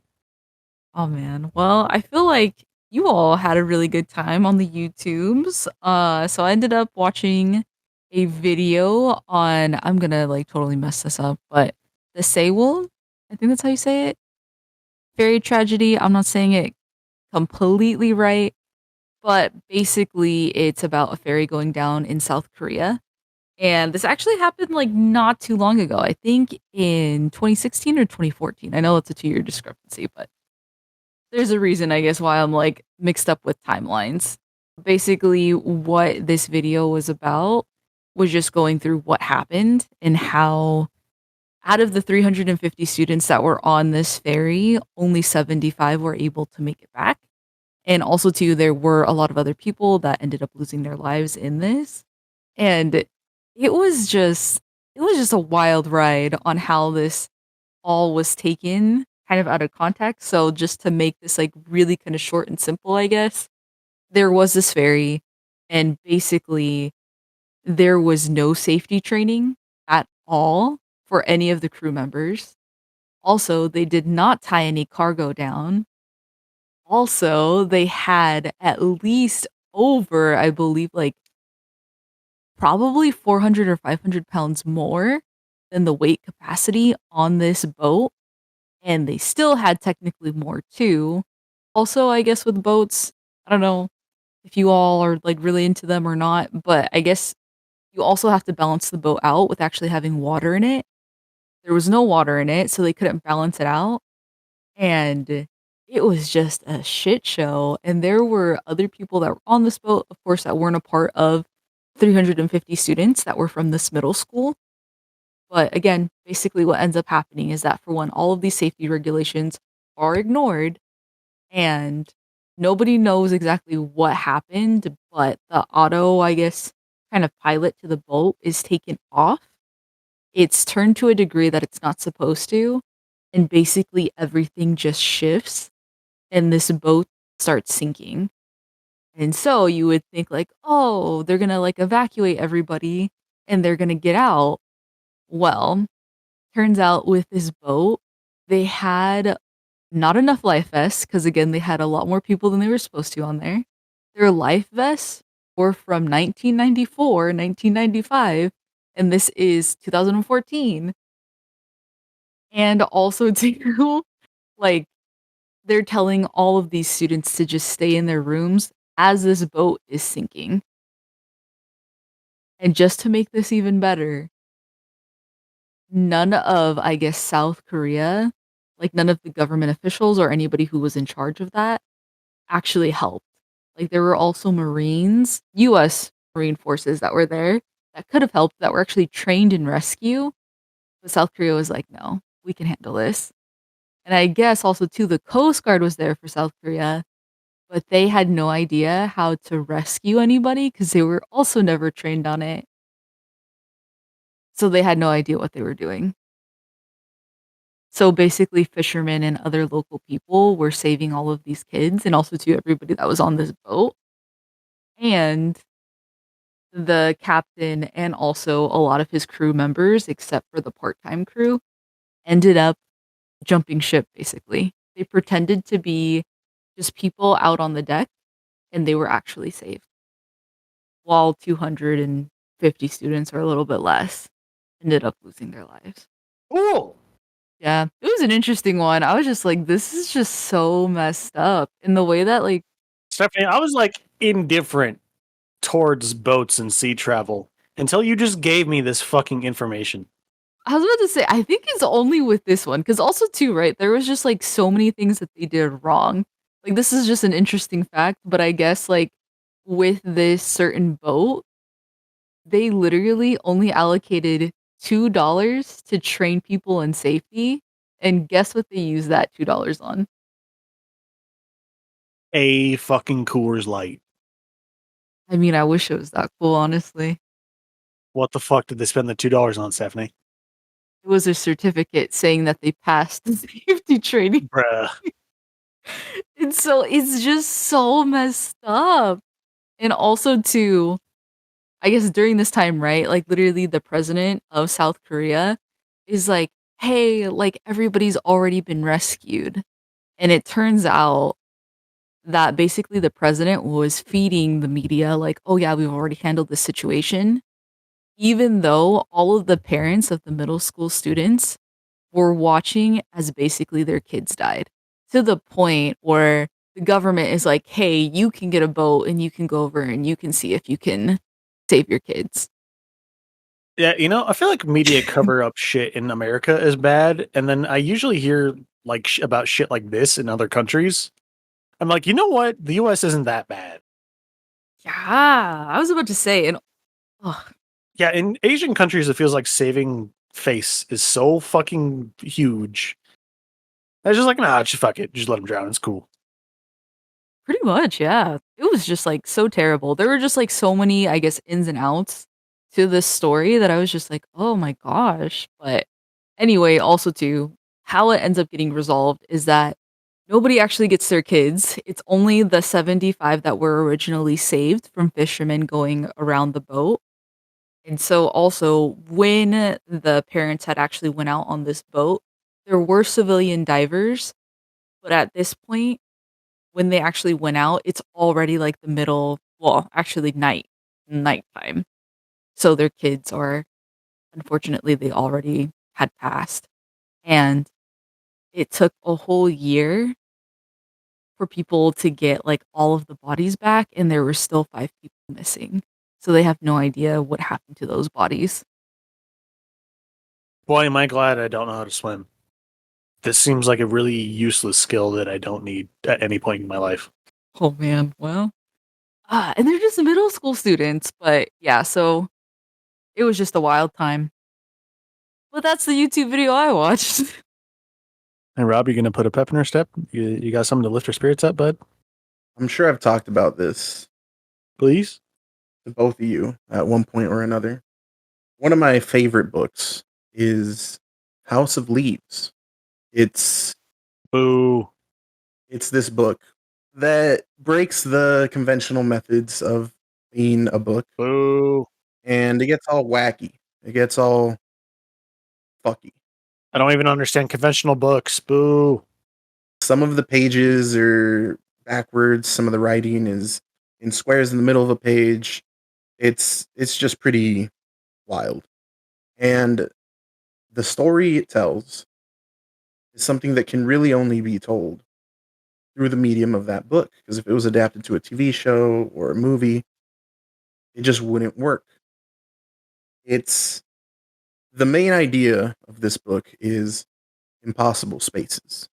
Oh man. Well, I feel like you all had a really good time on the YouTubes. So I ended up watching a video on, I'm gonna like totally mess this up, but the Sewol, I think that's how you say it. Ferry tragedy. I'm not saying it completely right, but basically it's about a ferry going down in South Korea. And this actually happened like not too long ago. I think in 2016 or 2014. I know it's a 2-year discrepancy, but there's a reason, I guess, why I'm like mixed up with timelines. Basically, what this video was about was just going through what happened and how out of the 350 students that were on this ferry, only 75 were able to make it back. And also, too, there were a lot of other people that ended up losing their lives in this. And it was just a wild ride on how this all was taken kind of out of context. So just to make this like really kind of short and simple, I guess, there was this ferry and basically there was no safety training at all for any of the crew members. Also, they did not tie any cargo down. Also, they had at least over, I believe, like probably 400 or 500 pounds more than the weight capacity on this boat. And they still had technically more too. Also, I guess with boats, I don't know if you all are like really into them or not, but I guess you also have to balance the boat out with actually having water in it. There was no water in it, so they couldn't balance it out. And it was just a shit show. And there were other people that were on this boat, of course, that weren't a part of 350 students that were from this middle school. But again, basically what ends up happening is that for one, all of these safety regulations are ignored and nobody knows exactly what happened, but the auto, I guess, kind of pilot to the boat is taken off. It's turned to a degree that it's not supposed to, and basically everything just shifts and this boat starts sinking. And so you would think like, oh, they're gonna like evacuate everybody and they're gonna get out. Well, turns out with this boat, they had not enough life vests because again, they had a lot more people than they were supposed to on there. Their life vests were from 1994, 1995, and this is 2014. And also too, like they're telling all of these students to just stay in their rooms as this boat is sinking. And just to make this even better, none of, I guess, South Korea like none of the government officials or anybody who was in charge of that actually helped. Like there were also Marines, US Marine forces that were there that could have helped that were actually trained in rescue. But South Korea was like, no, we can handle this. And I guess also too, the Coast Guard was there for South Korea, but they had no idea how to rescue anybody because they were also never trained on it. So they had no idea what they were doing. So basically, fishermen and other local people were saving all of these kids and also to everybody that was on this boat. And the captain and also a lot of his crew members, except for the part-time crew, ended up jumping ship basically. They pretended to be just people out on the deck and they were actually saved. While 250 students or a little bit less ended up losing their lives. Cool. Yeah, it was an interesting one. I was just like, this is just so messed up in the way that like Stephanie, I was like indifferent towards boats and sea travel until you just gave me this fucking information. I was about to say, I think it's only with this one because also too, right? There was just like so many things that they did wrong. Like this is just an interesting fact, but I guess like with this certain boat, they literally only allocated $2 to train people in safety, and guess what they used that $2 on? A fucking Coors Light. I mean, I wish it was that cool, honestly. What the fuck did they spend the $2 on, Stephanie? It was a certificate saying that they passed the safety training. Bruh. And so it's just so messed up. And also too, I guess during this time, right? Like literally the president of South Korea is like, hey, like everybody's already been rescued. And it turns out that basically the president was feeding the media like, oh yeah, we've already handled this situation. Even though all of the parents of the middle school students were watching as basically their kids died to the point where the government is like, hey, you can get a boat and you can go over and you can see if you can save your kids. Yeah, I feel like media cover up shit in America is bad, and then I usually hear like about shit like this in other countries. I'm like, you know what? The U.S. isn't that bad. Yeah, I was about to say, and ugh, Yeah, in Asian countries, it feels like saving face is so fucking huge. I was just like, nah, just fuck it, just let them drown. It's cool. pretty much, yeah. It was just like so terrible. There were just like so many, I guess, ins and outs to this story that I was just like, oh my gosh. But anyway, also too, how it ends up getting resolved is that nobody actually gets their kids. It's only the 75 that were originally saved from fishermen going around the boat. And so also when the parents had actually went out on this boat, there were civilian divers, but at this point, when they actually went out, it's already like the middle, well, actually nighttime. So their kids are unfortunately they already had passed. And it took a whole year for people to get like all of the bodies back and there were still 5 people missing. So they have no idea what happened to those bodies. Boy, am I glad I don't know how to swim. This seems like a really useless skill that I don't need at any point in my life. Oh man, well. And they're just middle school students, but yeah, so it was just a wild time. But that's the YouTube video I watched. And Rob, you gonna put a pep in her step? You got something to lift her spirits up, bud? I'm sure I've talked about this Please? to both of you at one point or another. One of my favorite books is House of Leaves. It's Boo. it's this book that breaks the conventional methods of being a book, Boo. and it gets all wacky. It gets all fucky. I don't even understand conventional books. Boo. Some of the pages are backwards, some of the writing is in squares in the middle of a page. It's just pretty wild. And the story it tells is something that can really only be told through the medium of that book. Because if it was adapted to a TV show or a movie, it just wouldn't work. It's the main idea of this book is impossible spaces,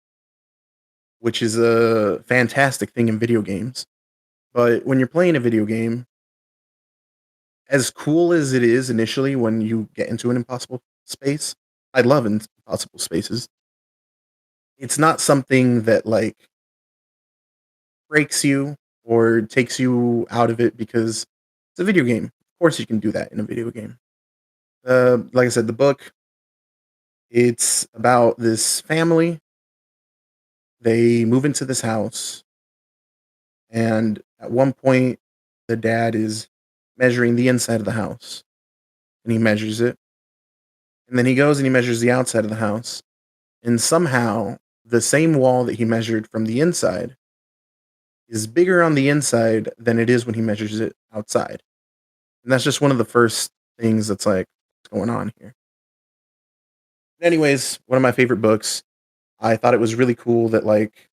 which is a fantastic thing in video games. But when you're playing a video game, as cool as it is initially when you get into an impossible space, I love impossible spaces. It's not something that like breaks you or takes you out of it because it's a video game. Of course, you can do that in a video game. Like I said, the book, it's about this family. They move into this house, and at one point, the dad is measuring the inside of the house, and he measures it. And then he goes and he measures the outside of the house, and somehow the same wall that he measured from the inside is bigger on the inside than it is when he measures it outside. And that's just one of the first things that's like, what's going on here? Anyways, one of my favorite books. I thought it was really cool that like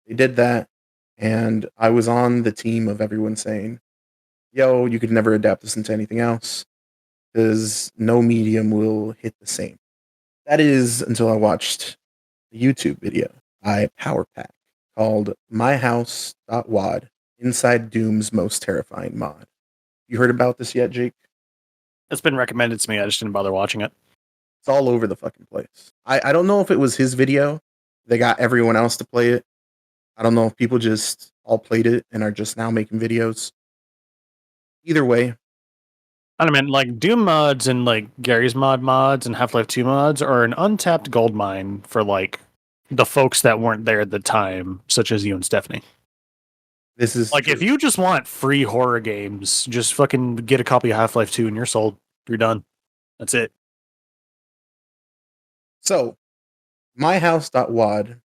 they did that, and I was on the team of everyone saying, "Yo, you could never adapt this into anything else because no medium will hit the same." That is until I watched a YouTube video by PowerPack called MyHouse.wad Inside Doom's Most Terrifying Mod. You heard about this yet, Jake? It's been recommended to me. I just didn't bother watching it. It's all over the fucking place. I don't know if it was his video. They got everyone else to play it. I don't know if people just all played it and are just now making videos. Either way, I don't mean like Doom mods and like Gary's mods and Half-Life 2 mods are an untapped gold mine for like the folks that weren't there at the time, such as you and Stephanie. this is Like true. if you just want free horror games, just fucking get a copy of Half-Life 2 and you're sold. You're done. That's it. So, MyHouse.wad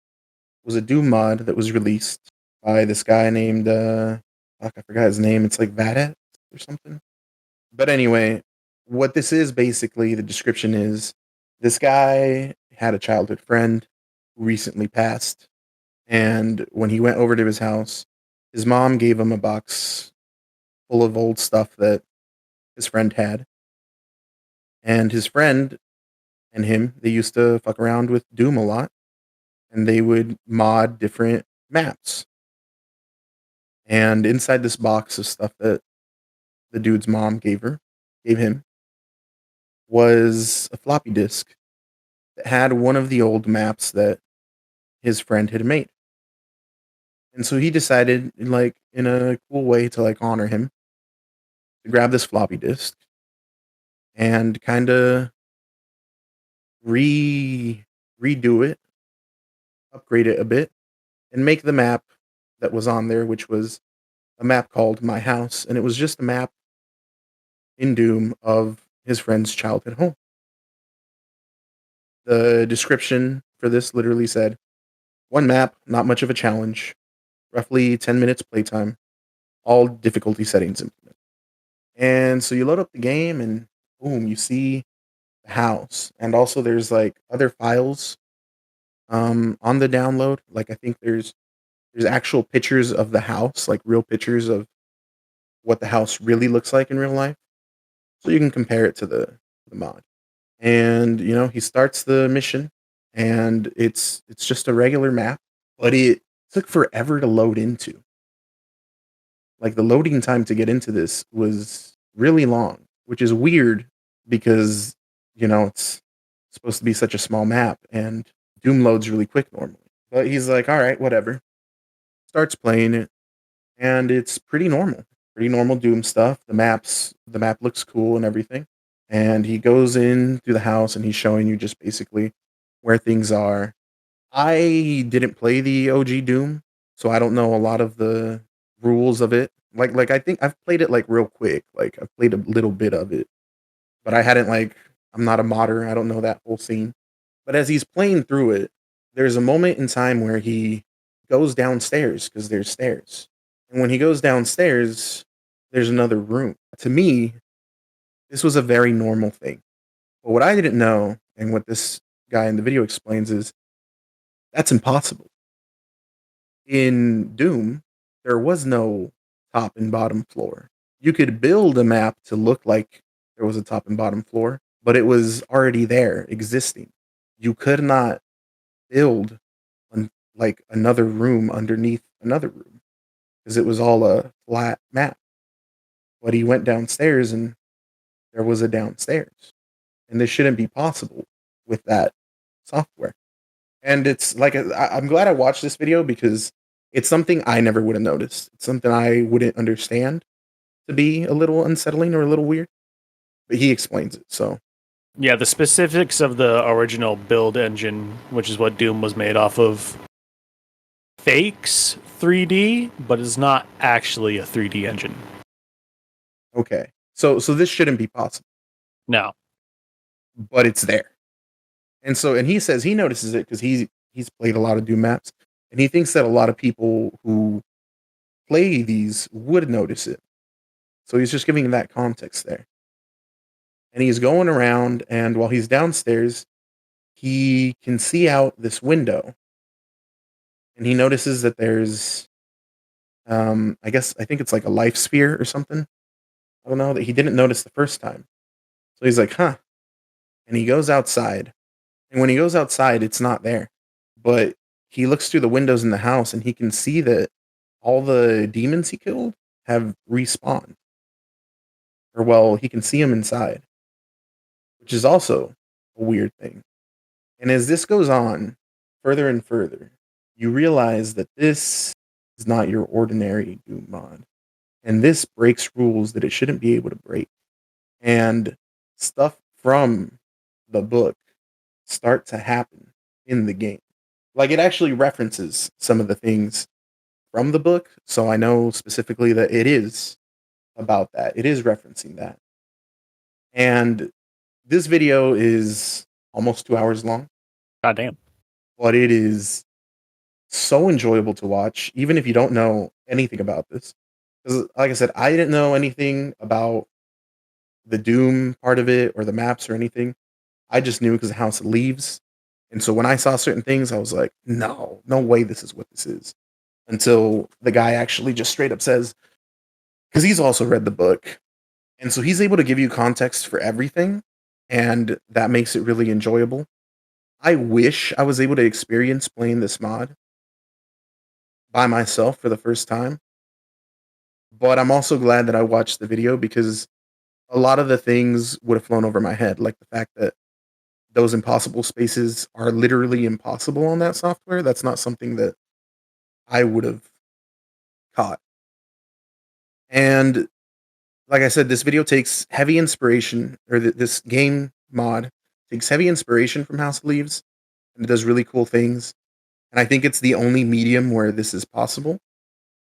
was a Doom mod that was released by this guy named fuck, I forgot his name. It's like Vadet or something. But anyway, what this is basically, the description is this guy had a childhood friend who recently passed, and when he went over to his house, his mom gave him a box full of old stuff that his friend had. And his friend and him, they used to fuck around with Doom a lot, and they would mod different maps. And inside this box of stuff that the dude's mom gave him, was a floppy disk that had one of the old maps that his friend had made. And so he decided, like, in a cool way to like honor him, to grab this floppy disk and kind of redo it, upgrade it a bit, and make the map that was on there, which was a map called My House, and it was just a map in Doom of his friend's childhood home. The description for this literally said, "One map, not much of a challenge, roughly 10 minutes playtime, all difficulty settings implemented." And so you load up the game and boom, you see the house. And also there's like other files on the download. Like I think there's actual pictures of the house, like real pictures of what the house really looks like in real life. So you can compare it to the mod. And you know, he starts the mission and it's just a regular map, but it took forever to load into. Like the loading time to get into this was really long, which is weird because you know, it's supposed to be such a small map and Doom loads really quick normally. But he's like, "All right, whatever." Starts playing it and it's pretty normal. Pretty normal Doom stuff. The map looks cool and everything. And he goes in through the house and he's showing you just basically where things are. I didn't play the OG Doom, so I don't know a lot of the rules of it. Like I think I've played it like real quick. Like I've played a little bit of it, but I hadn't like I'm not a modder. I don't know that whole scene. But as he's playing through it, there's a moment in time where he goes downstairs because there's stairs. And when he goes downstairs, there's another room. To me, this was a very normal thing. But what I didn't know, and what this guy in the video explains, is that's impossible. In Doom, there was no top and bottom floor. You could build a map to look like there was a top and bottom floor, but it was already there, existing. You could not build like another room underneath another room because it was all a flat map. But he went downstairs and there was a downstairs. And this shouldn't be possible with that software. And it's like I'm glad I watched this video because it's something I never would have noticed. It's something I wouldn't understand to be a little unsettling or a little weird. But he explains it. So Yeah, the specifics of the original build engine, which is what Doom was made off of, fakes 3D, but is not actually a 3D engine. okay. So this shouldn't be possible, No. but it's there. And he says he notices it because he's played a lot of Doom maps, and he thinks that a lot of people who play these would notice it. So he's just giving that context there. And he's going around, and while he's downstairs, he can see out this window, and he notices that there's, I think it's like a life sphere or something. I don't know that he didn't notice the first time. So he's like, huh. And he goes outside. And when he goes outside, it's not there. But he looks through the windows in the house and he can see that all the demons he killed have respawned. Or, well, he can see them inside, which is also a weird thing. And as this goes on further and further, you realize that this is not your ordinary Doom mod. And this breaks rules that it shouldn't be able to break. And stuff from the book start to happen in the game. Like it actually references some of the things from the book, so I know specifically that it is about that. It is referencing that. And this video is almost 2 hours long, God damn. but it is so enjoyable to watch, even if you don't know anything about this. Because, like I said, I didn't know anything about the Doom part of it or the maps or anything. I just knew because of House of Leaves. And so when I saw certain things, I was like, no way this is what this is. Until the guy actually just straight up says, because he's also read the book. And so he's able to give you context for everything. And that makes it really enjoyable. I wish I was able to experience playing this mod by myself for the first time. But I'm also glad that I watched the video because a lot of the things would have flown over my head, like the fact that those impossible spaces are literally impossible on that software. That's not something that I would have caught. And like I said, this video takes heavy inspiration, or this game mod takes heavy inspiration from House of Leaves, and it does really cool things. And I think it's the only medium where this is possible.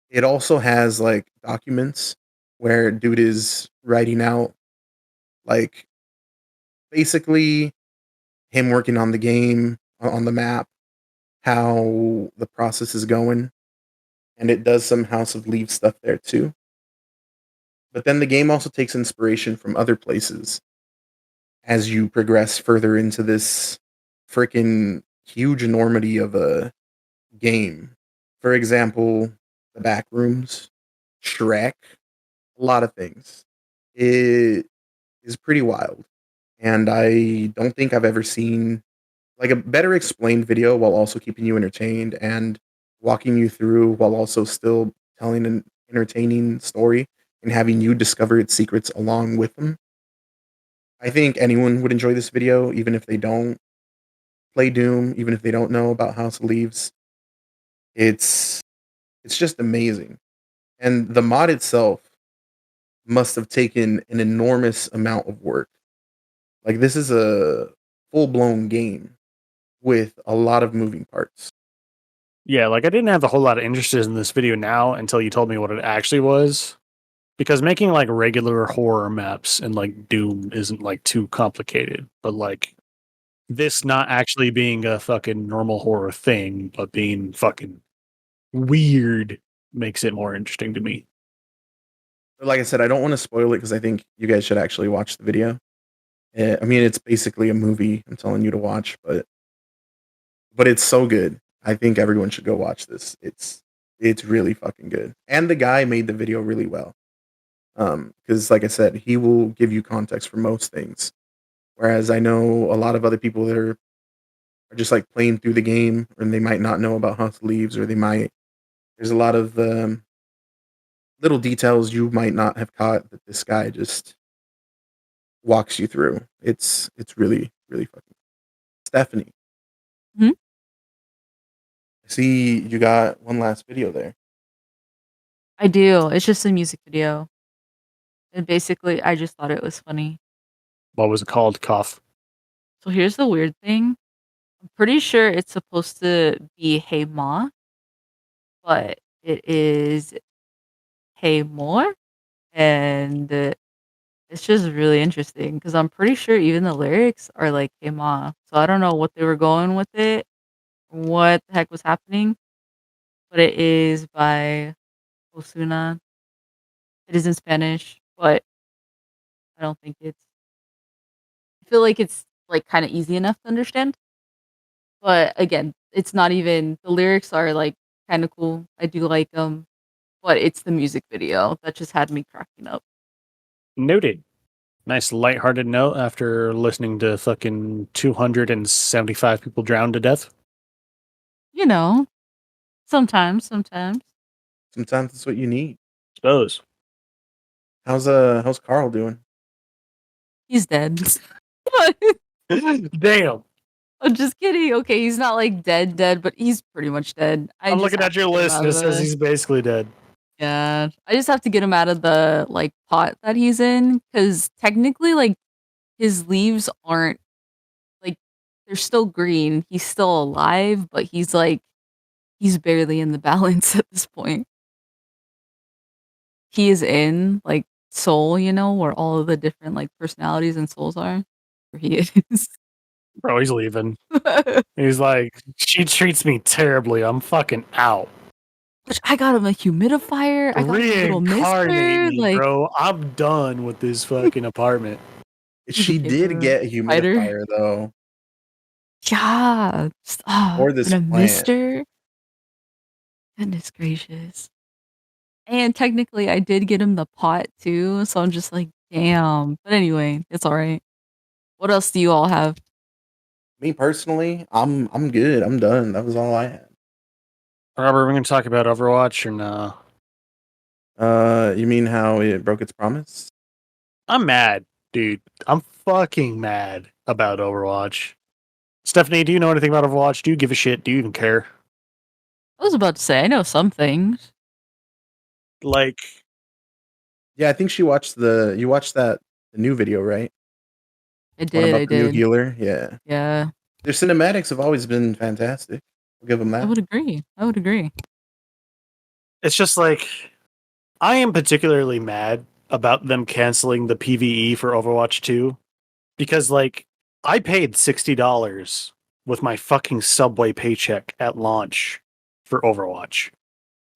It also has like documents where dude is writing out like basically him working on the game, on the map, how the process is going. And it does some House of Leaves stuff there too. But then the game also takes inspiration from other places as you progress further into this freaking huge enormity of a game. For example, the back rooms, Shrek, a lot of things. It is pretty wild. And I don't think I've ever seen like a better explained video while also keeping you entertained and walking you through while also still telling an entertaining story and having you discover its secrets along with them. I think anyone would enjoy this video, even if they don't play Doom, even if they don't know about House of Leaves. It's just amazing. And the mod itself must have taken an enormous amount of work. Like this is a full-blown game with a lot of moving parts. Yeah, like I didn't have a whole lot of interest in this video now until you told me what it actually was. Because making like regular horror maps and like Doom isn't like too complicated. But like this not actually being a fucking normal horror thing, but being fucking weird makes it more interesting to me. But like I said, I don't want to spoil it because I think you guys should actually watch the video. I mean, it's basically a movie I'm telling you to watch, but it's so good. I think everyone should go watch this. It's really fucking good. And the guy made the video really well. Because like I said, he will give you context for most things. Whereas I know a lot of other people that are are just like playing through the game, and they might not know about House of Leaves, or they might. There's a lot of little details you might not have caught that this guy just walks you through. It's really really fucking. Stephanie, Mhm. I see you got one last video there. I do. It's just a music video. And basically, I just thought it was funny. What was it called? Cough. So here's the weird thing. I'm pretty sure it's supposed to be Hey Ma, but it is Hey More. And it's just really interesting because I'm pretty sure even the lyrics are like Hey Ma. So I don't know what they were going with it, what the heck was happening, but it is by Osuna. It is in Spanish, but I don't think it's. I feel like it's like kind of easy enough to understand. But again, it's not even the lyrics are like kind of cool. I do like them, but it's the music video that just had me cracking up. Noted. Nice lighthearted note after listening to fucking 275 people drown to death. You know, sometimes. Sometimes it's what you need. Suppose. How's Carl doing? He's dead. Damn. I'm just kidding. Okay, he's not like dead, but he's pretty much dead. I I'm just looking have at your to get him list out and it of says the- he's basically dead. Yeah, I just have to get him out of the like pot that he's in because technically, like his leaves aren't like they're still green. He's still alive, but he's barely in the balance at this point. He is in like Soul, where all of the different like personalities and souls are. Where he is. Bro, he's leaving. He's like, she treats me terribly. I'm fucking out. Which I got him a humidifier. I got him a little Reincarnate mister. me, Like bro. I'm done with this fucking apartment. She gave did her get a a spider. humidifier though, Yeah. or this And a plant. mister. Goodness gracious. And technically I did get him the pot too, so I'm just like, damn. But anyway, it's alright. What else do you all have? Me personally, I'm good. I'm done. That was all I had. Robert, we're gonna talk about Overwatch or no? You mean how it broke its promise? I'm mad, dude. I'm fucking mad about Overwatch. Stephanie, do you know anything about Overwatch? Do you give a shit? Do you even care? I was about to say I know some things. Like, Yeah, I think you watched the new video, right? I One did, about I the new did. healer. Yeah. Yeah. Their cinematics have always been fantastic. I'll give them I that. would agree. I would agree. it's just like, I am particularly mad about them canceling the PvE for Overwatch 2 because, like, I paid $60 with my fucking Subway paycheck at launch for Overwatch.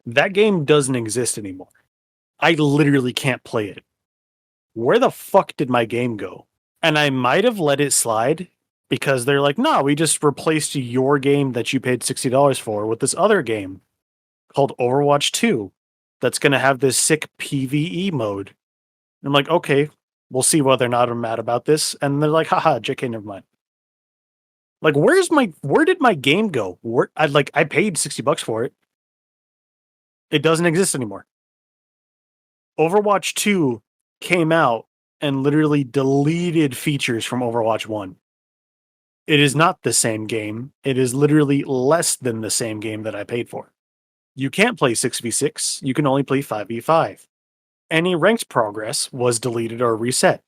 That game doesn't exist anymore. I literally can't play it. Where the fuck did my game go? And I might have let it slide because they're like, no, we just replaced your game that you paid $60 for with this other game called Overwatch 2 that's going to have this sick PvE mode. And I'm like, okay, we'll see whether or not I'm mad about this. And they're like, haha, JK, never mind. Like, where did my game go? I paid $60 for it. It doesn't exist anymore. Overwatch 2 came out and literally deleted features from Overwatch 1. It is not the same game. It is literally less than the same game that I paid for. You can't play 6v6. You can only play 5v5. Any ranked progress was deleted or reset.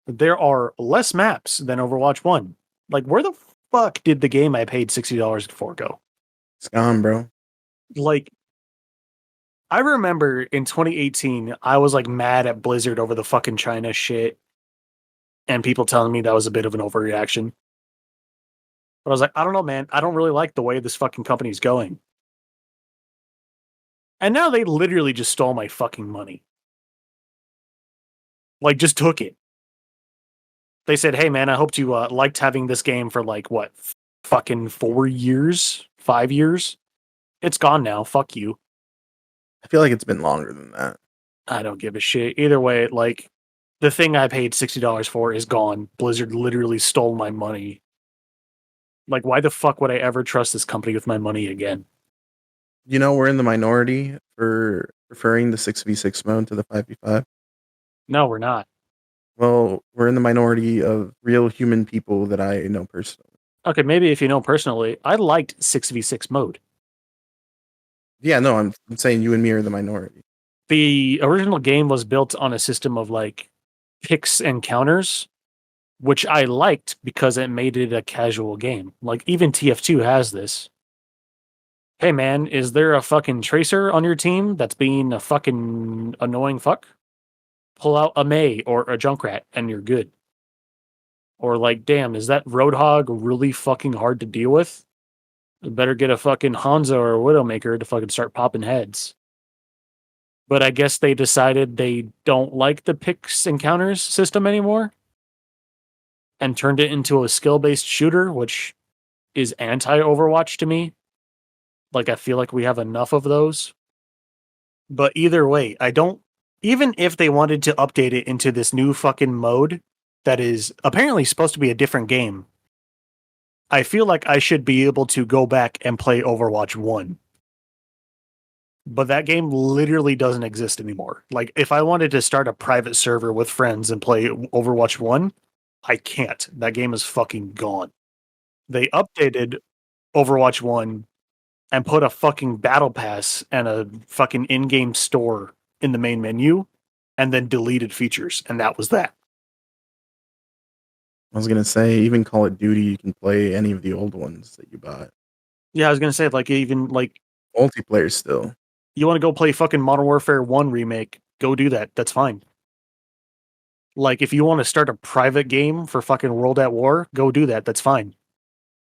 There are less maps than Overwatch 1. Like, where the fuck did the game I paid $60 for go? It's gone, bro. Like, I remember in 2018, I was like mad at Blizzard over the fucking China shit and people telling me that was a bit of an overreaction. But I was like, I don't know, man. I don't really like the way this fucking company's going. And now they literally just stole my fucking money. Like, just took it. They said, hey, man, I hoped you liked having this game for like, what, fucking 4 years? 5 years? It's gone now. Fuck you. I feel like it's been longer than that. I don't give a shit. Either way, like, the thing I paid $60 for is gone. Blizzard literally stole my money. Like, why the fuck would I ever trust this company with my money again? You know, we're in the minority for preferring the 6v6 mode to the 5v5. No, we're not. Well, we're in the minority of real human people that I know personally. Okay, maybe if you know personally, I liked 6v6 mode. Yeah, no, I'm saying you and me are the minority. The original game was built on a system of like picks and counters, which I liked because it made it a casual game. Like even TF2 has this. Hey man, is there a fucking tracer on your team that's being a fucking annoying fuck? Pull out a May or a Junkrat and you're good. Or like, damn, is that Roadhog really fucking hard to deal with? You better get a fucking Hanzo or a Widowmaker to fucking start popping heads. But I guess they decided they don't like the picks and counters system anymore and turned it into a skill-based shooter, which is anti-Overwatch to me. Like, I feel like we have enough of those. But either way, I don't... Even if they wanted to update it into this new fucking mode that is apparently supposed to be a different game, I feel like I should be able to go back and play Overwatch 1. But that game literally doesn't exist anymore. Like, if I wanted to start a private server with friends and play Overwatch 1, I can't. That game is fucking gone. They updated Overwatch 1 and put a fucking battle pass and a fucking in-game store in the main menu and then deleted features. And that was that. I was gonna say, even Call of Duty, you can play any of the old ones that you bought. Yeah, I was going to say, like, even, like, Multiplayer still. you want to go play fucking Modern Warfare 1 remake, go do that. That's fine. Like, if you want to start a private game for fucking World at War, go do that. That's fine.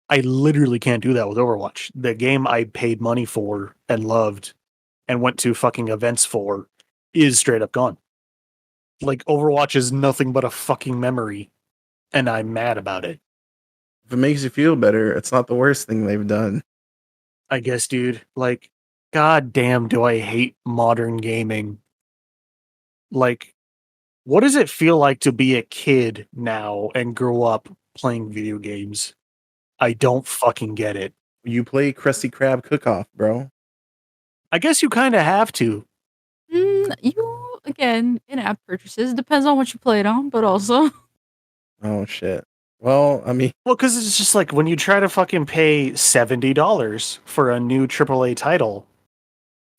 I literally can't do that with Overwatch. The game I paid money for and loved and went to fucking events for is straight up gone. Like, Overwatch is nothing but a fucking memory, and I'm mad about it. If it makes you feel better, it's not the worst thing they've done. I guess, dude. Like, god damn, do I hate modern gaming. Like, what does it feel like to be a kid now and grow up playing video games? I don't fucking get it. You play Krusty Krab Cook-Off, bro. I guess you kind of have to. You again in-app purchases depends on what you play it on, but also Oh, shit. Well, I mean, Well, because it's just like when you try to fucking pay $70 for a new AAA title,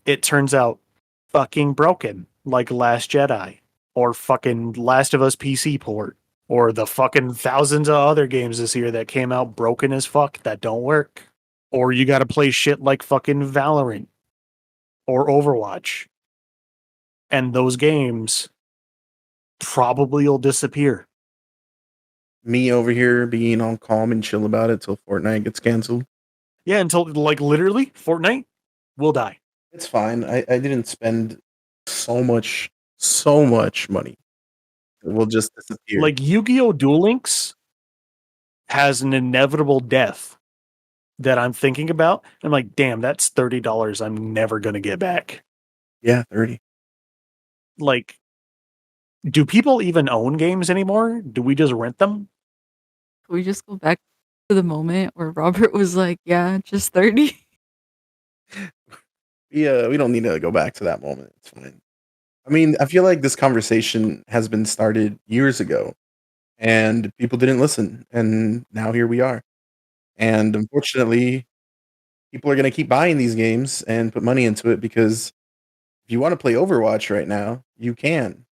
it turns out fucking broken, like Last Jedi, or fucking Last of Us PC port, or the fucking thousands of other games this year that came out broken as fuck that don't work. Or you gotta play shit like fucking Valorant or Overwatch. And those games probably will disappear. me over here being all calm and chill about it till Fortnite gets canceled. Yeah, until like literally Fortnite will die. It's fine. I didn't spend so much money. It will just disappear. Like Yu-Gi-Oh! Duel Links has an inevitable death that I'm thinking about. I'm like, damn, that's $30 I'm never gonna get back. Yeah, 30. Like, do people even own games anymore? Do we just rent them? can we just go back to the moment where Robert was like, "Yeah, just 30." Yeah, we don't need to go back to that moment. It's fine. I mean, I feel like this conversation has been started years ago and people didn't listen. And now here we are. And unfortunately, people are going to keep buying these games and put money into it because if you want to play Overwatch right now, you can.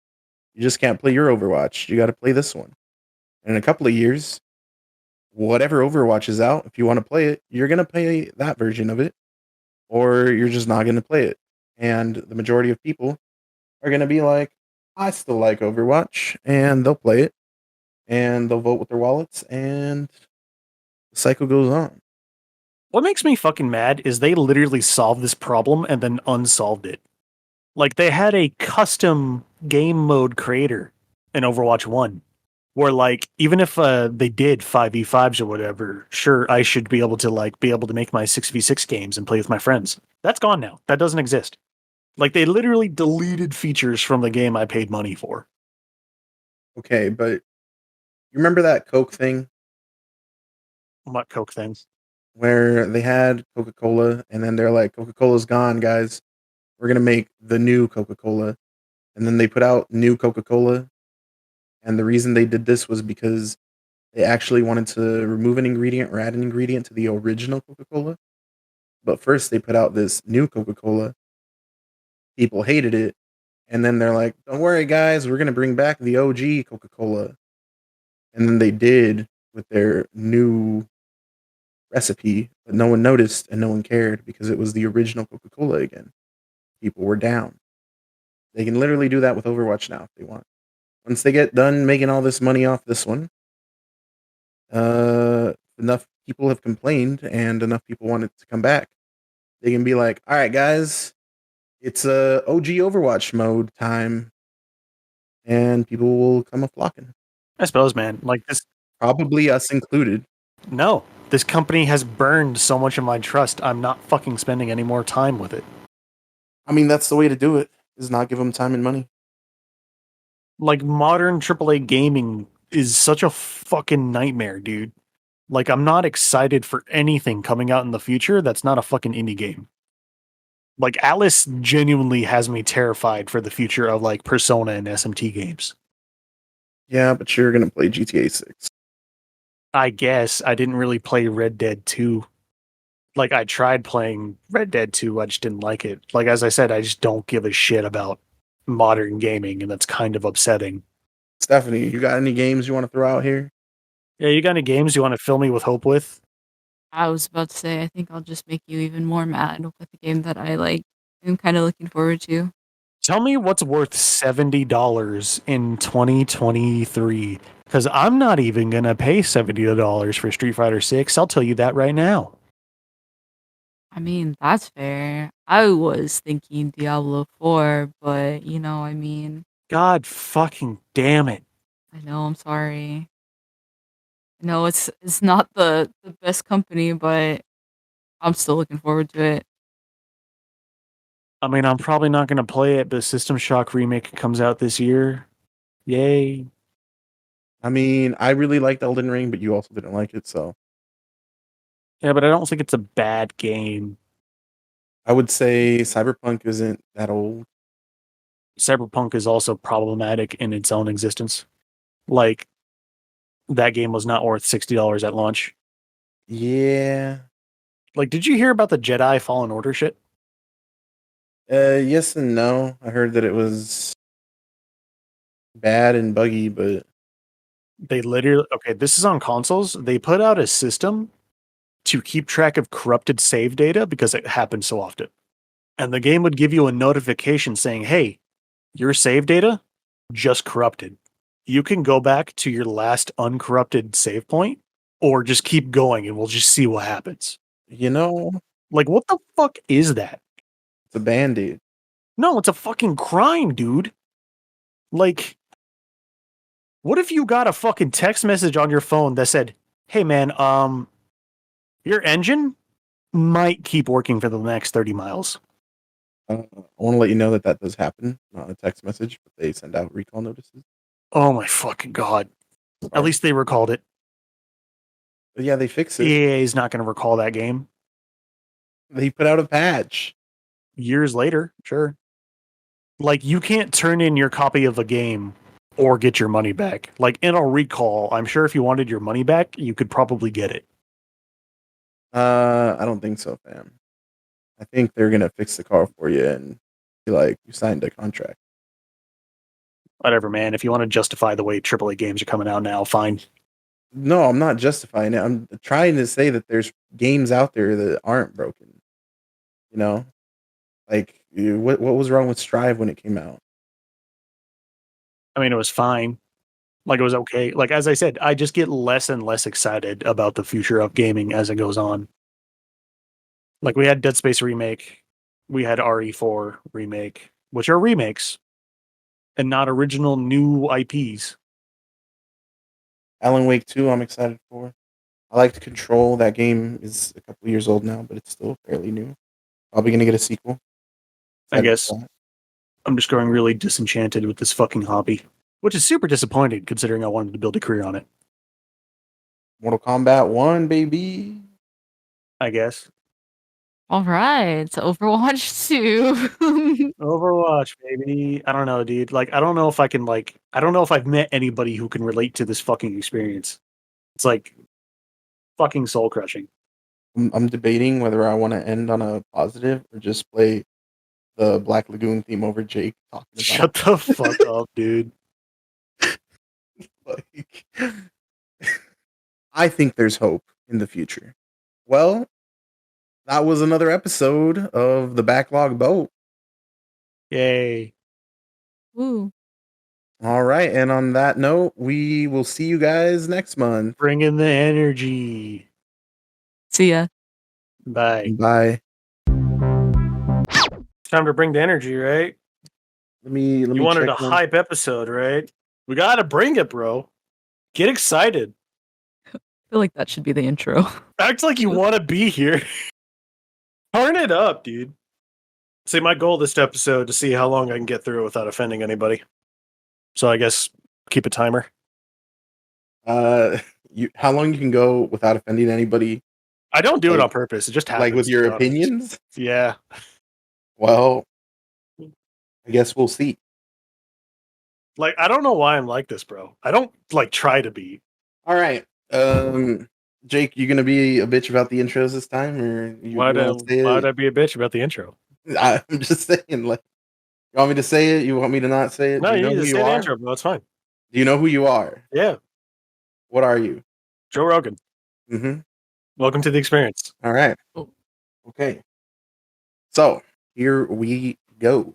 You just can't play your Overwatch. You got to play this one. And in a couple of years, whatever Overwatch is out, if you want to play it, you're going to play that version of it, or you're just not going to play it. And the majority of people are going to be like, I still like Overwatch, and they'll play it, and they'll vote with their wallets, and the cycle goes on. What makes me fucking mad is they literally solved this problem and then unsolved it. Like, they had a custom game mode creator in Overwatch 1 where, like, even if they did 5v5s or whatever, sure, I should be able to make my 6v6 games and play with my friends. That's gone now. That doesn't exist. Like, they literally deleted features from the game I paid money for. Okay, but you remember that Coke thing? What Coke thing? where they had Coca-Cola and then they're like, Coca-Cola's gone, guys. We're gonna make the new Coca-Cola. And then they put out new Coca-Cola. And the reason they did this was because they actually wanted to remove an ingredient or add an ingredient to the original Coca-Cola. But first they put out this new Coca-Cola. People hated it. And then they're like, don't worry, guys, we're gonna bring back the OG Coca-Cola. And then they did with their new recipe, but no one noticed and no one cared because it was the original Coca-Cola again. People were down. They can literally do that with Overwatch now if they want. Once they get done making all this money off this one, enough people have complained and enough people want it to come back. They can be like, all right, guys, it's a OG Overwatch mode time, and people will come a flocking. I suppose, man. Like this. Probably us included. No, this company has burned so much of my trust. I'm not fucking spending any more time with it. I mean, that's the way to do it, is not give them time and money. Like modern AAA gaming is such a fucking nightmare, dude. Like I'm not excited for anything coming out in the future that's not a fucking indie game. Like Alice genuinely has me terrified for the future of like Persona and SMT games. Yeah, but you're gonna play GTA 6. I guess I didn't really play Red Dead 2. Like I tried playing Red Dead 2, I just didn't like it. Like as I said, I just don't give a shit about modern gaming, and that's kind of upsetting. Stephanie, you got any games you want to throw out here? Yeah, you got any games you want to fill me with hope with? I was about to say, I think I'll just make you even more mad with the game that I like. I'm kind of looking forward to. Tell me what's worth $70 in 2023. Because I'm not even going to pay $70 for Street Fighter 6. I'll tell you that right now. I mean, that's fair. I was thinking Diablo 4, but I mean, God fucking damn it. I know, I'm sorry. I know it's not the best company, but I'm still looking forward to it. I mean, I'm probably not going to play it, but System Shock Remake comes out this year. Yay. I mean, I really liked Elden Ring, but you also didn't like it, so Yeah, but I don't think it's a bad game. I would say Cyberpunk isn't that old. Cyberpunk is also problematic in its own existence. Like, that game was not worth $60 at launch. Yeah. Like, did you hear about the Jedi Fallen Order shit? Yes and no. I heard that it was bad and buggy, but They literally, okay, this is on consoles. They put out a system to keep track of corrupted save data because it happens so often. And the game would give you a notification saying, hey, your save data just corrupted. You can go back to your last uncorrupted save point or just keep going and we'll just see what happens. Like, what the fuck is that? it's a band-aid. No, it's a fucking crime, dude. Like, what if you got a fucking text message on your phone that said, hey man, your engine might keep working for the next 30 miles. I want to let you know that does happen. Not a text message, but they send out recall notices. Oh my fucking god. Sorry. At least they recalled it. But yeah, they fix it. EA is not going to recall that game. They put out a patch. Years later, sure. Like, you can't turn in your copy of a game or get your money back. Like, in a recall, I'm sure if you wanted your money back, you could probably get it. I don't think so, fam. I think they're gonna fix the car for you and be like, you signed a contract. Whatever, man. If you want to justify the way AAA games are coming out now, fine. No, I'm not justifying it. I'm trying to say that there's games out there that aren't broken. Like what was wrong with Strive when it came out? I mean, it was fine. Like, it was okay. Like, as I said, I just get less and less excited about the future of gaming as it goes on. Like, we had Dead Space Remake. We had RE4 Remake, which are remakes and not original new IPs. Alan Wake 2, I'm excited for. I like to Control. That game is a couple years old now, but it's still fairly new. Probably gonna get a sequel. I guess I'm just growing really disenchanted with this fucking hobby, which is super disappointing considering I wanted to build a career on it. Mortal Kombat 1, baby. I guess. All right, so Overwatch 2. Overwatch, baby. I don't know, dude. Like, I don't know if I can, like, I don't know if I've met anybody who can relate to this fucking experience. It's like fucking soul crushing. I'm debating whether I want to end on a positive or just play the Black Lagoon theme over Jake talking about. Shut the fuck up, dude. Like, I think there's hope in the future. Well, that was another episode of the Backlog Boat. Yay. Woo. All right, and on that note, we will see you guys next month. Bring in the energy. See ya. Bye. Bye. It's time to bring the energy, right? Let me You wanted check a one- hype episode, right? We gotta bring it, bro. Get excited. I feel like that should be the intro. Act like you want to be here. Turn it up, dude. See, my goal this episode to see how long I can get through without offending anybody. So I guess keep a timer. How long you can go without offending anybody? I don't do it Like- on purpose. It just happens. Like with to your be honest. opinions? Yeah. Well, I guess we'll see. Like, I don't know why I'm like this, bro. I don't like try to be. All right. Jake, you gonna be a bitch about the intros this time, or Why'd wanna say it? I be a bitch about the intro? I'm just saying, like, you want me to say it? You want me to not say it? No, Do you you know need who to you say the are? intro, bro. It's fine. Do you know who you are? Yeah. What are you? Joe Rogan. Mm-hmm. Welcome to the experience. All right. Okay. So here we go.